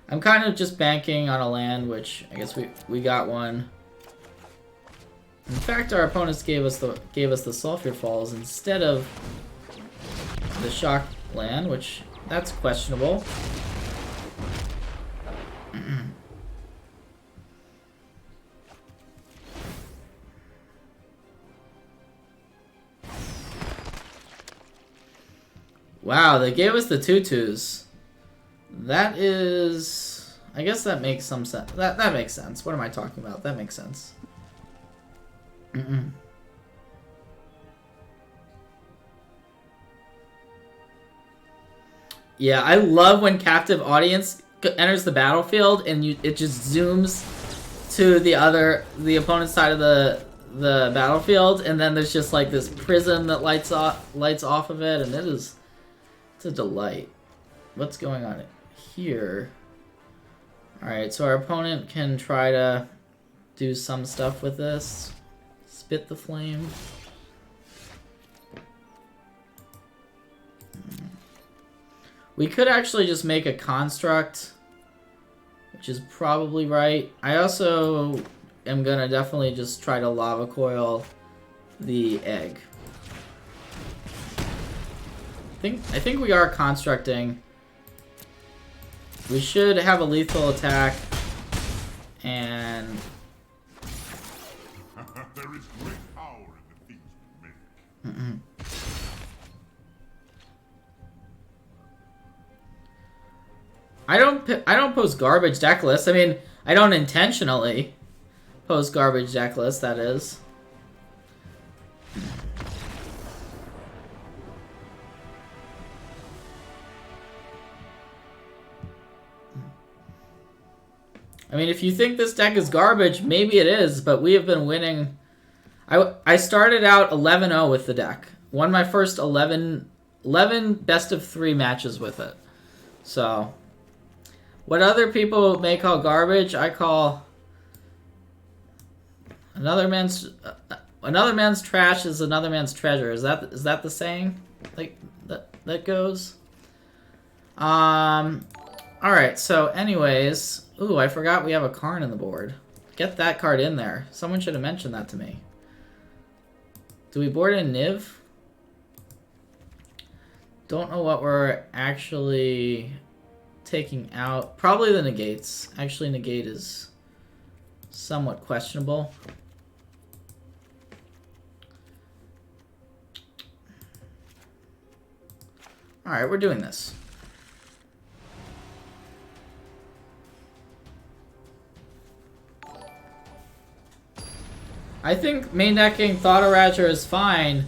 I'm kind of just banking on a land, which I guess we got one. In fact, our opponents gave us the Sulphur Falls instead of the Shock land, which that's questionable. Wow, they gave us the 2/2s. That is... I guess that makes some sense. That makes sense. What am I talking about? That makes sense. Yeah, I love when Captive Audience enters the battlefield and it just zooms to the opponent's side of the battlefield, and then there's just like this prism that lights off of it, and it's a delight. What's going on here? Alright, so our opponent can try to do some stuff with this. Spit the flame. We could actually just make a construct, which is probably right. I also am gonna definitely just try to lava coil the egg. I think we are constructing. We should have a lethal attack, and There is great power in the things we make. I don't post garbage deck lists. I mean, I don't intentionally post garbage deck lists, that is. I mean, if you think this deck is garbage, maybe it is, but we have been winning. I started out 11-0 with the deck. Won my first 11 best of 3 matches with it. So, what other people may call garbage, I call another man's trash is another man's treasure. Is that the saying? Like that goes? Alright, so anyways, ooh, I forgot we have a Karn in the board. Get that card in there. Someone should have mentioned that to me. Do we board in Niv? Don't know what we're actually taking out. Probably the negates. Actually, negate is somewhat questionable. Alright, we're doing this. I think main decking Thought-Arracher is fine.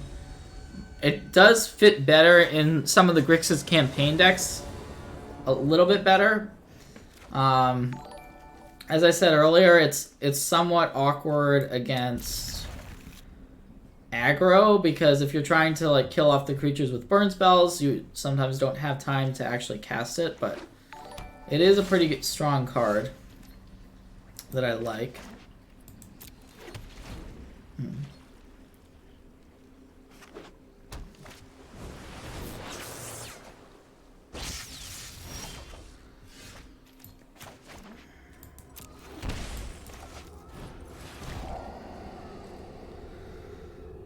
It does fit better in some of the Grixis campaign decks. A little bit better. As I said earlier, it's somewhat awkward against aggro, because if you're trying to like kill off the creatures with burn spells, you sometimes don't have time to actually cast it, but it is a pretty strong card that I like.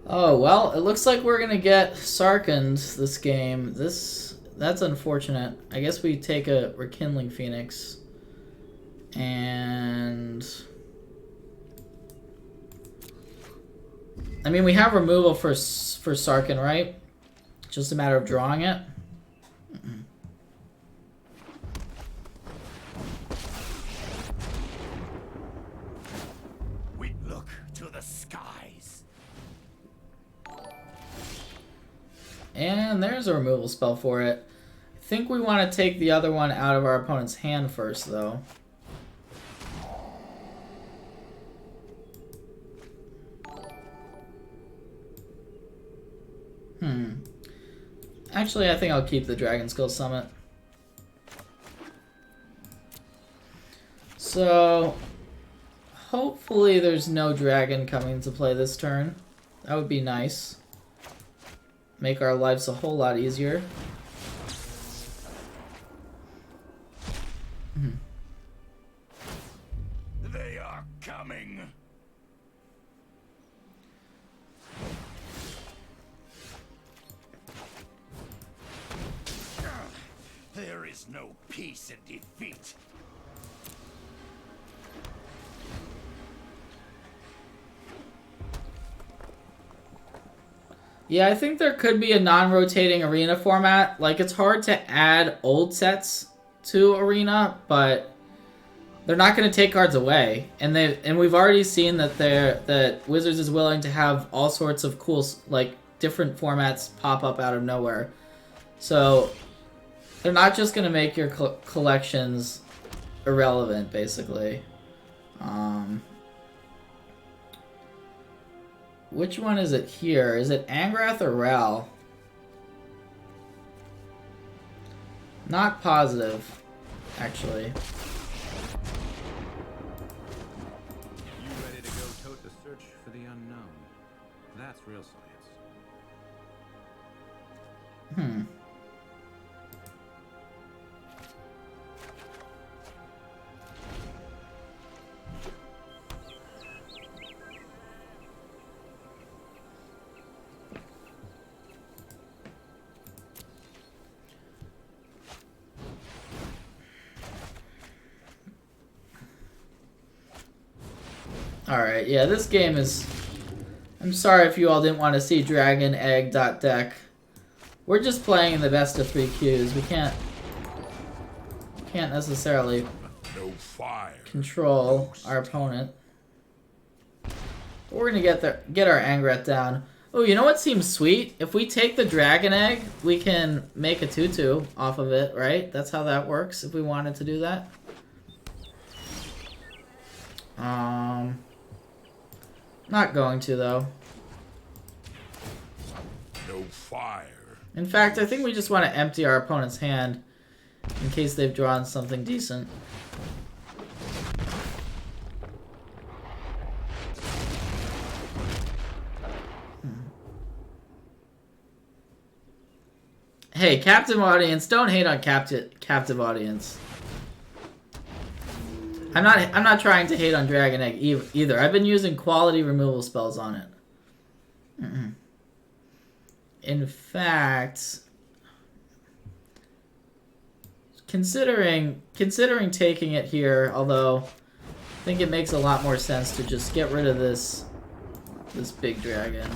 Oh, well, it looks like we're gonna get Sarkened this game. That's unfortunate. I guess we take a Rekindling Phoenix. And I mean, we have removal for Sarken, right? Just a matter of drawing it. We look to the skies. And there's a removal spell for it. I think we want to take the other one out of our opponent's hand first, though. Actually, I think I'll keep the Dragon Skull Summit. So, hopefully there's no dragon coming into play this turn. That would be nice. Make our lives a whole lot easier. They are coming. There is no peace in defeat. Yeah, I think there could be a non-rotating arena format. Like, it's hard to add old sets to arena, but they're not going to take cards away. And we've already seen that Wizards is willing to have all sorts of cool, like, different formats pop up out of nowhere. So they're not just going to make your collections irrelevant, basically. Which one is it here? Is it Angrath or Ral? Not positive, actually. You ready to go tote the search for the unknown? That's real science. Alright, yeah, this game is... I'm sorry if you all didn't want to see Dragon Egg deck. We're just playing in the best of 3 queues. We can't necessarily No fire. control our opponent. But we're gonna get our Angrath down. Oh, you know what seems sweet? If we take the Dragon Egg, we can make a 2/2 off of it, right? That's how that works if we wanted to do that. Not going to, though. No fire. In fact, I think we just want to empty our opponent's hand in case they've drawn something decent. Hey, captive audience, don't hate on captive audience. I'm not trying to hate on Dragon Egg either. I've been using quality removal spells on it. In fact, considering taking it here, although I think it makes a lot more sense to just get rid of this big dragon. Yeah.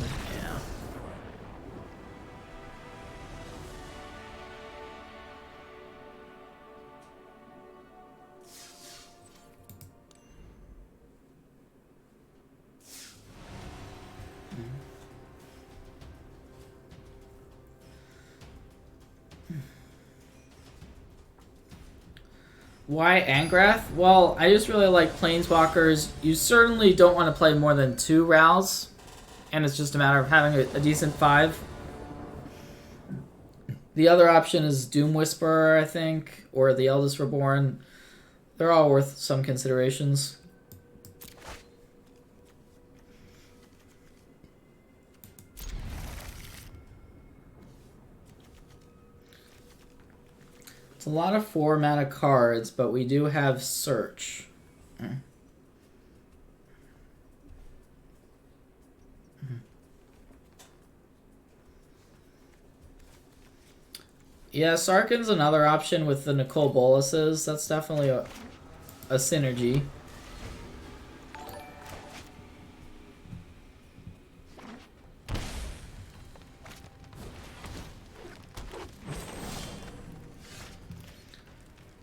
Why Angrath? Well, I just really like Planeswalkers. You certainly don't want to play more than 2 Rals, and it's just a matter of having a decent 5. The other option is Doom Whisperer, I think, or the Eldest Reborn. They're all worth some considerations. It's a lot of 4 mana cards, but we do have Search. Yeah, Sarkhan's another option with the Nicole Boluses. That's definitely a synergy.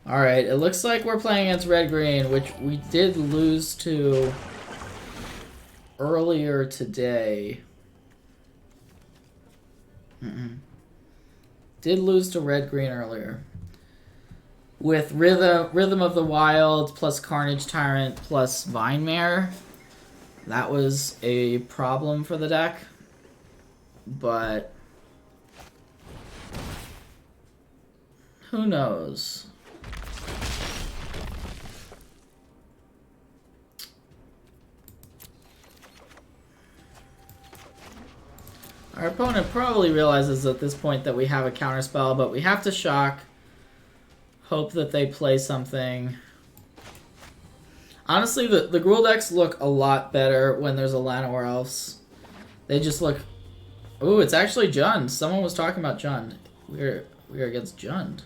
Alright, it looks like we're playing against red-green, which we did lose to earlier today. Did lose to red-green earlier. With Rhythm of the Wild plus Carnage Tyrant plus Vinemare. That was a problem for the deck. But who knows? Our opponent probably realizes at this point that we have a counterspell, but we have to shock. Hope that they play something. Honestly, the Gruul decks look a lot better when there's a Llanowar Elves. They just look... Ooh, it's actually Jund. Someone was talking about Jund. We're against Jund.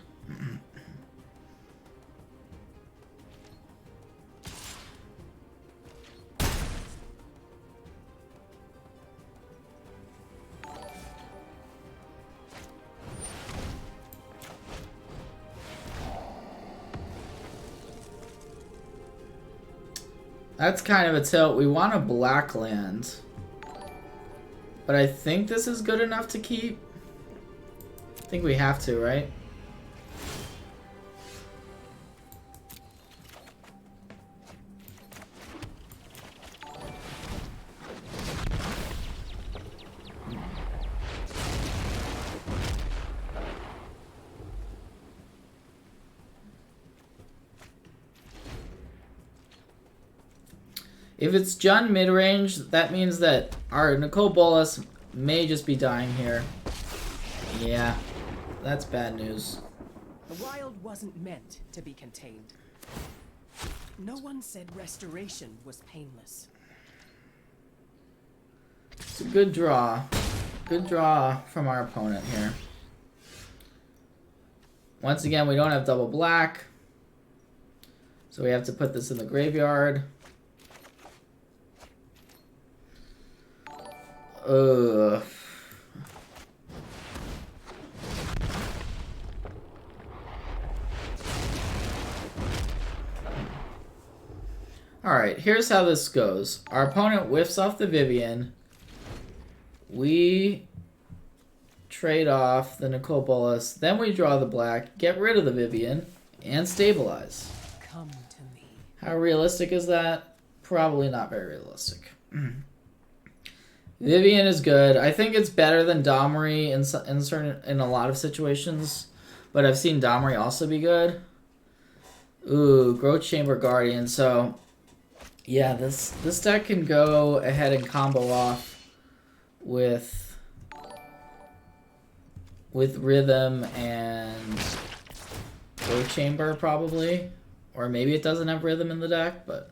That's kind of a tilt. We want a black land. But I think this is good enough to keep. I think we have to, right? If it's Jund mid-range, that means that our Nicol Bolas may just be dying here. Yeah, that's bad news. The wild wasn't meant to be contained. No one said restoration was painless. It's a good draw. Good draw from our opponent here. Once again, we don't have double black. So we have to put this in the graveyard. Ugh. Alright, here's how this goes. Our opponent whiffs off the Vivian. We trade off the Nicol Bolas. Then we draw the black, get rid of the Vivian, and stabilize. Come to me. How realistic is that? Probably not very realistic. Vivian is good. I think it's better than Domri in a lot of situations, but I've seen Domri also be good. Ooh, Growth Chamber Guardian. So, yeah, this deck can go ahead and combo off with Rhythm and Growth Chamber probably, or maybe it doesn't have Rhythm in the deck, but.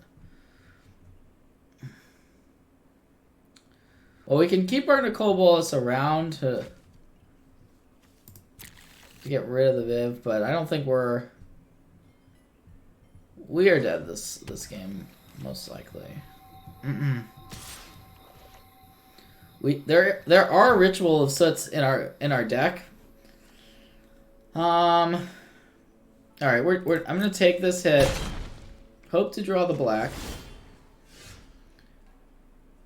Well, we can keep our Nicol Bolas around to get rid of the Viv, but I don't think we are dead this game, most likely. There are Ritual of Soots in our deck. All right, I'm gonna take this hit, hope to draw the black,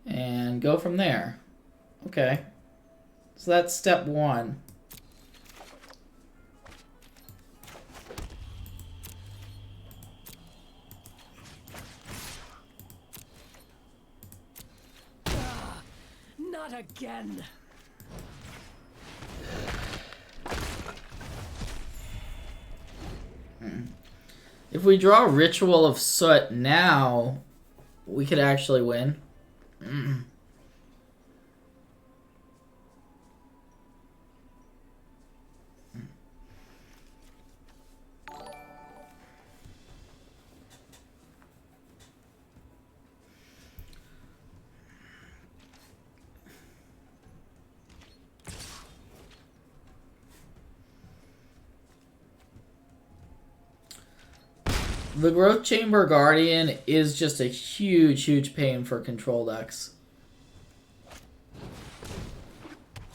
and go from there. Okay. So that's step one. Not again. If we draw Ritual of Soot now, we could actually win. The Growth Chamber Guardian is just a huge pain for control decks.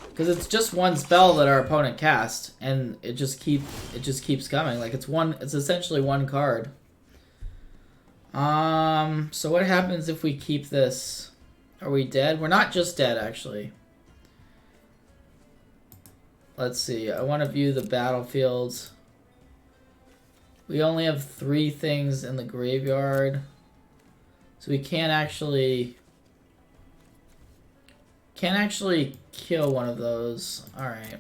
Because it's just one spell that our opponent cast, and it just keeps coming. Like it's essentially one card. So what happens if we keep this? Are we dead? We're not just dead, actually. Let's see. I want to view the battlefields. We only have 3 things in the graveyard. So we can't actually kill one of those. Alright.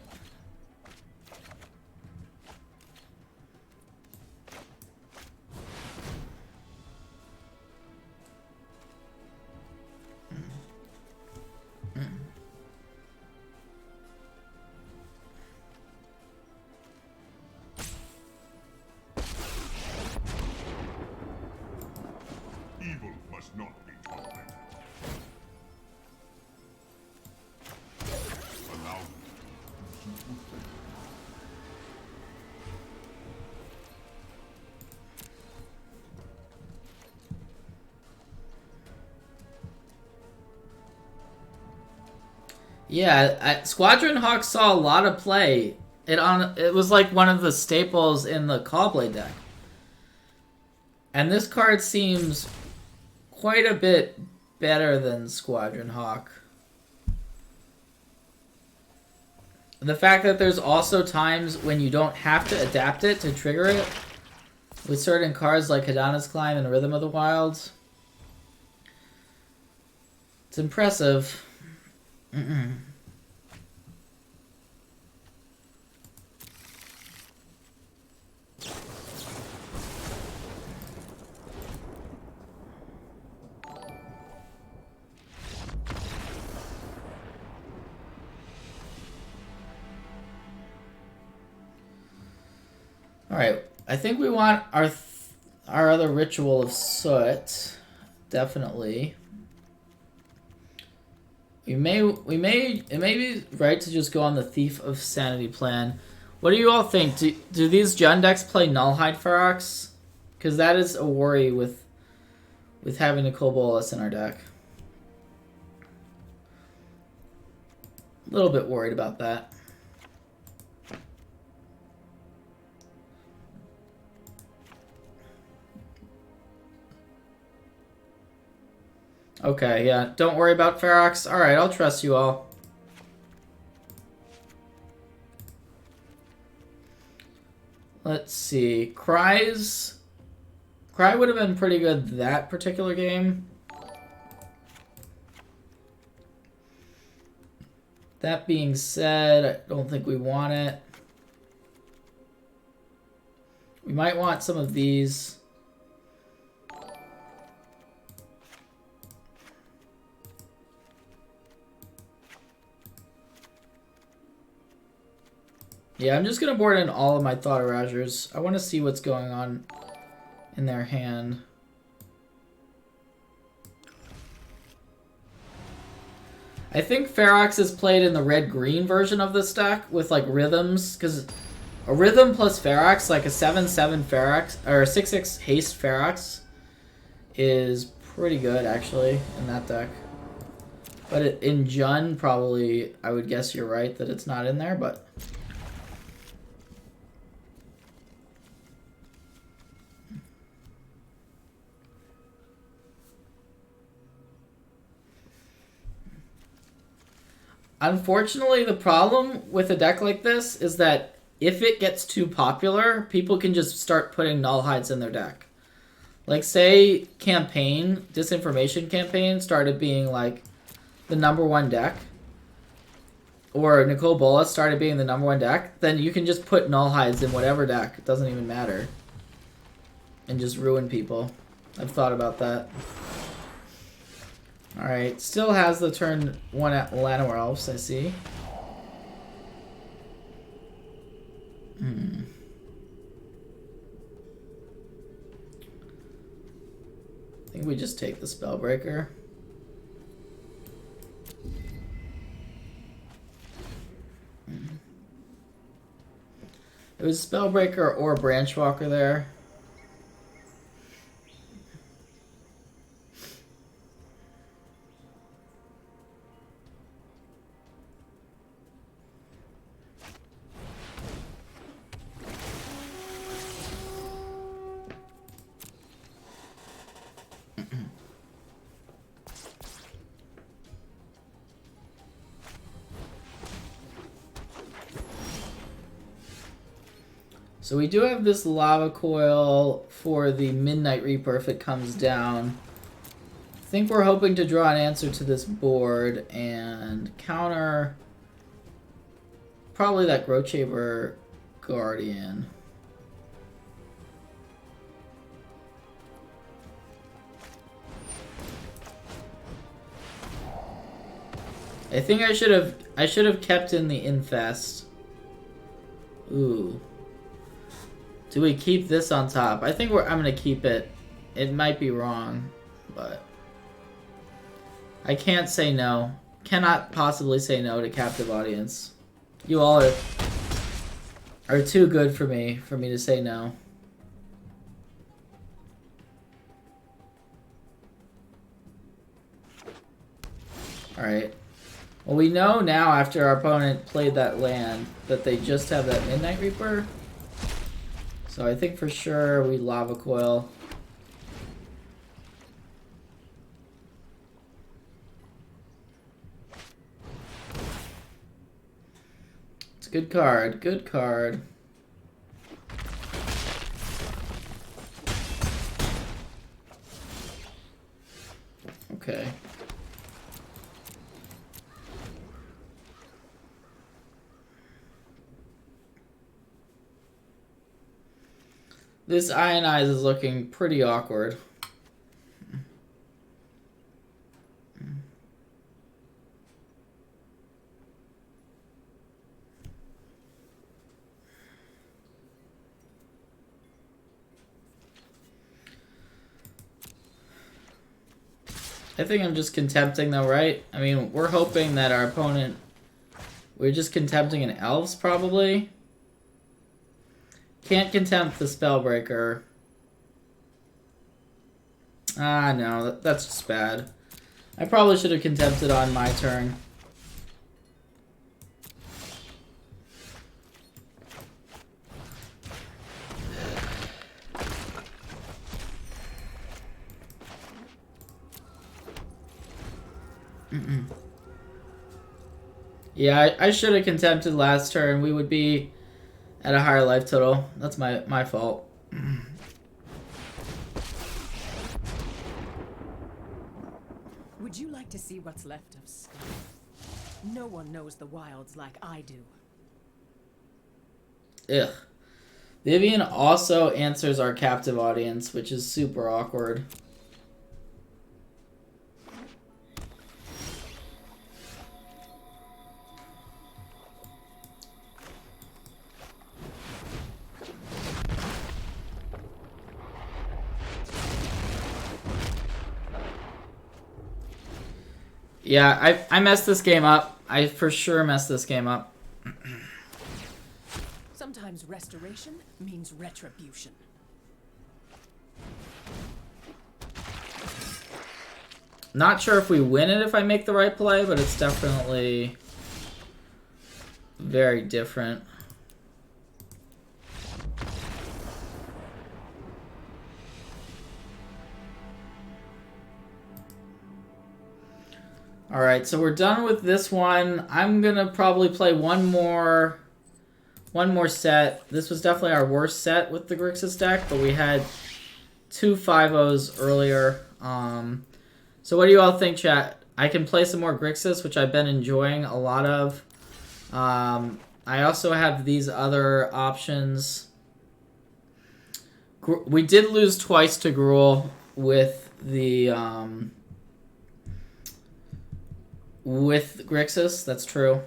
Evil must not be tolerated. Allow me. Yeah, Squadron Hawk saw a lot of play. It was like one of the staples in the Callblade deck. And this card seems quite a bit better than Squadron Hawk. The fact that there's also times when you don't have to adapt it to trigger it, with certain cards like Hadana's Climb and Rhythm of the Wilds. It's impressive. Alright, I think we want our other Ritual of Soot. Definitely. It may be right to just go on the Thief of Sanity plan. What do you all think? Do these Jund decks play Nullhide Ferox? Because that is a worry with having a Kobolas in our deck. A little bit worried about that. Okay, yeah. Don't worry about Ferox. Alright, I'll trust you all. Let's see. Cry would have been pretty good that particular game. That being said, I don't think we want it. We might want some of these. Yeah, I'm just going to board in all of my Thought Erasers. I want to see what's going on in their hand. I think Ferox is played in the red-green version of this deck with, like, rhythms. Because a rhythm plus Ferox, like a 7/7 Ferox, or a 6/6 haste Ferox, is pretty good, actually, in that deck. But in Jund, probably, I would guess you're right that it's not in there, but... Unfortunately, the problem with a deck like this is that if it gets too popular, people can just start putting Nullhides in their deck. Like, say, Disinformation Campaign started being, like, the #1 deck, or Nicole Bolas started being the #1 deck, then you can just put Nullhides in whatever deck. It doesn't even matter. And just ruin people. I've thought about that. Alright, still has the turn 1 at Llanowar Elves, I see. I think we just take the Spellbreaker. It was Spellbreaker or Branchwalker there. So we do have this Lava Coil for the Midnight Reaper if it comes down. I think we're hoping to draw an answer to this board and counter probably that Growchaver Guardian. I think I should have kept in the Infest. Ooh. Do we keep this on top? I think I'm gonna keep it. It might be wrong, but I can't say no. Cannot possibly say no to Captive Audience. You all are too good for me to say no. Alright. Well, we know now after our opponent played that land that they just have that Midnight Reaper. So I think for sure we Lava Coil. It's a good card. Good card. Okay. This Ionize is looking pretty awkward. I think I'm just contempting though, right? I mean, we're hoping that our opponent... We're just contempting an elves, probably. Can't contempt the Spellbreaker. Ah, no, that's just bad. I probably should have contempted on my turn. Yeah, I should have contempted last turn. We would be at a higher life total. That's my fault. Would you like to see what's left of Sky? No one knows the wilds like I do. Ugh. Vivian also answers our captive audience, which is super awkward. Yeah, I messed this game up. I for sure messed this game up. Sometimes restoration means retribution. Not sure if we win it if I make the right play, but it's definitely very different. Alright, so we're done with this one. I'm gonna probably play one more set. This was definitely our worst set with the Grixis deck, but we had 2 5-0s earlier. So what do you all think, chat? I can play some more Grixis, which I've been enjoying a lot of. I also have these other options. We did lose twice to Gruul with the with Grixis. That's true.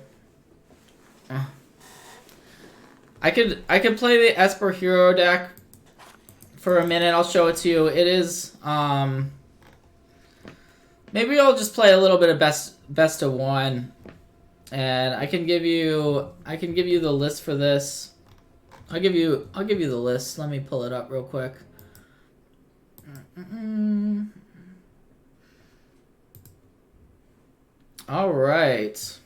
I could play the Esper hero deck for a minute. I'll show it to you. It is maybe I'll just play a little bit of best of one, and I can give you the list for this. I'll give you the list. Let me pull it up real quick. All right.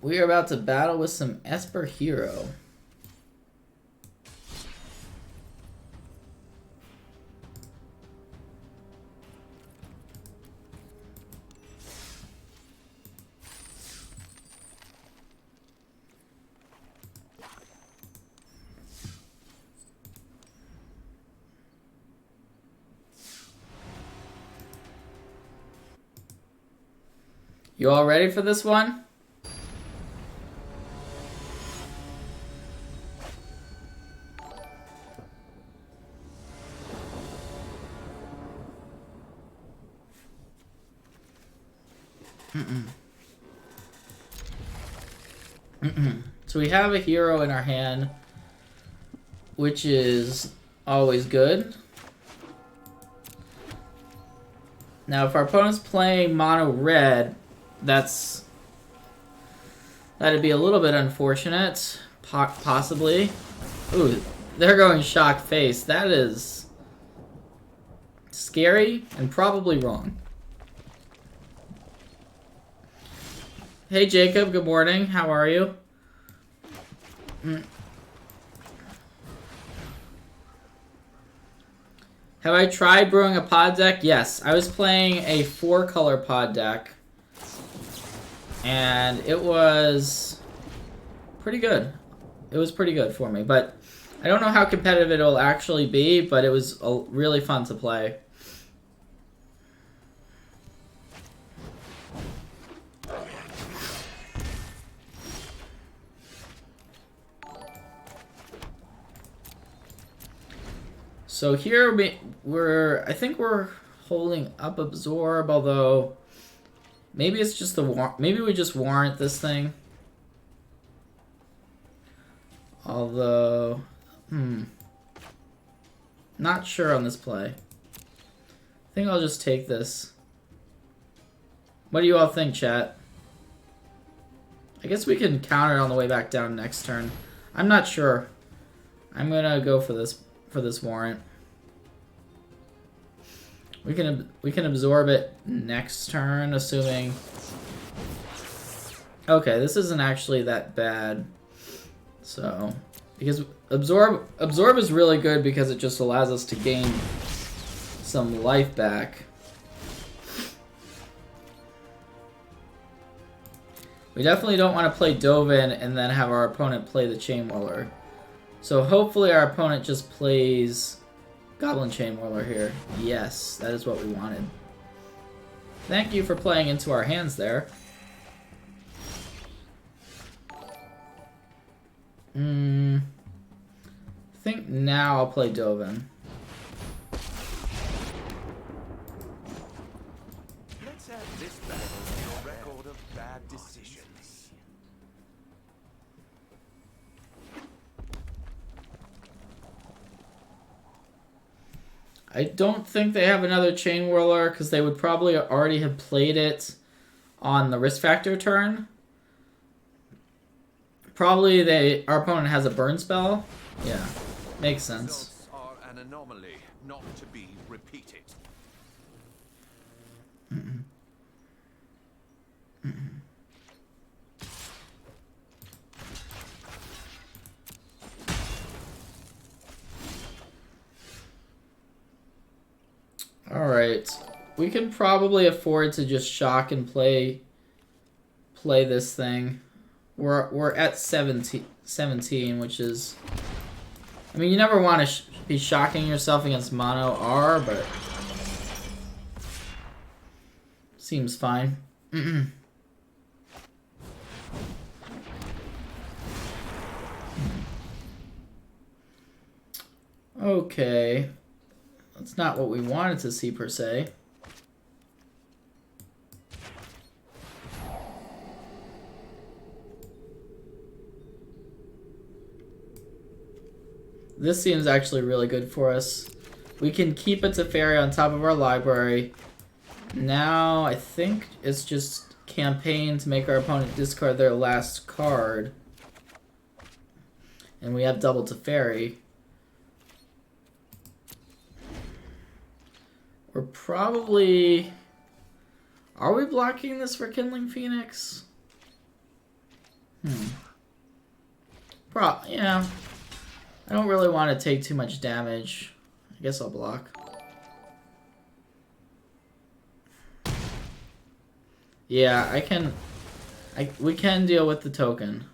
We are about to battle with some Esper hero. You all ready for this one? So we have a hero in our hand, which is always good. Now, if our opponent's playing mono red, that'd be a little bit unfortunate, possibly. Ooh, they're going shock face. That is scary and probably wrong. Hey Jacob, good morning. How are you? Have I tried brewing a pod deck? Yes, I was playing a 4-color pod deck, and it was pretty good. It was pretty good for me, but I don't know how competitive it'll actually be, but it was really fun to play. So here I think we're holding up Absorb, although maybe it's just maybe we just warrant this thing. Although, not sure on this play. I think I'll just take this. What do you all think, chat? I guess we can counter it on the way back down next turn. I'm not sure. I'm gonna go for this warrant. We can absorb it next turn, assuming. Okay, this isn't actually that bad. So, because absorb is really good because it just allows us to gain some life back. We definitely don't want to play Dovin and then have our opponent play the Chain Whirler. So hopefully our opponent just plays Goblin Chain Whirler here. Yes, that is what we wanted. Thank you for playing into our hands there. I think now I'll play Dovin. Let's add this battle to your record of bad decisions. I don't think they have another Chain Whirler because they would probably already have played it on the risk factor turn. Probably our opponent has a burn spell. Yeah, makes sense. Results are an anomaly, not to be repeated. Alright. We can probably afford to just shock and play this thing. We're at 17, which is... I mean, you never want to be shocking yourself against mono R, but... seems fine. Okay. That's not what we wanted to see, per se. This seems actually really good for us. We can keep a Teferi on top of our library. Now, I think it's just campaign to make our opponent discard their last card. And we have double Teferi. We're probably... Are we blocking this for Kindling Phoenix? Yeah. I don't really want to take too much damage. I guess I'll block. Yeah, we can deal with the token.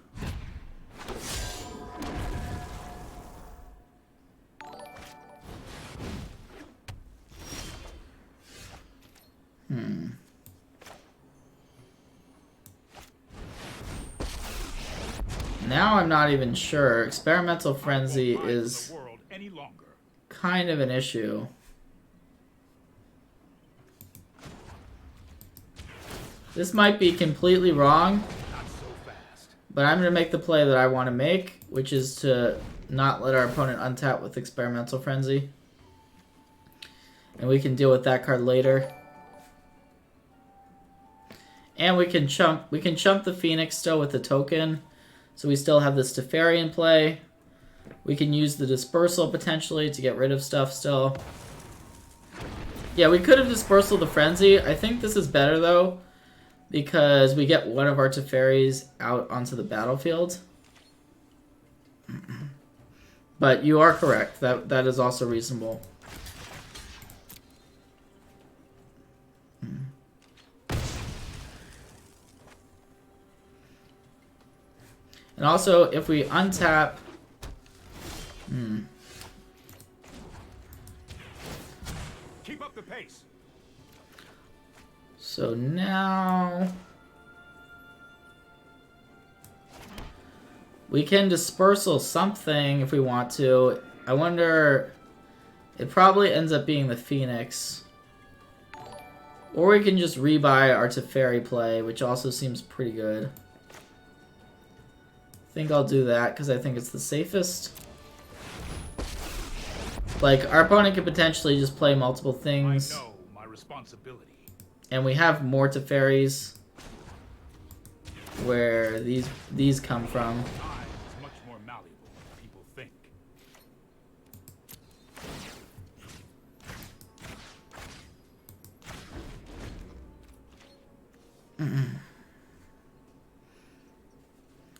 Now I'm not even sure. Experimental Frenzy is kind of an issue. This might be completely wrong, but I'm going to make the play that I want to make, which is to not let our opponent untap with Experimental Frenzy. And we can deal with that card later. And we can chump the Phoenix still with the token. So we still have this Teferi in play. We can use the Dispersal potentially to get rid of stuff still. Yeah, we could have Dispersal the Frenzy. I think this is better though, because we get one of our Teferis out onto the battlefield. But you are correct. That is also reasonable. And also, if we untap... Keep up the pace. So now... we can Dispersal something if we want to. I wonder... It probably ends up being the Phoenix. Or we can just rebuy our Teferi play, which also seems pretty good. I think I'll do that because I think it's the safest. Like, our opponent could potentially just play multiple things. I know responsibility. And we have more Teferis where these come from. Time is much more malleable than people think.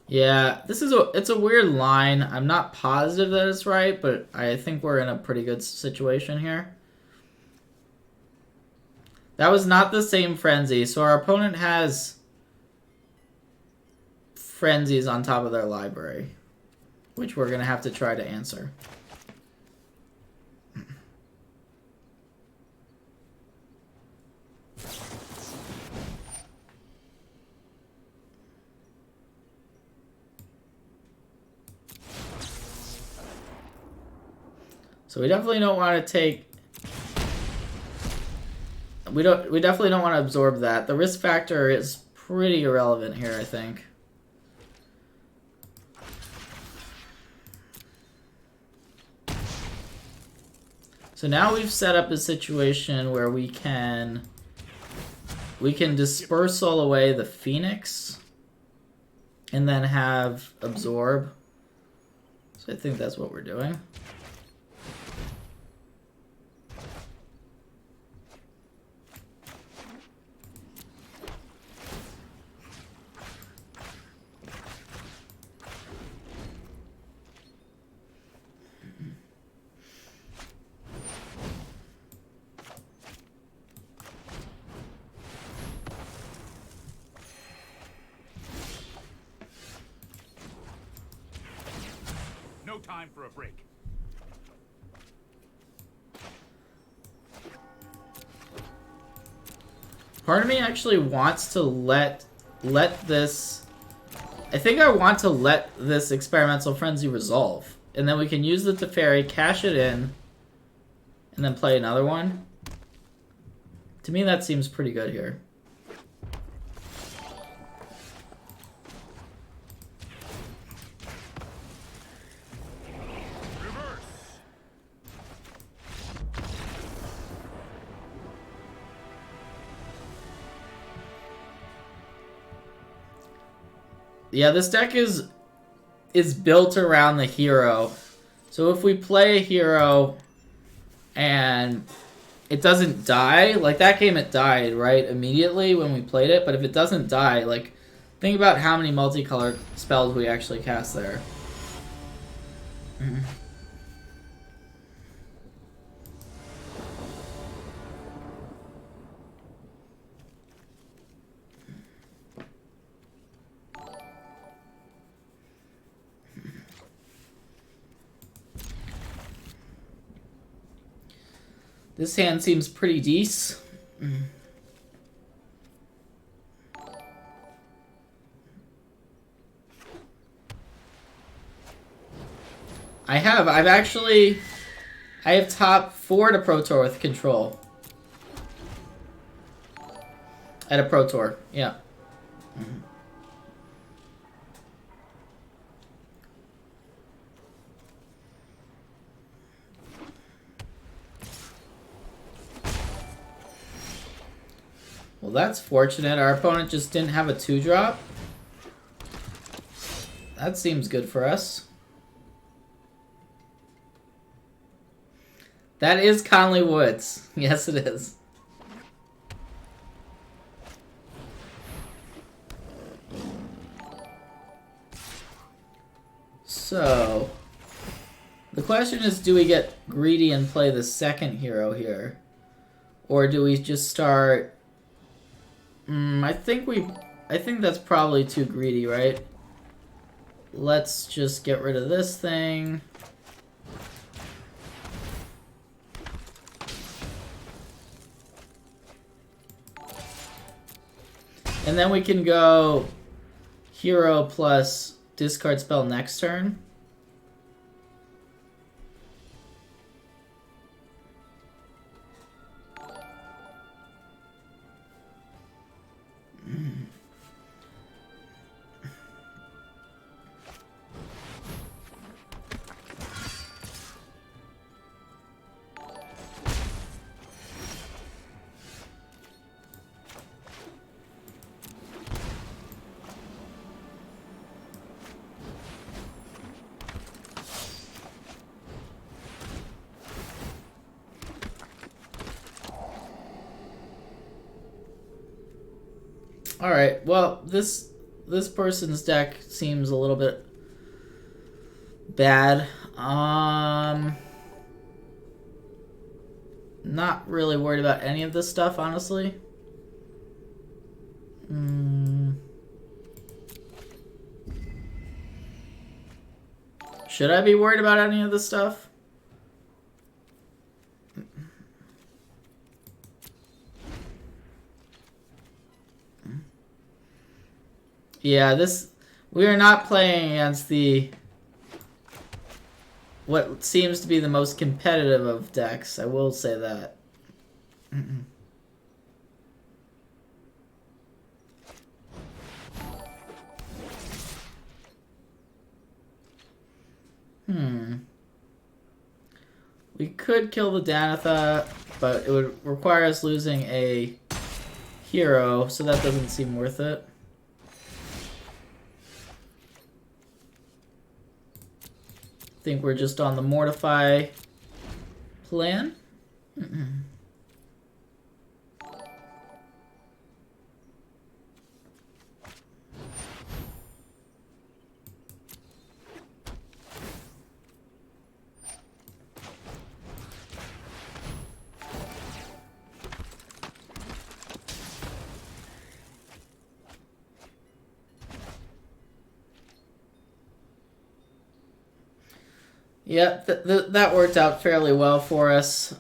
Yeah, it's a weird line. I'm not positive that it's right, but I think we're in a pretty good situation here. That was not the same frenzy, so our opponent has frenzies on top of their library, which we're gonna have to try to answer. So we definitely don't want to take. We definitely don't want to absorb that. The risk factor is pretty irrelevant here, I think. So now we've set up a situation where we can dispersal away the Phoenix and then have absorb. So I think that's what we're doing. No time for a break. Part of me actually wants to let this. I think I want to let this experimental frenzy resolve, and then we can use the Teferi, cash it in, and then play another one. To me, that seems pretty good here. Yeah, this deck is built around the hero. So if we play a hero and it doesn't die, like that game it died, right, immediately when we played it, but if it doesn't die, like, think about how many multicolor spells we actually cast there. This hand seems pretty decent. I have top 4 to Pro Tour with control. At a Pro Tour, yeah. Well, that's fortunate. Our opponent just didn't have a 2-drop. That seems good for us. That is Conley Woods. Yes, it is. So, the question is, do we get greedy and play the second hero here? Or do we just start... I think that's probably too greedy, right? Let's just get rid of this thing. And then we can go hero plus discard spell next turn. Alright, well, this person's deck seems a little bit bad. Not really worried about any of this stuff, honestly. Should I be worried about any of this stuff? Yeah, we are not playing against what seems to be the most competitive of decks. I will say that. We could kill the Danitha, but it would require us losing a hero, so that doesn't seem worth it. I think we're just on the Mortify plan. Yeah, that worked out fairly well for us.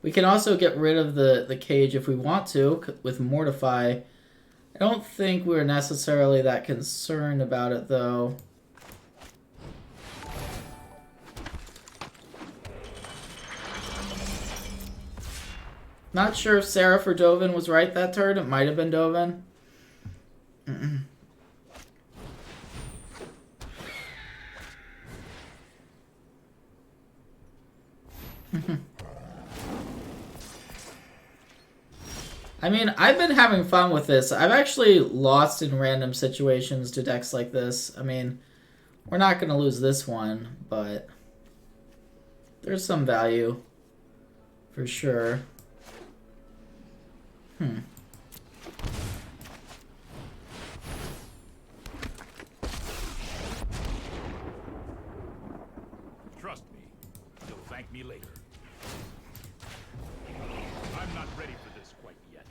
We can also get rid of the cage if we want to with Mortify. I don't think we're necessarily that concerned about it, though. Not sure if Seraph or Dovin was right that turn. It might have been Dovin. I mean, I've been having fun with this. I've actually lost in random situations to decks like this. I mean, we're not going to lose this one, but there's some value for sure. Trust me, you'll thank me later. I'm not ready for this quite yet.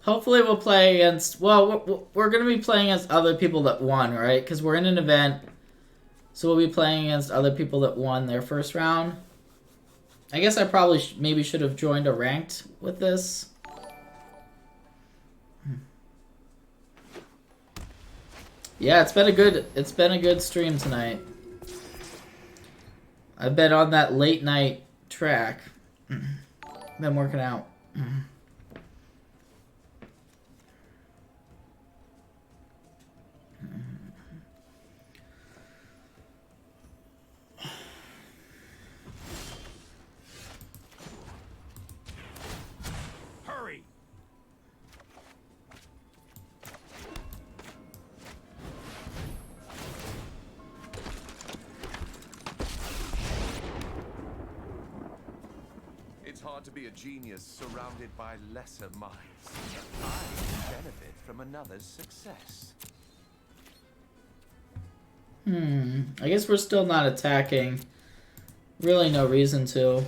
Hopefully we'll play against... Well, we're going to be playing against other people that won, right? Because we're in an event. So we'll be playing against other people that won their first round. I guess I probably maybe should have joined a ranked with this. Yeah, it's been a good stream tonight. I've been on that late night track. Been working out. Hurry! It's hard to be a genius surrounded by lesser minds. I benefit from another's success. I guess we're still not attacking. Really no reason to.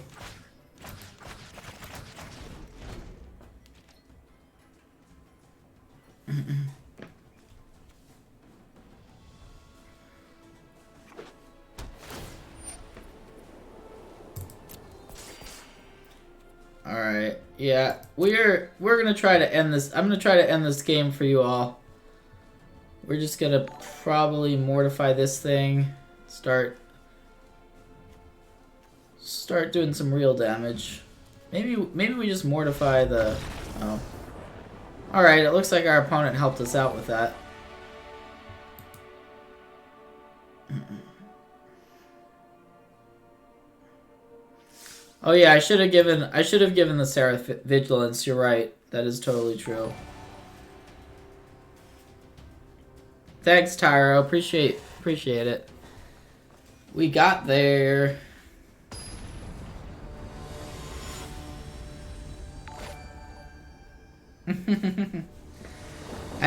Alright, yeah, we're gonna try to end this. I'm gonna try to end this game for you all. We're just gonna probably mortify this thing. Start doing some real damage. Maybe we just mortify the... Oh. Alright, it looks like our opponent helped us out with that. Oh yeah, I should have given the Seraph Vigilance, you're right. That is totally true. Thanks, Tyro. Appreciate it. We got there. I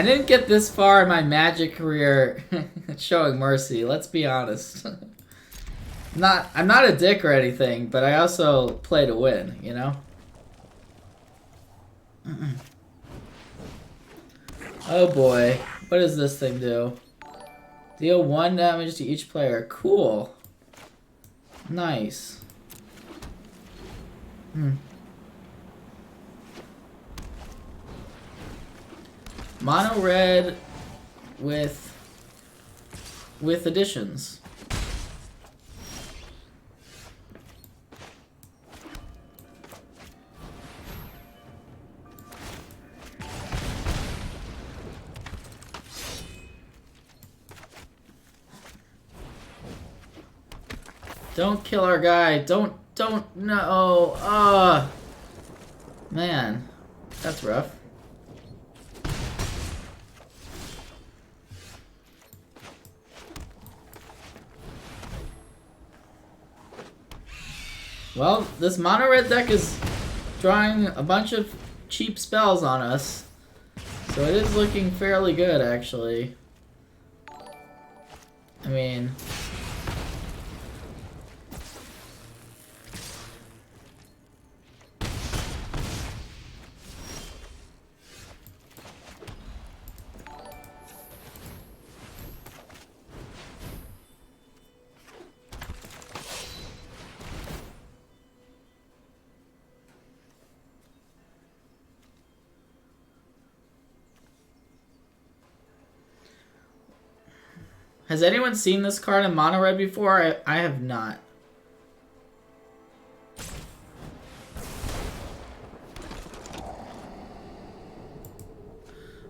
didn't get this far in my Magic career showing mercy, let's be honest. I'm not a dick or anything, but I also play to win, you know? Oh boy, what does this thing do? Deal 1 damage to each player. Cool. Nice. Mono red with additions. Don't kill our guy. Don't, no. Man, that's rough. Well, this mono red deck is drawing a bunch of cheap spells on us, so it is looking fairly good, actually. I mean, has anyone seen this card in mono red before? I have not.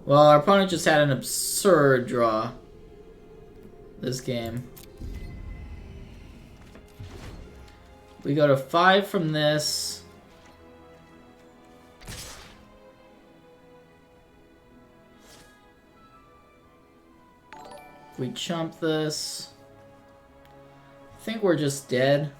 Well, our opponent just had an absurd draw this game. We go to 5 from this. We chump this. I think we're just dead.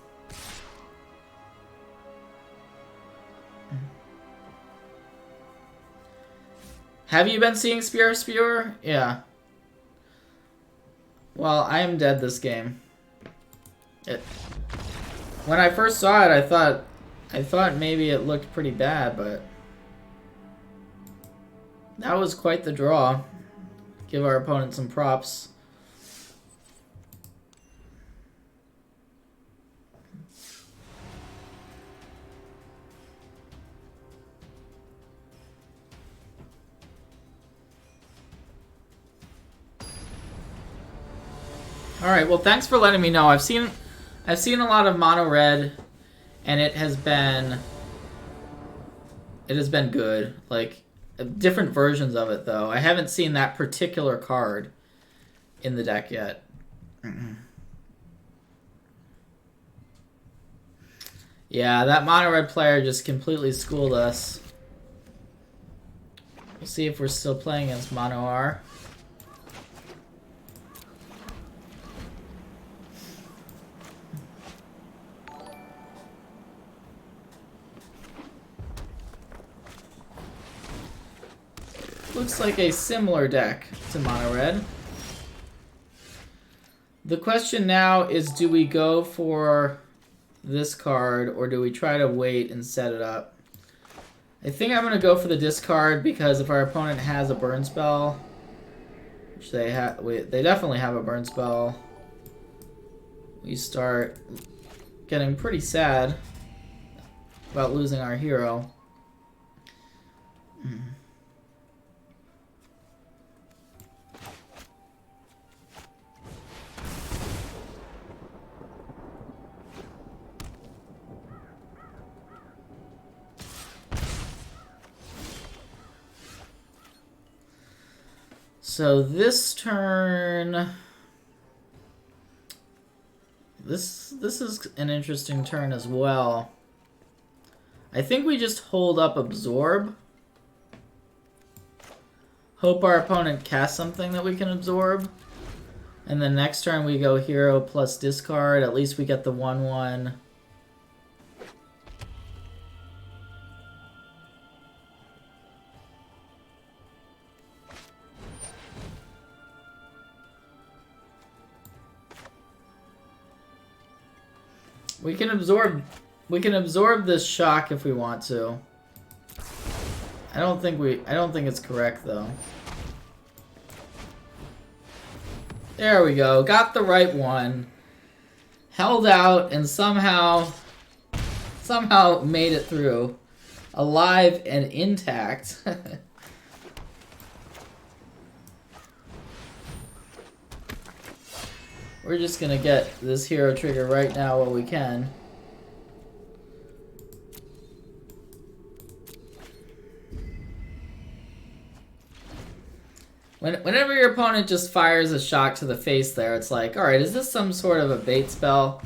Have you been seeing Spear of Spewer? Yeah. Well, I am dead this game. When I first saw it, I thought maybe it looked pretty bad, but that was quite the draw. Give our opponent some props. All right, well, thanks for letting me know. I've seen a lot of mono red, and it has been good. Like, different versions of it, though. I haven't seen that particular card in the deck yet. Yeah, that mono red player just completely schooled us. We'll see if we're still playing against mono R. Looks like a similar deck to mono red. The question now is, do we go for this card or do we try to wait and set it up? I think I'm going to go for the discard because if our opponent has a burn spell, which they definitely have a burn spell, we start getting pretty sad about losing our hero. So this turn, this is an interesting turn as well. I think we just hold up absorb. Hope our opponent casts something that we can absorb. And then next turn we go hero plus discard. At least we get the 1/1. We can absorb this shock if we want to. I don't think it's correct though. There we go. Got the right one. Held out and somehow made it through. Alive and intact. We're just gonna get this hero trigger right now while we can. Whenever your opponent just fires a shock to the face there, it's like, alright, is this some sort of a bait spell?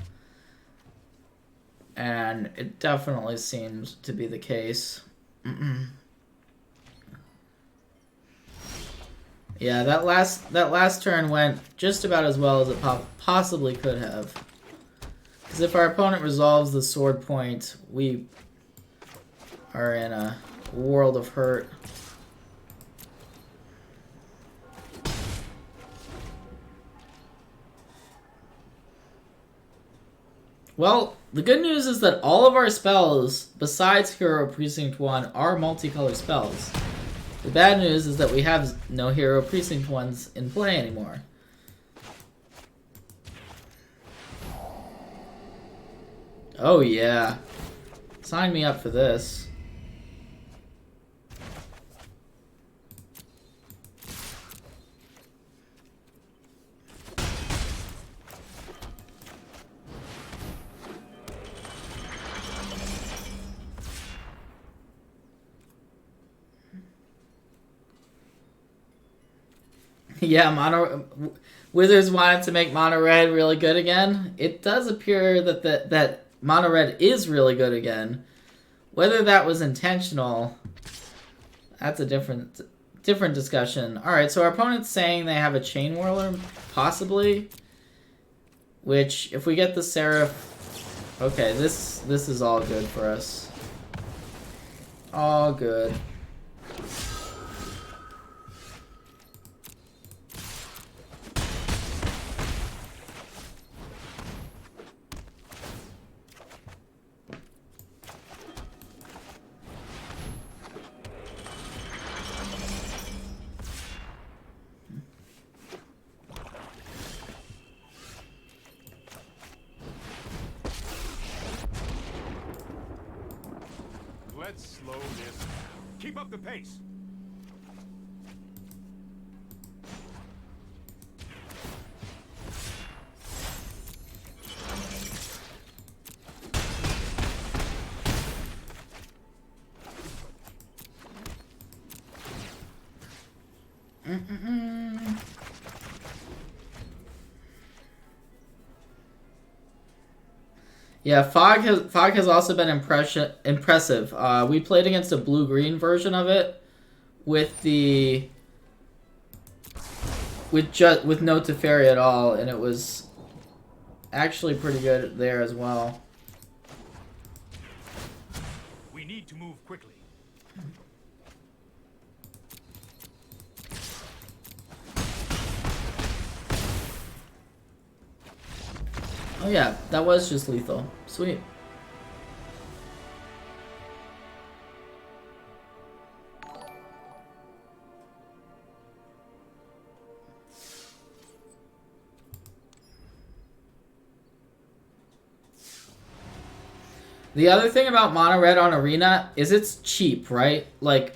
And it definitely seems to be the case. Yeah, that last turn went just about as well as it possibly could have. Because if our opponent resolves the sword point, we are in a world of hurt. Well, the good news is that all of our spells, besides Hero Precinct 1, are multicolored spells. The bad news is that we have no Hero Precinct 1s in play anymore. Oh yeah. Sign me up for this. Yeah, Wizards wanted to make mono red really good again. It does appear that mono red is really good again. Whether that was intentional, that's a different discussion. All right, so our opponent's saying they have a Chain Whirler, possibly. Which, if we get the Seraph, okay, this is all good for us. All good. Let's slow this down. Keep up the pace. Yeah, Fog has also been impressive. We played against a blue-green version of it with no Teferi at all, and it was actually pretty good there as well. We need to move quickly. Oh yeah, that was just lethal. Sweet. The other thing about mono red on Arena is it's cheap, right? Like,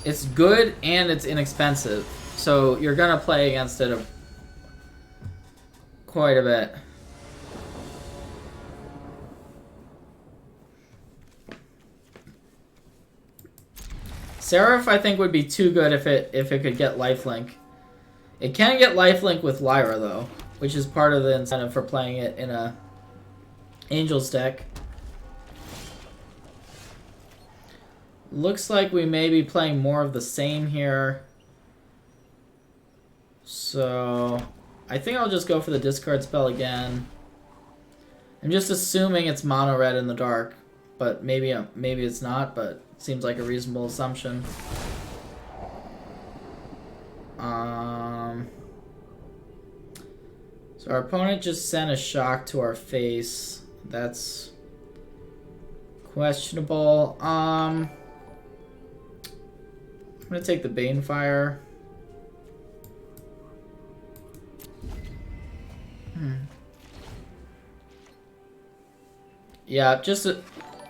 it's good and it's inexpensive. So you're gonna play against it quite a bit. Seraph, I think, would be too good if it could get lifelink. It can get lifelink with Lyra, though, which is part of the incentive for playing it in a Angels deck. Looks like we may be playing more of the same here. So, I think I'll just go for the discard spell again. I'm just assuming it's mono red in the dark, but maybe it's not, but it seems like a reasonable assumption. So our opponent just sent a shock to our face. That's questionable. I'm gonna take the Banefire. Yeah, just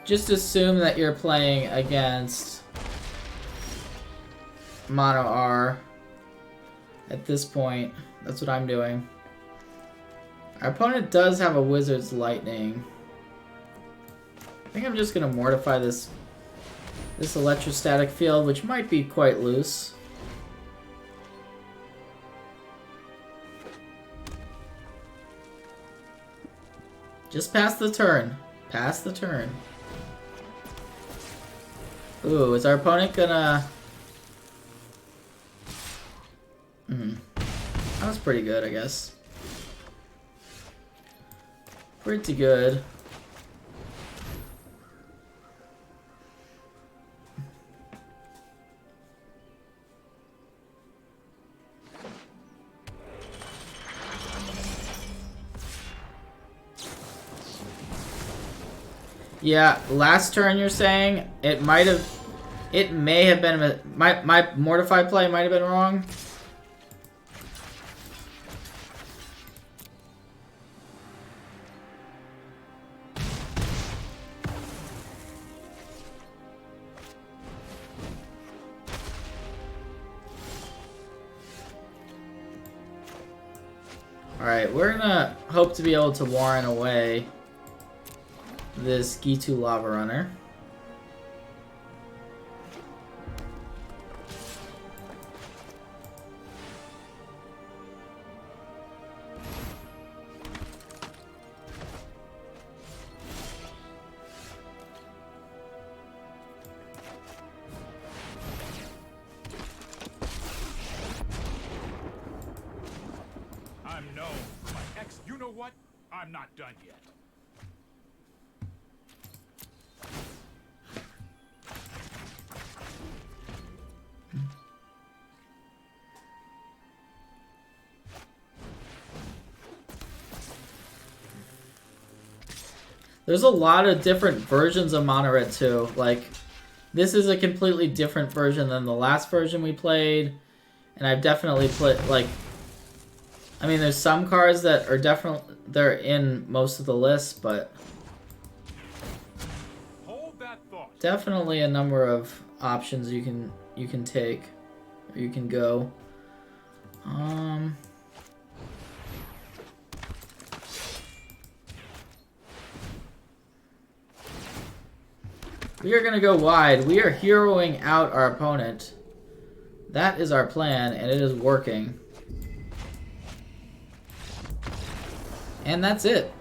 assume that you're playing against mono R at this point. That's what I'm doing. Our opponent does have a Wizard's Lightning. I think I'm just gonna mortify this electrostatic field, which might be quite loose. Just pass the turn. Pass the turn. Ooh, is our opponent gonna... That was pretty good, I guess. Pretty good. Yeah, last turn you're saying it may have been my mortify play might have been wrong. Alright, we're gonna hope to be able to warren away this Gitu Lava Runner. I'm known for my ex. You know what? I'm not done yet. There's a lot of different versions of Mono Red too. Like, this is a completely different version than the last version we played. And I've definitely played, like... I mean, there's some cards that are definitely... They're in most of the lists, but... Hold that thought. Definitely a number of options you can take. Or you can go. We are going to go wide. We are heroing out our opponent. That is our plan, and it is working. And that's it.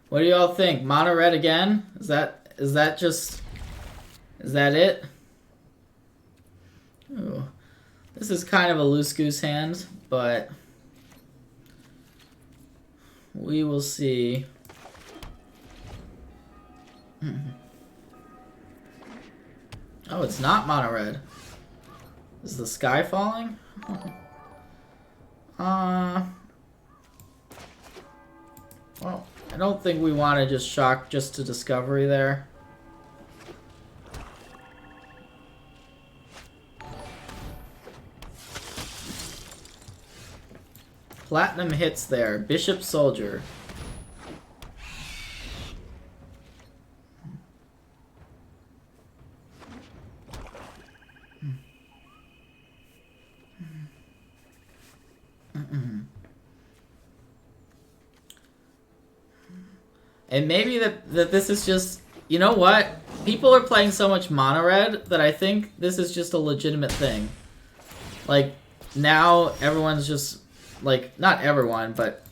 What do y'all think? Mono red again? Is that it? Ooh. This is kind of a loose goose hand, but we will see. Oh, it's not mono red. Is the sky falling? Well, I don't think we want to just shock just to discovery there. Platinum hits there. Bishop Soldier. And maybe that this is just... You know what? People are playing so much mono red that I think this is just a legitimate thing. Like, now everyone's just... Like, not everyone, but...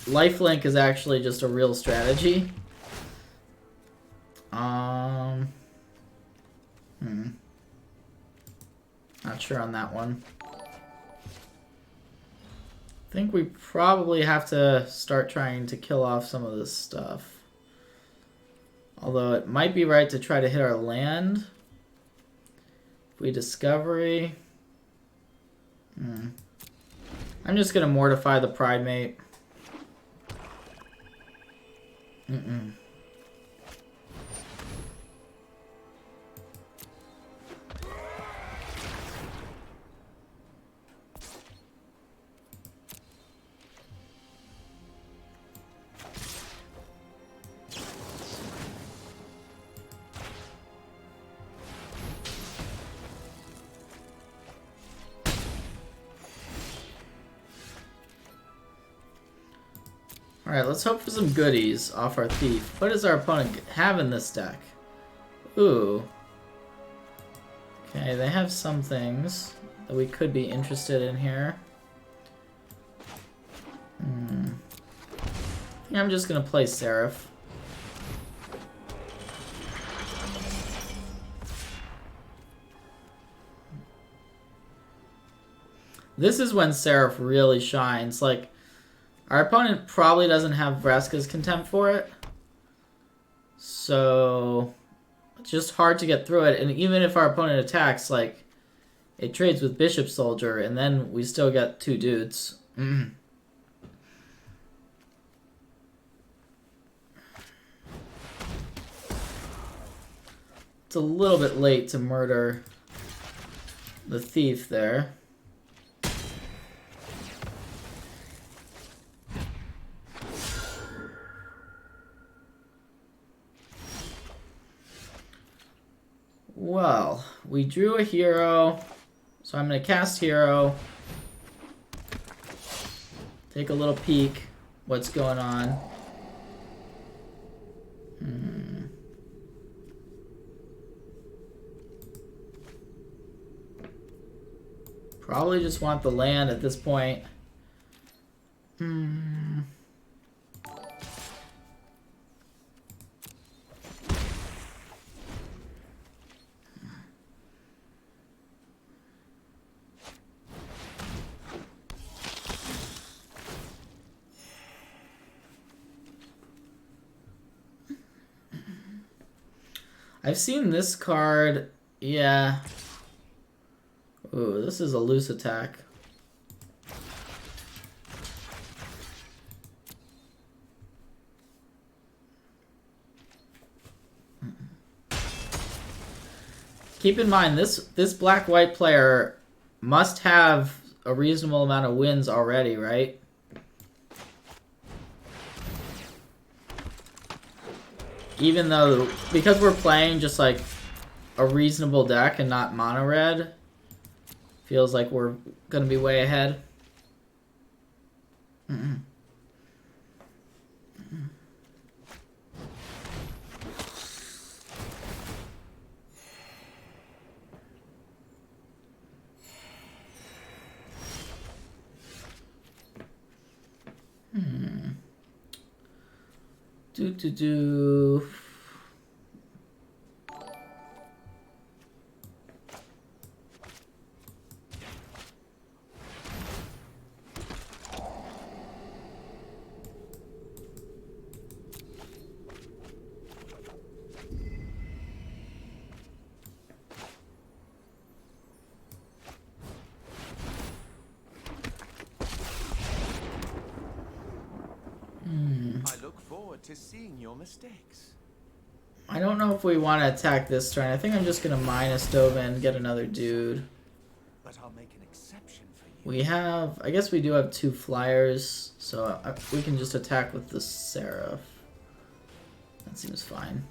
Lifelink is actually just a real strategy. Not sure on that one. I think we probably have to start trying to kill off some of this stuff. Although it might be right to try to hit our land. If we discovery... I'm just gonna mortify the Pride Mate. Alright, let's hope for some goodies off our thief. What does our opponent have in this deck? Ooh. Okay, they have some things that we could be interested in here. I think I'm just gonna play Seraph. This is when Seraph really shines. Like, our opponent probably doesn't have Vraska's Contempt for it. So, it's just hard to get through it. And even if our opponent attacks, like, it trades with Bishop Soldier, and then we still get 2 dudes. It's a little bit late to murder the thief there. Well, we drew a hero, so I'm going to cast hero, take a little peek what's going on. Probably just want the land at this point. I've seen this card, yeah. Ooh, this is a loose attack. Keep in mind, this black-white player must have a reasonable amount of wins already, right? Even though, because we're playing just like a reasonable deck and not mono red, feels like we're gonna be way ahead. Do. I look forward to seeing your mistakes. I don't know if we want to attack this turn. I think I'm just going to minus Dova and get another dude. But I'll make an exception for you. We have... I guess we do have 2 flyers, so we can just attack with the Seraph. That seems fine.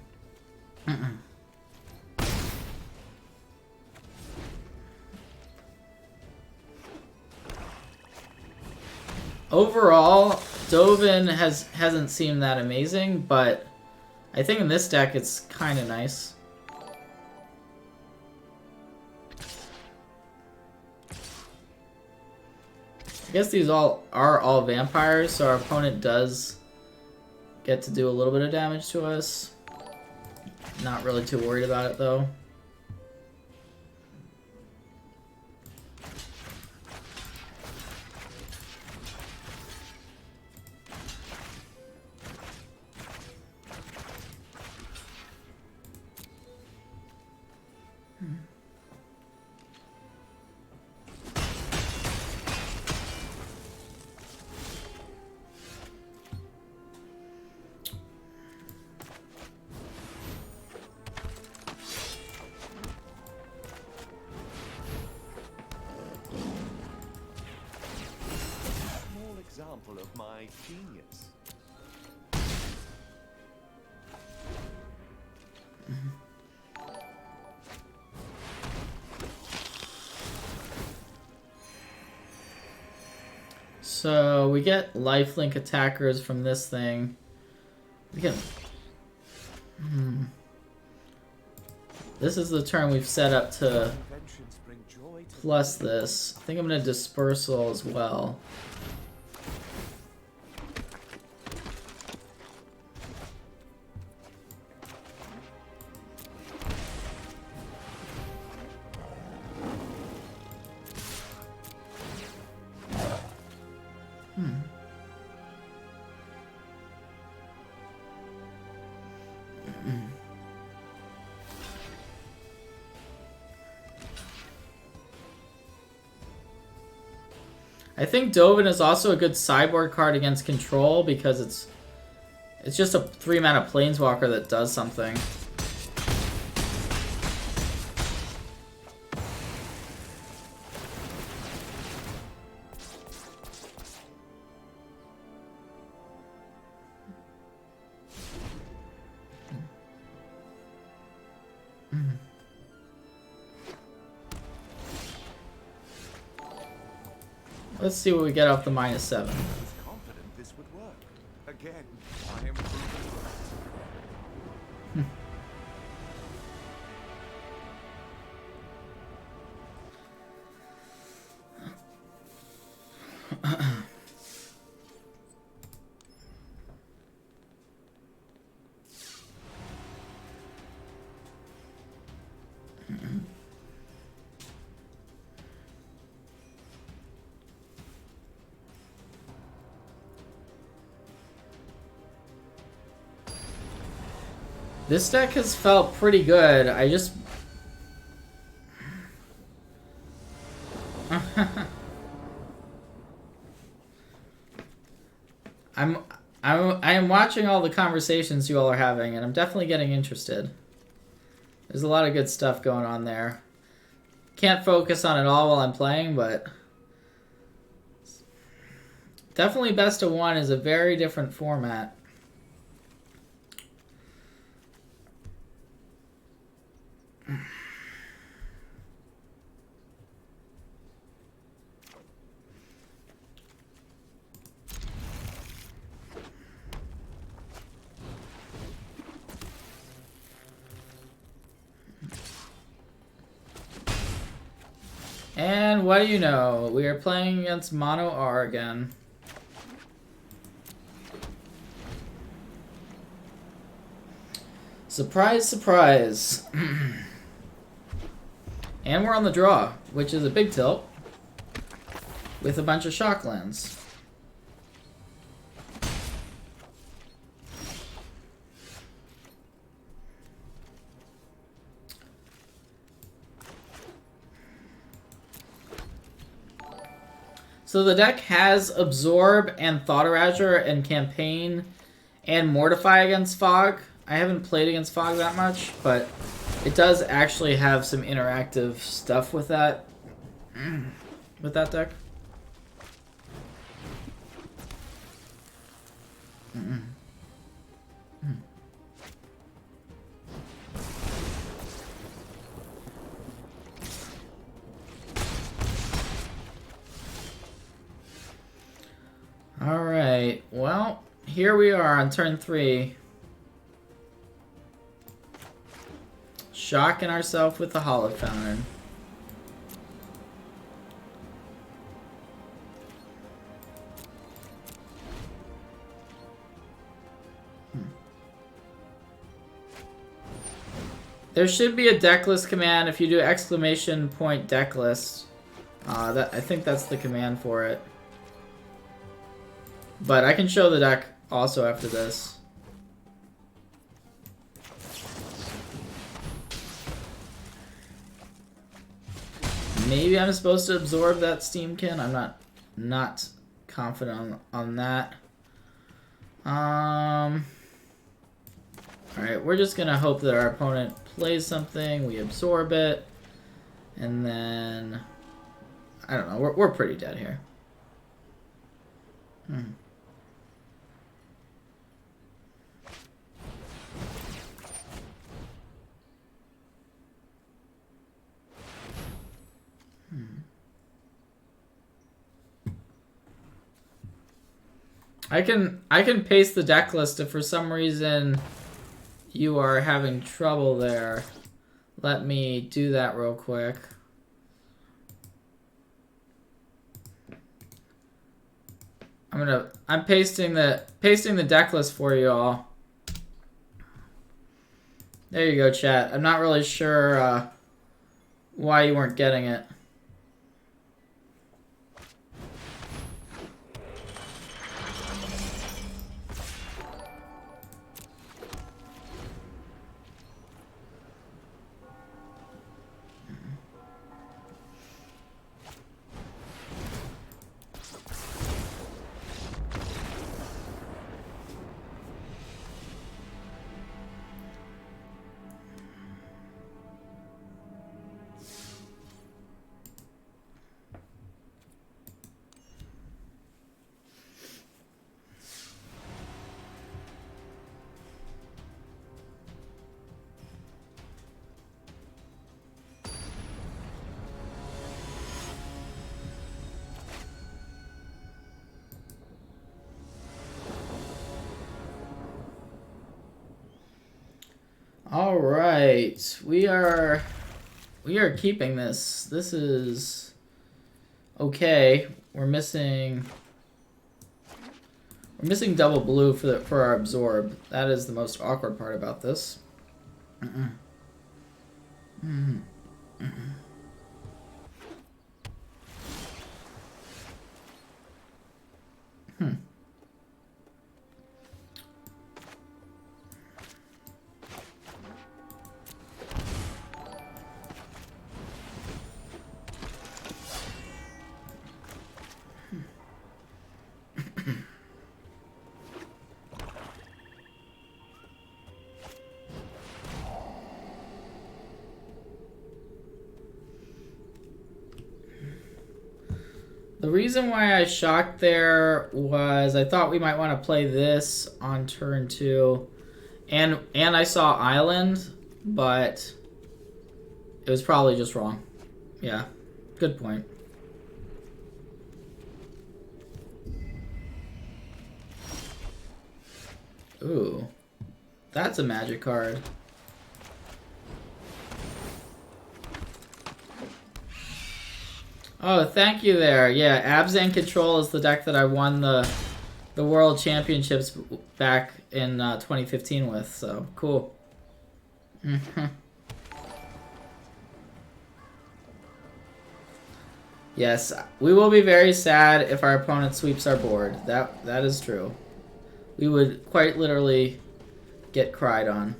Overall, Dovin hasn't seemed that amazing, but I think in this deck it's kind of nice. I guess these are all vampires, so our opponent does get to do a little bit of damage to us. Not really too worried about it though. Small example of my genius. So we get lifelink attackers from this thing. We get. This is the turn we've set up to Inventions bring joy to plus this. I think I'm gonna dispersal as well. I think Dovin is also a good sideboard card against control because it's just a 3-mana planeswalker that does something. Let's see what we get off the -7. I was confident this would work. Again, I am proven right. This deck has felt pretty good. I just... I am watching all the conversations you all are having, and I'm definitely getting interested. There's a lot of good stuff going on there. Can't focus on it all while I'm playing, but... Definitely best of one is a very different format. And what do you know? We are playing against Mono R again. Surprise, surprise. And we're on the draw, which is a big tilt with a bunch of shocklands. So the deck has Absorb and Thought Erasure and Campaign and Mortify against Fog. I haven't played against Fog that much, but it does actually have some interactive stuff with that deck. Alright, here we are on turn 3. Shocking ourselves with the Hollow Fountain. There should be a deck list command if you do exclamation point deck list. I think that's the command for it. But I can show the deck also after this. Maybe I'm supposed to absorb that Steamkin. I'm not confident on that. Alright, we're just gonna hope that our opponent plays something, we absorb it, and then I don't know, we're pretty dead here. I can paste the deck list if for some reason you are having trouble there. Let me do that real quick. I'm pasting the deck list for you all. There you go, chat. I'm not really sure why you weren't getting it. All right, we are keeping this. This is okay. We're missing double blue for our absorb. That is the most awkward part about this. The reason why I shocked there was I thought we might want to play this on turn 2. And I saw Island, but it was probably just wrong. Yeah, good point. Ooh, that's a magic card. Oh, thank you there. Yeah, Abzan Control is the deck that I won the World Championships back in 2015 with, so cool. Yes, we will be very sad if our opponent sweeps our board. That is true. We would quite literally get cried on.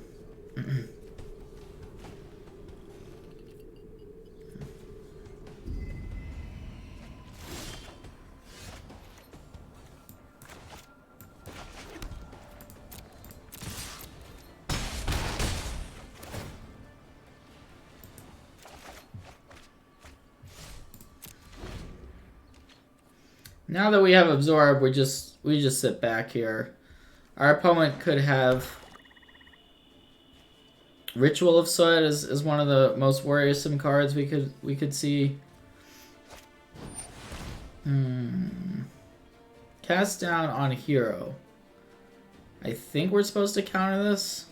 Now that we have absorb, we just sit back here. Our opponent could have Ritual of Soot is one of the most worrisome cards we could see. Cast down on hero. I think we're supposed to counter this.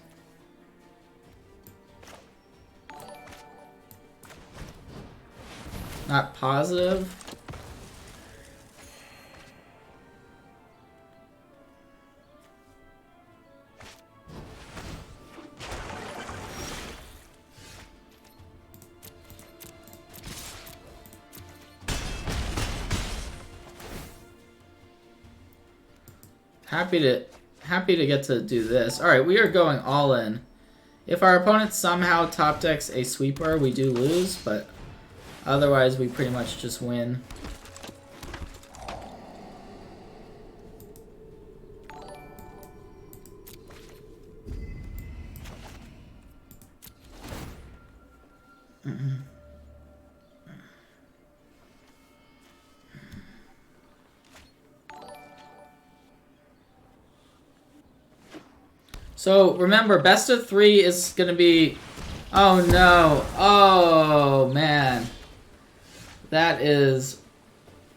Not positive. Happy to get to do this. Alright, we are going all in. If our opponent somehow top decks a sweeper, we do lose, but otherwise we pretty much just win. So remember, best of 3 is gonna be. Oh no! Oh man, that is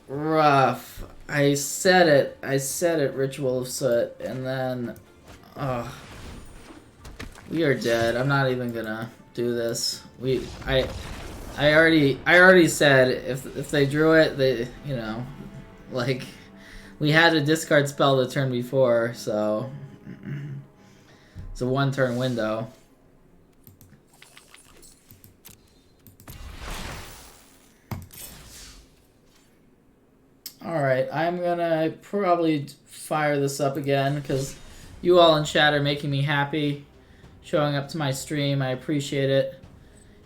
rough. I said it. Ritual of Soot, and then, oh, we are dead. I'm not even gonna do this. I already said if they drew it, they, you know, like, we had a discard spell the turn before, so. It's a 1-turn window. Alright, I'm gonna probably fire this up again because you all in chat are making me happy. Showing up to my stream, I appreciate it.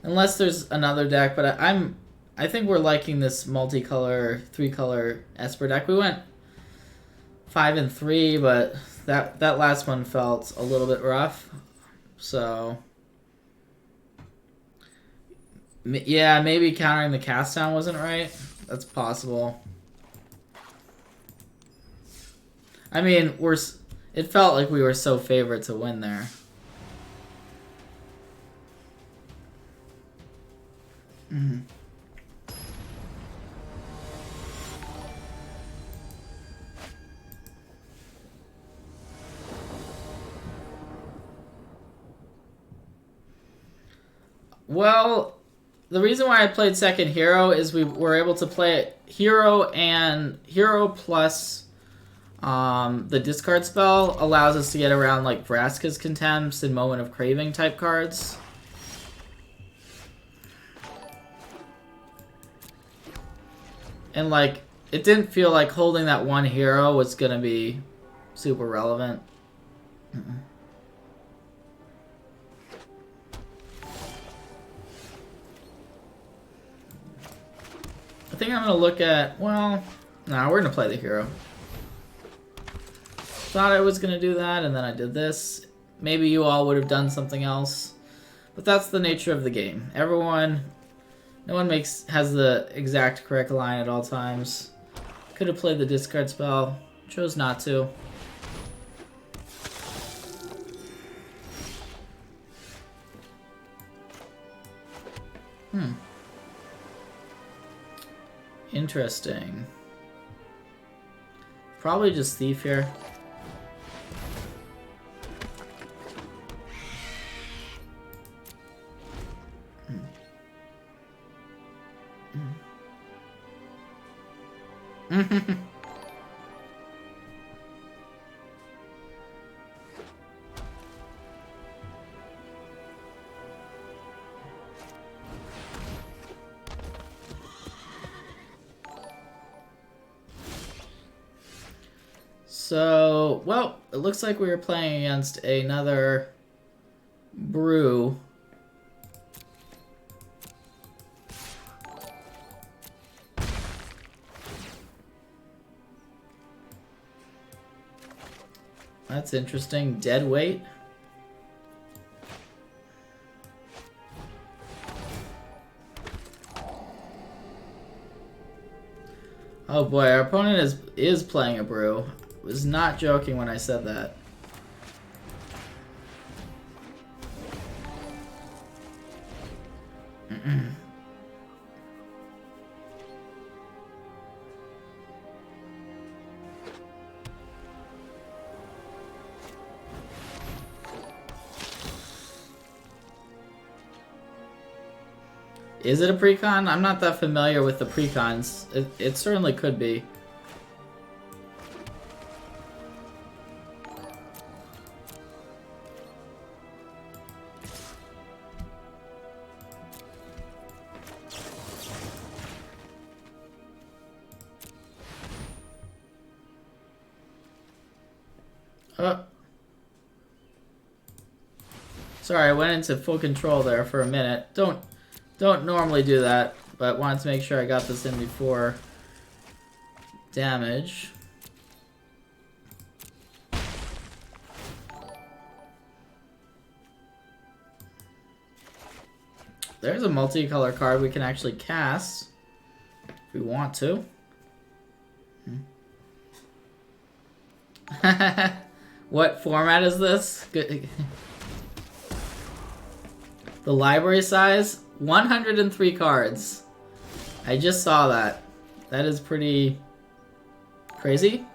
Unless there's another deck, but I think we're liking this multicolor, 3-color Esper deck. We went 5 and 3, but that last one felt a little bit rough. So yeah, maybe countering the cast down wasn't right. That's possible. I mean, it felt like we were so favored to win there. Mm-hmm. Well, the reason why I played second hero is we were able to play it hero, and hero plus the discard spell allows us to get around like Vraska's Contempts and Moment of Craving type cards. And like, it didn't feel like holding that one hero was gonna be super relevant. I think I'm gonna look at, well, nah, we're gonna play the hero. Thought I was gonna do that, and then I did this. Maybe you all would have done something else, but that's the nature of the game. No one has the exact correct line at all times. Could have played the discard spell, chose not to. Interesting. Probably just Thief here. So, well, it looks like we were playing against another brew. That's interesting. Dead weight. Oh boy, our opponent is playing a brew. I was not joking when I said that. Is it a precon? I'm not that familiar with the precons. It certainly could be. Oh. Sorry, I went into full control there for a minute. Don't normally do that, but wanted to make sure I got this in before damage. There's a multicolor card we can actually cast if we want to. What format is this? Good. The library size? 103 cards. I just saw that. That is pretty crazy.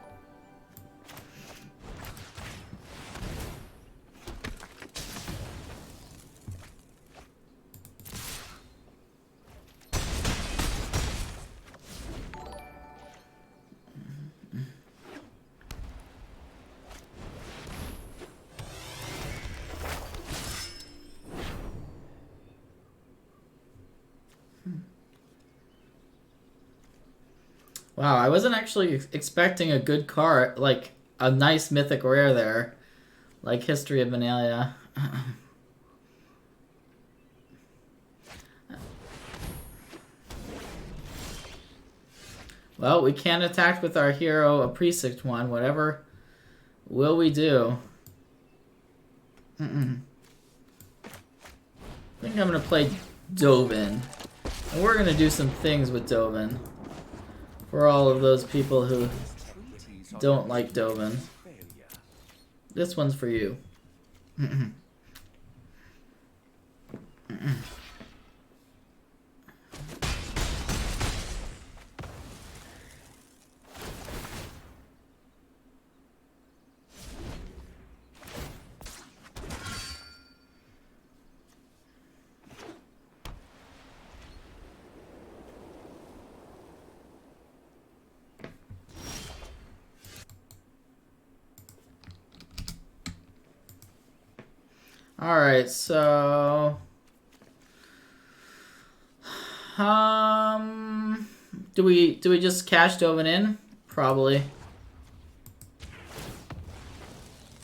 Wow, I wasn't actually expecting a good card, like a nice mythic rare there, like History of Benalia. Well, we can't attack with our hero, a precinct one. Whatever will we do? I think I'm gonna play Dovin, and we're gonna do some things with Dovin. For all of those people who don't like Dovin. This one's for you. Alright, so do we just cash Dovin in? Probably.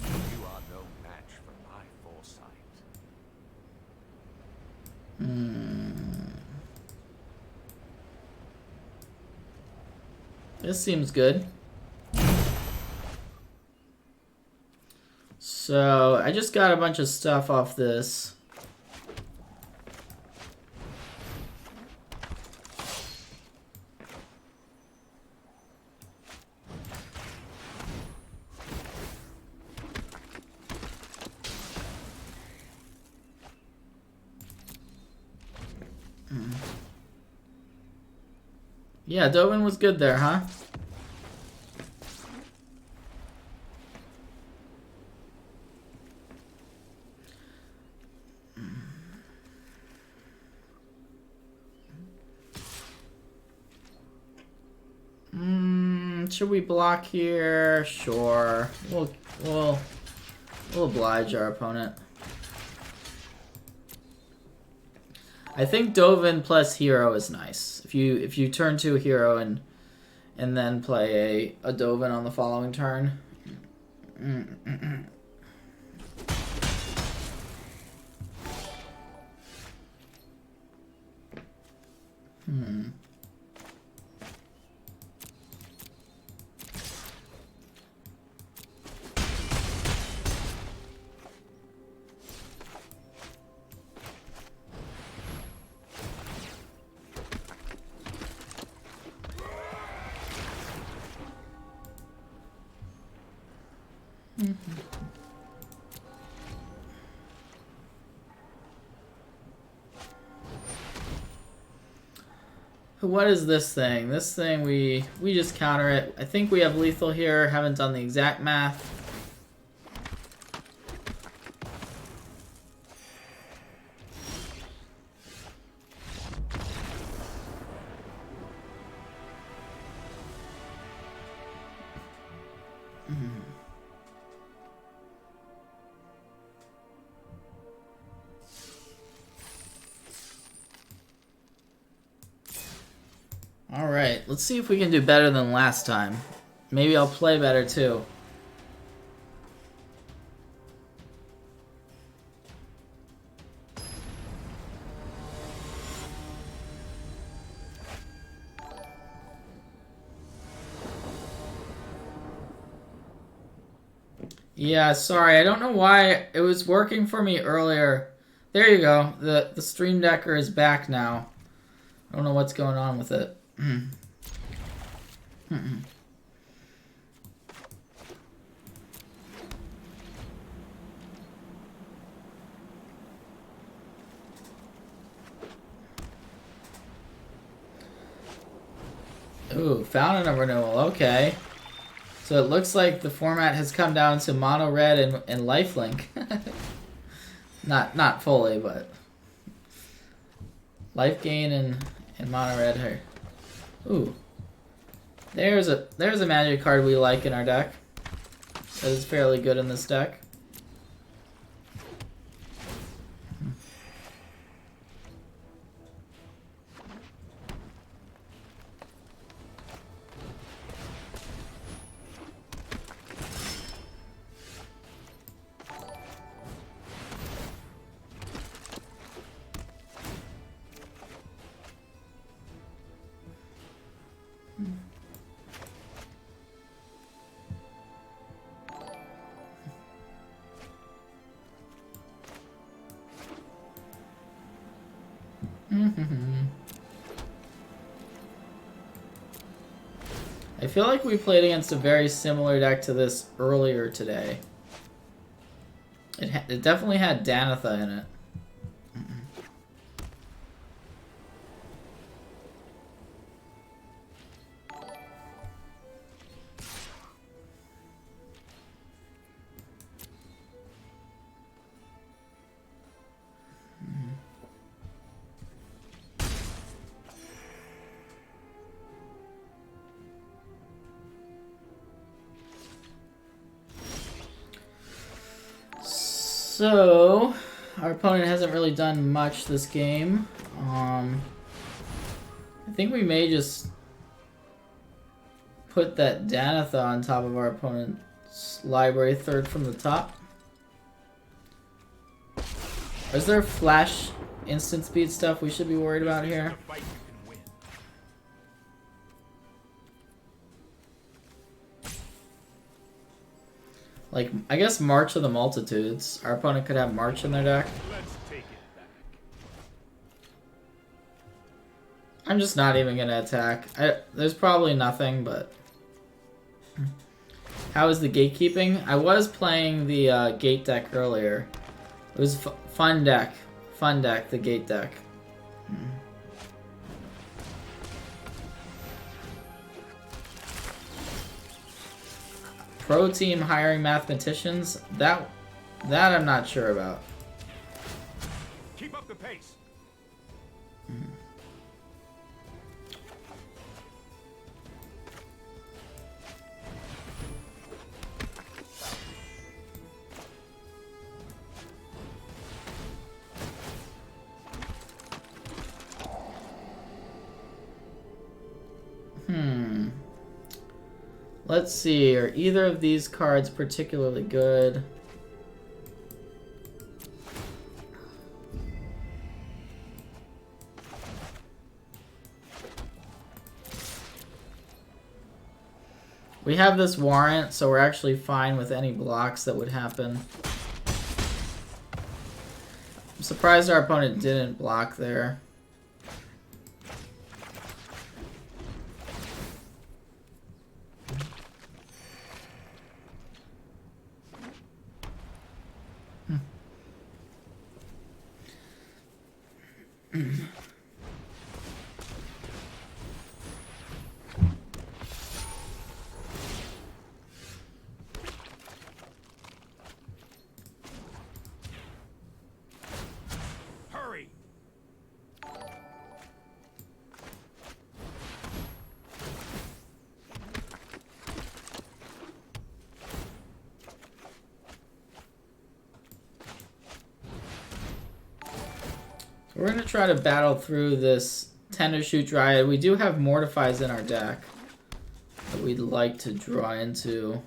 You are no match for my foresight. This seems good. So, I just got a bunch of stuff off this. Yeah, Dovin was good there, huh? Should we block here? Sure. We'll oblige our opponent. I think Dovin plus hero is nice. If you turn to a hero and then play a Dovin on the following turn. What is this thing? This thing, we just counter it. I think we have lethal here. Haven't done the exact math. Alright, let's see if we can do better than last time. Maybe I'll play better too. Yeah, sorry, I don't know why it was working for me earlier. There you go. The Stream Decker is back now. I don't know what's going on with it. Ooh, Fountain of Renewal, okay. So it looks like the format has come down to mono red and lifelink. not fully, but life gain and mono red here. Ooh. There's a magic card we like in our deck. That is fairly good in this deck. I feel like we played against a very similar deck to this earlier today. It definitely had Danitha in it. So, our opponent hasn't really done much this game. I think we may just put that Danitha on top of our opponent's library, third from the top. Is there flash instant speed stuff we should be worried about here? Like, I guess March of the Multitudes. Our opponent could have March in their deck. Let's take it back. I'm just not even gonna attack. There's probably nothing, but... How is the gatekeeping? I was playing the gate deck earlier. It was fun deck. Fun deck, the gate deck. Pro team hiring mathematicians? That I'm not sure about. Keep up the pace. Let's see, are either of these cards particularly good? We have this warrant, so we're actually fine with any blocks that would happen. I'm surprised our opponent didn't block there. Hurry. We're gonna try to battle through this Tender Shoot Dryad. We do have Mortifies in our deck that we'd like to draw into.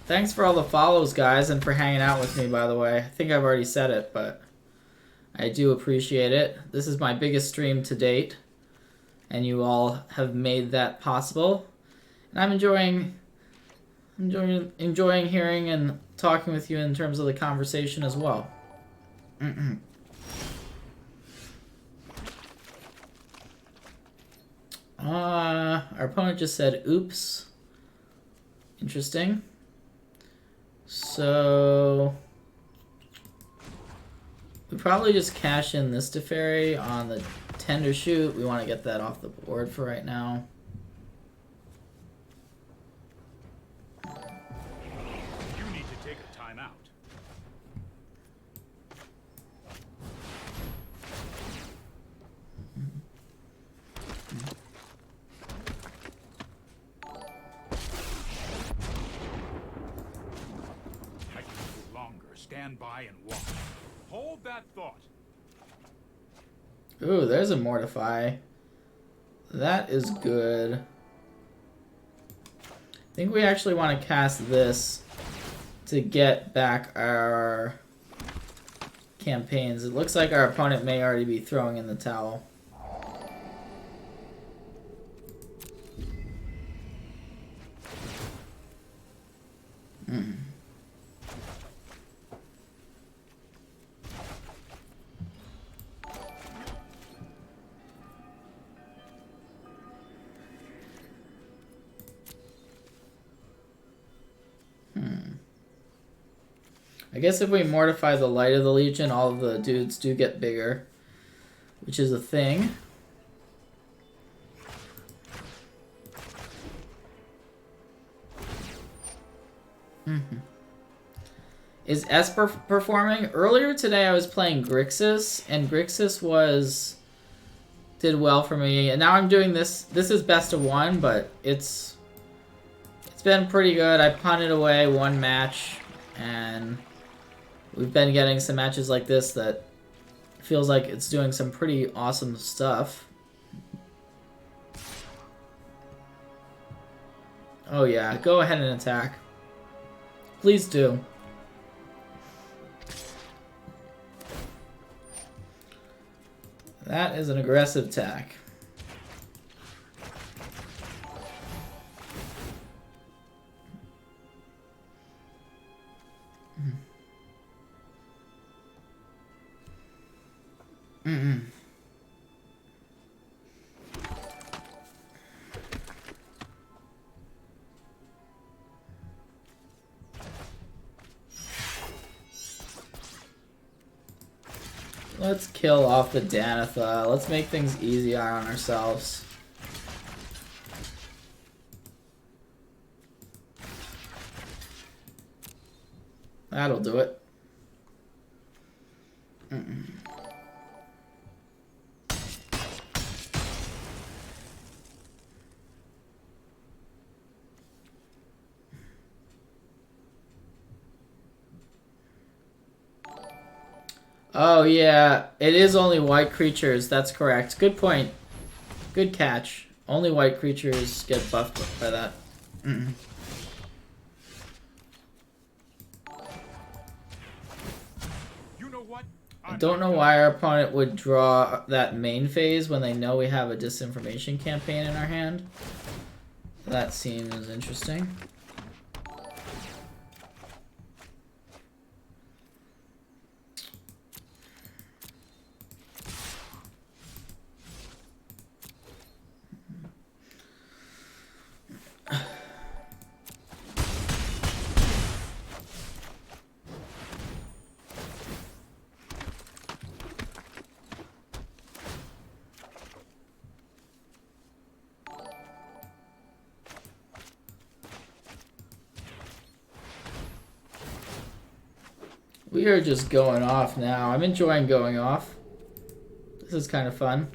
Thanks for all the follows, guys, and for hanging out with me, by the way. I think I've already said it, but I do appreciate it. This is my biggest stream to date, and you all have made that possible. And I'm enjoying hearing and talking with you in terms of the conversation as well. Our opponent just said, oops. Interesting. So we probably just cash in this Teferi on the Tender Shoot. We want to get that off the board for right now. You need to take a time out. I can no longer stand by and watch. Hold that thought. Ooh, there's a Mortify. That is good. I think we actually want to cast this to get back our campaigns. It looks like our opponent may already be throwing in the towel. I guess if we mortify the Light of the Legion, all of the dudes do get bigger, which is a thing. Is Esper performing? Earlier today I was playing Grixis, and Grixis did well for me. And now I'm doing this. This is best of one, but it's been pretty good. I punted away one match, and we've been getting some matches like this that feels like it's doing some pretty awesome stuff. Oh yeah, go ahead and attack. Please do. That is an aggressive attack. Let's kill off the Danitha. Let's make things easier on ourselves. That'll do it. Oh yeah, it is only white creatures. That's correct. Good point. Good catch. Only white creatures get buffed by that. You know what? I don't know why our opponent would draw that main phase when they know we have a disinformation campaign in our hand. That seems interesting. We are just going off now. I'm enjoying going off. This is kind of fun.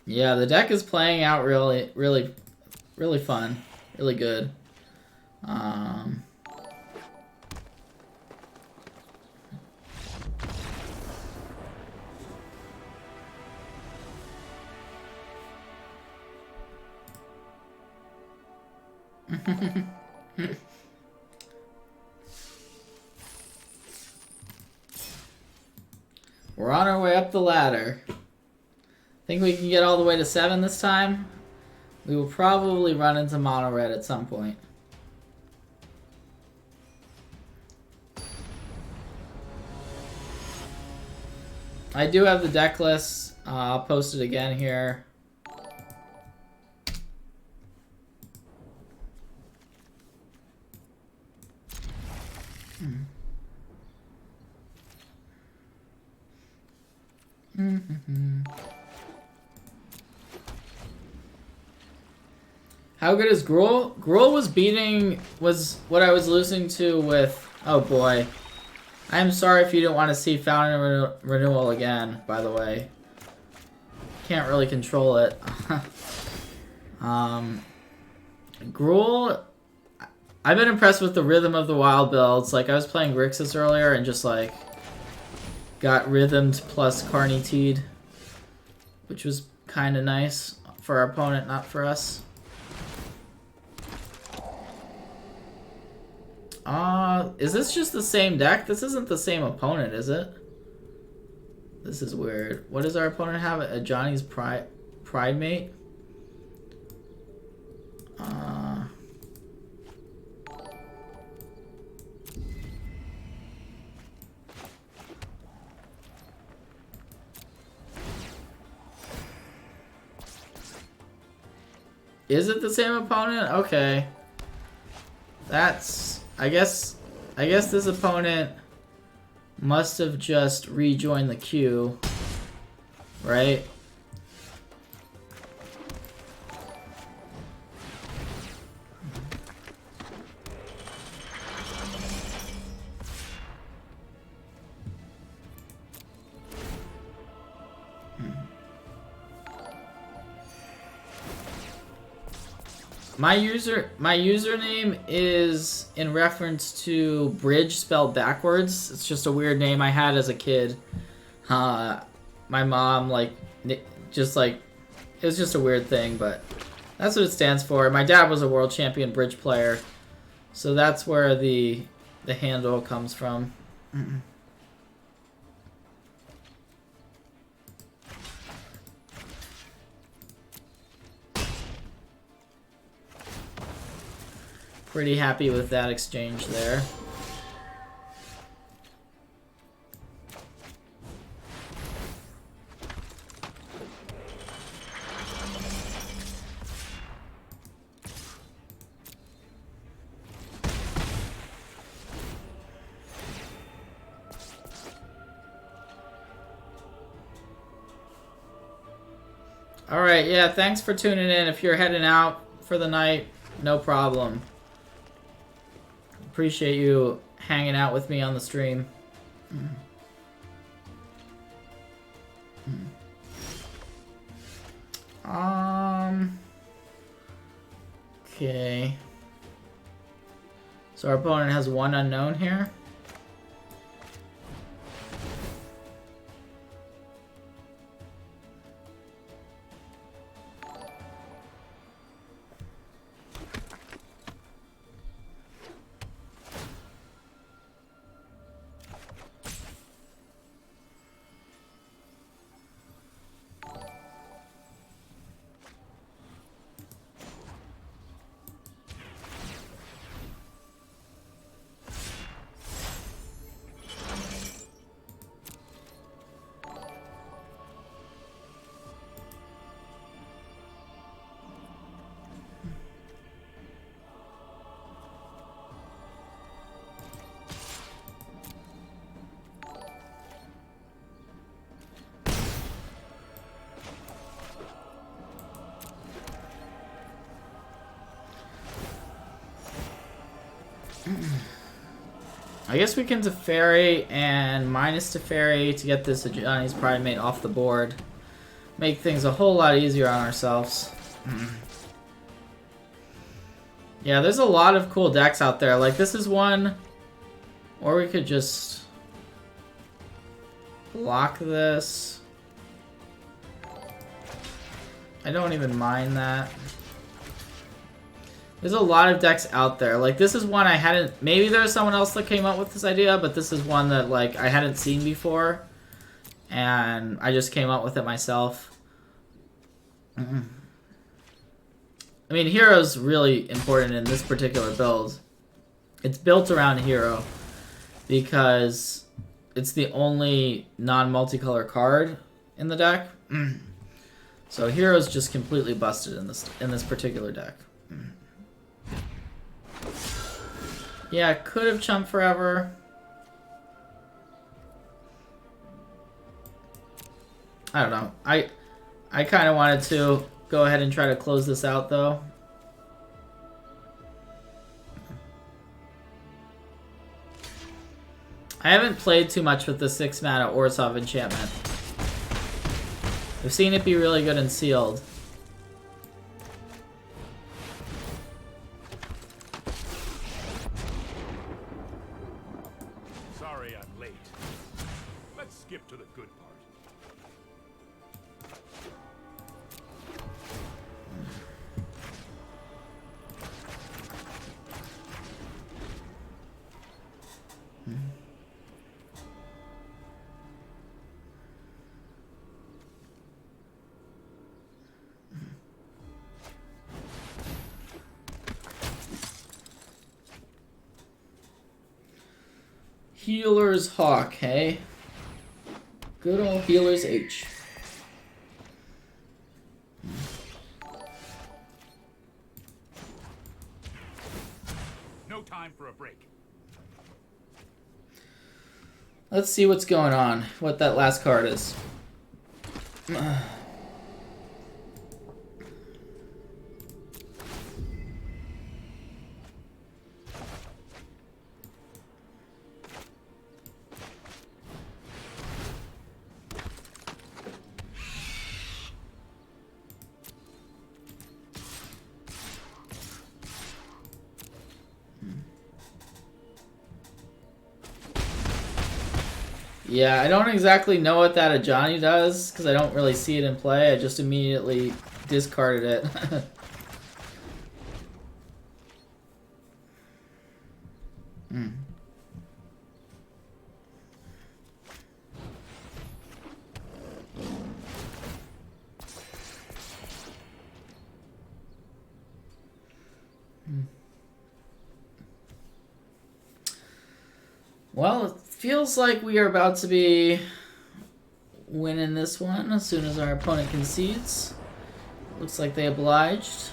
Yeah, the deck is playing out really fun. Really good. We're on our way up the ladder. Think we can get all the way to 7 this time? We will probably run into mono red at some point. I do have the deck list. I'll post it again here. How good is Gruul? Gruul was what I was listening to with, oh boy. I'm sorry if you didn't want to see Fountain Renewal again, by the way. Can't really control it. Gruul, I've been impressed with the Rhythm of the Wild builds. Like, I was playing Grixis earlier and just, like, got Rhythmed plus Carney-Teed, which was kind of nice for our opponent, not for us. Is this just the same deck? This isn't the same opponent, is it? This is weird. What does our opponent have? A Johnny's Pride Mate? Is it the same opponent? Okay. That's... I guess this opponent must have just rejoined the queue, right? My username is in reference to bridge spelled backwards. It's just a weird name I had as a kid. My mom, like, just like, it was just a weird thing, but that's what it stands for. My dad was a world champion bridge player, so that's where the handle comes from. Pretty happy with that exchange there. Alright, yeah, thanks for tuning in. If you're heading out for the night, no problem. Appreciate you hanging out with me on the stream. Okay. So our opponent has one unknown here. I guess we can Teferi and minus Teferi to get this Ajani's Primate off the board. Make things a whole lot easier on ourselves. Yeah, there's a lot of cool decks out there. Like, this is one... Or we could just... block this. I don't even mind that. There's a lot of decks out there. Like, this is one I hadn't... Maybe there's someone else that came up with this idea, but this is one that, like, I hadn't seen before. And I just came up with it myself. I mean, Hero's really important in this particular build. It's built around Hero because it's the only non-multicolor card in the deck. So Hero's just completely busted in this particular deck. Yeah, could have Chump Forever. I don't know. I kind of wanted to go ahead and try to close this out, though. I haven't played too much with the 6-mana Orzhov enchantment. I've seen it be really good in Sealed. Sorry I'm late. Let's skip to the good part. Healer's Hawk, hey? Good old Healer's H. No time for a break. Let's see what's going on, what that last card is. Yeah, I don't exactly know what that Ajani does, because I don't really see it in play. I just immediately discarded it. Well, it feels like we are about to be winning this one as soon as our opponent concedes. Looks like they obliged.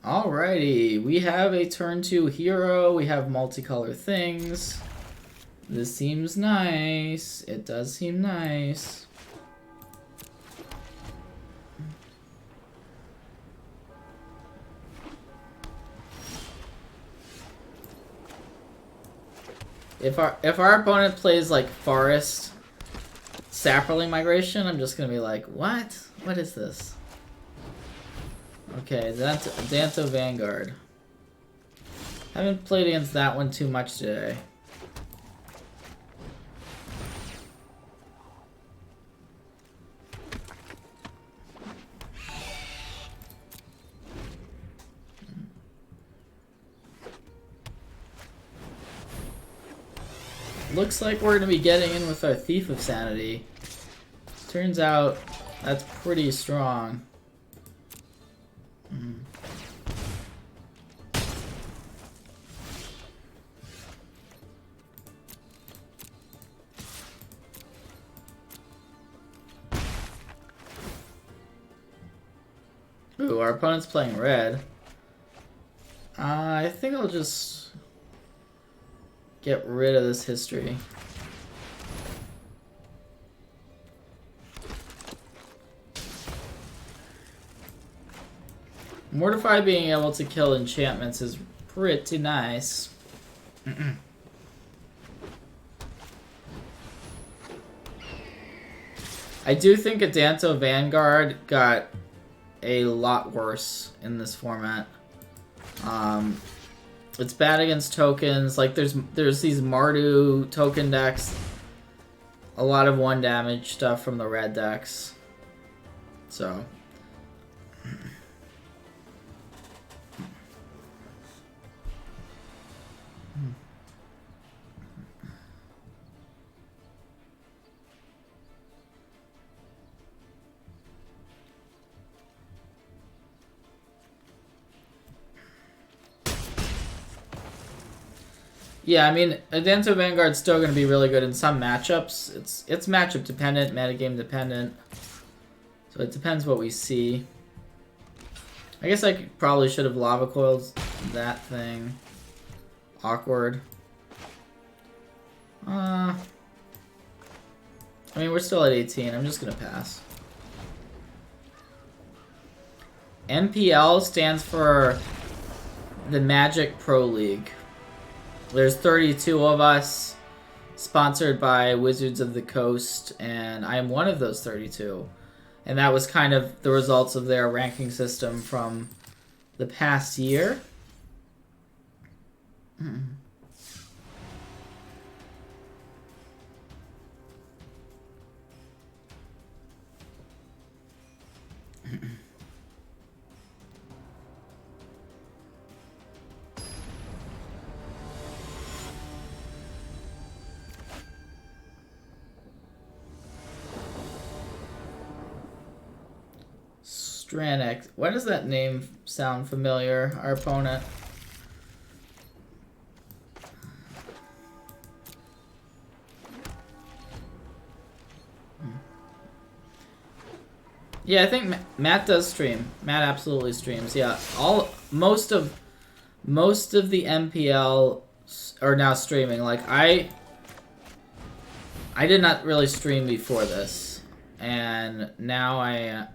Alrighty, we have a turn 2 hero, we have multicolor things. This seems nice. It does seem nice. If our opponent plays like Forest Saproling Migration, I'm just gonna be like, what? What is this? Okay, that's Danto Vanguard. Haven't played against that one too much today. Looks like we're gonna be getting in with our Thief of Sanity. Turns out that's pretty strong. Ooh, our opponent's playing red. I think I'll just get rid of this history. Mortify being able to kill enchantments is pretty nice. I do think Adanto Vanguard got a lot worse in this format. It's bad against tokens. Like there's these Mardu token decks. A lot of 1 damage stuff from the red decks. So yeah, I mean, Adanto Vanguard's still going to be really good in some matchups. It's matchup dependent, metagame dependent. So it depends what we see. I guess I probably should have lava coiled that thing. Awkward. I mean, we're still at 18. I'm just going to pass. MPL stands for the Magic Pro League. There's 32 of us, sponsored by Wizards of the Coast, and I am one of those 32. And that was kind of the results of their ranking system from the past year. Stranek. Why does that name sound familiar? Our opponent. Yeah, I think Matt does stream. Matt absolutely streams. Yeah, most of the MPL are now streaming. Like I did not really stream before this, and now I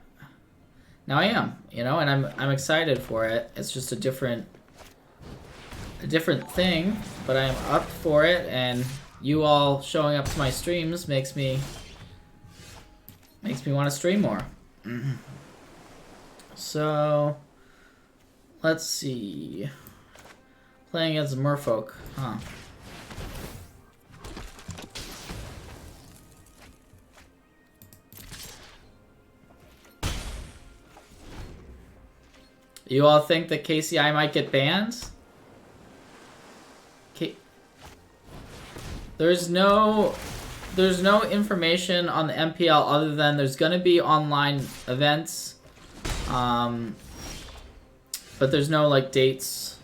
am, you know, and I'm excited for it. It's just a different thing, but I'm up for it, and you all showing up to my streams makes me want to stream more. So let's see. Playing against Merfolk, huh? You all think that KCI might get banned? There's no information on the MPL other than there's gonna be online events, but there's no like dates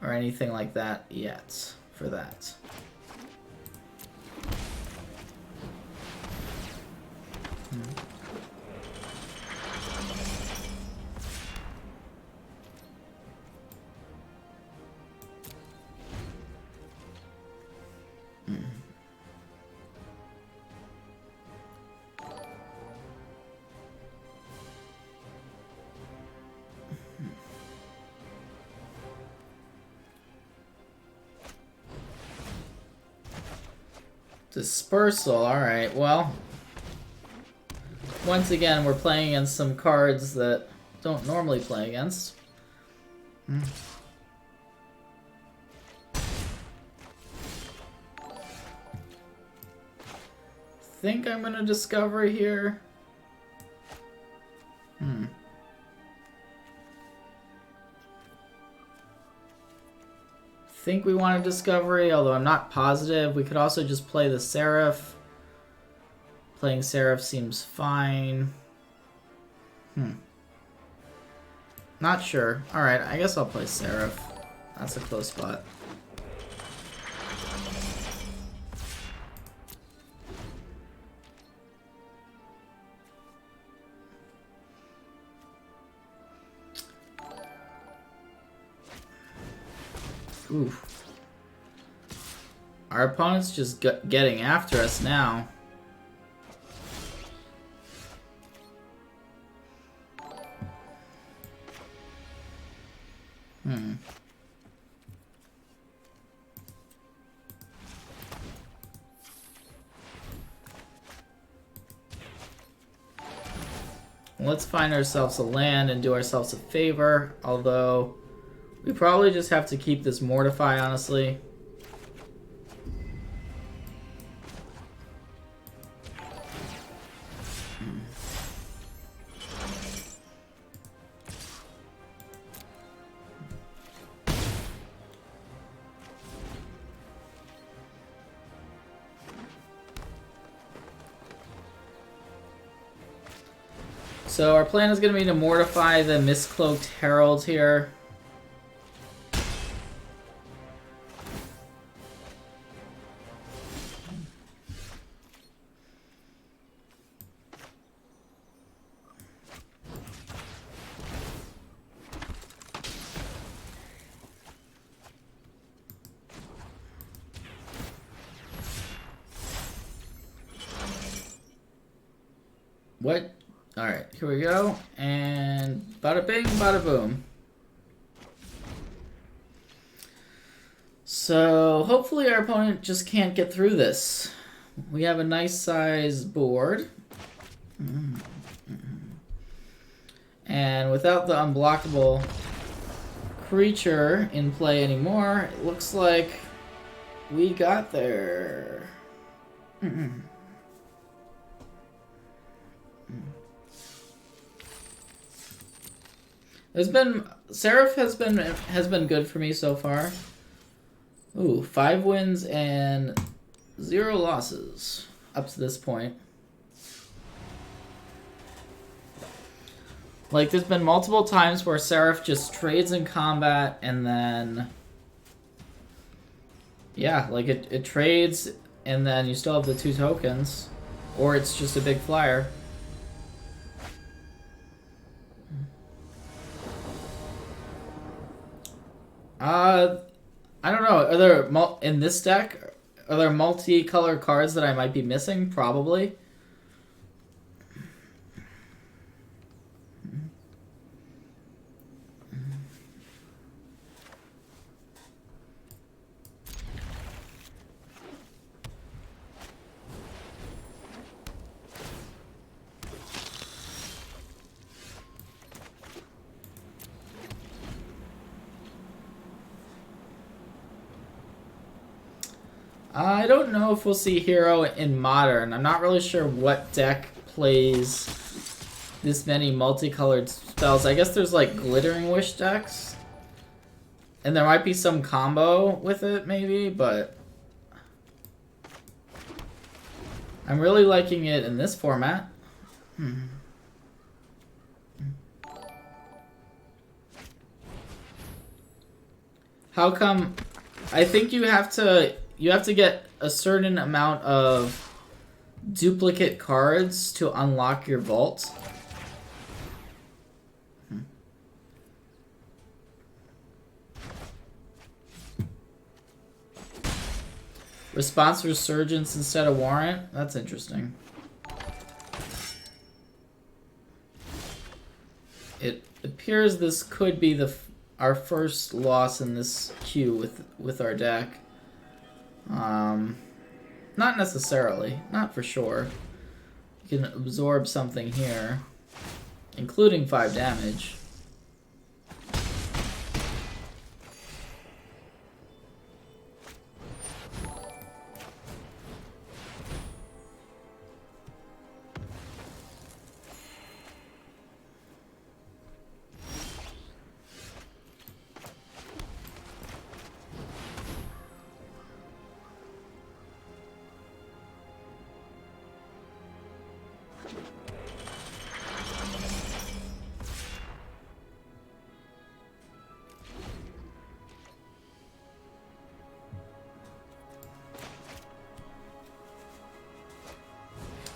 or anything like that yet for that. Dispersal, alright, well. Once again, we're playing against some cards that don't normally play against. Think I'm gonna discover here. Think we want a discovery, although I'm not positive. We could also just play the Seraph. Playing Seraph seems fine. Not sure. Alright, I guess I'll play Seraph. That's a close spot. Oof. Our opponent's just getting after us now. Let's find ourselves a land and do ourselves a favor, although we probably just have to keep this Mortify, honestly. So our plan is going to be to mortify the Mistcloaked Herald here. What? Alright, here we go. And bada bing, bada boom. So hopefully our opponent just can't get through this. We have a nice size board. And without the unblockable creature in play anymore, it looks like we got there. Seraph has been good for me so far. Ooh, 5 wins and 0 losses up to this point. Like, there's been multiple times where Seraph just trades in combat and then... Yeah, like it trades and then you still have the 2 tokens. Or it's just a big flyer. I don't know. Are there in this deck? Are there multicolor cards that I might be missing? Probably. I don't know if we'll see Hero in Modern. I'm not really sure what deck plays this many multicolored spells. I guess there's like Glittering Wish decks. And there might be some combo with it, maybe, but... I'm really liking it in this format. How come... I think you have to get a certain amount of duplicate cards to unlock your vault. Response Resurgence instead of Warrant? That's interesting. It appears this could be our first loss in this queue with our deck. Not necessarily. Not for sure. You can absorb something here, including 5 damage.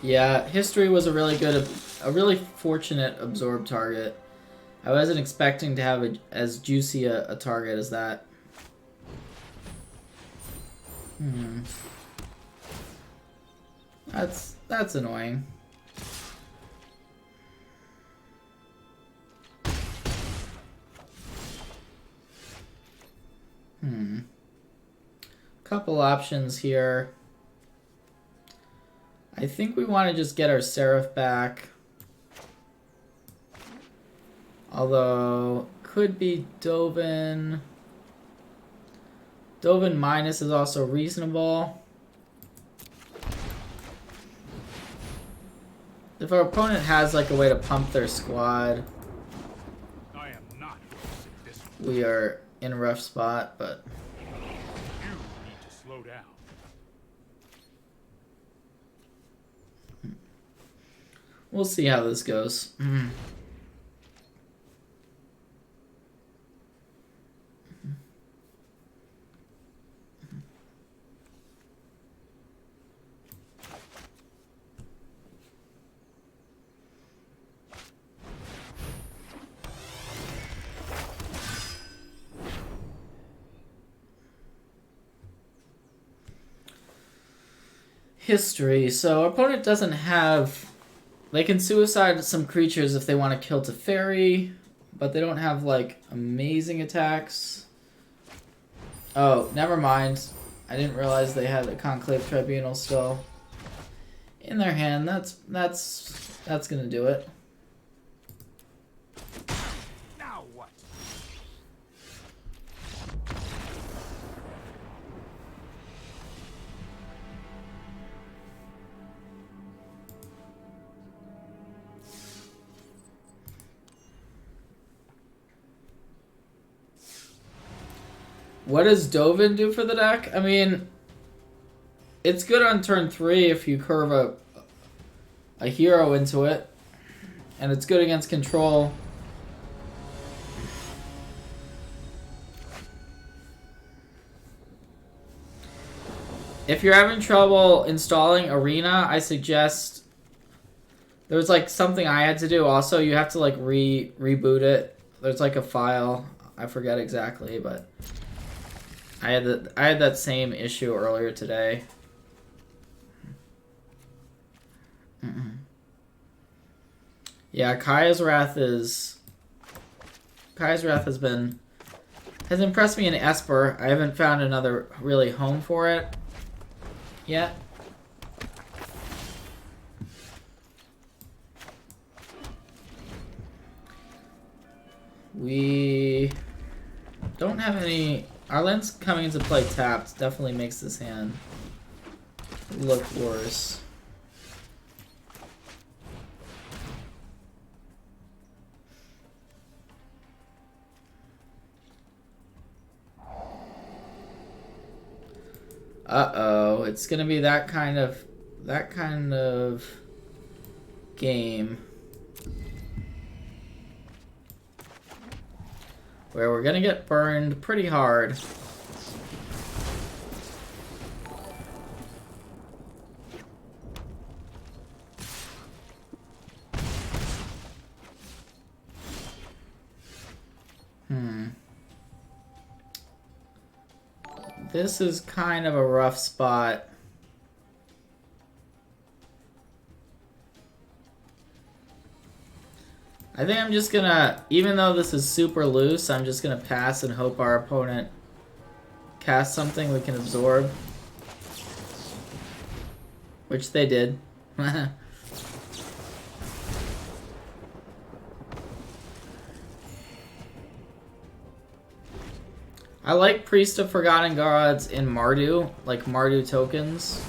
Yeah, History was a really fortunate absorb target. I wasn't expecting to have as juicy a target as that. That's annoying. Couple options here. I think we want to just get our Seraph back. Although, could be Dovin. Dovin minus is also reasonable. If our opponent has like a way to pump their squad, I am not this. we are in a rough spot, but You need to slow down. we'll see how this goes. History. So our opponent doesn't have... They can suicide some creatures if they want to kill Teferi, but they don't have, like, amazing attacks. Oh, never mind. I didn't realize they had a Conclave Tribunal still in their hand. That's gonna do it. Now what? What does Dovin do for the deck? I mean, it's good on turn 3 if you curve a hero into it. And it's good against control. If you're having trouble installing Arena, I suggest... There was like something I had to do also. You have to like reboot it. There's like a file. I forget exactly, but... I had that same issue earlier today. Yeah, Kaya's Wrath has impressed me in Esper. I haven't found another really home for it yet. We don't have any... Our land's coming into play tapped definitely makes this hand look worse. Uh-oh, it's gonna be that kind of game where we're gonna get burned pretty hard. This is kind of a rough spot. I think I'm just gonna, even though this is super loose, I'm just gonna pass and hope our opponent casts something we can absorb. Which they did. I like Priest of Forgotten Gods in Mardu, like Mardu tokens.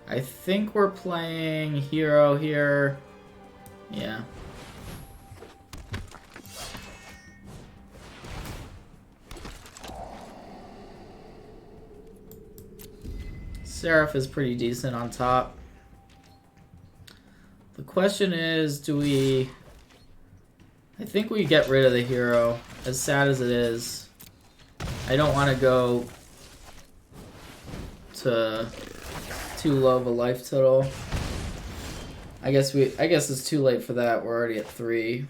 I think we're playing hero here. Yeah. Seraph is pretty decent on top. The question is, do we... I think we get rid of the hero, as sad as it is. I don't want to go to too low of a life total. I guess it's too late for that. We're already at 3.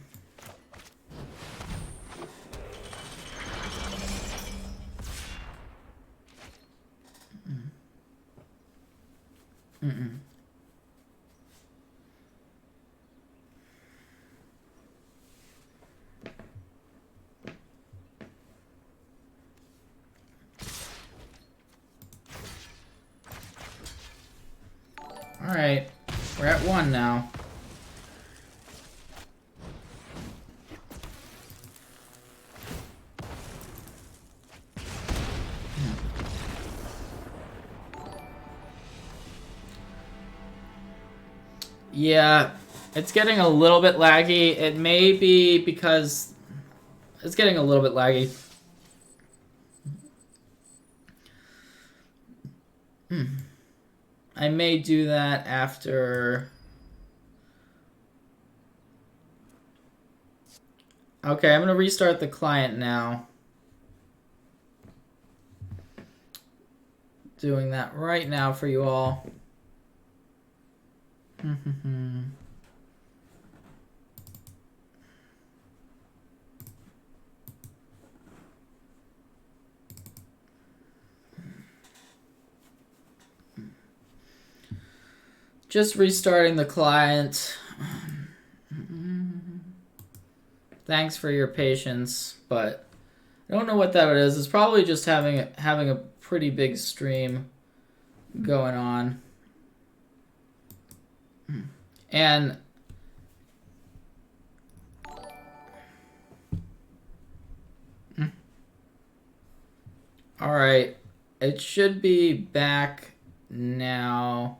Alright, we're at 1 now. Yeah, it's getting a little bit laggy. It may be because it's getting a little bit laggy. I may do that after. Okay, I'm going to restart the client now. Doing that right now for you all. Just restarting the client. Thanks for your patience, but I don't know what that is. It's probably just having a pretty big stream going on. And all right, it should be back now.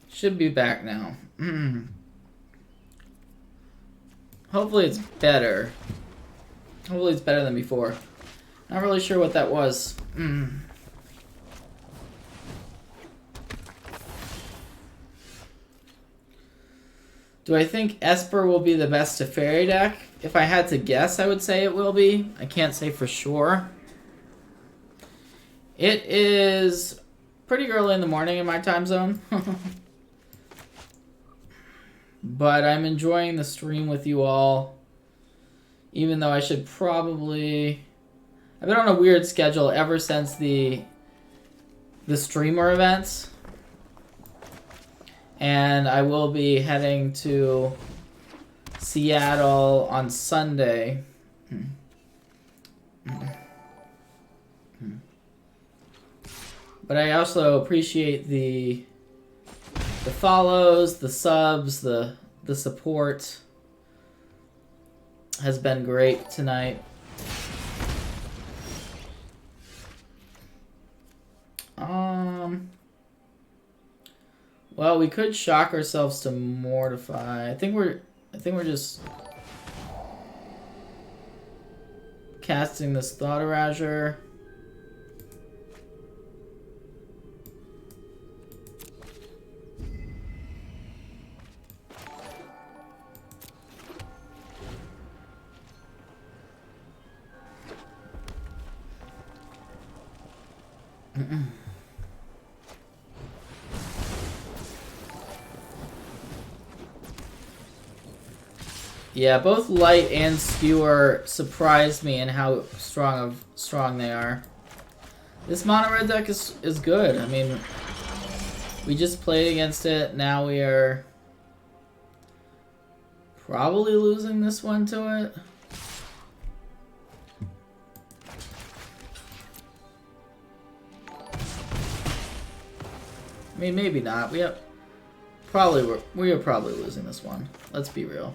Should be back now. Hopefully it's better. Hopefully it's better than before. Not really sure what that was. Do I think Esper will be the best Teferi deck? If I had to guess, I would say it will be. I can't say for sure. It is pretty early in the morning in my time zone. But I'm enjoying the stream with you all. Even though I should probably... I've been on a weird schedule ever since the streamer events. And I will be heading to Seattle on Sunday. But I also appreciate the follows, the subs, the support. Has been great tonight. Well, we could shock ourselves to mortify. I think we're just casting this Thought Erasure. Yeah, both Light and Skewer surprised me in how strong they are. This mono red deck is good. I mean, we just played against it. Now we are probably losing this one to it. I mean, maybe not. We are probably losing this one. Let's be real.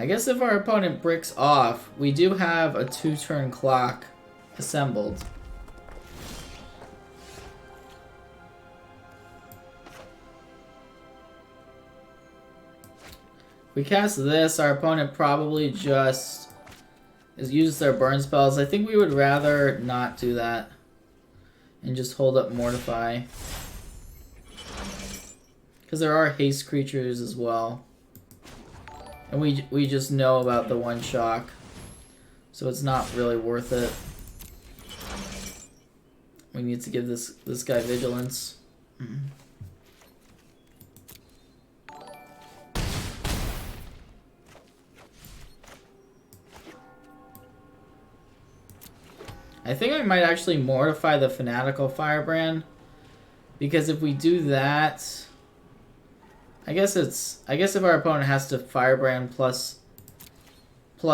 I guess if our opponent bricks off, we do have a 2-turn clock assembled. If we cast this, our opponent probably just uses their burn spells. I think we would rather not do that and just hold up Mortify. Because there are haste creatures as well. And we just know about the one shock. So it's not really worth it. We need to give this guy vigilance. I think I might actually mortify the Fanatical Firebrand. Because if we do that, I guess if our opponent has to Firebrand plus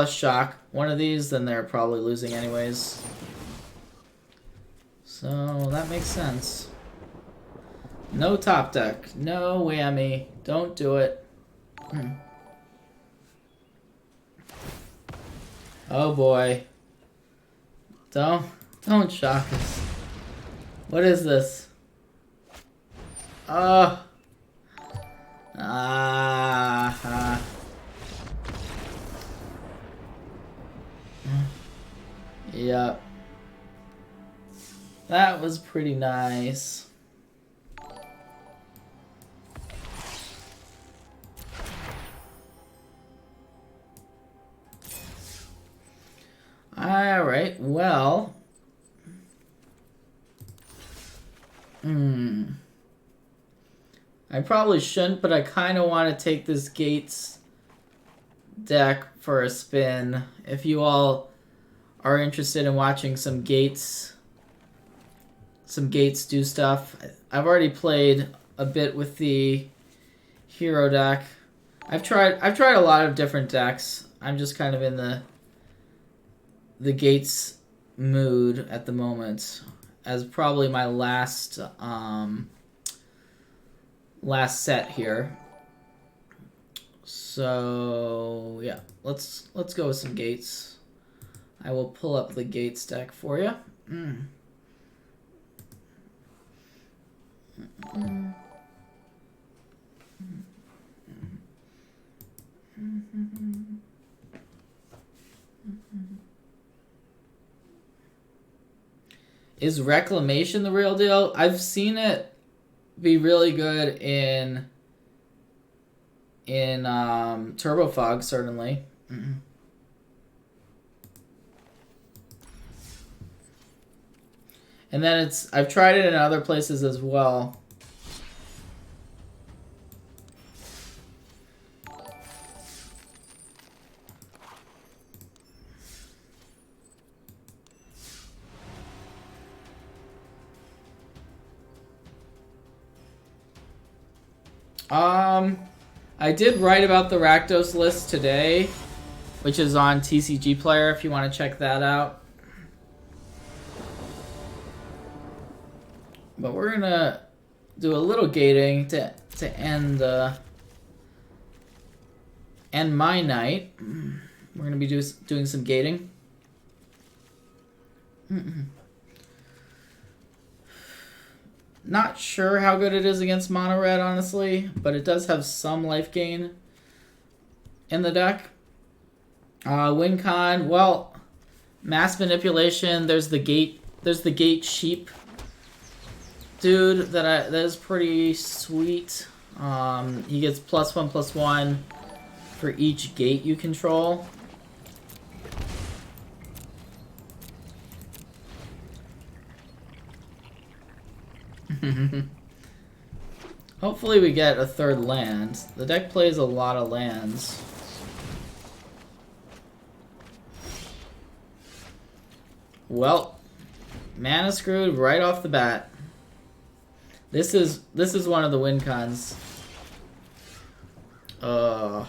shock one of these, then they're probably losing anyways. So that makes sense. No top deck. No whammy. Don't do it. Oh boy. Don't shock us. What is this? Oh. Yep. That was pretty nice. Alright, well. I probably shouldn't, but I kind of want to take this Gates deck for a spin. If you all are interested in watching some Gates do stuff. I've already played a bit with the hero deck. I've tried a lot of different decks. I'm just kind of in the Gates mood at the moment as probably my last set here. So yeah, let's go with some Gates. I will pull up the Gates deck for you. Is Reclamation the real deal? I've seen it be really good in Turbo Fog, certainly. And then I've tried it in other places as well. I did write about the Rakdos list today, which is on TCG Player if you want to check that out. But we're gonna do a little gating to end my night. We're gonna be doing some gating. Not sure how good it is against mono red, honestly, but it does have some life gain in the deck. Win con, well, mass manipulation. There's the gate sheep dude that is pretty sweet. He gets +1/+1 for each gate you control. Hopefully we get a third land. The deck plays a lot of lands. Well, mana screwed right off the bat. This is one of the win cons. Alright,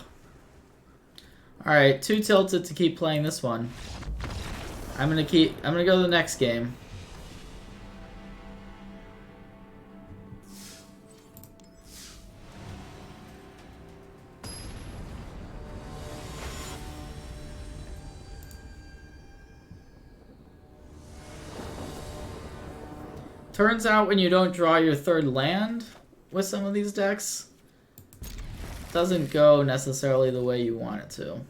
too tilted to keep playing this one. I'm gonna go to the next game. Turns out when you don't draw your third land with some of these decks, it doesn't go necessarily the way you want it to.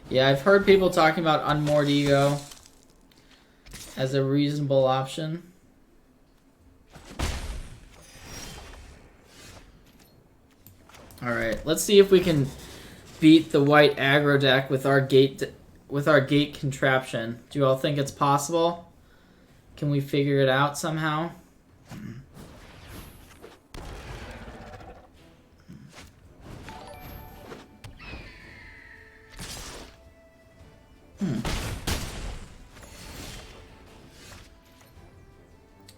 Yeah, I've heard people talking about Unmoored Ego as a reasonable option. Alright, let's see if we can beat the white aggro deck with our gate contraption. Do you all think it's possible? Can we figure it out somehow?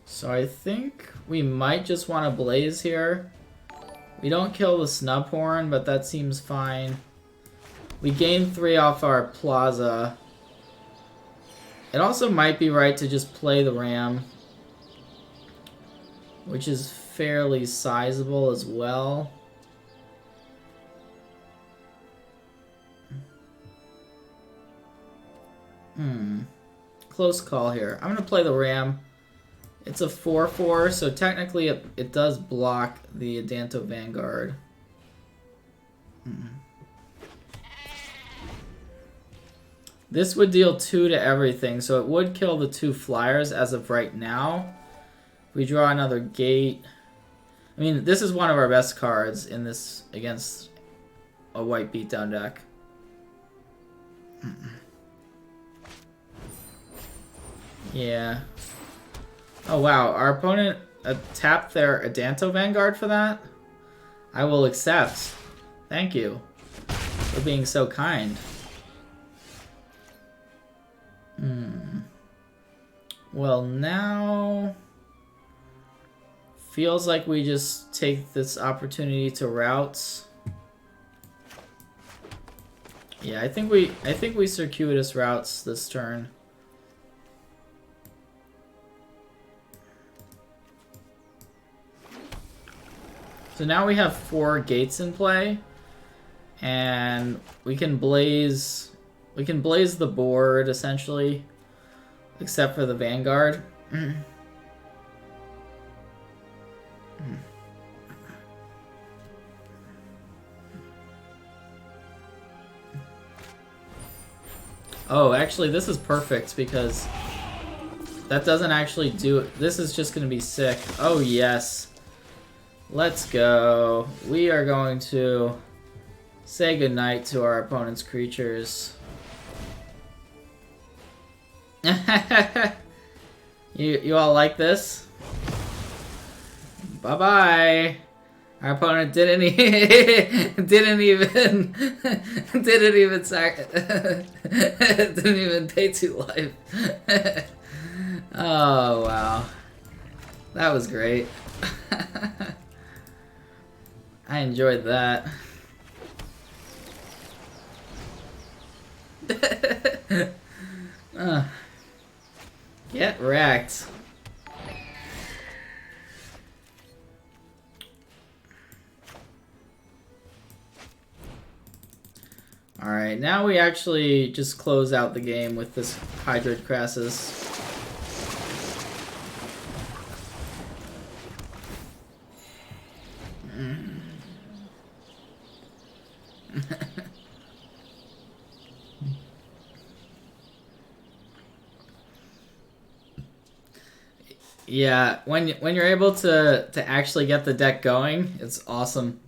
So I think we might just want to blaze here. We don't kill the Snubhorn, but that seems fine. We gain 3 off our Plaza. It also might be right to just play the Ram, which is fairly sizable as well. Close call here. I'm going to play the Ram. It's a 4/4, so technically it does block the Adanto Vanguard. This would deal 2 to everything, so it would kill the 2 flyers as of right now. We draw another gate. I mean, this is one of our best cards in this against a white beatdown deck. Yeah. Oh wow, our opponent tapped their Adanto Vanguard for that? I will accept. Thank you for being so kind. Well, now feels like we just take this opportunity to routes. Yeah, I think we circuitous routes this turn. So now we have 4 gates in play, and we can blaze the board essentially, except for the Vanguard. Oh, actually this is perfect because that doesn't actually do it. This is just gonna be sick. Oh yes. Let's go. We are going to say goodnight to our opponent's creatures. You all like this? Bye-bye. Our opponent didn't even pay 2 life. Oh wow. That was great. I enjoyed that. Get wrecked. Alright, now we actually just close out the game with this Hydroid Crassus. Yeah, when you're able to actually get the deck going, it's awesome.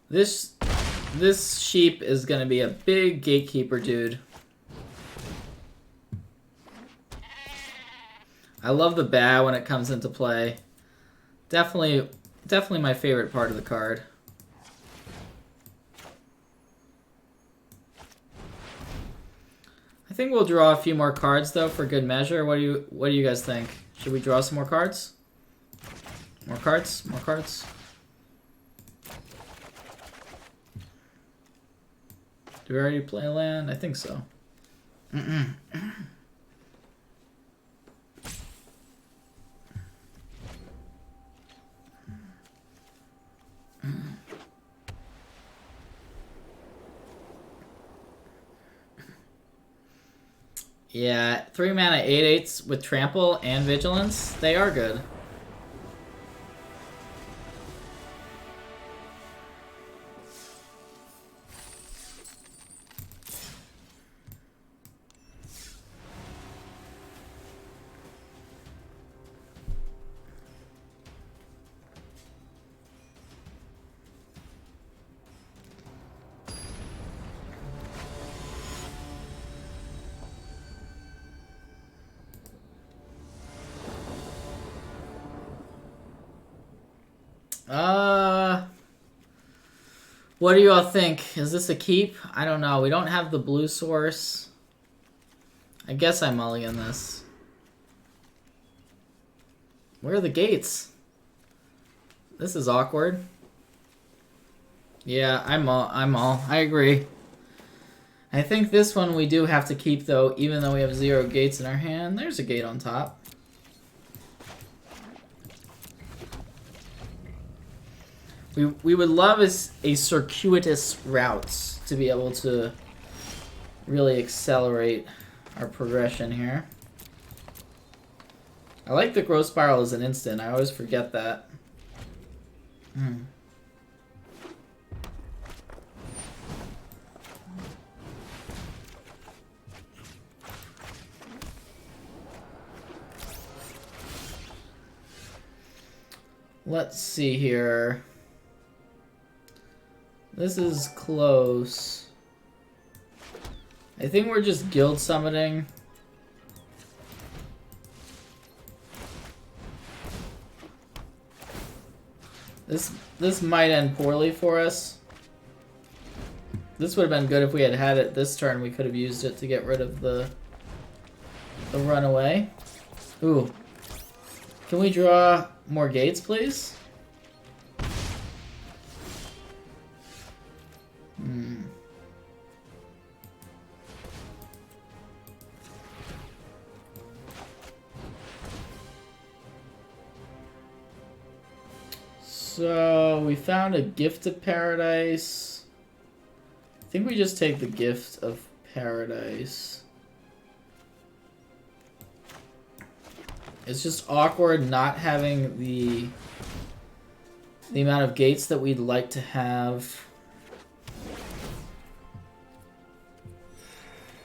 This sheep is gonna be a big gatekeeper, dude. I love the bat when it comes into play. Definitely my favorite part of the card. I think we'll draw a few more cards though for good measure. What do you guys think? Should we draw some more cards? More cards? More cards? Do we already play land? I think so. Yeah, 3 mana 8/8s with trample and vigilance. They are good. What do you all think? Is this a keep? I don't know. We don't have the blue source. I guess I mulligan this. Where are the gates? This is awkward. Yeah, I'm all. I agree. I think this one we do have to keep though, even though we have 0 gates in our hand. There's a gate on top. We would love a circuitous routes to be able to really accelerate our progression here. I like the growth spiral as an instant. I always forget that. Let's see here. This is close. I think we're just guild summoning. This might end poorly for us. This would have been good if we had had it this turn. We could have used it to get rid of the runaway. Ooh. Can we draw more gates, please? So, we found a Gift of Paradise. I think we just take the Gift of Paradise. It's just awkward not having the amount of gates that we'd like to have.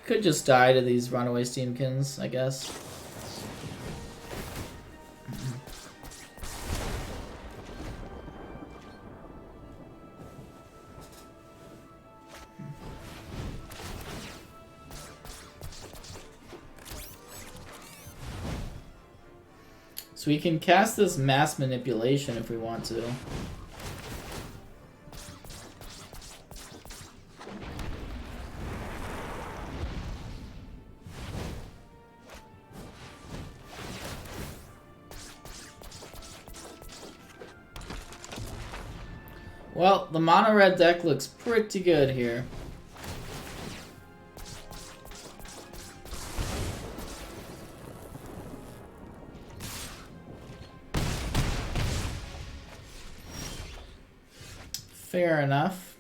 Could just die to these runaway Steamkins, I guess. So we can cast this Mass Manipulation if we want to. Well, the mono red deck looks pretty good here. Fair enough.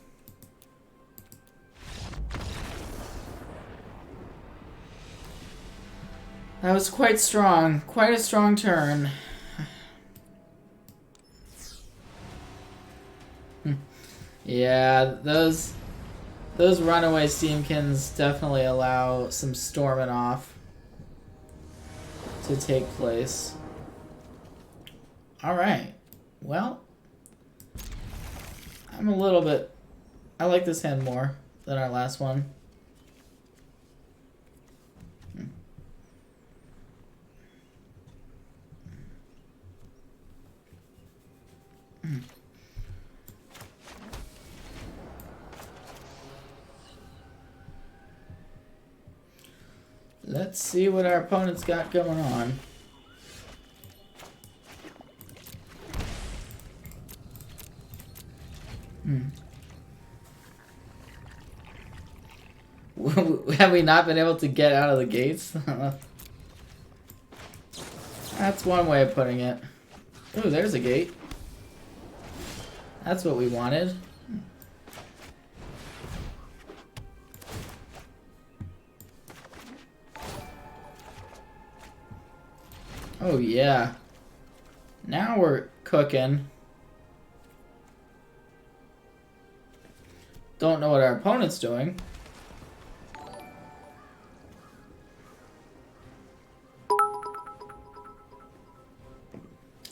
That was quite strong. Quite a strong turn. Yeah, those runaway Steamkins definitely allow some storming off to take place. Alright. Well, I'm a little bit... I like this hand more than our last one. Let's see what our opponent's got going on. Have we not been able to get out of the gates? That's one way of putting it. Ooh, there's a gate. That's what we wanted. Oh yeah. Now we're cooking. Don't know what our opponent's doing.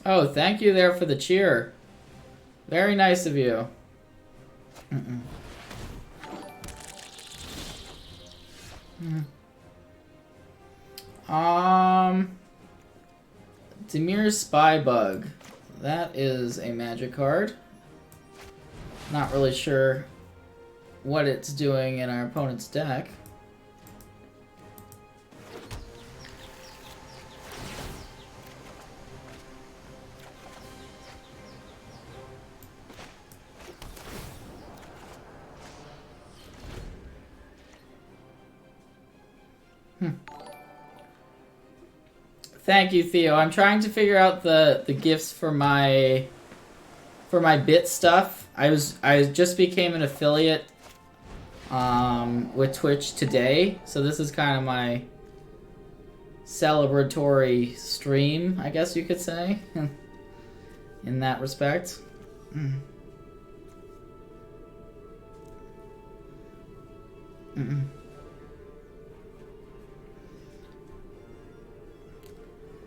Oh, thank you there for the cheer. Very nice of you. Demir's Spybug. That is a magic card. Not really sure what it's doing in our opponent's deck. Thank you, Theo. I'm trying to figure out the gifts for my bit stuff. I just became an affiliate with Twitch today, so this is kind of my celebratory stream, I guess you could say, in that respect.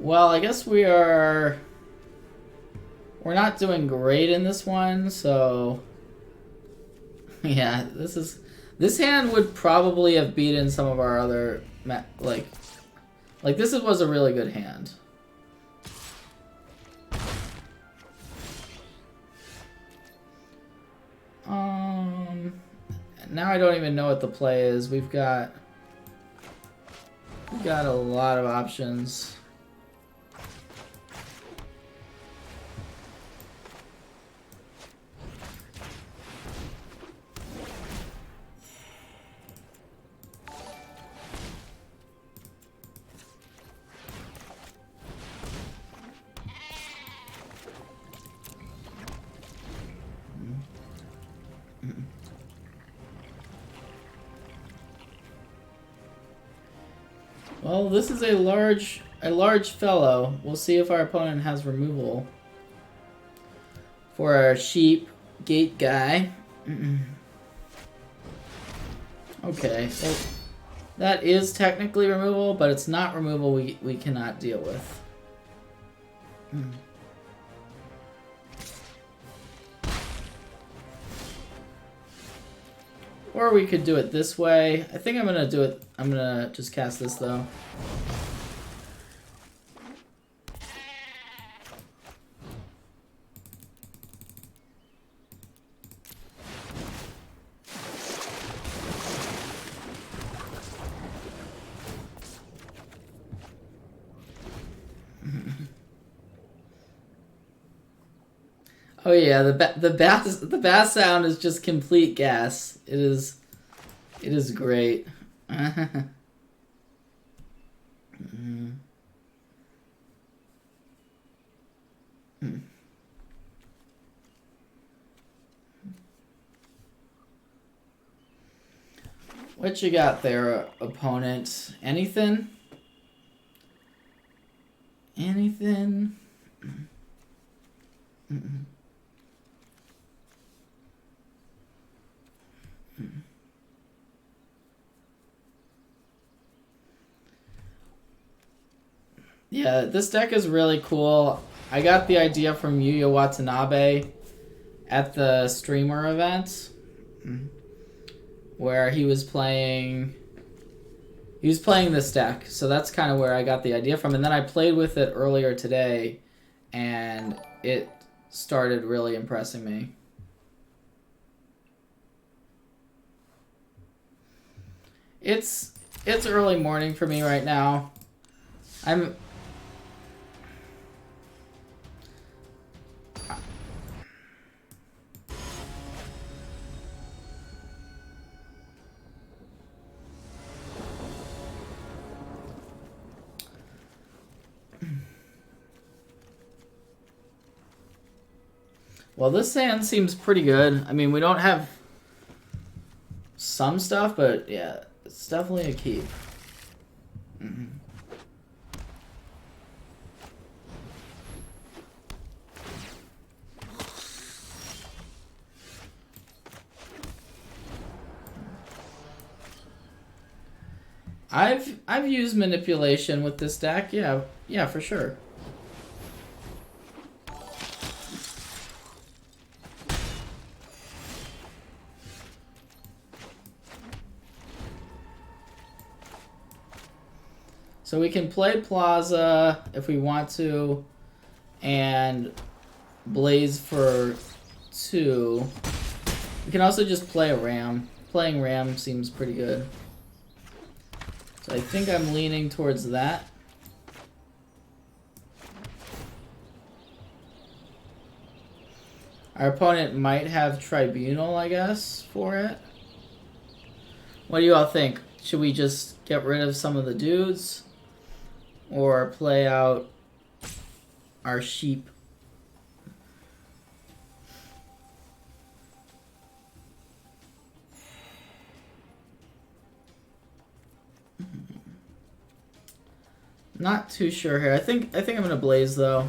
Well, I guess we're not doing great in this one, so yeah, this hand would probably have beaten some of our other like this was a really good hand. Now I don't even know what the play is. We've got a lot of options. Well, this is a large fellow. We'll see if our opponent has removal for our sheep gate guy. Okay, so that is technically removal, but it's not removal we cannot deal with. Or we could do it this way. I think I'm gonna do it. I'm gonna just cast this though. Oh yeah, the bass sound is just complete gas. It is great. What you got there, opponent? Anything? Anything? Yeah, this deck is really cool. I got the idea from Yuya Watanabe at the streamer event where he was playing this deck. So that's kind of where I got the idea from. And then I played with it earlier today and it started really impressing me. It's early morning for me right now. Well, this hand seems pretty good. I mean, we don't have some stuff, but yeah, it's definitely a keep. Mm-hmm. I've used manipulation with this deck. Yeah, for sure. So we can play Plaza if we want to, and Blaze for 2. We can also just play a Ram. Playing Ram seems pretty good. So I think I'm leaning towards that. Our opponent might have Tribunal, I guess, for it. What do you all think? Should we just get rid of some of the dudes? Or play out our sheep? Not too sure here. I think I'm gonna Blaze though,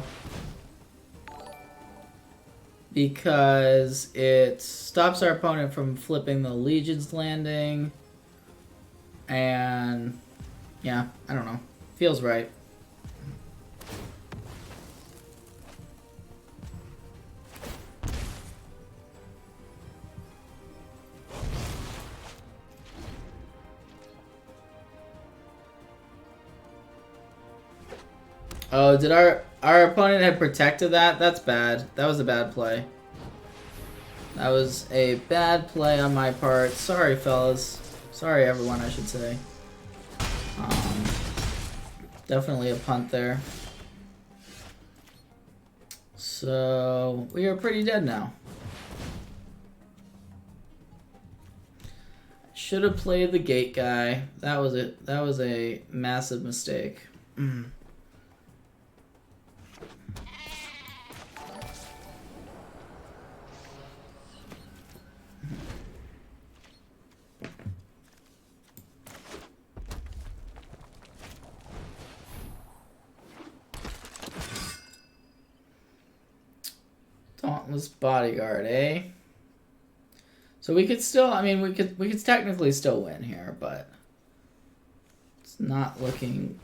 because it stops our opponent from flipping the Legion's Landing, and yeah, I don't know. Feels right. Oh, did our opponent have protected that? That's bad. That was a bad play. That was a bad play on my part. Sorry, fellas. Sorry, everyone, I should say. Definitely a punt there. So we are pretty dead now. Should have played the gate guy. That was it. That was a massive mistake. Dauntless Bodyguard, eh? So we could still, I mean, we could technically still win here, but it's not looking.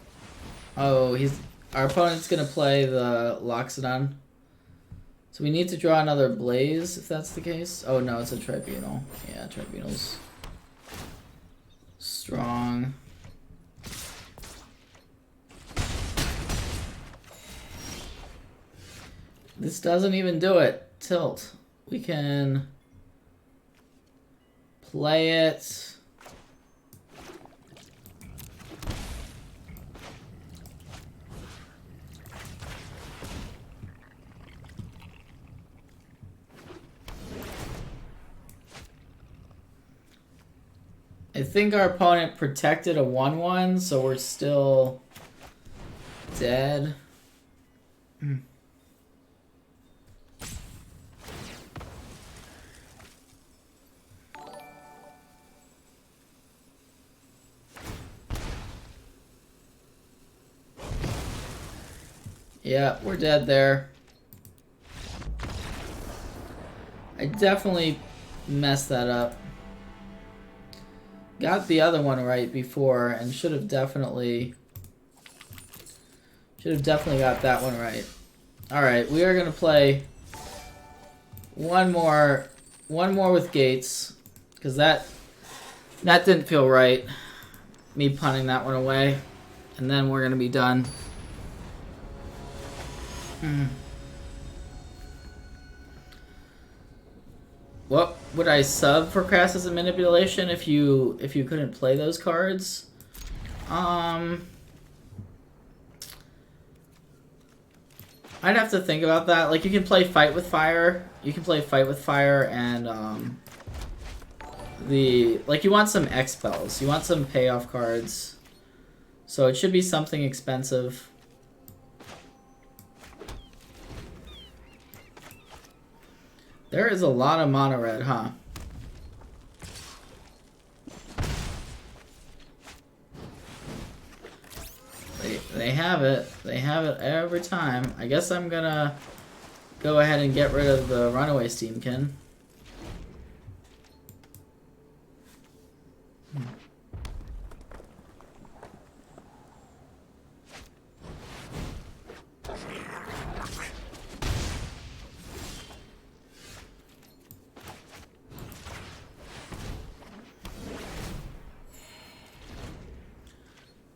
Oh, our opponent's gonna play the Loxodon. So we need to draw another Blaze if that's the case. Oh no, it's a Tribunal. Yeah, Tribunal's strong. This doesn't even do it. Tilt. We can play it. I think our opponent protected a 1/1, so we're still dead. Yeah, we're dead there. I definitely messed that up. Got the other one right before and should have definitely got that one right. Alright, we are gonna play one more with Gates, because that didn't feel right. Me punting that one away. And then we're gonna be done. What would I sub for Crassus and Manipulation if you couldn't play those cards? I'd have to think about that. Like, you can play Fight with Fire. You can play Fight with Fire and you want some expels. You want some payoff cards. So it should be something expensive. There is a lot of mono red, huh? They have it. They have it every time. I guess I'm gonna go ahead and get rid of the runaway steamkin.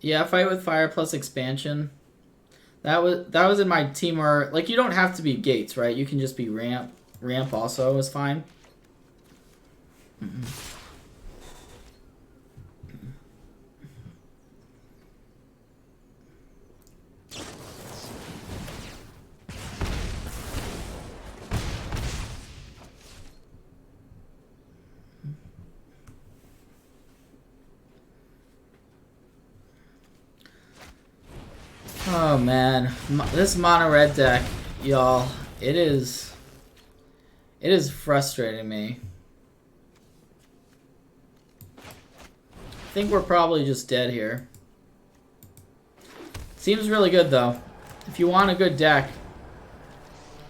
Yeah, fight with fire plus expansion. That was in my team where, like, you don't have to be gates, right? You can just be ramp. Ramp also is fine. Oh man, this mono red deck, y'all, it is frustrating me. I think we're probably just dead here. Seems really good though. If you want a good deck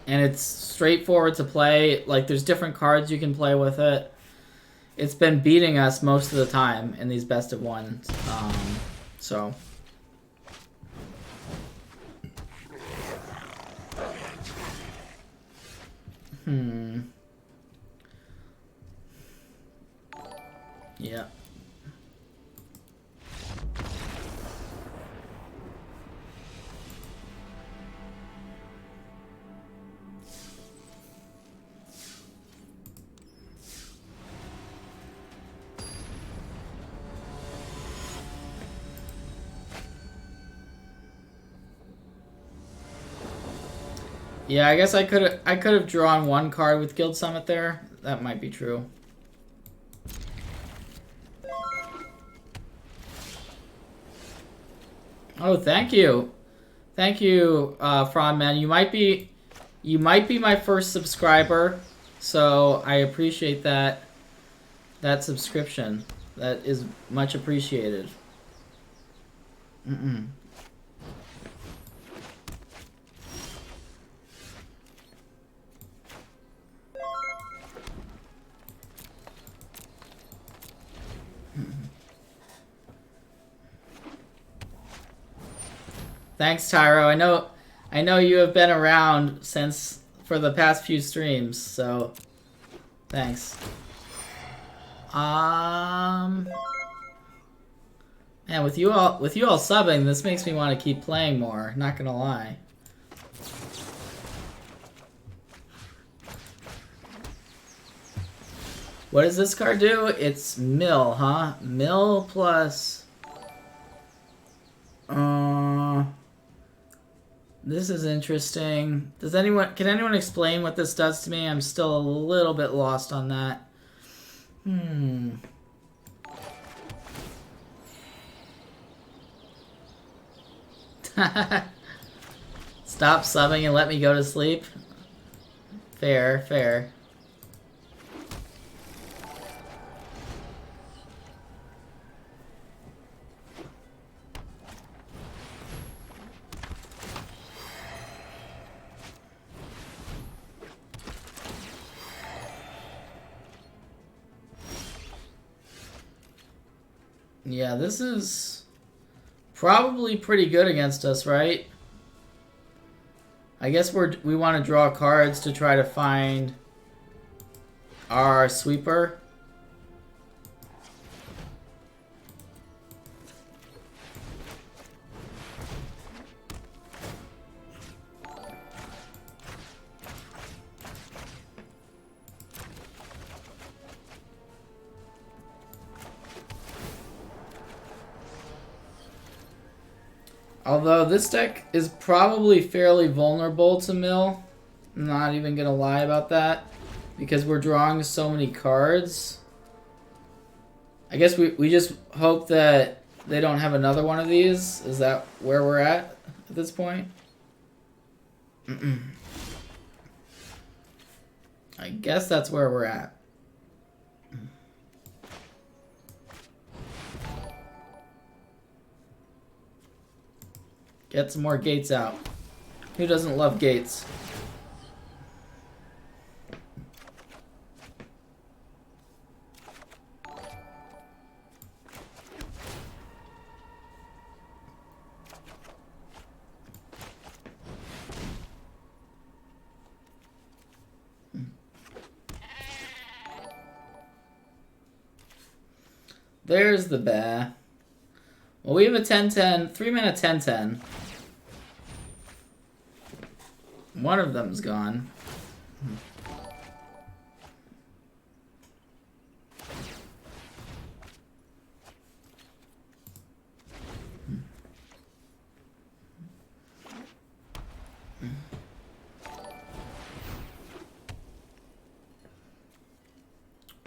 and it's straightforward to play, like there's different cards you can play with it. It's been beating us most of the time in these best of ones. So yeah. Yeah, I guess I could have drawn one card with Guild Summit there. That might be true. Oh, thank you. Thank you, Fraudman. You might be my first subscriber, so I appreciate that subscription. That is much appreciated. Thanks, Tyro. I know you have been around for the past few streams, so thanks. Man, with you all subbing, this makes me want to keep playing more, not gonna lie. What does this card do? It's mill, huh? Mill plus this is interesting. Can anyone explain what this does to me? I'm still a little bit lost on that. Stop subbing and let me go to sleep. Fair, fair. Yeah, this is probably pretty good against us, right? I guess we want to draw cards to try to find our sweeper. Although this deck is probably fairly vulnerable to mill. I'm not even gonna lie about that. Because we're drawing so many cards. I guess we just hope that they don't have another one of these. Is that where we're at this point? I guess that's where we're at. Get some more gates out. Who doesn't love gates? There's the bear. Well, we have a 10-10, 3-mana 10-10. One of them's gone.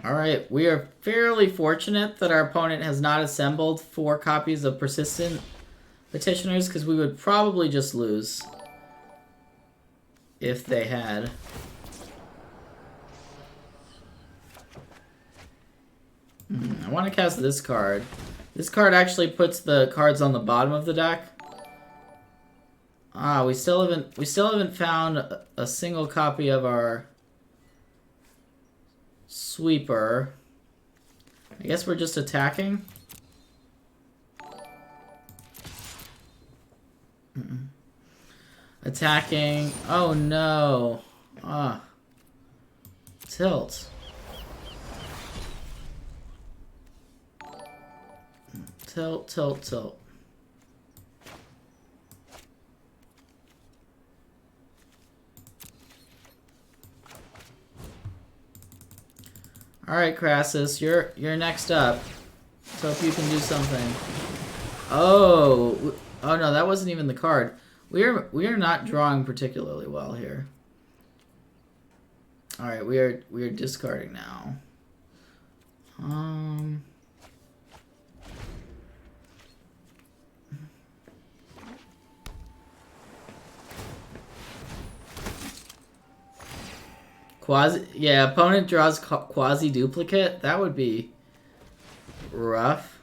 Alright, we are fairly fortunate that our opponent has not assembled 4 copies of Persistent Petitioners, because we would probably just lose if they had. I want to cast this card. This card actually puts the cards on the bottom of the deck. Ah, we still haven't found a single copy of our Sweeper. I guess we're just attacking. Attacking. Oh no. Ah. Tilt. Tilt, tilt, tilt. Alright, Grixis, you're next up. Let's hope you can do something. Oh no, that wasn't even the card. We are not drawing particularly well here. Alright, we are discarding now. Yeah, opponent draws quasi-duplicate. That would be rough.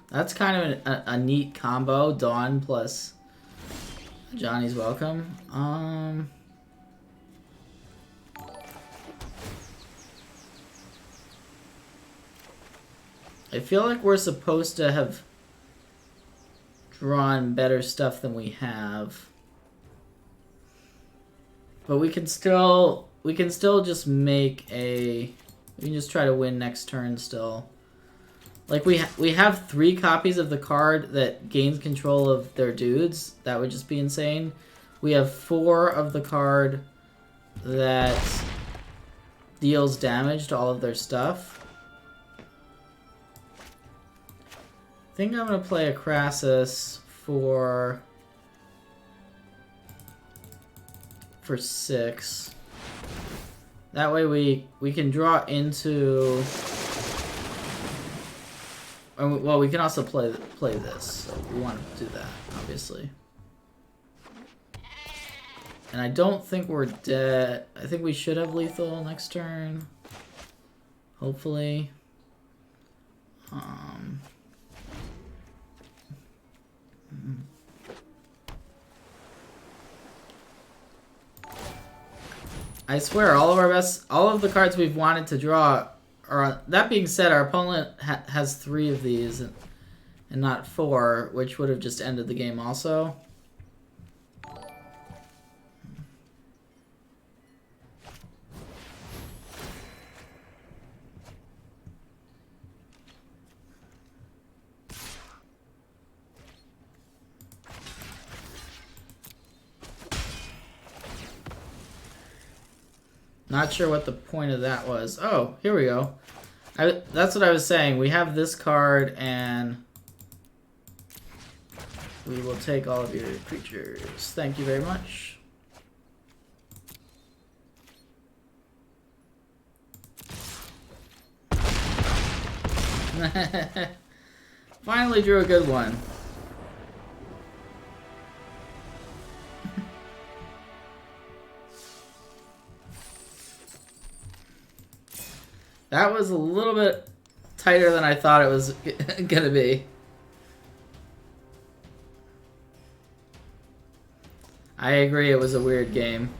That's kind of a neat combo. Dawn plus Johnny's Welcome. I feel like we're supposed to have drawn better stuff than we have. But we can still just make a... We can just try to win next turn still. Like, we have 3 copies of the card that gains control of their dudes. That would just be insane. We have 4 of the card that deals damage to all of their stuff. I think I'm going to play a Grixis for 6. That way we can draw into... Well, we can also play this, so we want to do that, obviously. And I don't think we're dead. I think we should have lethal next turn. Hopefully. I swear, all of the cards we've wanted to draw are. That being said, our opponent has 3 of these, and not 4, which would have just ended the game. Also. Not sure what the point of that was. Oh, here we go. That's what I was saying. We have this card, and we will take all of your creatures. Thank you very much. Finally drew a good one. That was a little bit tighter than I thought it was gonna be. I agree, it was a weird game.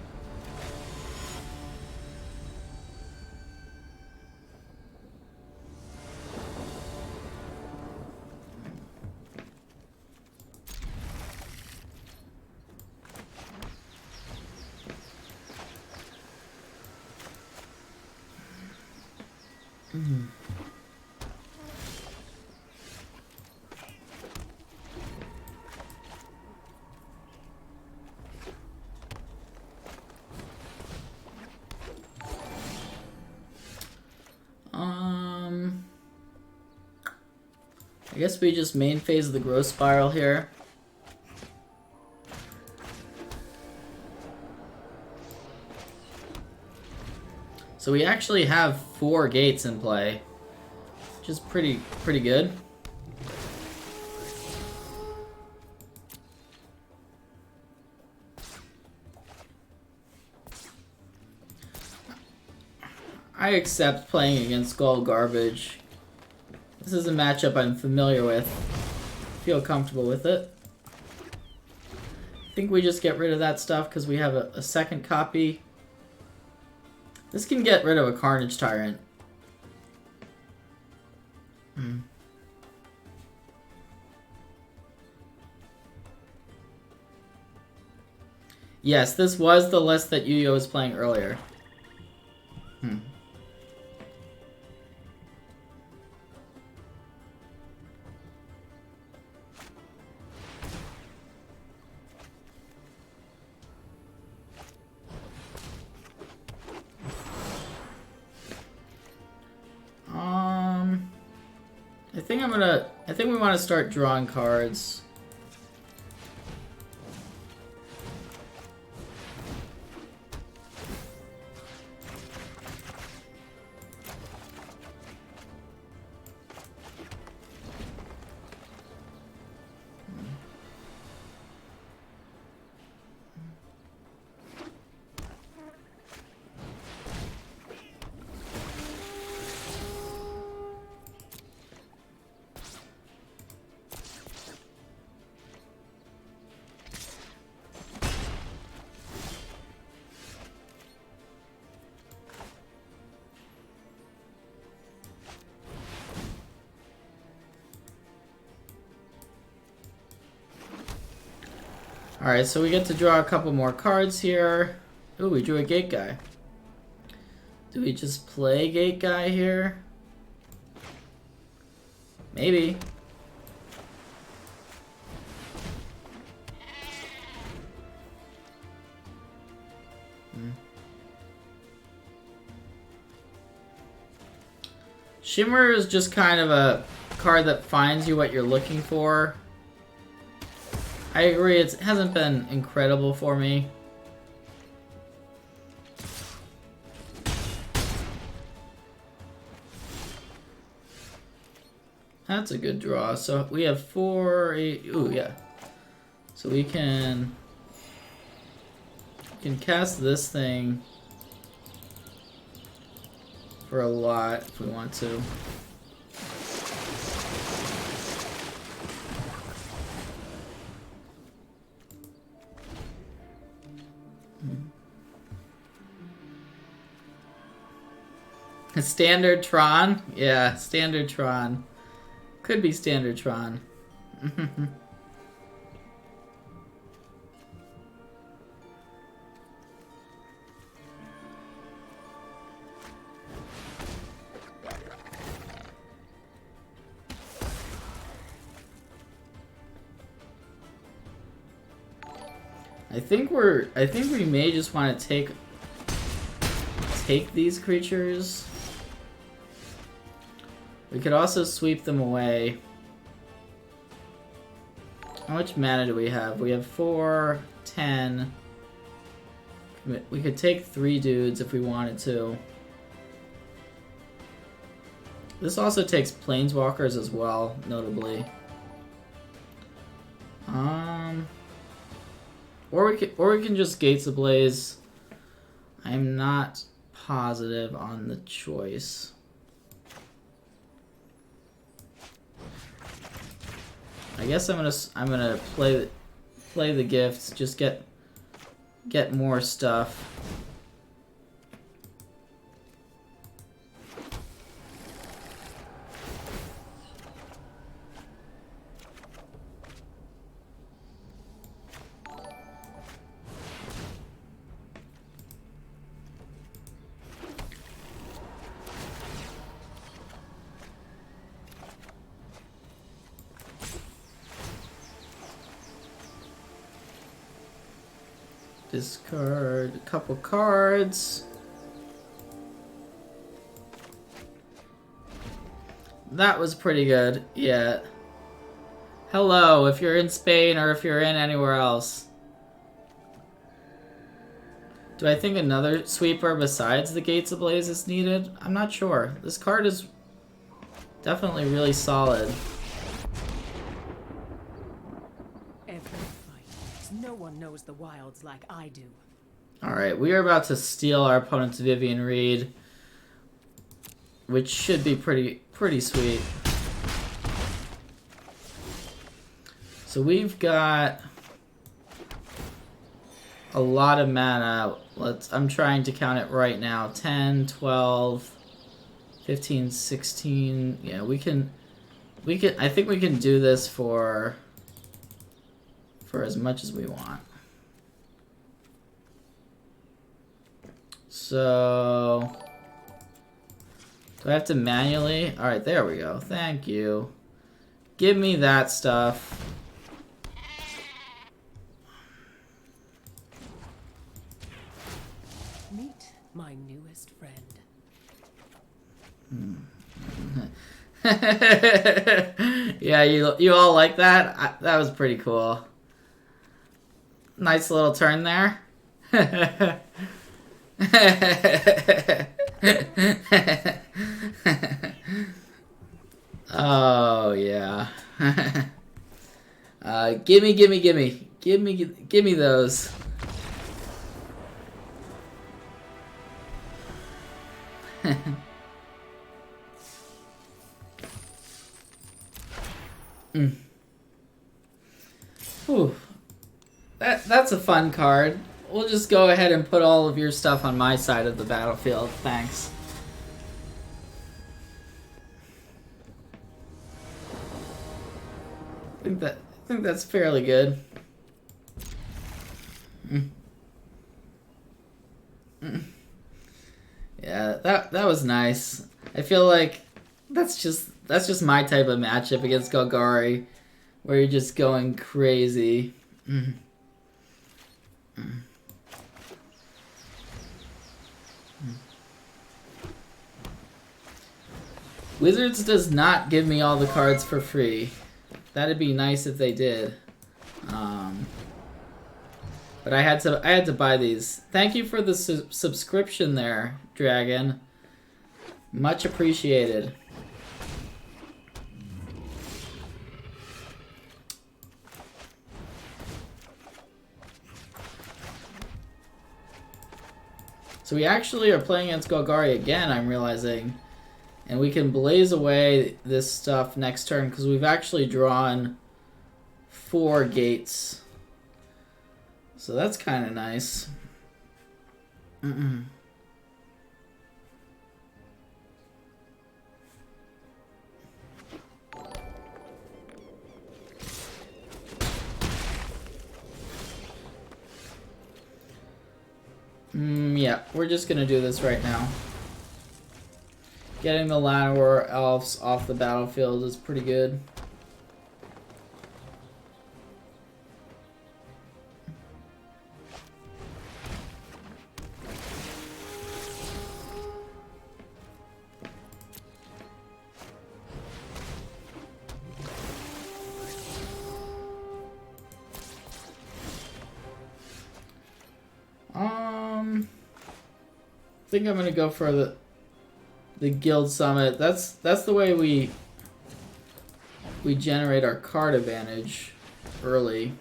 I guess we just main phase the growth spiral here. So we actually have 4 gates in play, which is pretty good. I accept playing against Gold Garbage. This is a matchup I'm familiar with. Feel comfortable with it. I think we just get rid of that stuff because we have a second copy. This can get rid of a Carnage Tyrant. Yes, this was the list that Yu-Yo was playing earlier. I think we want to start drawing cards. Alright, so we get to draw a couple more cards here. Ooh, we drew a gate guy. Do we just play gate guy here? Maybe. Shimmer is just kind of a card that finds you what you're looking for. I agree, it hasn't been incredible for me. That's a good draw. So we have 4, 8, ooh, yeah. So we can cast this thing for a lot if we want to. Standard Tron? Yeah, standard Tron. Could be standard Tron. I think we may just want to take these creatures. We could also sweep them away. How much mana do we have? We have 4, 10. We could take 3 dudes if we wanted to. This also takes planeswalkers as well, notably. Or we can just Gates Ablaze. I'm not positive on the choice. I guess I'm gonna play the gifts. Just get more stuff. Discard a couple cards. That was pretty good. Yeah. Hello, if you're in Spain or if you're in anywhere else. Do I think another sweeper besides the Gates Ablaze is needed? I'm not sure. This card is definitely really solid. Every fight. No one knows the wilds like I do. Alright, we are about to steal our opponent's Vivian Reed, which should be pretty sweet. So we've got a lot of mana. I'm trying to count it right now. 10, 12, 15, 16. Yeah, I think we can do this for as much as we want. So do I have to manually? All right, there we go. Thank you. Give me that stuff. Meet my newest friend. Yeah, you all like that? That was pretty cool. Nice little turn there. Oh yeah. Gimme those. Whew. That's a fun card. We'll just go ahead and put all of your stuff on my side of the battlefield. Thanks. I think that's fairly good. Yeah, that was nice. I feel like that's just my type of matchup against Golgari, where you're just going crazy. Wizards does not give me all the cards for free. That'd be nice if they did. But I had to buy these. Thank you for the subscription there, Dragon. Much appreciated. So we actually are playing against Golgari again, I'm realizing. And we can blaze away this stuff next turn because we've actually drawn 4 gates. So that's kind of nice. Yeah, we're just gonna do this right now. Getting the Llanowar elves off the battlefield is pretty good. I think I'm gonna go for the guild summit. That's the way we generate our card advantage early.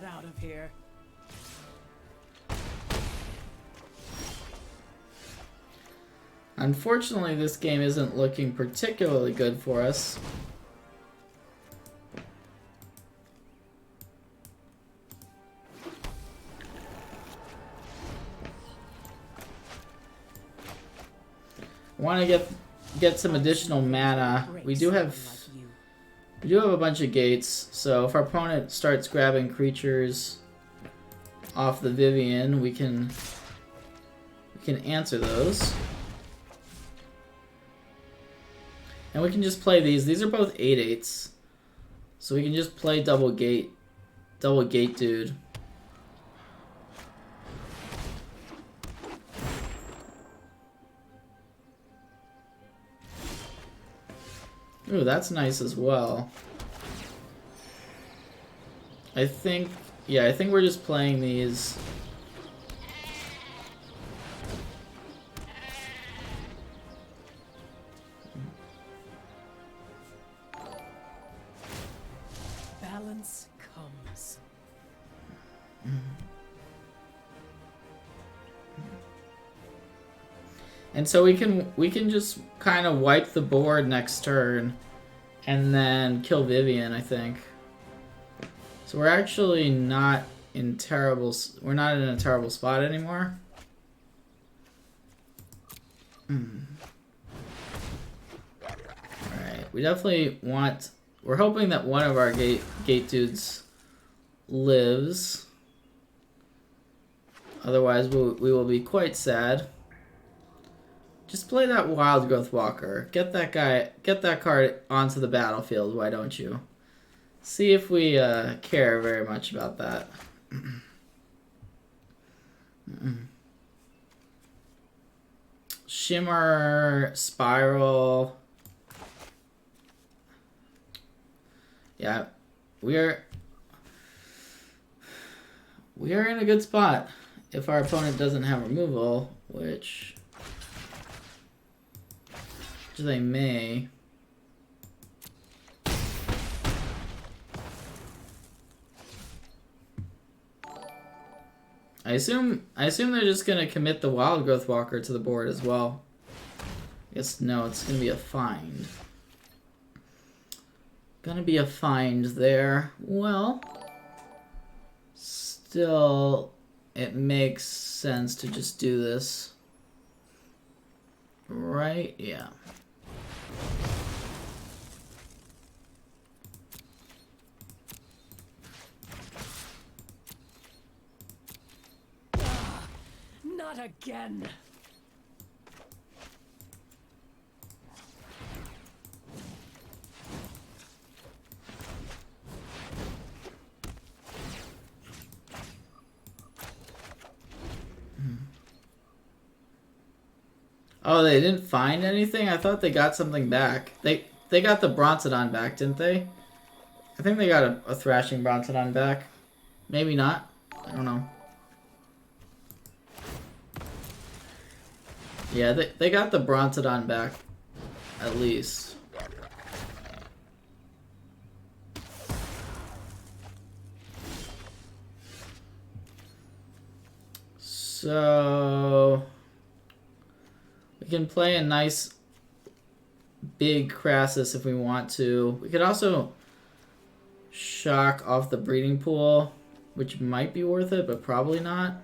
get out of here. Unfortunately, this game isn't looking particularly good for us. Want to get some additional mana. We do have a bunch of gates, so if our opponent starts grabbing creatures off the Vivian, we can answer those. And we can just play these. These are both 8/8s. So we can just play double gate dude. Ooh, that's nice as well. I think we're just playing these. Balance comes. And so we can just kind of wipe the board next turn and then kill Vivian, I think. So we're actually not in we're not in a terrible spot anymore. Alright, we definitely we're hoping that one of our gate dudes lives. Otherwise we will be quite sad. Just play that Wild Growth Walker. Get that card onto the battlefield, why don't you? See if we care very much about that. Shimmer, Spiral. Yeah, we are in a good spot if our opponent doesn't have removal, which they may. I assume they're just gonna commit the Wild Growth Walker to the board as well. I guess no, it's gonna be a find. Gonna be a find there. Well, still, it makes sense to just do this. Right? Yeah. Not again. Oh, they didn't find anything? I thought they got something back. They got the Bronzodon back, didn't they? I think they got a Thrashing Bronzodon back. Maybe not. I don't know. Yeah, they got the Bronzodon back, at least. So we can play a nice big Crassus if we want to. We could also shock off the breeding pool, which might be worth it, but probably not.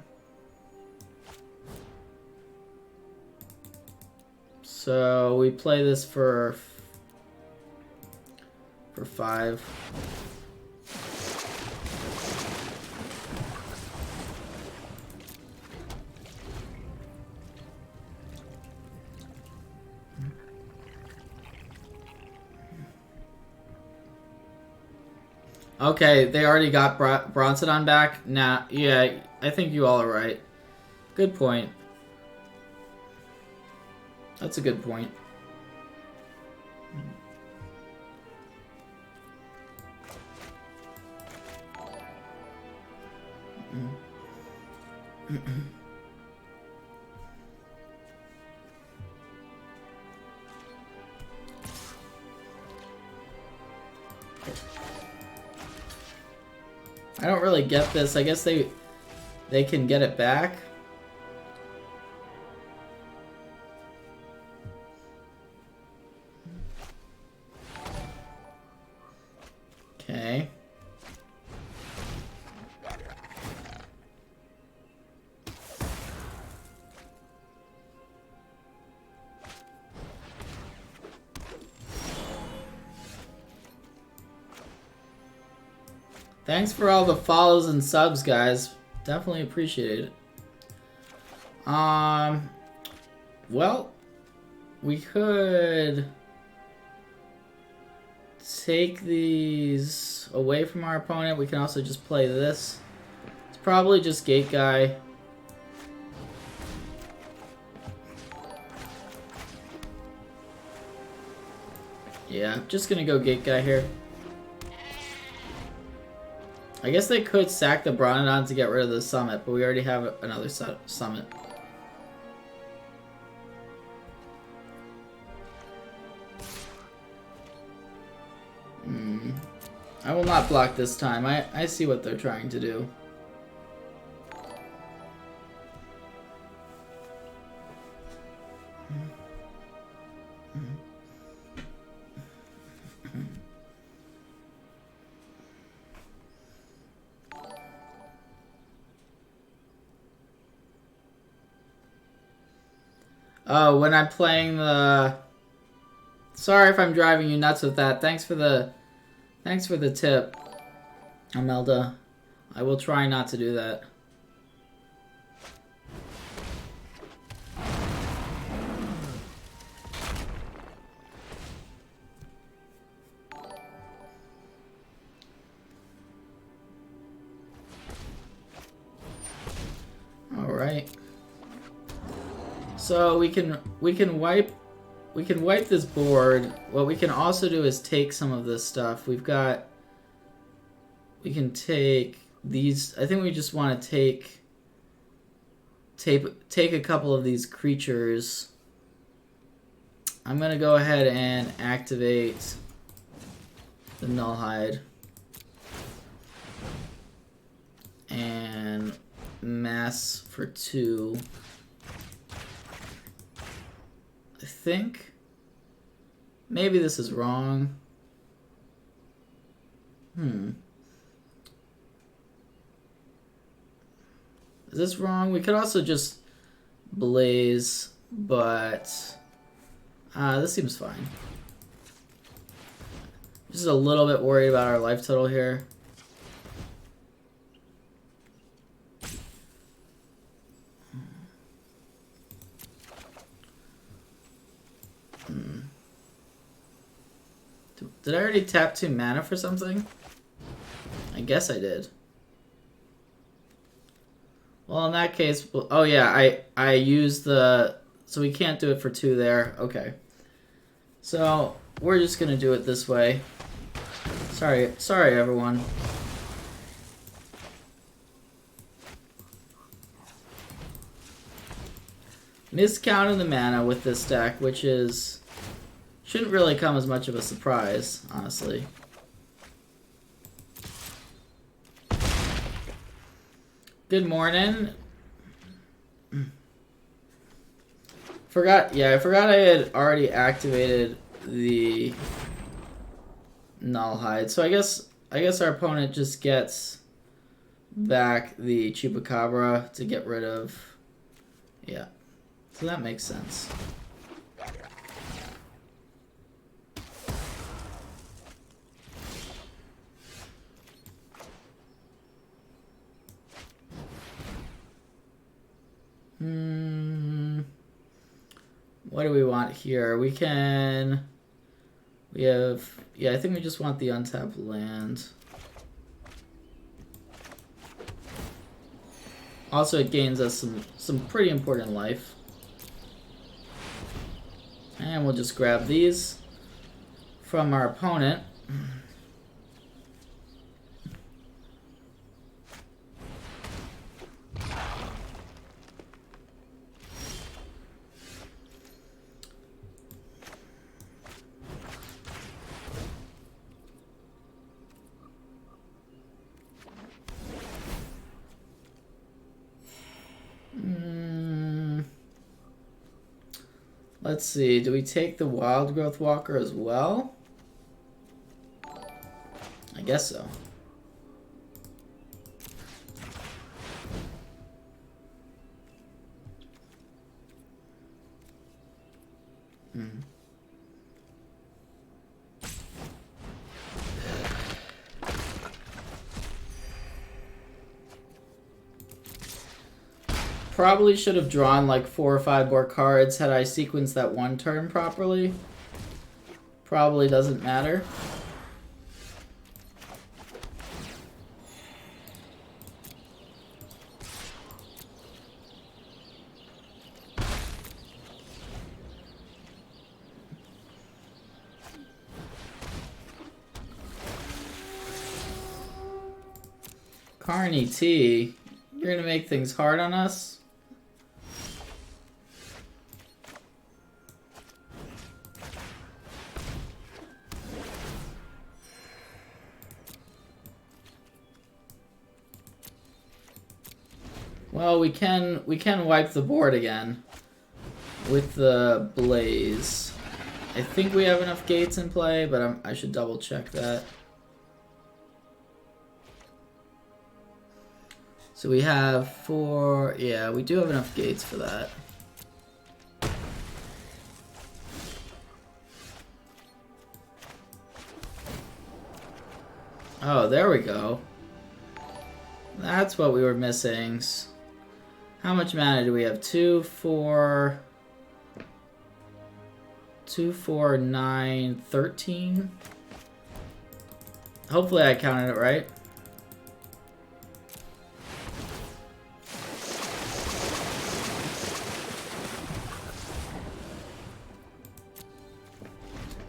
So we play this for 5. Okay, they already got Bronzodon back. Nah, yeah, I think you all are right. Good point. That's a good point. I don't really get this. I guess they can get it back. Okay. Thanks for all the follows and subs, guys. Definitely appreciate it. Well, we could take these away from our opponent. We can also just play this. It's probably just Gate Guy. Yeah, I'm just gonna go Gate Guy here. I guess they could sack the Bronodon to get rid of the summit, but we already have another summit. I will not block this time. I see what they're trying to do. Oh, when I'm playing the... Sorry if I'm driving you nuts with that. Thanks for the tip, Amelda. I will try not to do that. All right. So we can wipe this board. What we can also do is take some of this stuff. We can take these. I think we just want to take a couple of these creatures. I'm gonna go ahead and activate the Nullhide and mass for 2. I think maybe this is wrong. Is this wrong? We could also just blaze, but this seems fine. Just a little bit worried about our life total here. Did I already tap 2 mana for something? I guess I did. Well, in that case, oh yeah, I used the, so we can't do it for 2 there. Okay. So, we're just gonna do it this way. Sorry everyone. Miscounted the mana with this deck, which is... shouldn't really come as much of a surprise, honestly. Good morning. I forgot I had already activated the Nullhide. So I guess our opponent just gets back the Chupacabra to get rid of. Yeah. So that makes sense. What do we want here? I think we just want the untapped land. Also, it gains us some pretty important life. And we'll just grab these from our opponent. Let's see, do we take the Wild Growth Walker as well? I guess so. Probably should have drawn like 4 or 5 more cards had I sequenced that one turn properly. Probably doesn't matter. Carney T, you're gonna make things hard on us? Well, we can wipe the board again with the Blaze. I think we have enough gates in play, but I should double check that. So we have 4, yeah, we do have enough gates for that. Oh, there we go. That's what we were missing. How much mana do we have? 2, 4, 9, 13? Hopefully I counted it right.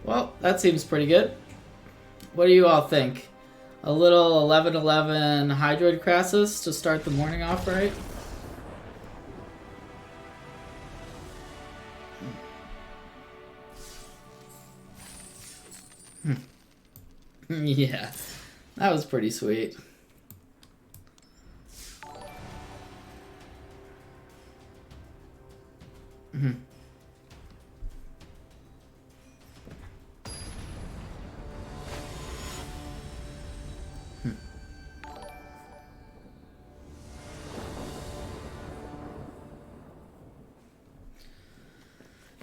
Well, that seems pretty good. What do you all think? A little 11/11 Hydroid Crassus to start the morning off, right? Yeah, that was pretty sweet.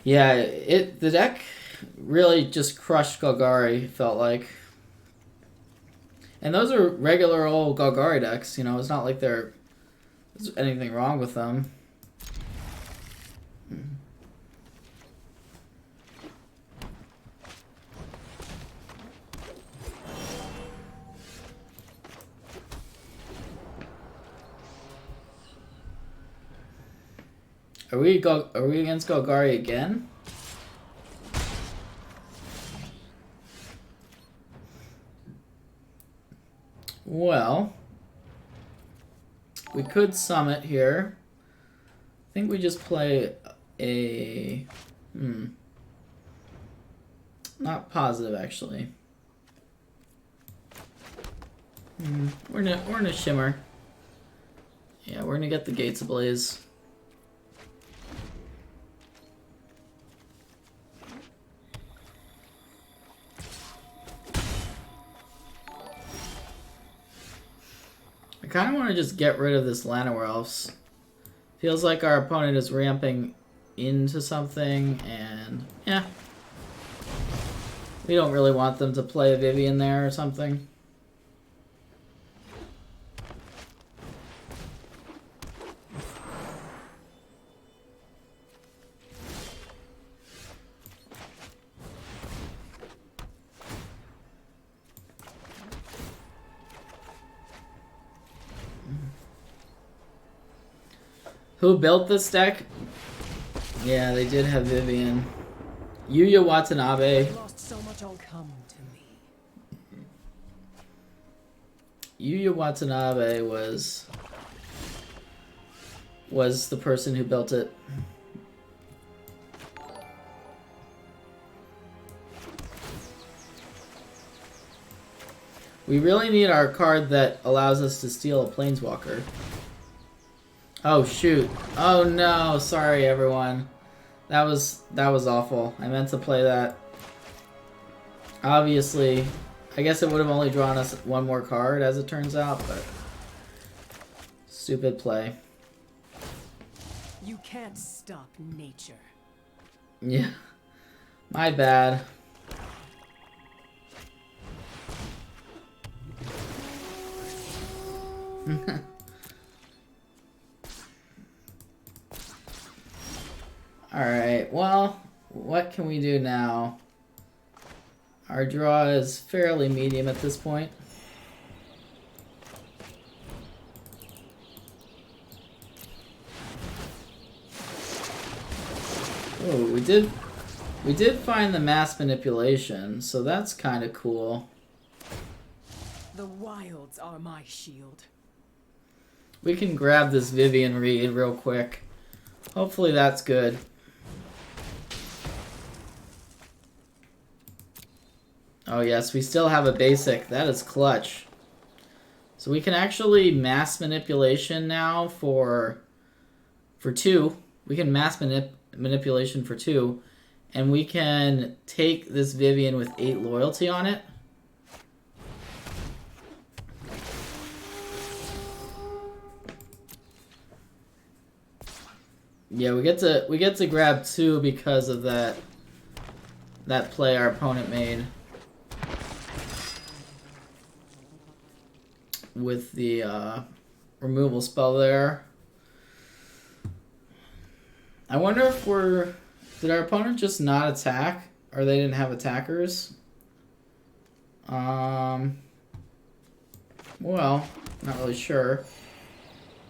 Yeah, the deck really just crushed Golgari, felt like. And those are regular old Golgari decks, you know, it's not like there's anything wrong with them. Are we against Golgari again? Well, we could summit here. I think we just play a not positive actually. We're gonna shimmer. Yeah, we're gonna get the gates ablaze. I kind of want to just get rid of this Llanowar Elves. Feels like our opponent is ramping into something, and yeah. We don't really want them to play a Vivian there or something. Who built this deck? Yeah, they did have Vivian. Yuya Watanabe. Lost so much on come to me. Yuya Watanabe was the person who built it. We really need our card that allows us to steal a Planeswalker. Oh shoot. Oh no, sorry everyone. That was awful. I meant to play that. Obviously, I guess it would have only drawn us one more card, as it turns out, but stupid play. You can't stop nature. Yeah, my bad. Alright, well, what can we do now? Our draw is fairly medium at this point. Oh, we did find the mass manipulation, so that's kind of cool. The wilds are my shield. We can grab this Vivian Reed real quick. Hopefully that's good. Oh yes, we still have a basic. That is clutch. So we can actually mass manipulation now for 2. We can mass manipulation for 2. And we can take this Vivian with 8 loyalty on it. Yeah, we get to grab 2 because of that play our opponent made with the removal spell there. I wonder if did our opponent just not attack, or they didn't have attackers? Well, not really sure.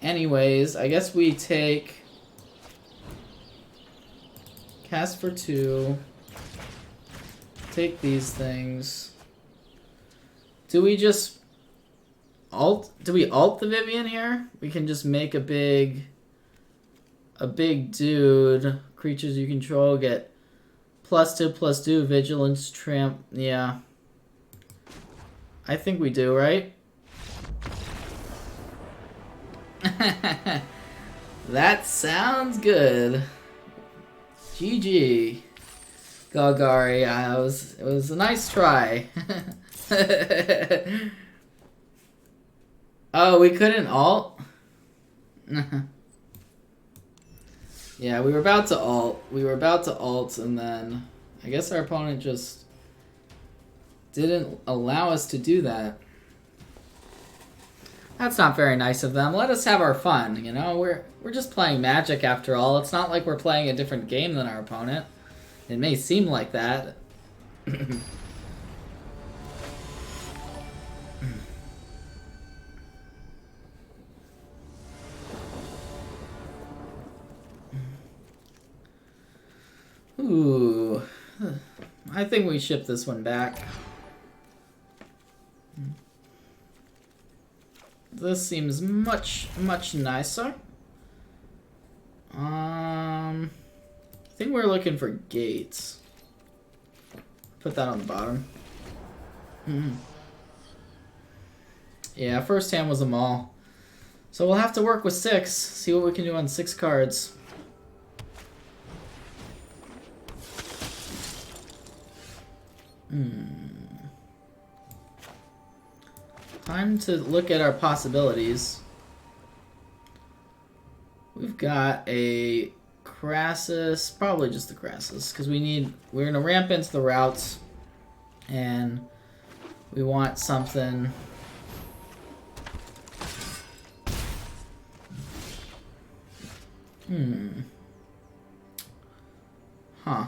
Anyways, I guess we take cast for 2. Take these things. Do we just alt? Do we alt the Vivian here? We can just make a big dude. Creatures you control get +2/+2 vigilance tramp. Yeah. I think we do, right? That sounds good. GG. Golgari, it was a nice try. Oh, we couldn't alt? Yeah, we were about to alt. And then I guess our opponent just didn't allow us to do that. That's not very nice of them. Let us have our fun, you know? We're just playing Magic after all. It's not like we're playing a different game than our opponent. It may seem like that. Ooh. I think we ship this one back. This seems much nicer. I think we're looking for gates. Put that on the bottom. Yeah, first hand was a maul. So we'll have to work with 6. See what we can do on 6 cards. Time to look at our possibilities. We've got a Grixis, probably just the Grixis, because we're gonna ramp into the routes, and we want something. Huh.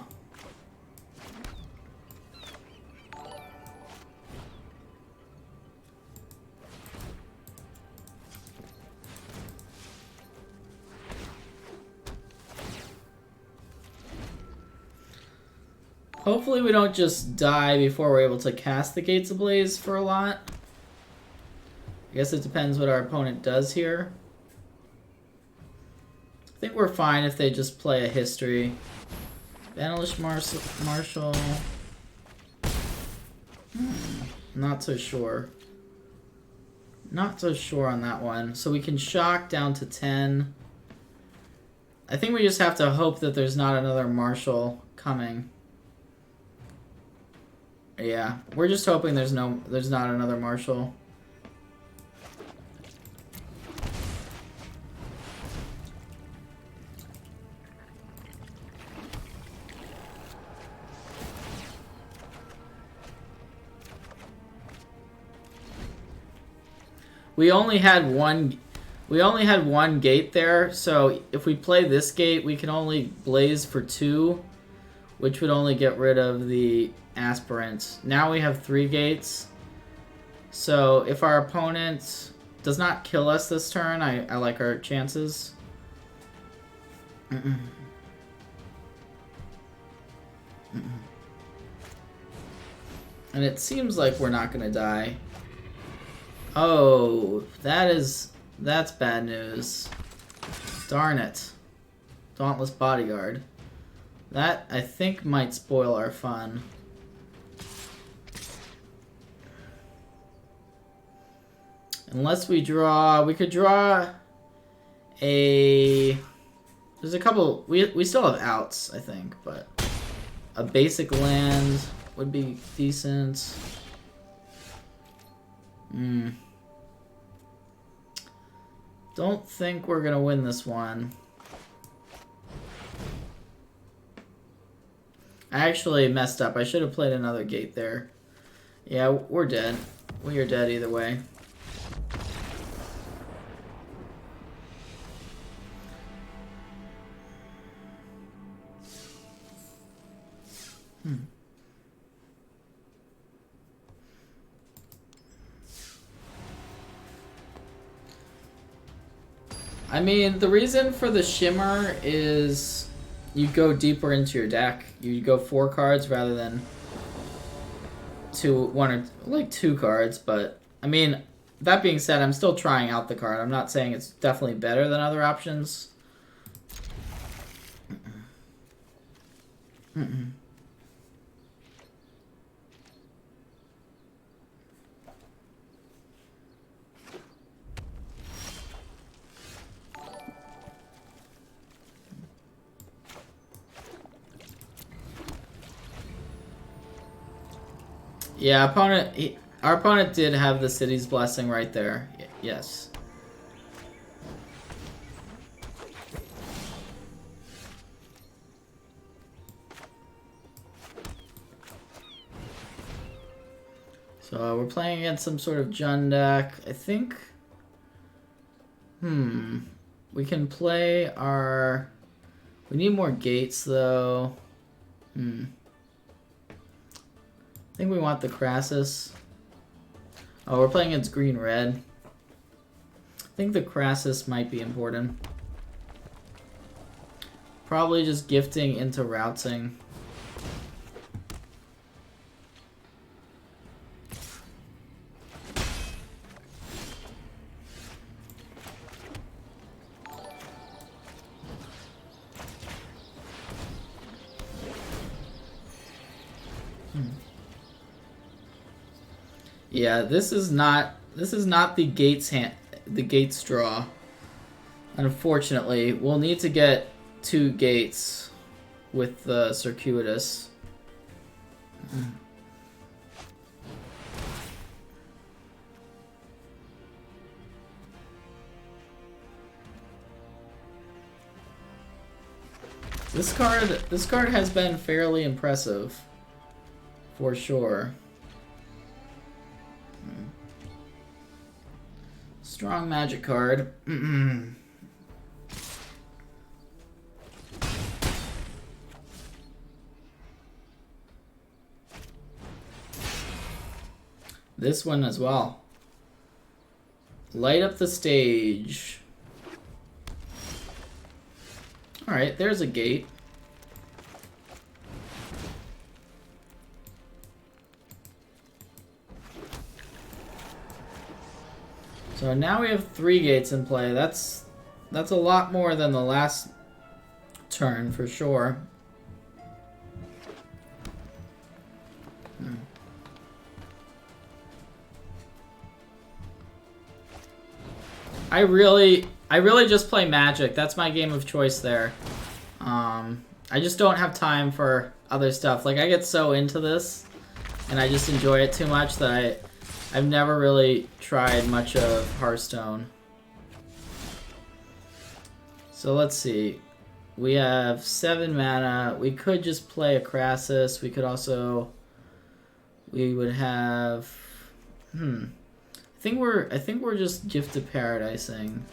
Hopefully we don't just die before we're able to cast the Gates Ablaze for a lot. I guess it depends what our opponent does here. I think we're fine if they just play a history. Banish Marshal. Not so sure. Not so sure on that one. So we can shock down to 10. I think we just have to hope that there's not another Marshal coming. Yeah, we're just hoping there's not another Marshal. We only had one gate there, so if we play this gate, we can only blaze for 2, which would only get rid of the aspirant. Now we have 3 gates. So if our opponent does not kill us this turn, I like our chances. And it seems like we're not gonna die. Oh, that's bad news. Darn it. Dauntless Bodyguard. That, I think, might spoil our fun. Unless we draw... We could draw a... There's a couple... We still have outs, I think, but... A basic land would be decent. Don't think we're gonna win this one. I actually messed up. I should have played another gate there. Yeah, we're dead. We are dead either way. I mean, the reason for the Shimmer is you go deeper into your deck. You go 4 cards rather than 2 cards. But I mean, that being said, I'm still trying out the card. I'm not saying it's definitely better than other options. Yeah, our opponent did have the City's Blessing right there. Yes. So we're playing against some sort of Jund deck. I think... We can play our... We need more gates, though. I think we want the Grixis. Oh, we're playing against green-red. I think the Grixis might be important. Probably just gifting into routing. Yeah, this is not the gates draw. Unfortunately, we'll need to get 2 gates with the circuitous. This card has been fairly impressive, for sure. Strong magic card. This one as well. Light up the stage. Alright, there's a gate. So now we have 3 gates in play. That's a lot more than the last turn for sure. I really I really just play Magic. That's my game of choice there. I just don't have time for other stuff. Like, I get so into this, and I just enjoy it too much that I've never really tried much of Hearthstone. So let's see. We have 7 mana. We could just play a Grixis. We could also... We would have... I think we're just Gifted Paradising.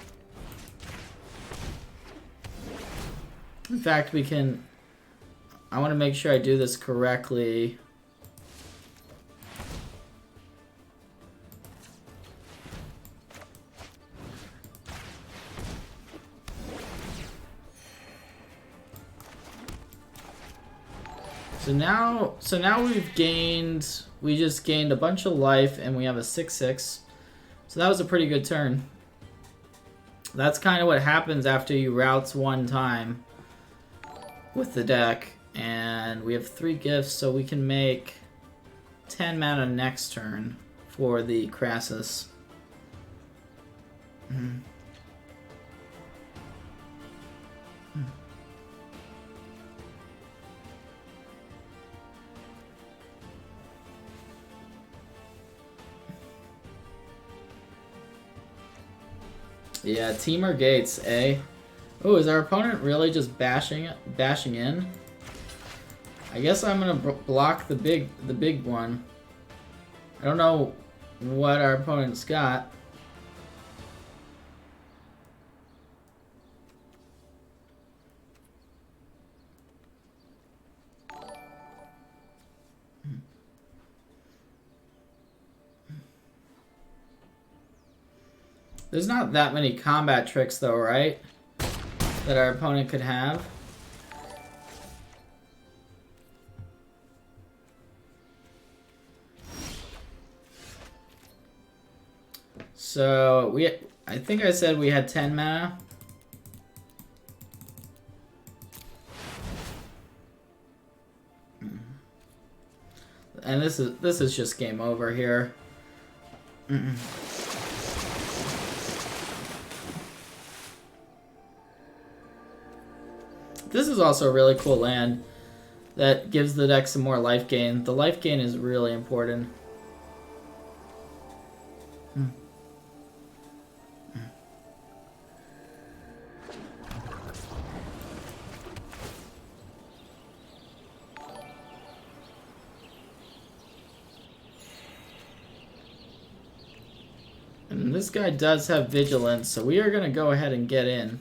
In fact, we can... I want to make sure I do this correctly. So now we just gained a bunch of life, and we have a 6/6. So that was a pretty good turn. That's kind of what happens after you routes one time with the deck. And we have 3 gifts, so we can make 10 mana next turn for the Grixis. Yeah, Teamer Gates, eh? Oh, is our opponent really just bashing in? I guess I'm gonna block the big one. I don't know what our opponent's got. There's not that many combat tricks though, right? That our opponent could have. So I think I said we had 10 mana. And this is just game over here. This is also a really cool land that gives the deck some more life gain. The life gain is really important. And this guy does have vigilance, so we are going to go ahead and get in.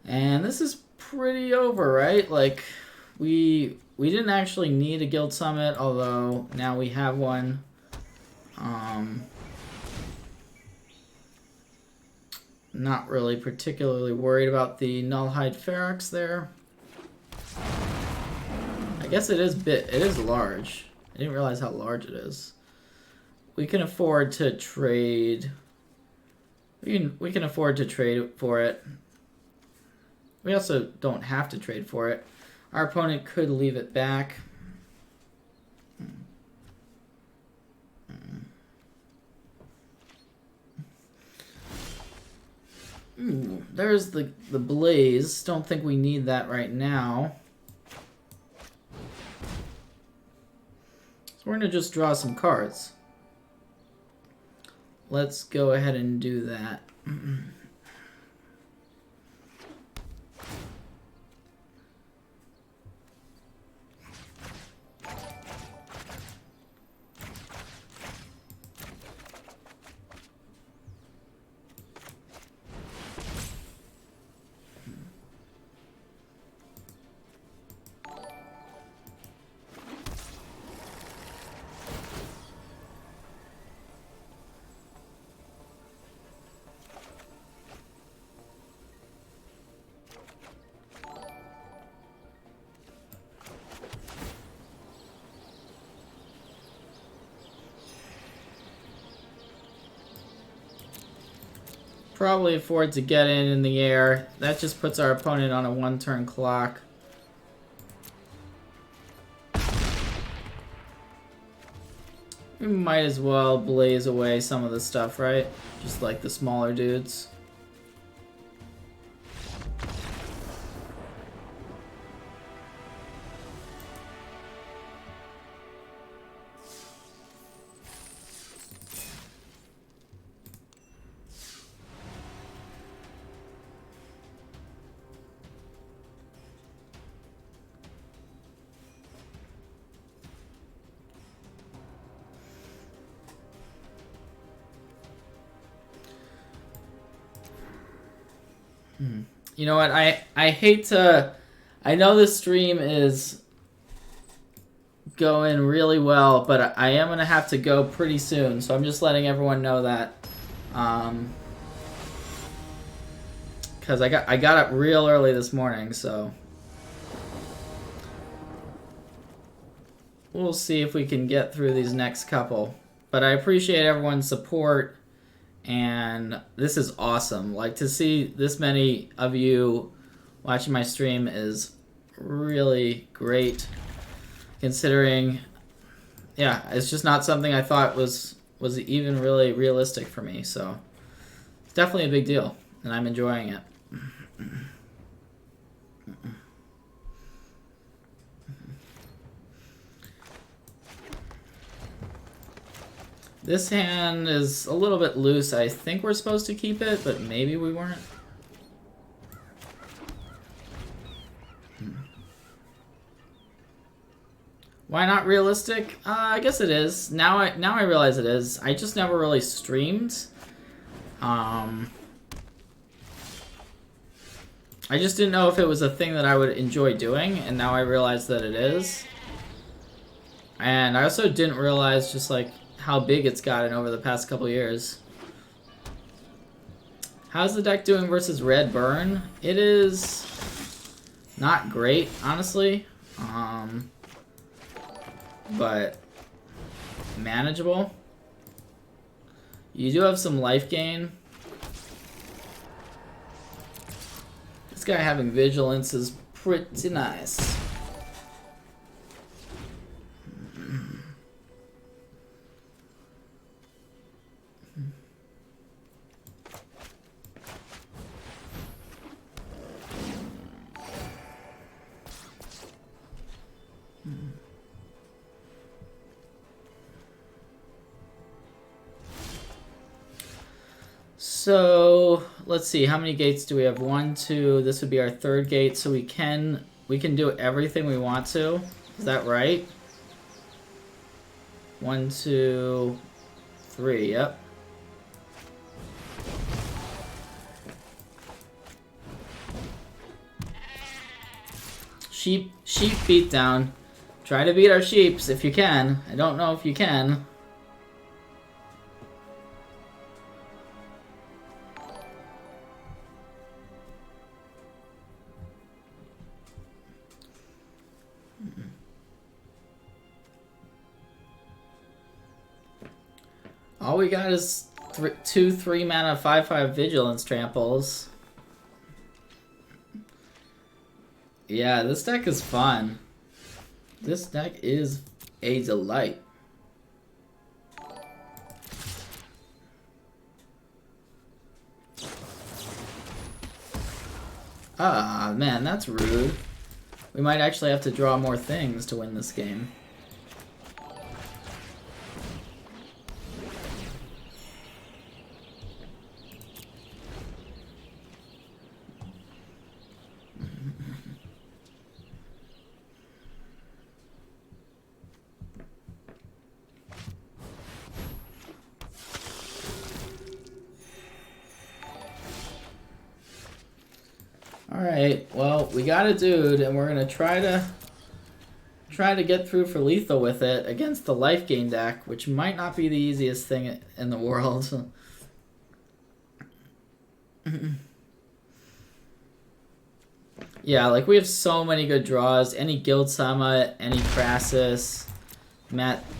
And this is pretty over, right? Like, we didn't actually need a guild summit, although now we have one. Not really particularly worried about the Nullhide Ferox there. I guess it is large. I didn't realize how large it is. We can afford to trade. We can afford to trade for it. We also don't have to trade for it. Our opponent could leave it back. Ooh, there's the blaze. Don't think we need that right now. So we're gonna just draw some cards. Let's go ahead and do that. probably afford to get in the air. That just puts our opponent on a 1-turn clock. We might as well blaze away some of the stuff, right? Just like the smaller dudes. You know what? I hate to... I know this stream is going really well, but I am going to have to go pretty soon. So I'm just letting everyone know that. Because I got up real early this morning, so... We'll see if we can get through these next couple. But I appreciate everyone's support. And this is awesome. Like, to see this many of you watching my stream is really great, considering, yeah, it's just not something I thought was even really realistic for me. So it's definitely a big deal, and I'm enjoying it. This hand is a little bit loose. I think we're supposed to keep it, but maybe we weren't. Why not realistic? I guess it is. Now I realize it is. I just never really streamed. I just didn't know if it was a thing that I would enjoy doing, and now I realize that it is. And I also didn't realize just like how big it's gotten over the past couple years. How's the deck doing versus Red Burn? It is not great, honestly. But manageable. You do have some life gain. This guy having vigilance is pretty nice. So let's see, how many gates do we have? 1, 2. This would be our 3rd gate, so we can do everything we want to. Is that right? 1, 2, 3. Yep. Sheep beat down. Try to beat our sheeps if you can. I don't know if you can. All we got is 2 3-mana 5/5 vigilance tramples. Yeah, this deck is fun. This deck is a delight. Ah, man, that's rude. We might actually have to draw more things to win this game. Alright, well, we got a dude, and we're gonna try to get through for lethal with it against the life gain deck, which might not be the easiest thing in the world. Yeah, like, we have so many good draws. Any Guild Summit, any Crassus,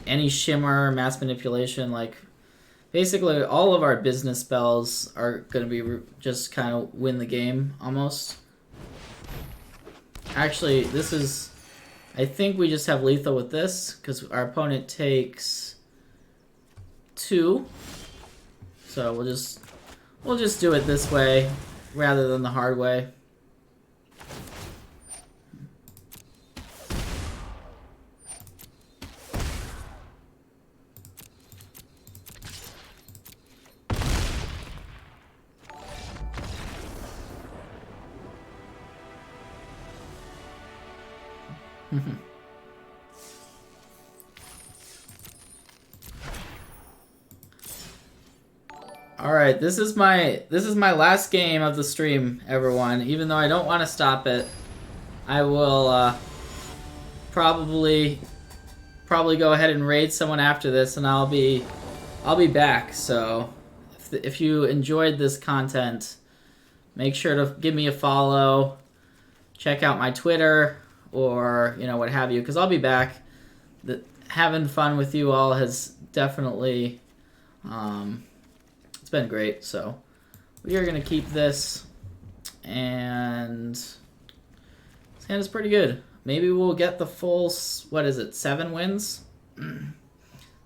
any Shimmer, Mass Manipulation, like, Basically, all of our business spells are going to be just kind of win the game, almost. Actually, this is... I think we just have lethal with this, because our opponent takes 2. So we'll just do it this way, rather than the hard way. Alright, this is my last game of the stream, everyone. Even though I don't want to stop it, I will probably go ahead and raid someone after this, and I'll be back. So if you enjoyed this content, make sure to give me a follow, check out my Twitter, or what have you, because I'll be back. Having fun with you all has definitely it's been great. So we are gonna keep this, and this hand is pretty good. Maybe we'll get the full, what is it, 7 wins?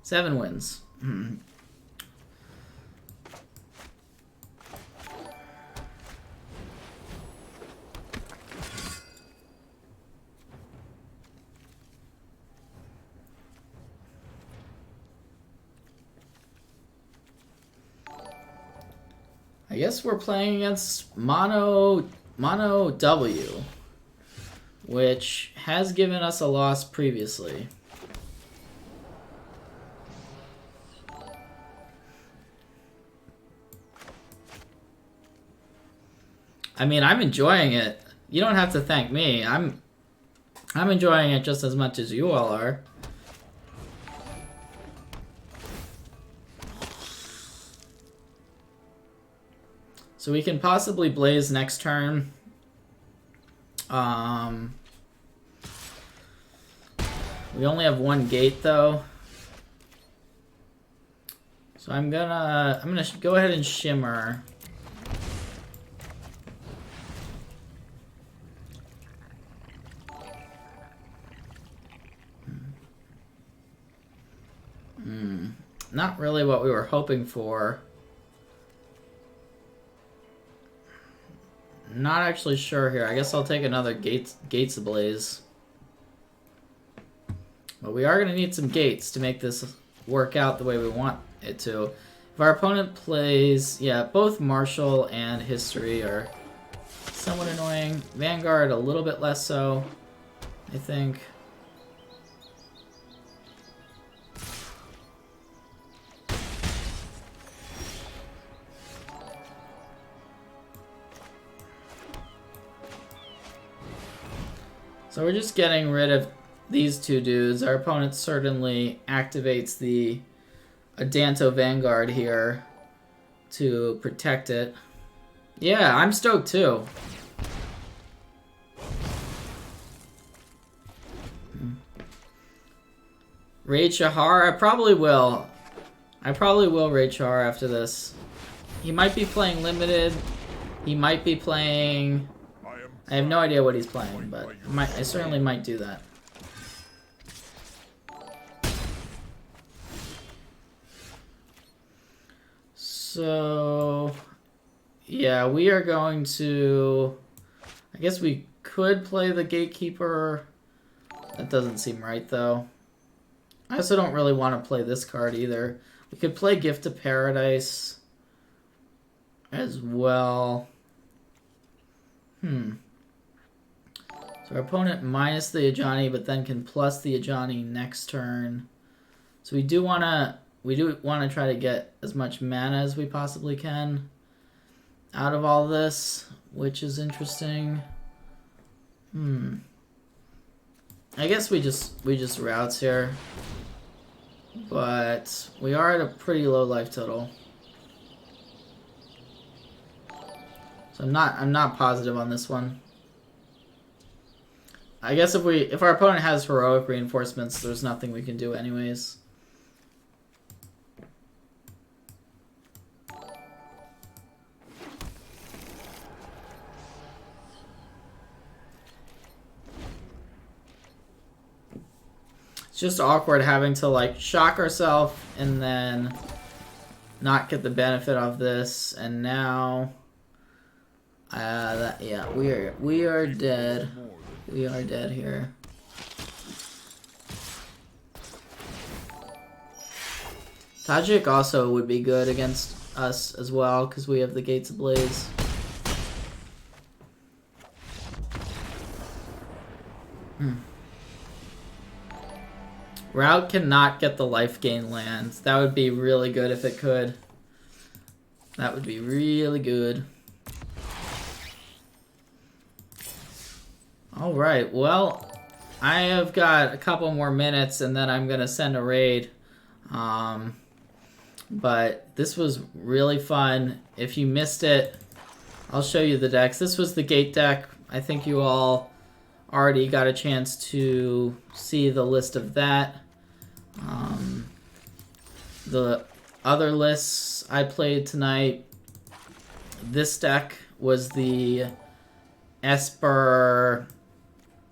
7 wins. I guess we're playing against Mono W, which has given us a loss previously. I mean, I'm enjoying it. You don't have to thank me. I'm enjoying it just as much as you all are. So we can possibly blaze next turn. We only have 1 gate though. So I'm gonna go ahead and shimmer. Not really what we were hoping for. Not actually sure here. I guess I'll take another gates ablaze. But we are going to need some gates to make this work out the way we want it to. If our opponent plays... Yeah, both Martial and History are somewhat annoying. Vanguard a little bit less so, I think. So we're just getting rid of these 2 dudes. Our opponent certainly activates the Adanto Vanguard here to protect it. Yeah, I'm stoked too. Raid Shahar? I probably will. I probably will raid Shahar after this. He might be playing limited. He might be playing... I have no idea what he's playing, but I certainly might do that. So, yeah, we are going to... I guess we could play the Gatekeeper. That doesn't seem right, though. I also don't really want to play this card either. We could play Gift of Paradise as well. So our opponent minus the Ajani, but then can plus the Ajani next turn. So we do want to try to get as much mana as we possibly can out of all this, which is interesting. I guess we just routes here, but we are at a pretty low life total. So I'm not positive on this one. I guess if our opponent has heroic reinforcements, there's nothing we can do anyways. It's just awkward having to like shock ourselves and then not get the benefit of this, and now yeah, we are dead. We are dead here. Tajik also would be good against us as well because we have the Gates Ablaze. Route cannot get the life gain lands. That would be really good if it could. That would be really good. Alright, well, I have got a couple more minutes and then I'm going to send a raid. But this was really fun. If you missed it, I'll show you the decks. This was the gate deck. I think you all already got a chance to see the list of that. The other lists I played tonight, this deck was the Esper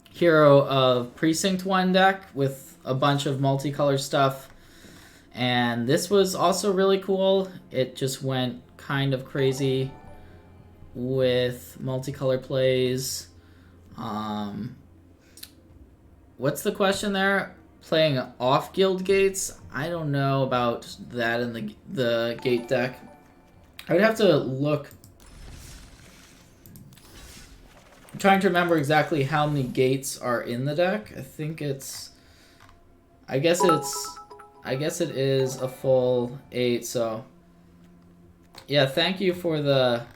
Hero of Precinct 1 deck with a bunch of multicolor stuff. And this was also really cool. It just went kind of crazy with multicolor plays. What's the question there? Playing off guild gates? I don't know about that in the gate deck. I would have to look. I'm trying to remember exactly how many gates are in the deck. I think it's... I guess it is a full 8, so... Yeah, thank you for the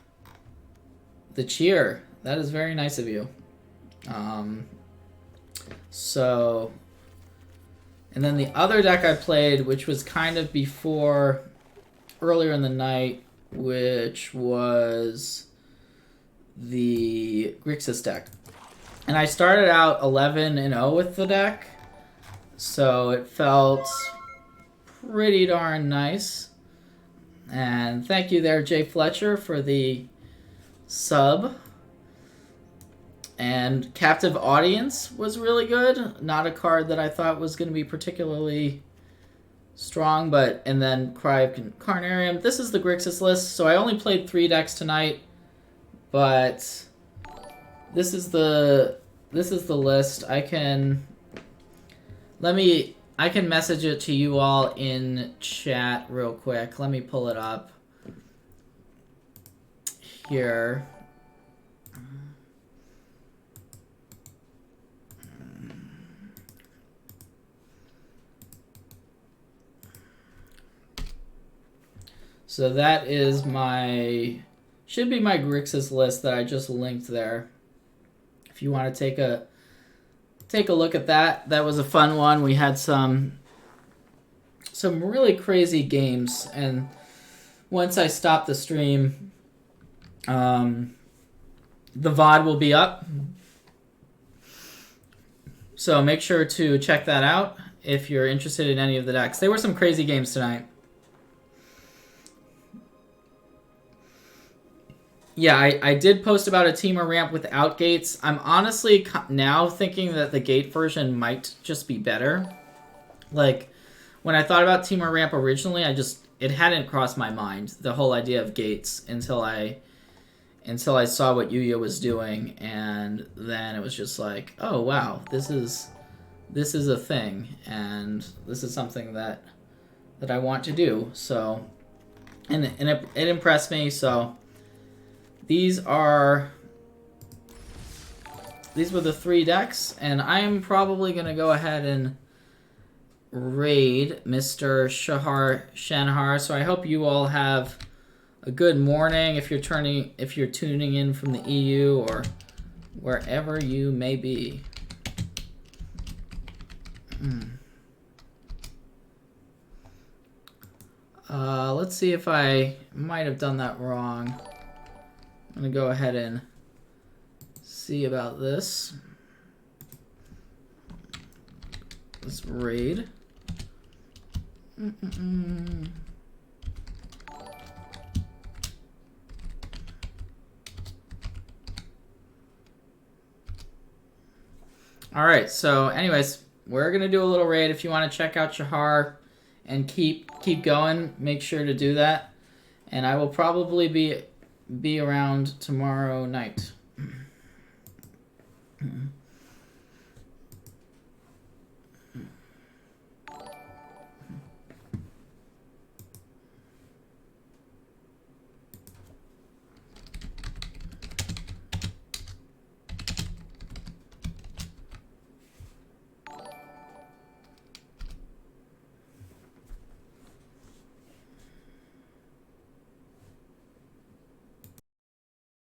cheer. That is very nice of you. So... And then the other deck I played, which was kind of before, earlier in the night, which was the Grixis deck. And I started out 11-0 with the deck, so it felt pretty darn nice. And thank you there, Jay Fletcher, for the sub. And Captive Audience was really good. Not a card that I thought was going to be particularly strong, but... And then Cry of Carnarium. This is the Grixis list, so I only played 3 decks tonight, but this is the list. I can message it to you all in chat real quick. Let me pull it up here. So that is should be my Grixis list that I just linked there. If you want to take a look at that. That was a fun one. We had some really crazy games, and once I stop the stream, the VOD will be up. So make sure to check that out if you're interested in any of the decks. There were some crazy games tonight. Yeah, I did post about a Teamer ramp without gates. I'm honestly now thinking that the gate version might just be better. Like, when I thought about Teamer ramp originally, it hadn't crossed my mind, the whole idea of gates, until I saw what Yuya was doing, and then it was just like, oh wow, this is a thing, and this is something that I want to do. So, and it impressed me. So these were the 3 decks, and I am probably gonna go ahead and raid Mr. Shanhar. So I hope you all have a good morning if you're tuning in from the EU or wherever you may be. Let's see if I might have done that wrong. I'm gonna go ahead and see about this. Let's raid. Alright, so anyways, we're gonna do a little raid. If you want to check out Shahar and keep going, make sure to do that. And I will probably be around tomorrow night.